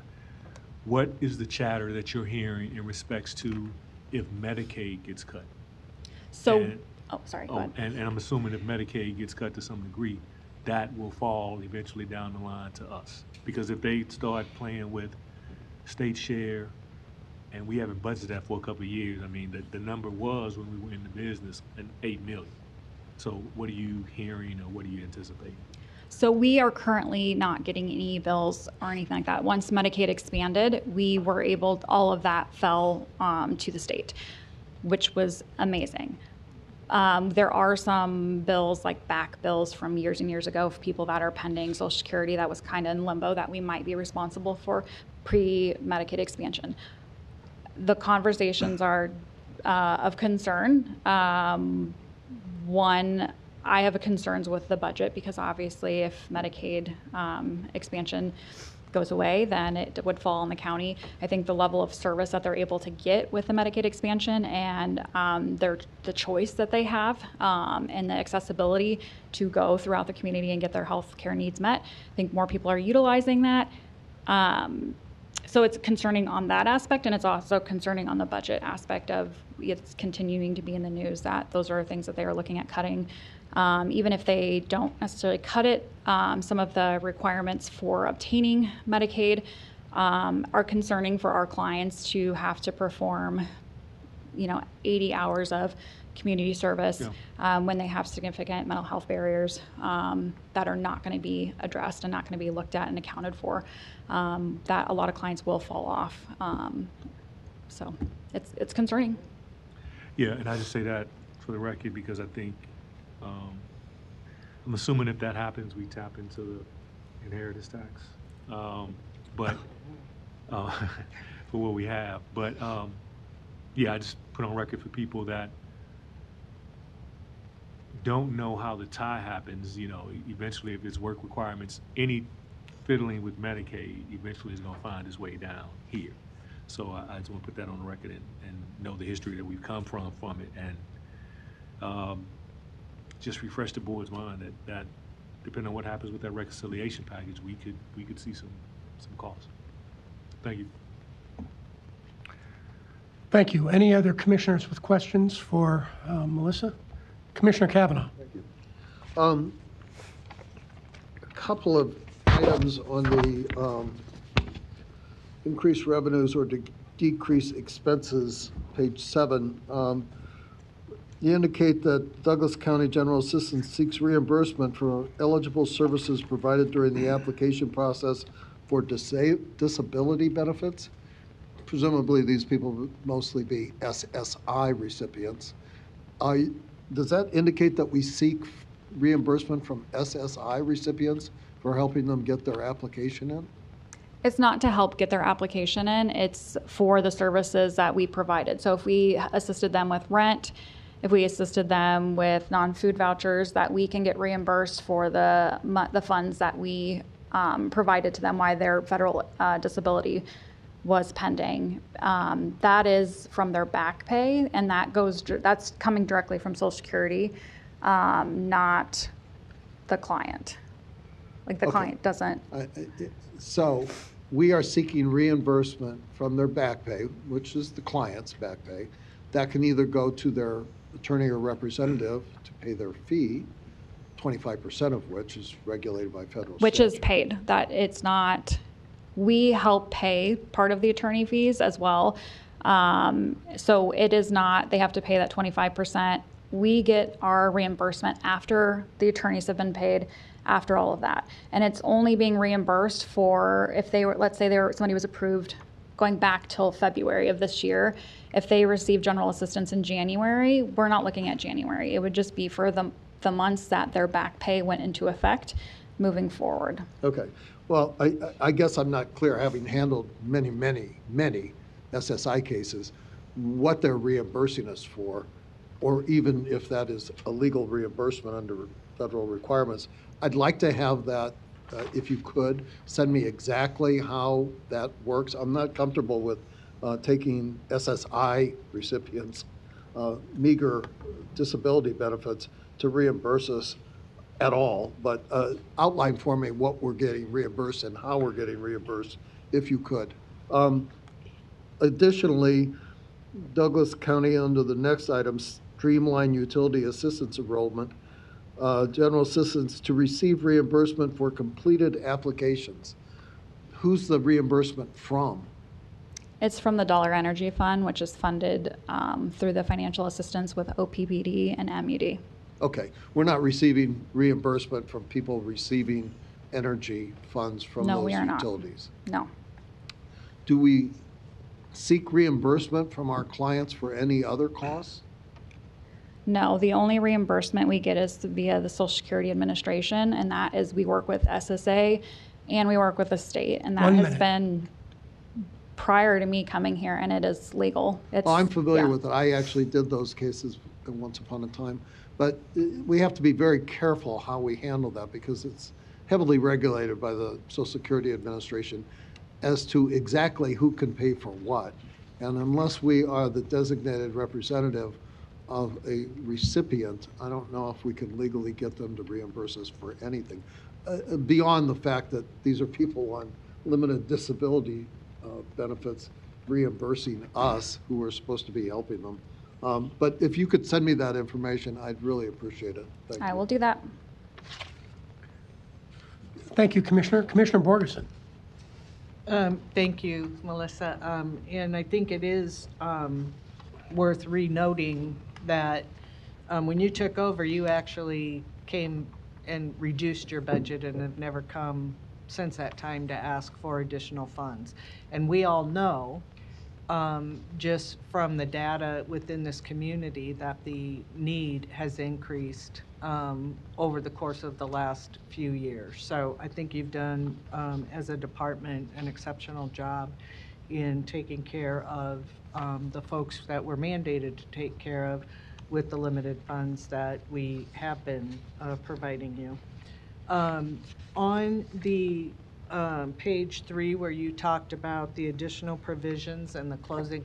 Speaker 6: What is the chatter that you're hearing in respects to if Medicaid gets cut?
Speaker 4: So,
Speaker 6: and,
Speaker 4: go ahead.
Speaker 6: And I'm assuming if Medicaid gets cut to some degree, that will fall eventually down the line to us. Because if they start playing with state share, and we haven't budgeted that for a couple of years, I mean, the number was, when we were in the business, an 8 million. So what are you hearing, or what are you anticipating?
Speaker 4: So we are currently not getting any bills or anything like that. Once Medicaid expanded, we were able, all of that fell to the state, which was amazing. There are some bills, like back bills from years and years ago, for people that are pending Social Security that was kind of in limbo that we might be responsible for pre-Medicaid expansion. The conversations are of concern. One, I have concerns with the budget, because obviously if Medicaid expansion goes away, then it would fall on the county. I think the level of service that they're able to get with the Medicaid expansion and the choice that they have and the accessibility to go throughout the community and get their health care needs met, I think more people are utilizing that. So it's concerning on that aspect, and it's also concerning on the budget aspect of it's continuing to be in the news that those are things that they are looking at cutting. Even if they don't necessarily cut it, some of the requirements for obtaining Medicaid are concerning for our clients to have to perform, 80 hours of community service when they have significant mental health barriers that are not going to be addressed and not going to be looked at and accounted for, that a lot of clients will fall off. So it's concerning.
Speaker 6: Yeah, and I just say that for the record because I think, I'm assuming if that happens, we tap into the inheritance tax, but for what we have. But yeah, I just put on record for people that don't know how the tie happens, eventually if it's work requirements, any fiddling with Medicaid eventually is going to find its way down here. So I just want to put that on the record and know the history that we've come from it, and just refresh the board's mind that depending on what happens with that reconciliation package, we could see some costs. Thank you.
Speaker 10: Thank you. Any other commissioners with questions for Melissa? Commissioner Kavanaugh.
Speaker 18: Thank you. A couple of items on the increased revenues or decrease expenses, page 7. You indicate that Douglas County General Assistance seeks reimbursement for eligible services provided during the application process for disability benefits. Presumably, these people would mostly be SSI recipients. Does that indicate that we seek reimbursement from SSI recipients for helping them get their application in?
Speaker 4: It's not to help get their application in, it's for the services that we provided. So if we assisted them with rent, if we assisted them with non-food vouchers, that we can get reimbursed for the funds that we provided to them while their federal disability was pending. That is from their back pay, and that's coming directly from Social Security, not the client. Like the client doesn't.
Speaker 18: So we are seeking reimbursement from their back pay, which is the client's back pay. That can either go to their attorney or representative to pay their fee, 25% of which is regulated by federal
Speaker 4: Which
Speaker 18: statute.
Speaker 4: is paid. That it's not, we help pay part of the attorney fees as well. So it is not, they have to pay that 25%. We get our reimbursement after the attorneys have been paid, after all of that. And it's only being reimbursed for if they were, let's say somebody was approved going back till February of this year. If they received general assistance in January, we're not looking at January. It would just be for the months that their back pay went into effect moving forward.
Speaker 18: Okay. Well, I guess I'm not clear, having handled many, many, many SSI cases, what they're reimbursing us for, or even if that is a legal reimbursement under federal requirements. I'd like to have that, if you could, send me exactly how that works. I'm not comfortable with taking SSI recipients, meager disability benefits, to reimburse us at all, but outline for me what we're getting reimbursed and how we're getting reimbursed, if you could. Additionally, Douglas County, under the next item, streamline utility assistance enrollment, general assistance to receive reimbursement for completed applications. Who's the reimbursement from?
Speaker 4: It's from the Dollar Energy Fund, which is funded through the financial assistance with OPPD and MUD.
Speaker 18: Okay, we're not receiving reimbursement from people receiving energy funds from
Speaker 4: No,
Speaker 18: those
Speaker 4: we are not.
Speaker 18: utilities.
Speaker 4: No.
Speaker 18: Do we seek reimbursement from our clients for any other costs?
Speaker 4: No, the only reimbursement we get is via the Social Security Administration, and that is we work with SSA and we work with the state, and that has been prior to me coming here, and it is legal. It's,
Speaker 18: I'm familiar with it. I actually did those cases once upon a time. But we have to be very careful how we handle that because it's heavily regulated by the Social Security Administration as to exactly who can pay for what. And unless we are the designated representative of a recipient, I don't know if we can legally get them to reimburse us for anything. Beyond the fact that these are people on limited disability benefits reimbursing us who are supposed to be helping them. But if you could send me that information, I'd really appreciate it. Thank you.
Speaker 4: I will do that.
Speaker 10: Thank you, Commissioner. Commissioner Borgeson.
Speaker 12: Thank you, Melissa. And I think it is worth re-noting that when you took over, you actually came and reduced your budget and have never come since that time to ask for additional funds. And we all know, just from the data within this community, that the need has increased over the course of the last few years. So I think you've done, as a department, an exceptional job in taking care of the folks that were mandated to take care of with the limited funds that we have been providing you. On the page 3, where you talked about the additional provisions and the clothing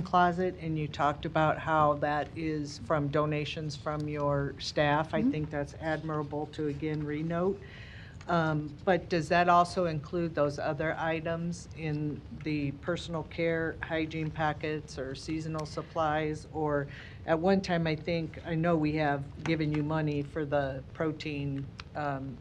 Speaker 12: closet, and you talked about how that is from donations from your staff. I think that's admirable to again renote. But does that also include those other items in the personal care, hygiene packets, or seasonal supplies? Or at one time, I know we have given you money for the protein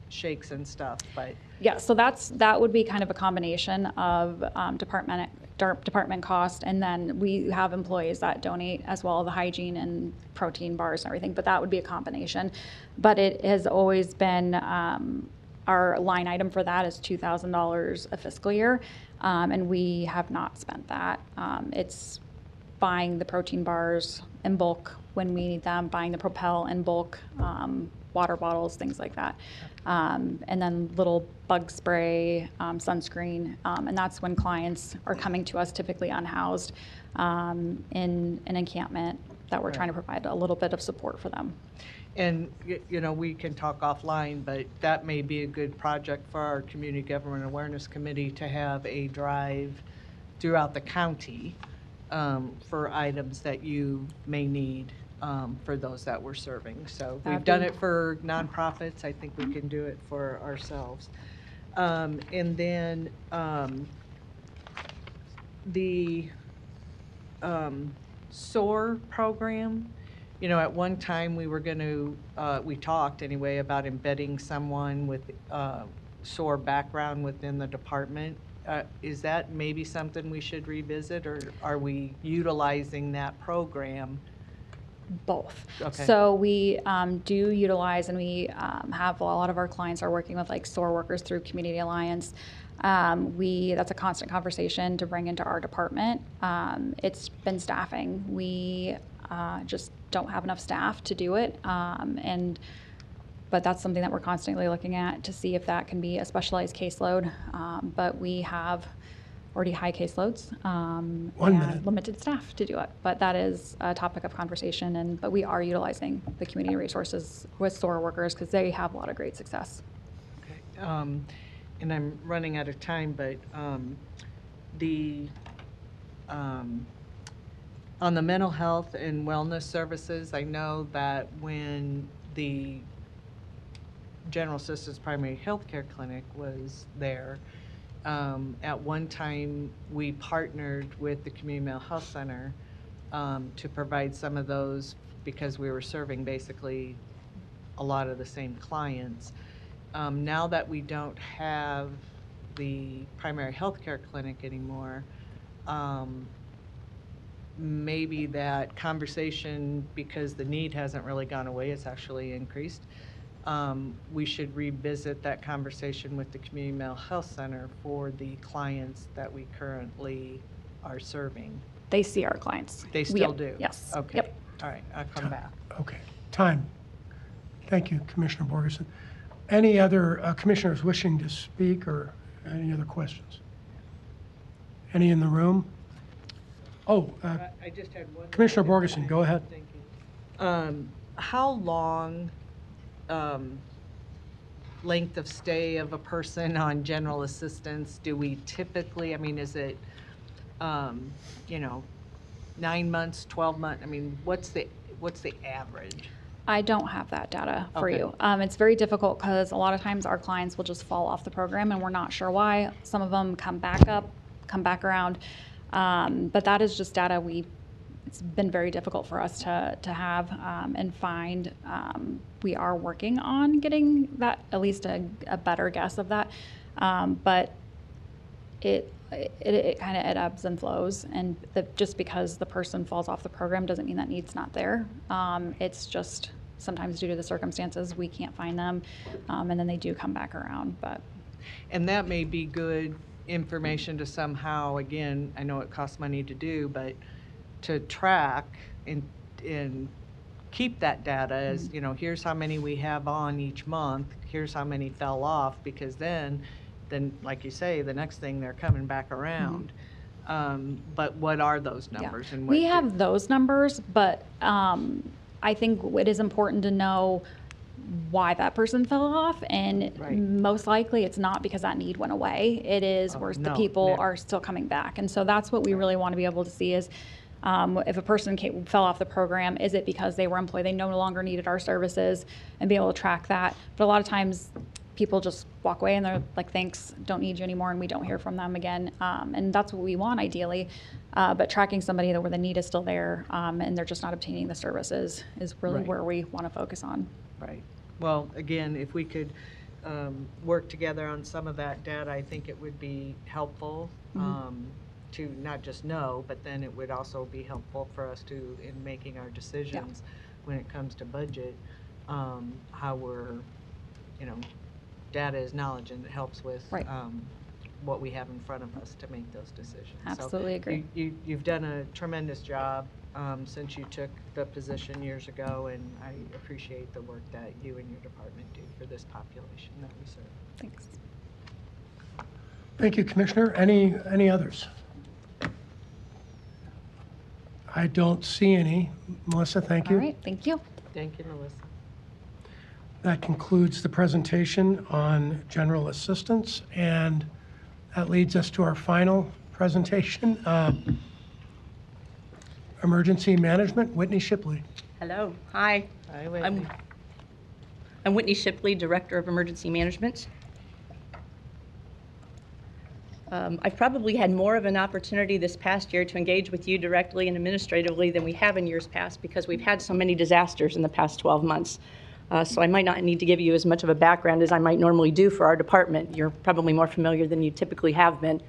Speaker 12: shakes and stuff, but.
Speaker 4: Yeah, so that would be kind of a combination of department cost, and then we have employees that donate as well, the hygiene and protein bars and everything, but that would be a combination. But it has always been, our line item for that is $2,000 a fiscal year, and we have not spent that. It's buying the protein bars in bulk when we need them, buying the Propel in bulk, water bottles, things like that. And then little bug spray, sunscreen, and that's when clients are coming to us typically unhoused in an encampment that we're trying to provide a little bit of support for them.
Speaker 12: And, you know, we can talk offline, but that may be a good project for our Community Government Awareness Committee to have a drive throughout the county for items that you may need for those that we're serving. So we've done it for nonprofits. I think we can do it for ourselves. And then the SOAR program, you know, at one time we were going to, we talked anyway about embedding someone with SOAR background within the department. Is that maybe something we should revisit, or are we utilizing that program?
Speaker 4: Both.
Speaker 12: Okay.
Speaker 4: So we do utilize, and we have a lot of our clients are working with like SOAR workers through Community Alliance. That's a constant conversation to bring into our department. It's been staffing. We just don't have enough staff to do it, but that's something that we're constantly looking at to see if that can be a specialized caseload. But we have already high caseloads and limited staff to do it. But that is a topic of conversation, but we are utilizing the community resources with SOAR workers because they have a lot of great success.
Speaker 12: Okay. And I'm running out of time, but on the mental health and wellness services, I know that when the General Assistance Primary Health Care Clinic was there, at one time we partnered with the Community Mental Health Center to provide some of those because we were serving basically a lot of the same clients. Now that we don't have the primary health care clinic anymore, maybe that conversation, because the need hasn't really gone away, it's actually increased, we should revisit that conversation with the Community Mental Health Center for the clients that we currently are serving.
Speaker 4: They see our clients.
Speaker 12: They still do?
Speaker 4: Yes.
Speaker 12: Okay.
Speaker 4: Yep.
Speaker 12: All right, I'll come back.
Speaker 10: Okay. Time. Thank you, Commissioner Borgeson. Any other commissioners wishing to speak, or any other questions? Any in the room? Oh,
Speaker 12: I just had one.
Speaker 10: Commissioner Borgeson, go ahead.
Speaker 12: Thank you. How long length of stay of a person on general assistance do we typically, I mean, is it, 9 months, 12 months? I mean, what's the average?
Speaker 4: I don't have that data for
Speaker 12: Okay.
Speaker 4: you. It's very difficult because a lot of times our clients will just fall off the program and we're not sure why. Some of them come back around. But that is just data it's been very difficult for us to have and find. We are working on getting that, at least a better guess of that. But it kind of ebbs and flows, and just because the person falls off the program doesn't mean that need's not there. It's just sometimes due to the circumstances we can't find them, and then they do come back around.
Speaker 12: And that may be good information to somehow, again, I know it costs money to do, but to track and keep that data as, here's how many we have on each month, here's how many fell off, because then like you say, the next thing they're coming back around. but what are those numbers? And what
Speaker 4: We have those numbers, but I think it is important to know why that person fell off, and most likely it's not because that need went away. It is where the people are still coming back, and so that's what we really want to be able to see is if a person fell off the program, is it because they were employed, they no longer needed our services, and be able to track that. But a lot of times people just walk away and they're like, thanks, don't need you anymore, and we don't hear from them again. And that's what we want ideally. But tracking somebody where the need is still there and they're just not obtaining the services is really where we want to focus on.
Speaker 12: Right. Well, again, if we could work together on some of that data, I think it would be helpful to not just know, but then it would also be helpful for us to, in making our decisions when it comes to budget, how we're, data is knowledge, and it helps with what we have in front of us to make those decisions.
Speaker 4: Absolutely agree.
Speaker 12: You've done a tremendous job since you took the position years ago, and I appreciate the work that you and your department do for this population that we serve.
Speaker 4: Thanks.
Speaker 10: Thank you, Commissioner. Any others? I don't see any. Melissa, thank you.
Speaker 4: All right, thank you.
Speaker 12: Thank you, Melissa.
Speaker 10: That concludes the presentation on general assistance, and that leads us to our final presentation, emergency management. Whitney Shipley.
Speaker 5: Hello. Hi.
Speaker 12: Hi, Whitney.
Speaker 5: I'm Whitney Shipley, Director of Emergency Management. I've probably had more of an opportunity this past year to engage with you directly and administratively than we have in years past because we've had so many disasters in the past 12 months. So I might not need to give you as much of a background as I might normally do for our department. You're probably more familiar than you typically have been.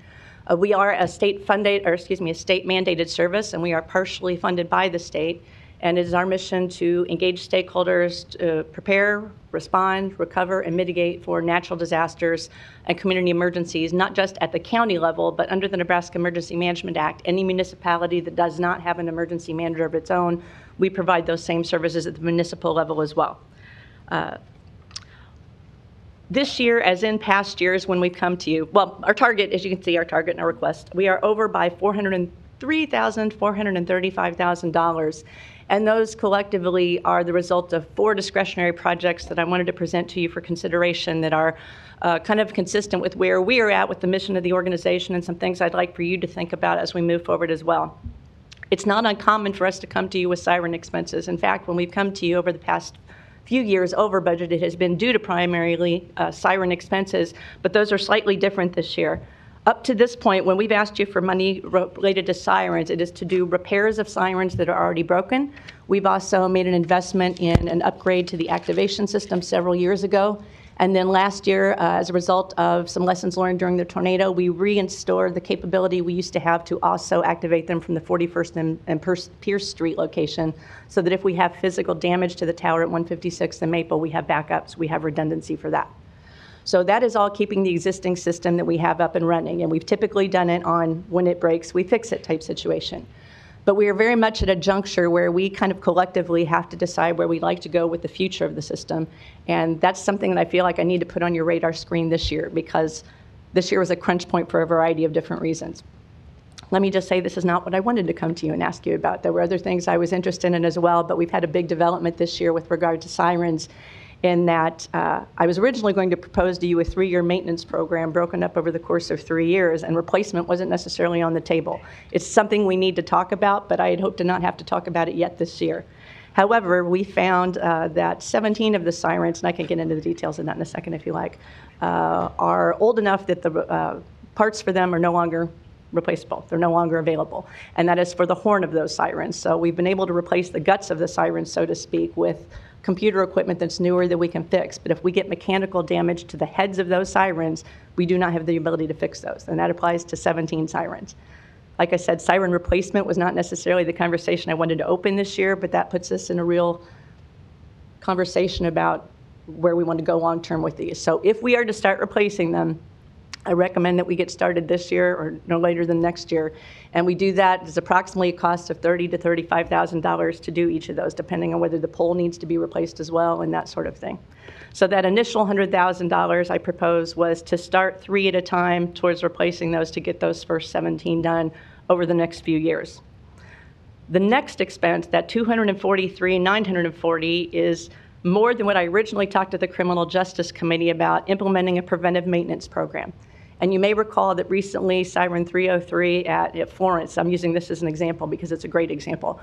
Speaker 5: We are a state mandated service, and we are partially funded by the state. And it is our mission to engage stakeholders to prepare, respond, recover, and mitigate for natural disasters and community emergencies, not just at the county level, but under the Nebraska Emergency Management Act. Any municipality that does not have an emergency manager of its own, we provide those same services at the municipal level as well. This year, as in past years when we've come to you, well, our target, as you can see, our target and our request, we are over by $435,000. And those collectively are the result of 4 discretionary projects that I wanted to present to you for consideration that are kind of consistent with where we are at with the mission of the organization and some things I'd like for you to think about as we move forward as well. It's not uncommon for us to come to you with siren expenses. In fact, when we've come to you over the past few years over budget, it has been due to primarily siren expenses, but those are slightly different this year. Up to this point, when we've asked you for money related to sirens, it is to do repairs of sirens that are already broken. We've also made an investment in an upgrade to the activation system several years ago. And then last year, as a result of some lessons learned during the tornado, we reinstored the capability we used to have to also activate them from the 41st and Pierce Street location, so that if we have physical damage to the tower at 156th and Maple, we have backups, we have redundancy for that. So that is all keeping the existing system that we have up and running, and we've typically done it on when it breaks, we fix it type situation. But we are very much at a juncture where we kind of collectively have to decide where we'd like to go with the future of the system, and that's something that I feel like I need to put on your radar screen this year, because this year was a crunch point for a variety of different reasons. Let me just say this is not what I wanted to come to you and ask you about. There were other things I was interested in as well, but we've had a big development this year with regard to sirens, in that I was originally going to propose to you a 3-year maintenance program broken up over the course of 3 years, and replacement wasn't necessarily on the table. It's something we need to talk about, but I had hoped to not have to talk about it yet this year. However, we found that 17 of the sirens, and I can get into the details of that in a second if you like, are old enough that the parts for them are no longer replaceable. They're no longer available. And that is for the horn of those sirens. So we've been able to replace the guts of the sirens, so to speak, with computer equipment that's newer that we can fix. But if we get mechanical damage to the heads of those sirens, we do not have the ability to fix those. And that applies to 17 sirens. Like I said, siren replacement was not necessarily the conversation I wanted to open this year, but that puts us in a real conversation about where we want to go long term with these. So if we are to start replacing them, I recommend that we get started this year or no later than next year. And we do that. It's approximately a cost of $30,000 to $35,000 to do each of those, depending on whether the pole needs to be replaced as well and that sort of thing. So that initial $100,000 I proposed was to start 3 at a time towards replacing those to get those first 17 done over the next few years. The next expense, that $243,940, is more than what I originally talked to the Criminal Justice Committee about, implementing a preventive maintenance program. And you may recall that recently, Siren 303 at Florence, I'm using this as an example because it's a great example,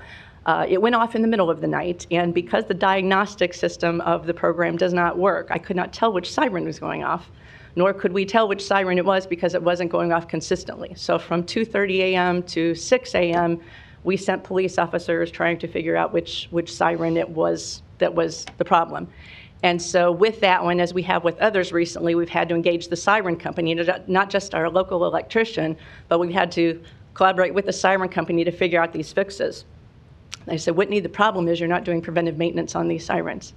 Speaker 5: it went off in the middle of the night, and because the diagnostic system of the program does not work, I could not tell which siren was going off, nor could we tell which siren it was because it wasn't going off consistently. So from 2:30 a.m. to 6 a.m., we sent police officers trying to figure out which siren it was that was the problem. And so with that one, as we have with others recently, we've had to engage the siren company, not just our local electrician, but we've had to collaborate with the siren company to figure out these fixes. I said, Whitney, the problem is you're not doing preventive maintenance on these sirens.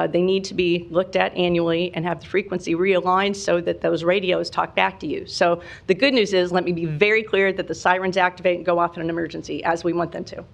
Speaker 5: They need to be looked at annually and have the frequency realigned so that those radios talk back to you. So the good news is, let me be very clear that the sirens activate and go off in an emergency as we want them to.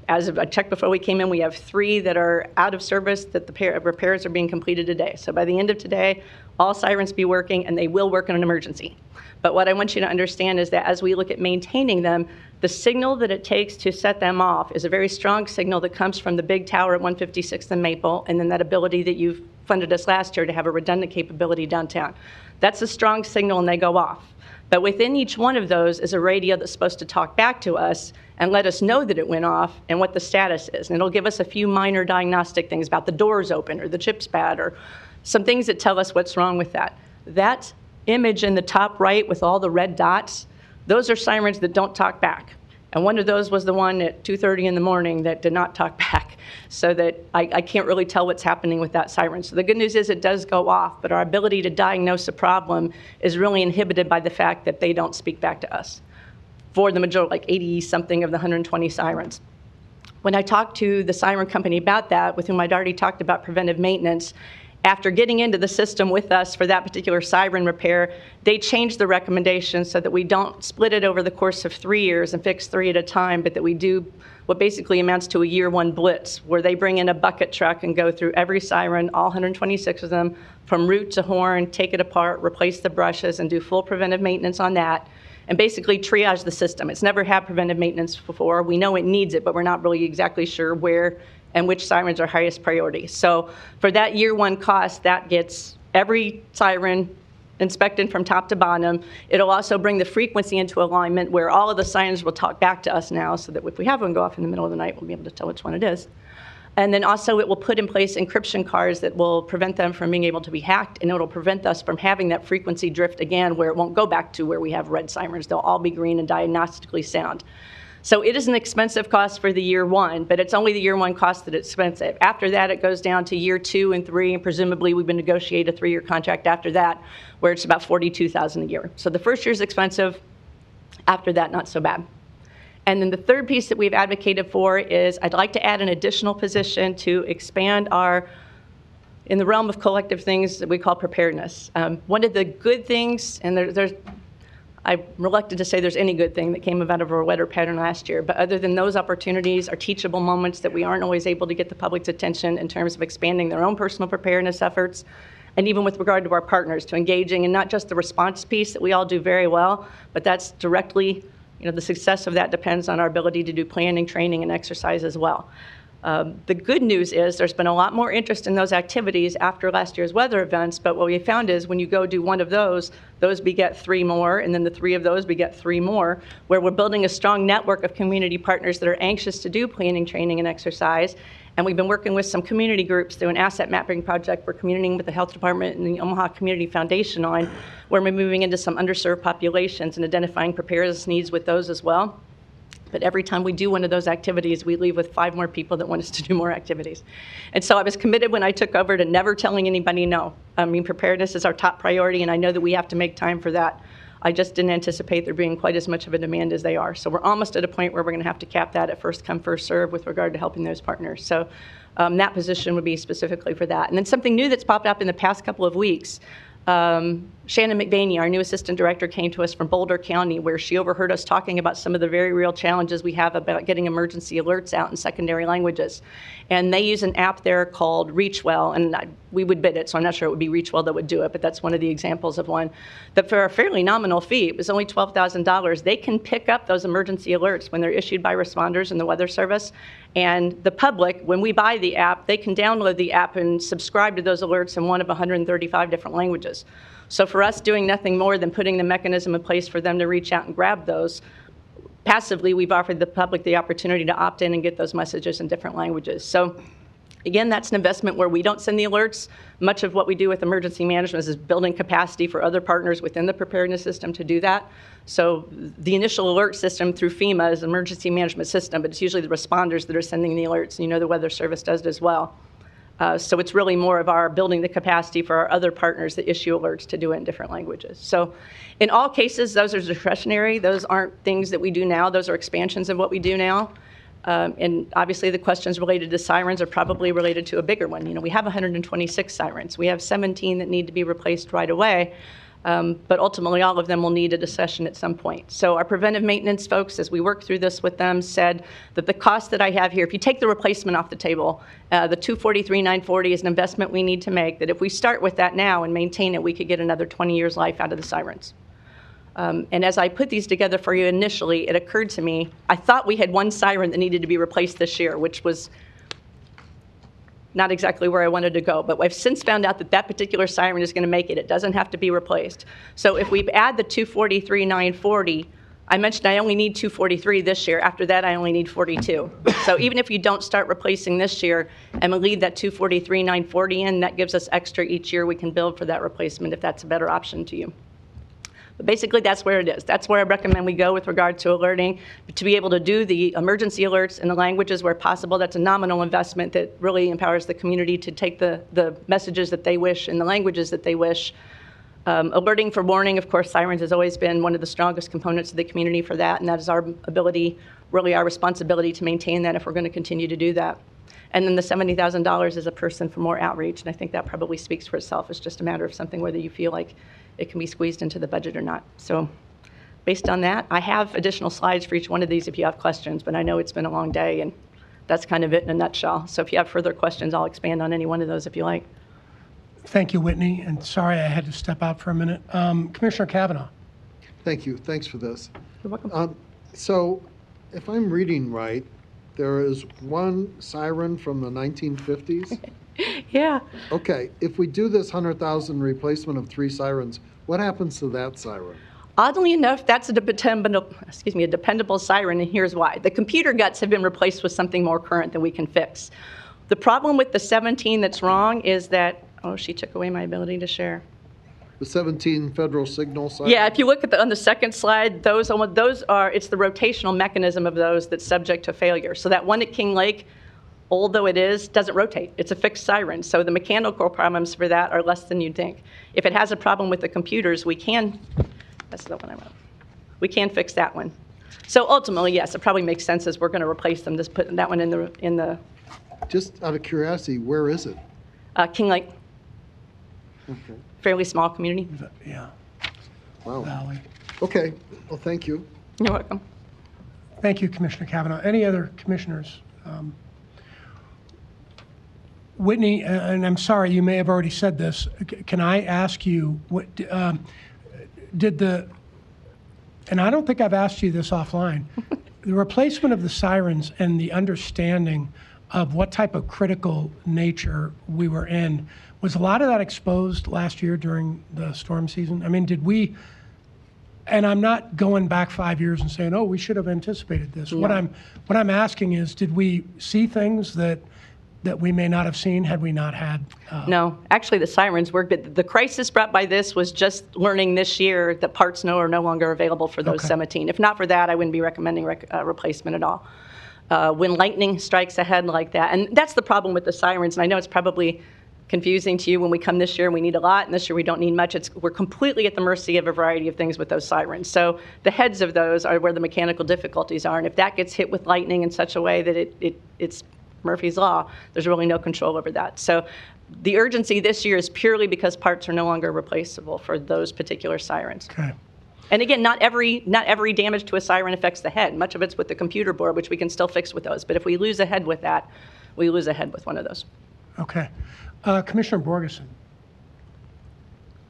Speaker 5: As I checked before we came in, we have 3 that are out of service that the repairs are being completed today. So by the end of today, all sirens be working, and they will work in an emergency. But what I want you to understand is that as we look at maintaining them, the signal that it takes to set them off is a very strong signal that comes from the big tower at 156th and Maple, and then that ability that you've funded us last year to have a redundant capability downtown. That's a strong signal, and they go off. But within each one of those is a radio that's supposed to talk back to us and let us know that it went off and what the status is. And it'll give us a few minor diagnostic things about the doors open or the chips bad or some things that tell us what's wrong with that. That image in the top right with all the red dots, those are sirens that don't talk back. And one of those was the one at 2:30 in the morning that did not talk back, so that I can't really tell what's happening with that siren. So the good news is it does go off, but our ability to diagnose a problem is really inhibited by the fact that they don't speak back to us for the majority, like 80-something of the 120 sirens. When I talked to the siren company about that, with whom I'd already talked about preventive maintenance, after getting into the system with us for that particular siren repair, they changed the recommendation so that we don't split it over the course of 3 years and fix 3 at a time, but that we do what basically amounts to a year 1 blitz, where they bring in a bucket truck and go through every siren, all 126 of them, from root to horn, take it apart, replace the brushes, and do full preventive maintenance on that, and basically triage the system. It's never had preventive maintenance before. We know it needs it, but we're not really exactly sure where and which sirens are highest priority. So for that year 1 cost, that gets every siren inspected from top to bottom. It'll also bring the frequency into alignment where all of the sirens will talk back to us now, so that if we have one go off in the middle of the night, we'll be able to tell which one it is. And then also it will put in place encryption cards that will prevent them from being able to be hacked, and it'll prevent us from having that frequency drift again where it won't go back to where we have red sirens. They'll all be green and diagnostically sound. So it is an expensive cost for the year 1, but it's only the year 1 cost that it's expensive. After that, it goes down to year 2 and 3, and presumably we've been negotiated a 3-year contract after that, where it's about $42,000 a year. So the first year is expensive. After that, not so bad. And then the third piece that we've advocated for is I'd like to add an additional position to expand our, in the realm of collective things that we call preparedness. One of the good things, and I'm reluctant to say there's any good thing that came out of our weather pattern last year, but other than those opportunities are teachable moments that we aren't always able to get the public's attention in terms of expanding their own personal preparedness efforts, and even with regard to our partners, to engaging in not just the response piece that we all do very well, but that's directly, the success of that depends on our ability to do planning, training, and exercise as well. The good news is there's been a lot more interest in those activities after last year's weather events, but what we found is when you go do one of those beget 3 more, and then the 3 of those beget 3 more, where we're building a strong network of community partners that are anxious to do planning, training, and exercise. And we've been working with some community groups through an asset mapping project we're communicating with the Health Department and the Omaha Community Foundation on, where we're moving into some underserved populations and identifying preparedness needs with those as well. But every time we do one of those activities, we leave with 5 more people that want us to do more activities. And so I was committed when I took over to never telling anybody no. Preparedness is our top priority, and I know that we have to make time for that. I just didn't anticipate there being quite as much of a demand as they are. So we're almost at a point where we're going to have to cap that at first come, first serve with regard to helping those partners. So that position would be specifically for that. And then something new that's popped up in the past couple of weeks, Shannon McVaney, our new assistant director, came to us from Boulder County, where she overheard us talking about some of the very real challenges we have about getting emergency alerts out in secondary languages. And they use an app there called ReachWell, and we would bid it, so I'm not sure it would be ReachWell that would do it, but that's one of the examples of one that for a fairly nominal fee, it was only $12,000, they can pick up those emergency alerts when they're issued by responders and the Weather Service. And the public, when we buy the app, they can download the app and subscribe to those alerts in one of 135 different languages. So for us doing nothing more than putting the mechanism in place for them to reach out and grab those, passively we've offered the public the opportunity to opt in and get those messages in different languages. So again, that's an investment where we don't send the alerts. Much of what we do with emergency management is building capacity for other partners within the preparedness system to do that. So the initial alert system through FEMA is an emergency management system, but it's usually the responders that are sending the alerts, and you know the Weather Service does it as well. So it's really more of our building the capacity for our other partners that issue alerts to do it in different languages. So in all cases, those are discretionary. Those aren't things that we do now. Those are expansions of what we do now. And obviously the questions related to sirens are probably related to a bigger one. You know, we have 126 sirens. We have 17 that need to be replaced right away. But ultimately, all of them will need a discussion at some point. So our preventive maintenance folks, as we work through this with them, said that the cost that I have here, if you take the replacement off the table, the $243,940 is an investment we need to make, that if we start with that now and maintain it, we could get another 20 years life out of the sirens. And as I put these together for you initially, it occurred to me, I thought we had one siren that needed to be replaced this year, which was not exactly where I wanted to go, but I've since found out that that particular siren is going to make it. It doesn't have to be replaced. So if we add the $243,940, I mentioned I only need $243 this year. After that, I only need $42. So even if you don't start replacing this year and we leave that $243,940 in, that gives us extra each year we can build for that replacement if that's a better option to you. But basically, that's where it is. That's where I recommend we go with regard to alerting. To be able to do the emergency alerts in the languages where possible, that's a nominal investment that really empowers the community to take the messages that they wish in the languages that they wish. Alerting for warning, of course, sirens has always been one of the strongest components of the community for that, and that is our ability, really our responsibility to maintain that if we're going to continue to do that. And then the $70,000 is a person for more outreach, and I think that probably speaks for itself. It's just a matter of something whether you feel like it can be squeezed into the budget or not. So based on that, I have additional slides for each one of these if you have questions, but I know it's been a long day, and that's kind of it in a nutshell. So if you have further questions, I'll expand on any one of those if you like.
Speaker 10: Thank you, Whitney, and sorry I had to step out for a minute. Commissioner Kavanaugh.
Speaker 18: Thank you. Thanks for this.
Speaker 5: You're welcome.
Speaker 18: So if I'm reading right, there is one siren from the 1950s?
Speaker 5: Yeah.
Speaker 18: Okay, if we do this 100,000 replacement of 3 sirens, what happens to that siren?
Speaker 5: Oddly enough, that's a dependable siren, and here's why. The computer guts have been replaced with something more current than we can fix. The problem with the 17 that's wrong is that, oh, she took away my ability to share.
Speaker 18: The 17 federal signal sirens?
Speaker 5: Yeah, if you look at on the second slide, those are, it's the rotational mechanism of those that's subject to failure. So that one at King Lake, old though it is, doesn't rotate. It's a fixed siren. So the mechanical problems for that are less than you'd think. If it has a problem with the computers, we can, that's the one I wrote. We can fix that one. So ultimately, yes, it probably makes sense as we're going to replace them, just put that one in the.
Speaker 18: Just out of curiosity, where is it?
Speaker 5: King Lake.
Speaker 18: Okay.
Speaker 5: Fairly small community.
Speaker 10: Yeah.
Speaker 18: Wow.
Speaker 10: Valley.
Speaker 18: Okay, well, thank you.
Speaker 5: You're welcome.
Speaker 10: Thank you, Commissioner Kavanaugh. Any other commissioners? Whitney, and I'm sorry, you may have already said this. Can I ask you, what did the, and I don't think I've asked you this offline, the replacement of the sirens and the understanding of what type of critical nature we were in, was a lot of that exposed last year during the storm season? I mean, did we, and I'm not going back 5 years and saying, oh, we should have anticipated this.
Speaker 5: No.
Speaker 10: What I'm asking is, did we see things that we may not have seen had we not had?
Speaker 5: No, actually the sirens were good. The crisis brought by this was just learning this year that parts are no longer available for those 17. If not for that, I wouldn't be recommending replacement at all. When lightning strikes ahead like that, and that's the problem with the sirens, and I know it's probably confusing to you when we come this year and we need a lot, and this year we don't need much. We're completely at the mercy of a variety of things with those sirens. So the heads of those are where the mechanical difficulties are, and if that gets hit with lightning in such a way that it's Murphy's Law, there's really no control over that. So The urgency this year is purely because parts are no longer replaceable for those particular sirens.
Speaker 10: Okay.
Speaker 5: And again, not every damage to a siren affects the head. Much of it's with the computer board, which we can still fix with those. But if we lose a head with that, we lose a head with one of those.
Speaker 10: Okay. Commissioner Borgeson.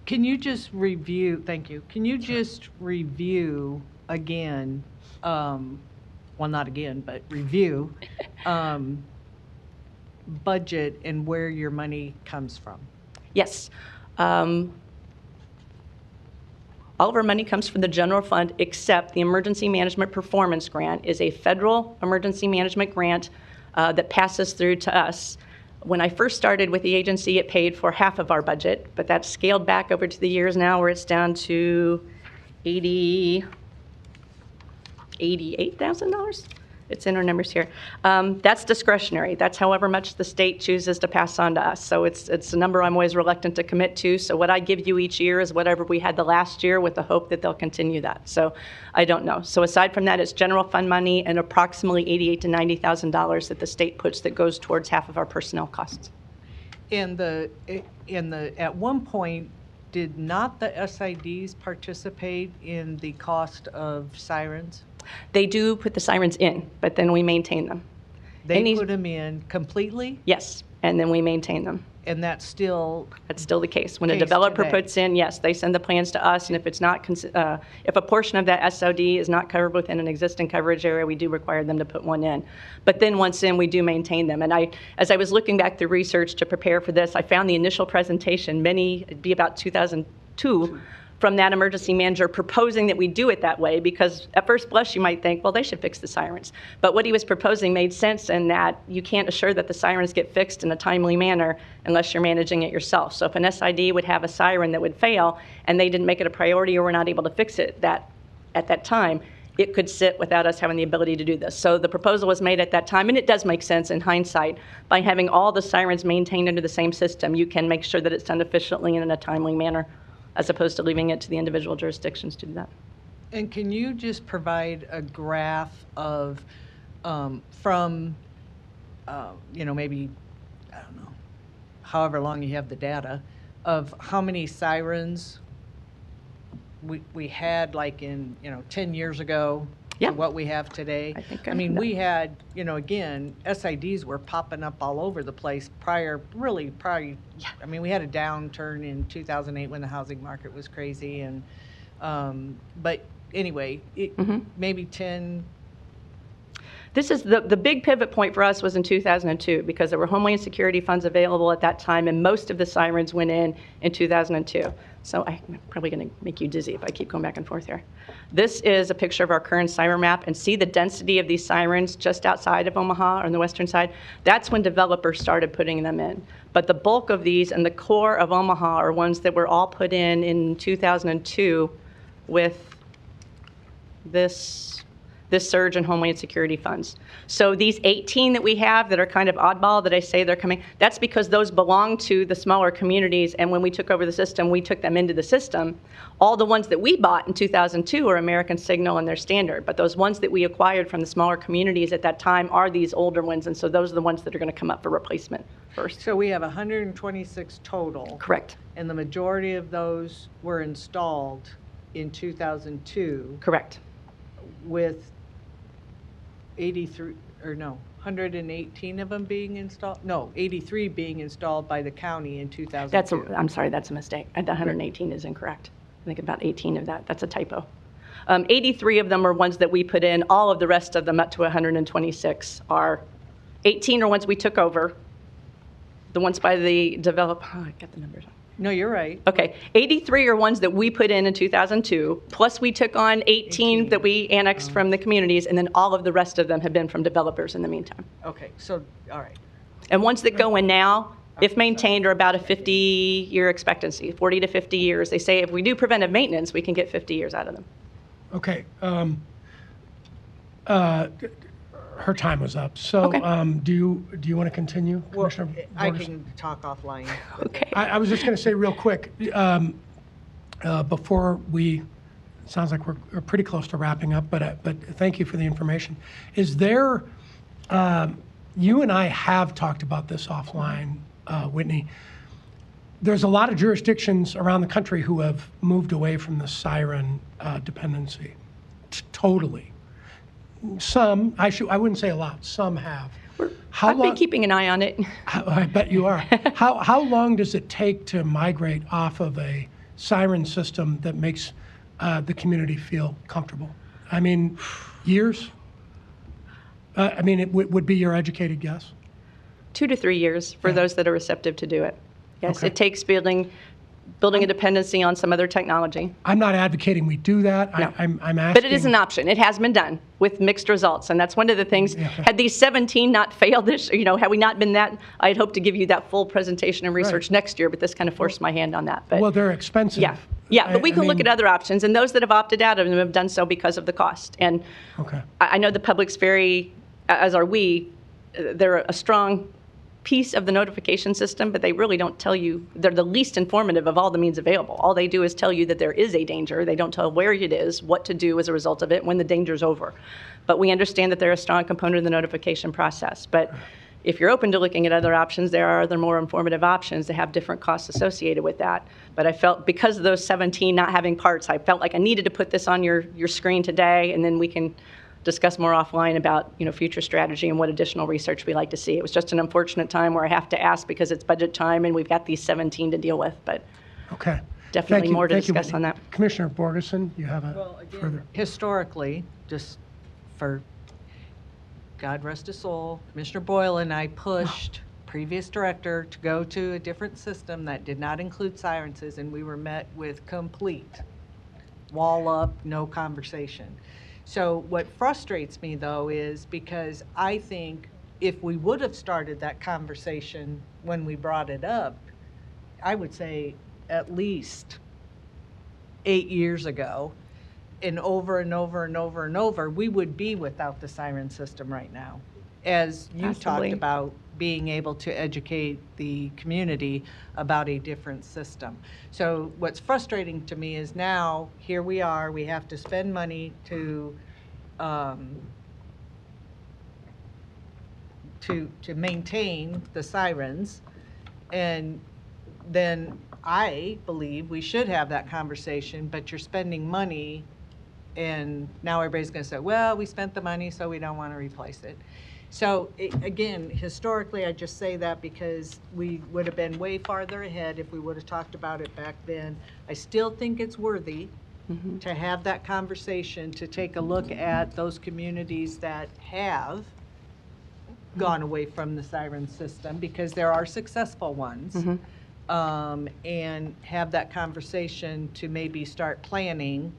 Speaker 12: Can you just review, thank you, can you just review again, well, not again, but review budget and where your money comes from?
Speaker 5: Yes. All of our money comes from the general fund, except the Emergency Management Performance Grant is a federal emergency management grant that passes through to us. When I first started with the agency, it paid for half of our budget, but that's scaled back over to the years now where it's down to $88,000. It's in our numbers here. That's discretionary. That's however much the state chooses to pass on to us. So it's a number I'm always reluctant to commit to. So what I give you each year is whatever we had the last year with the hope that they'll continue that. So I don't know. So aside from that, it's general fund money and approximately $88,000 to $90,000 that the state puts that goes towards half of our personnel costs.
Speaker 12: At one point, did not the SIDs participate in the cost of sirens?
Speaker 5: They do put the sirens in, but then we maintain them.
Speaker 12: They put them in completely?
Speaker 5: Yes, and then we maintain them.
Speaker 12: And that's still
Speaker 5: the case. When a developer puts in, yes, they send the plans to us, and if it's not, if a portion of that SOD is not covered within an existing coverage area, we do require them to put one in. But then once in, we do maintain them. And as I was looking back through research to prepare for this, I found the initial presentation, it'd be about 2002, from that emergency manager proposing that we do it that way, because at first blush you might think, well, they should fix the sirens. But what he was proposing made sense in that you can't assure that the sirens get fixed in a timely manner unless you're managing it yourself. So if an SID would have a siren that would fail and they didn't make it a priority or were not able to fix it at that time, it could sit without us having the ability to do this. So the proposal was made at that time, and it does make sense in hindsight. By having all the sirens maintained under the same system, you can make sure that it's done efficiently and in a timely manner, as opposed to leaving it to the individual jurisdictions to do that.
Speaker 12: And can you just provide a graph of from, maybe, I don't know, however long you have the data, of how many sirens we had like in, 10 years ago to what we have today? I mean, we had, again, SIDs were popping up all over the place I mean, we had a downturn in 2008 when the housing market was crazy. And, but anyway, maybe 10.
Speaker 5: This is the big pivot point for us was in 2002 because there were Homeland Security funds available at that time, and most of the sirens went in 2002. So I'm probably going to make you dizzy if I keep going back and forth here. This is a picture of our current siren map, and see the density of these sirens just outside of Omaha on the western side? That's when developers started putting them in. But the bulk of these and the core of Omaha are ones that were all put in 2002 with this surge in Homeland Security funds. So these 18 that we have that are kind of oddball that I say they're coming, that's because those belong to the smaller communities, and when we took over the system, we took them into the system. All the ones that we bought in 2002 are American Signal and their standard, but those ones that we acquired from the smaller communities at that time are these older ones, and so those are the ones that are going to come up for replacement first.
Speaker 12: So we have 126 total.
Speaker 5: Correct.
Speaker 12: And the majority of those were installed in 2002.
Speaker 5: Correct.
Speaker 12: With 118 of them being installed? No, 83 being installed by the county in 2002.
Speaker 5: I'm sorry, that's a mistake. The 118 is incorrect. I think about 18 of that's a typo. 83 of them are ones that we put in. All of the rest of them, up to 126, are 18 are ones we took over. The ones by the developer, I got the numbers.
Speaker 12: No, you're right.
Speaker 5: Okay, 83 are ones that we put in 2002, plus we took on 18 that we annexed from the communities, and then all of the rest of them have been from developers in the meantime.
Speaker 12: Okay, so, all right.
Speaker 5: And ones that go in now, if maintained, are about a 50-year expectancy, 40 to 50 years. They say if we do preventive maintenance, we can get 50 years out of them.
Speaker 10: Okay. Her time was up. So
Speaker 5: Okay.
Speaker 10: Do you want to continue, Commissioner?
Speaker 12: I
Speaker 10: Borges?
Speaker 12: can talk offline.
Speaker 5: Okay.
Speaker 10: I was just going to say real quick, before we, it sounds like we're pretty close to wrapping up, but thank you for the information. Is there, you and I have talked about this offline Whitney. There's a lot of jurisdictions around the country who have moved away from the siren dependency. Totally. Some, I wouldn't say a lot, some have.
Speaker 5: I've been keeping an eye on it.
Speaker 10: I bet you are. How long does it take to migrate off of a siren system that makes the community feel comfortable? I mean, years? I mean, it would be your educated guess?
Speaker 5: 2 to 3 years for those that are receptive to do it. Yes,
Speaker 10: Okay.
Speaker 5: it takes building a dependency on some other technology.
Speaker 10: I'm not advocating we do that.
Speaker 5: No.
Speaker 10: I'm asking.
Speaker 5: But it is an option. It has been done with mixed results, and that's one of the things. Had these 17 not failed this, had we not been that, I'd hope to give you that full presentation and research next year. But this kind of forced my hand on that. But
Speaker 10: Well, they're expensive.
Speaker 5: yeah, but we can look
Speaker 10: mean-
Speaker 5: at other options, and those that have opted out of them have done so because of the cost. And
Speaker 10: Okay.
Speaker 5: I know the public's very, as are we, they're a strong piece of the notification system, but they really don't tell you, they're the least informative of all the means available. All they do is tell you that there is a danger. They don't tell where it is, what to do as a result of it, when the danger's over. But we understand that they're a strong component of the notification process. But if you're open to looking at other options, there are other more informative options that have different costs associated with that. But I felt, because of those 17 not having parts, I felt like I needed to put this on your screen today, and then we can discuss more offline about future strategy and what additional research we like to see. It was just an unfortunate time where I have to ask because it's budget time and we've got these 17 to deal with, but
Speaker 10: Okay.
Speaker 5: definitely more to
Speaker 10: Thank you,
Speaker 5: discuss
Speaker 10: Whitney.
Speaker 5: on that.
Speaker 10: Commissioner Borgeson, you have a further.
Speaker 12: Historically, just for God rest his soul, Commissioner Boyle and I pushed previous director to go to a different system that did not include sirens, and we were met with complete wall up, no conversation. So what frustrates me, though, is because I think if we would have started that conversation when we brought it up, I would say at least 8 years ago, and over and over and over and over, we would be without the siren system right now. As you
Speaker 5: Possibly.
Speaker 12: talked about being able to educate the community about a different system. So what's frustrating to me is now, here we are, we have to spend money to maintain the sirens, and then I believe we should have that conversation, but you're spending money, and now everybody's going to say, well, we spent the money, so we don't want to replace it. So again, historically, I just say that because we would have been way farther ahead if we would have talked about it back then. I still think it's worthy to have that conversation, to take a look at those communities that have gone away from the siren system, because there are successful ones, and have that conversation to maybe start planning,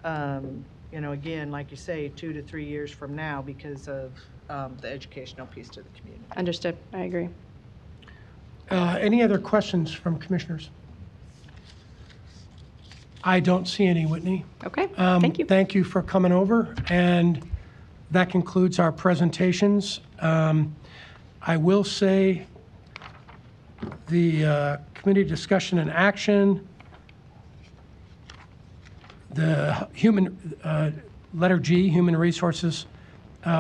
Speaker 12: again, like you say, 2 to 3 years from now, because of the educational piece to the community.
Speaker 5: Understood. I agree.
Speaker 10: Any other questions from commissioners? I don't see any, Whitney.
Speaker 5: Okay, thank you.
Speaker 10: Thank you for coming over, and that concludes our presentations. I will say the committee discussion and action, the letter G, Human Resources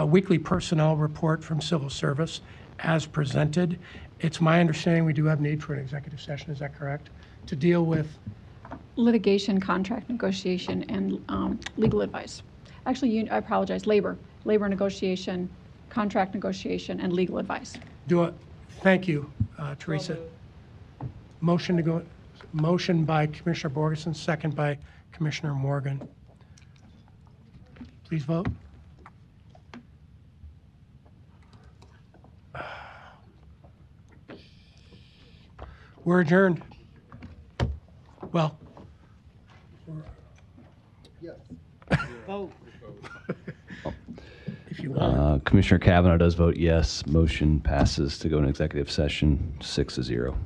Speaker 10: Weekly Personnel Report from Civil Service as presented. It's my understanding we do have need for an executive session, is that correct? To deal with
Speaker 4: Litigation, contract negotiation, and legal advice. Actually, I apologize, labor negotiation, contract negotiation, and legal advice.
Speaker 10: Thank you, Teresa. Motion by Commissioner Borgeson, second by Commissioner Morgan. Please vote. We're adjourned. Well,
Speaker 12: Vote.
Speaker 10: if you want.
Speaker 20: Commissioner Kavanaugh does vote yes. Motion passes to go in executive session 6-0.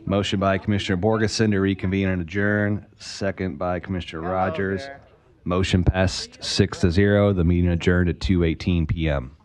Speaker 20: Motion by Commissioner Borgeson to reconvene and adjourn, second by Commissioner Rogers. Motion passed 6-0. The meeting adjourned at 2:18 p.m.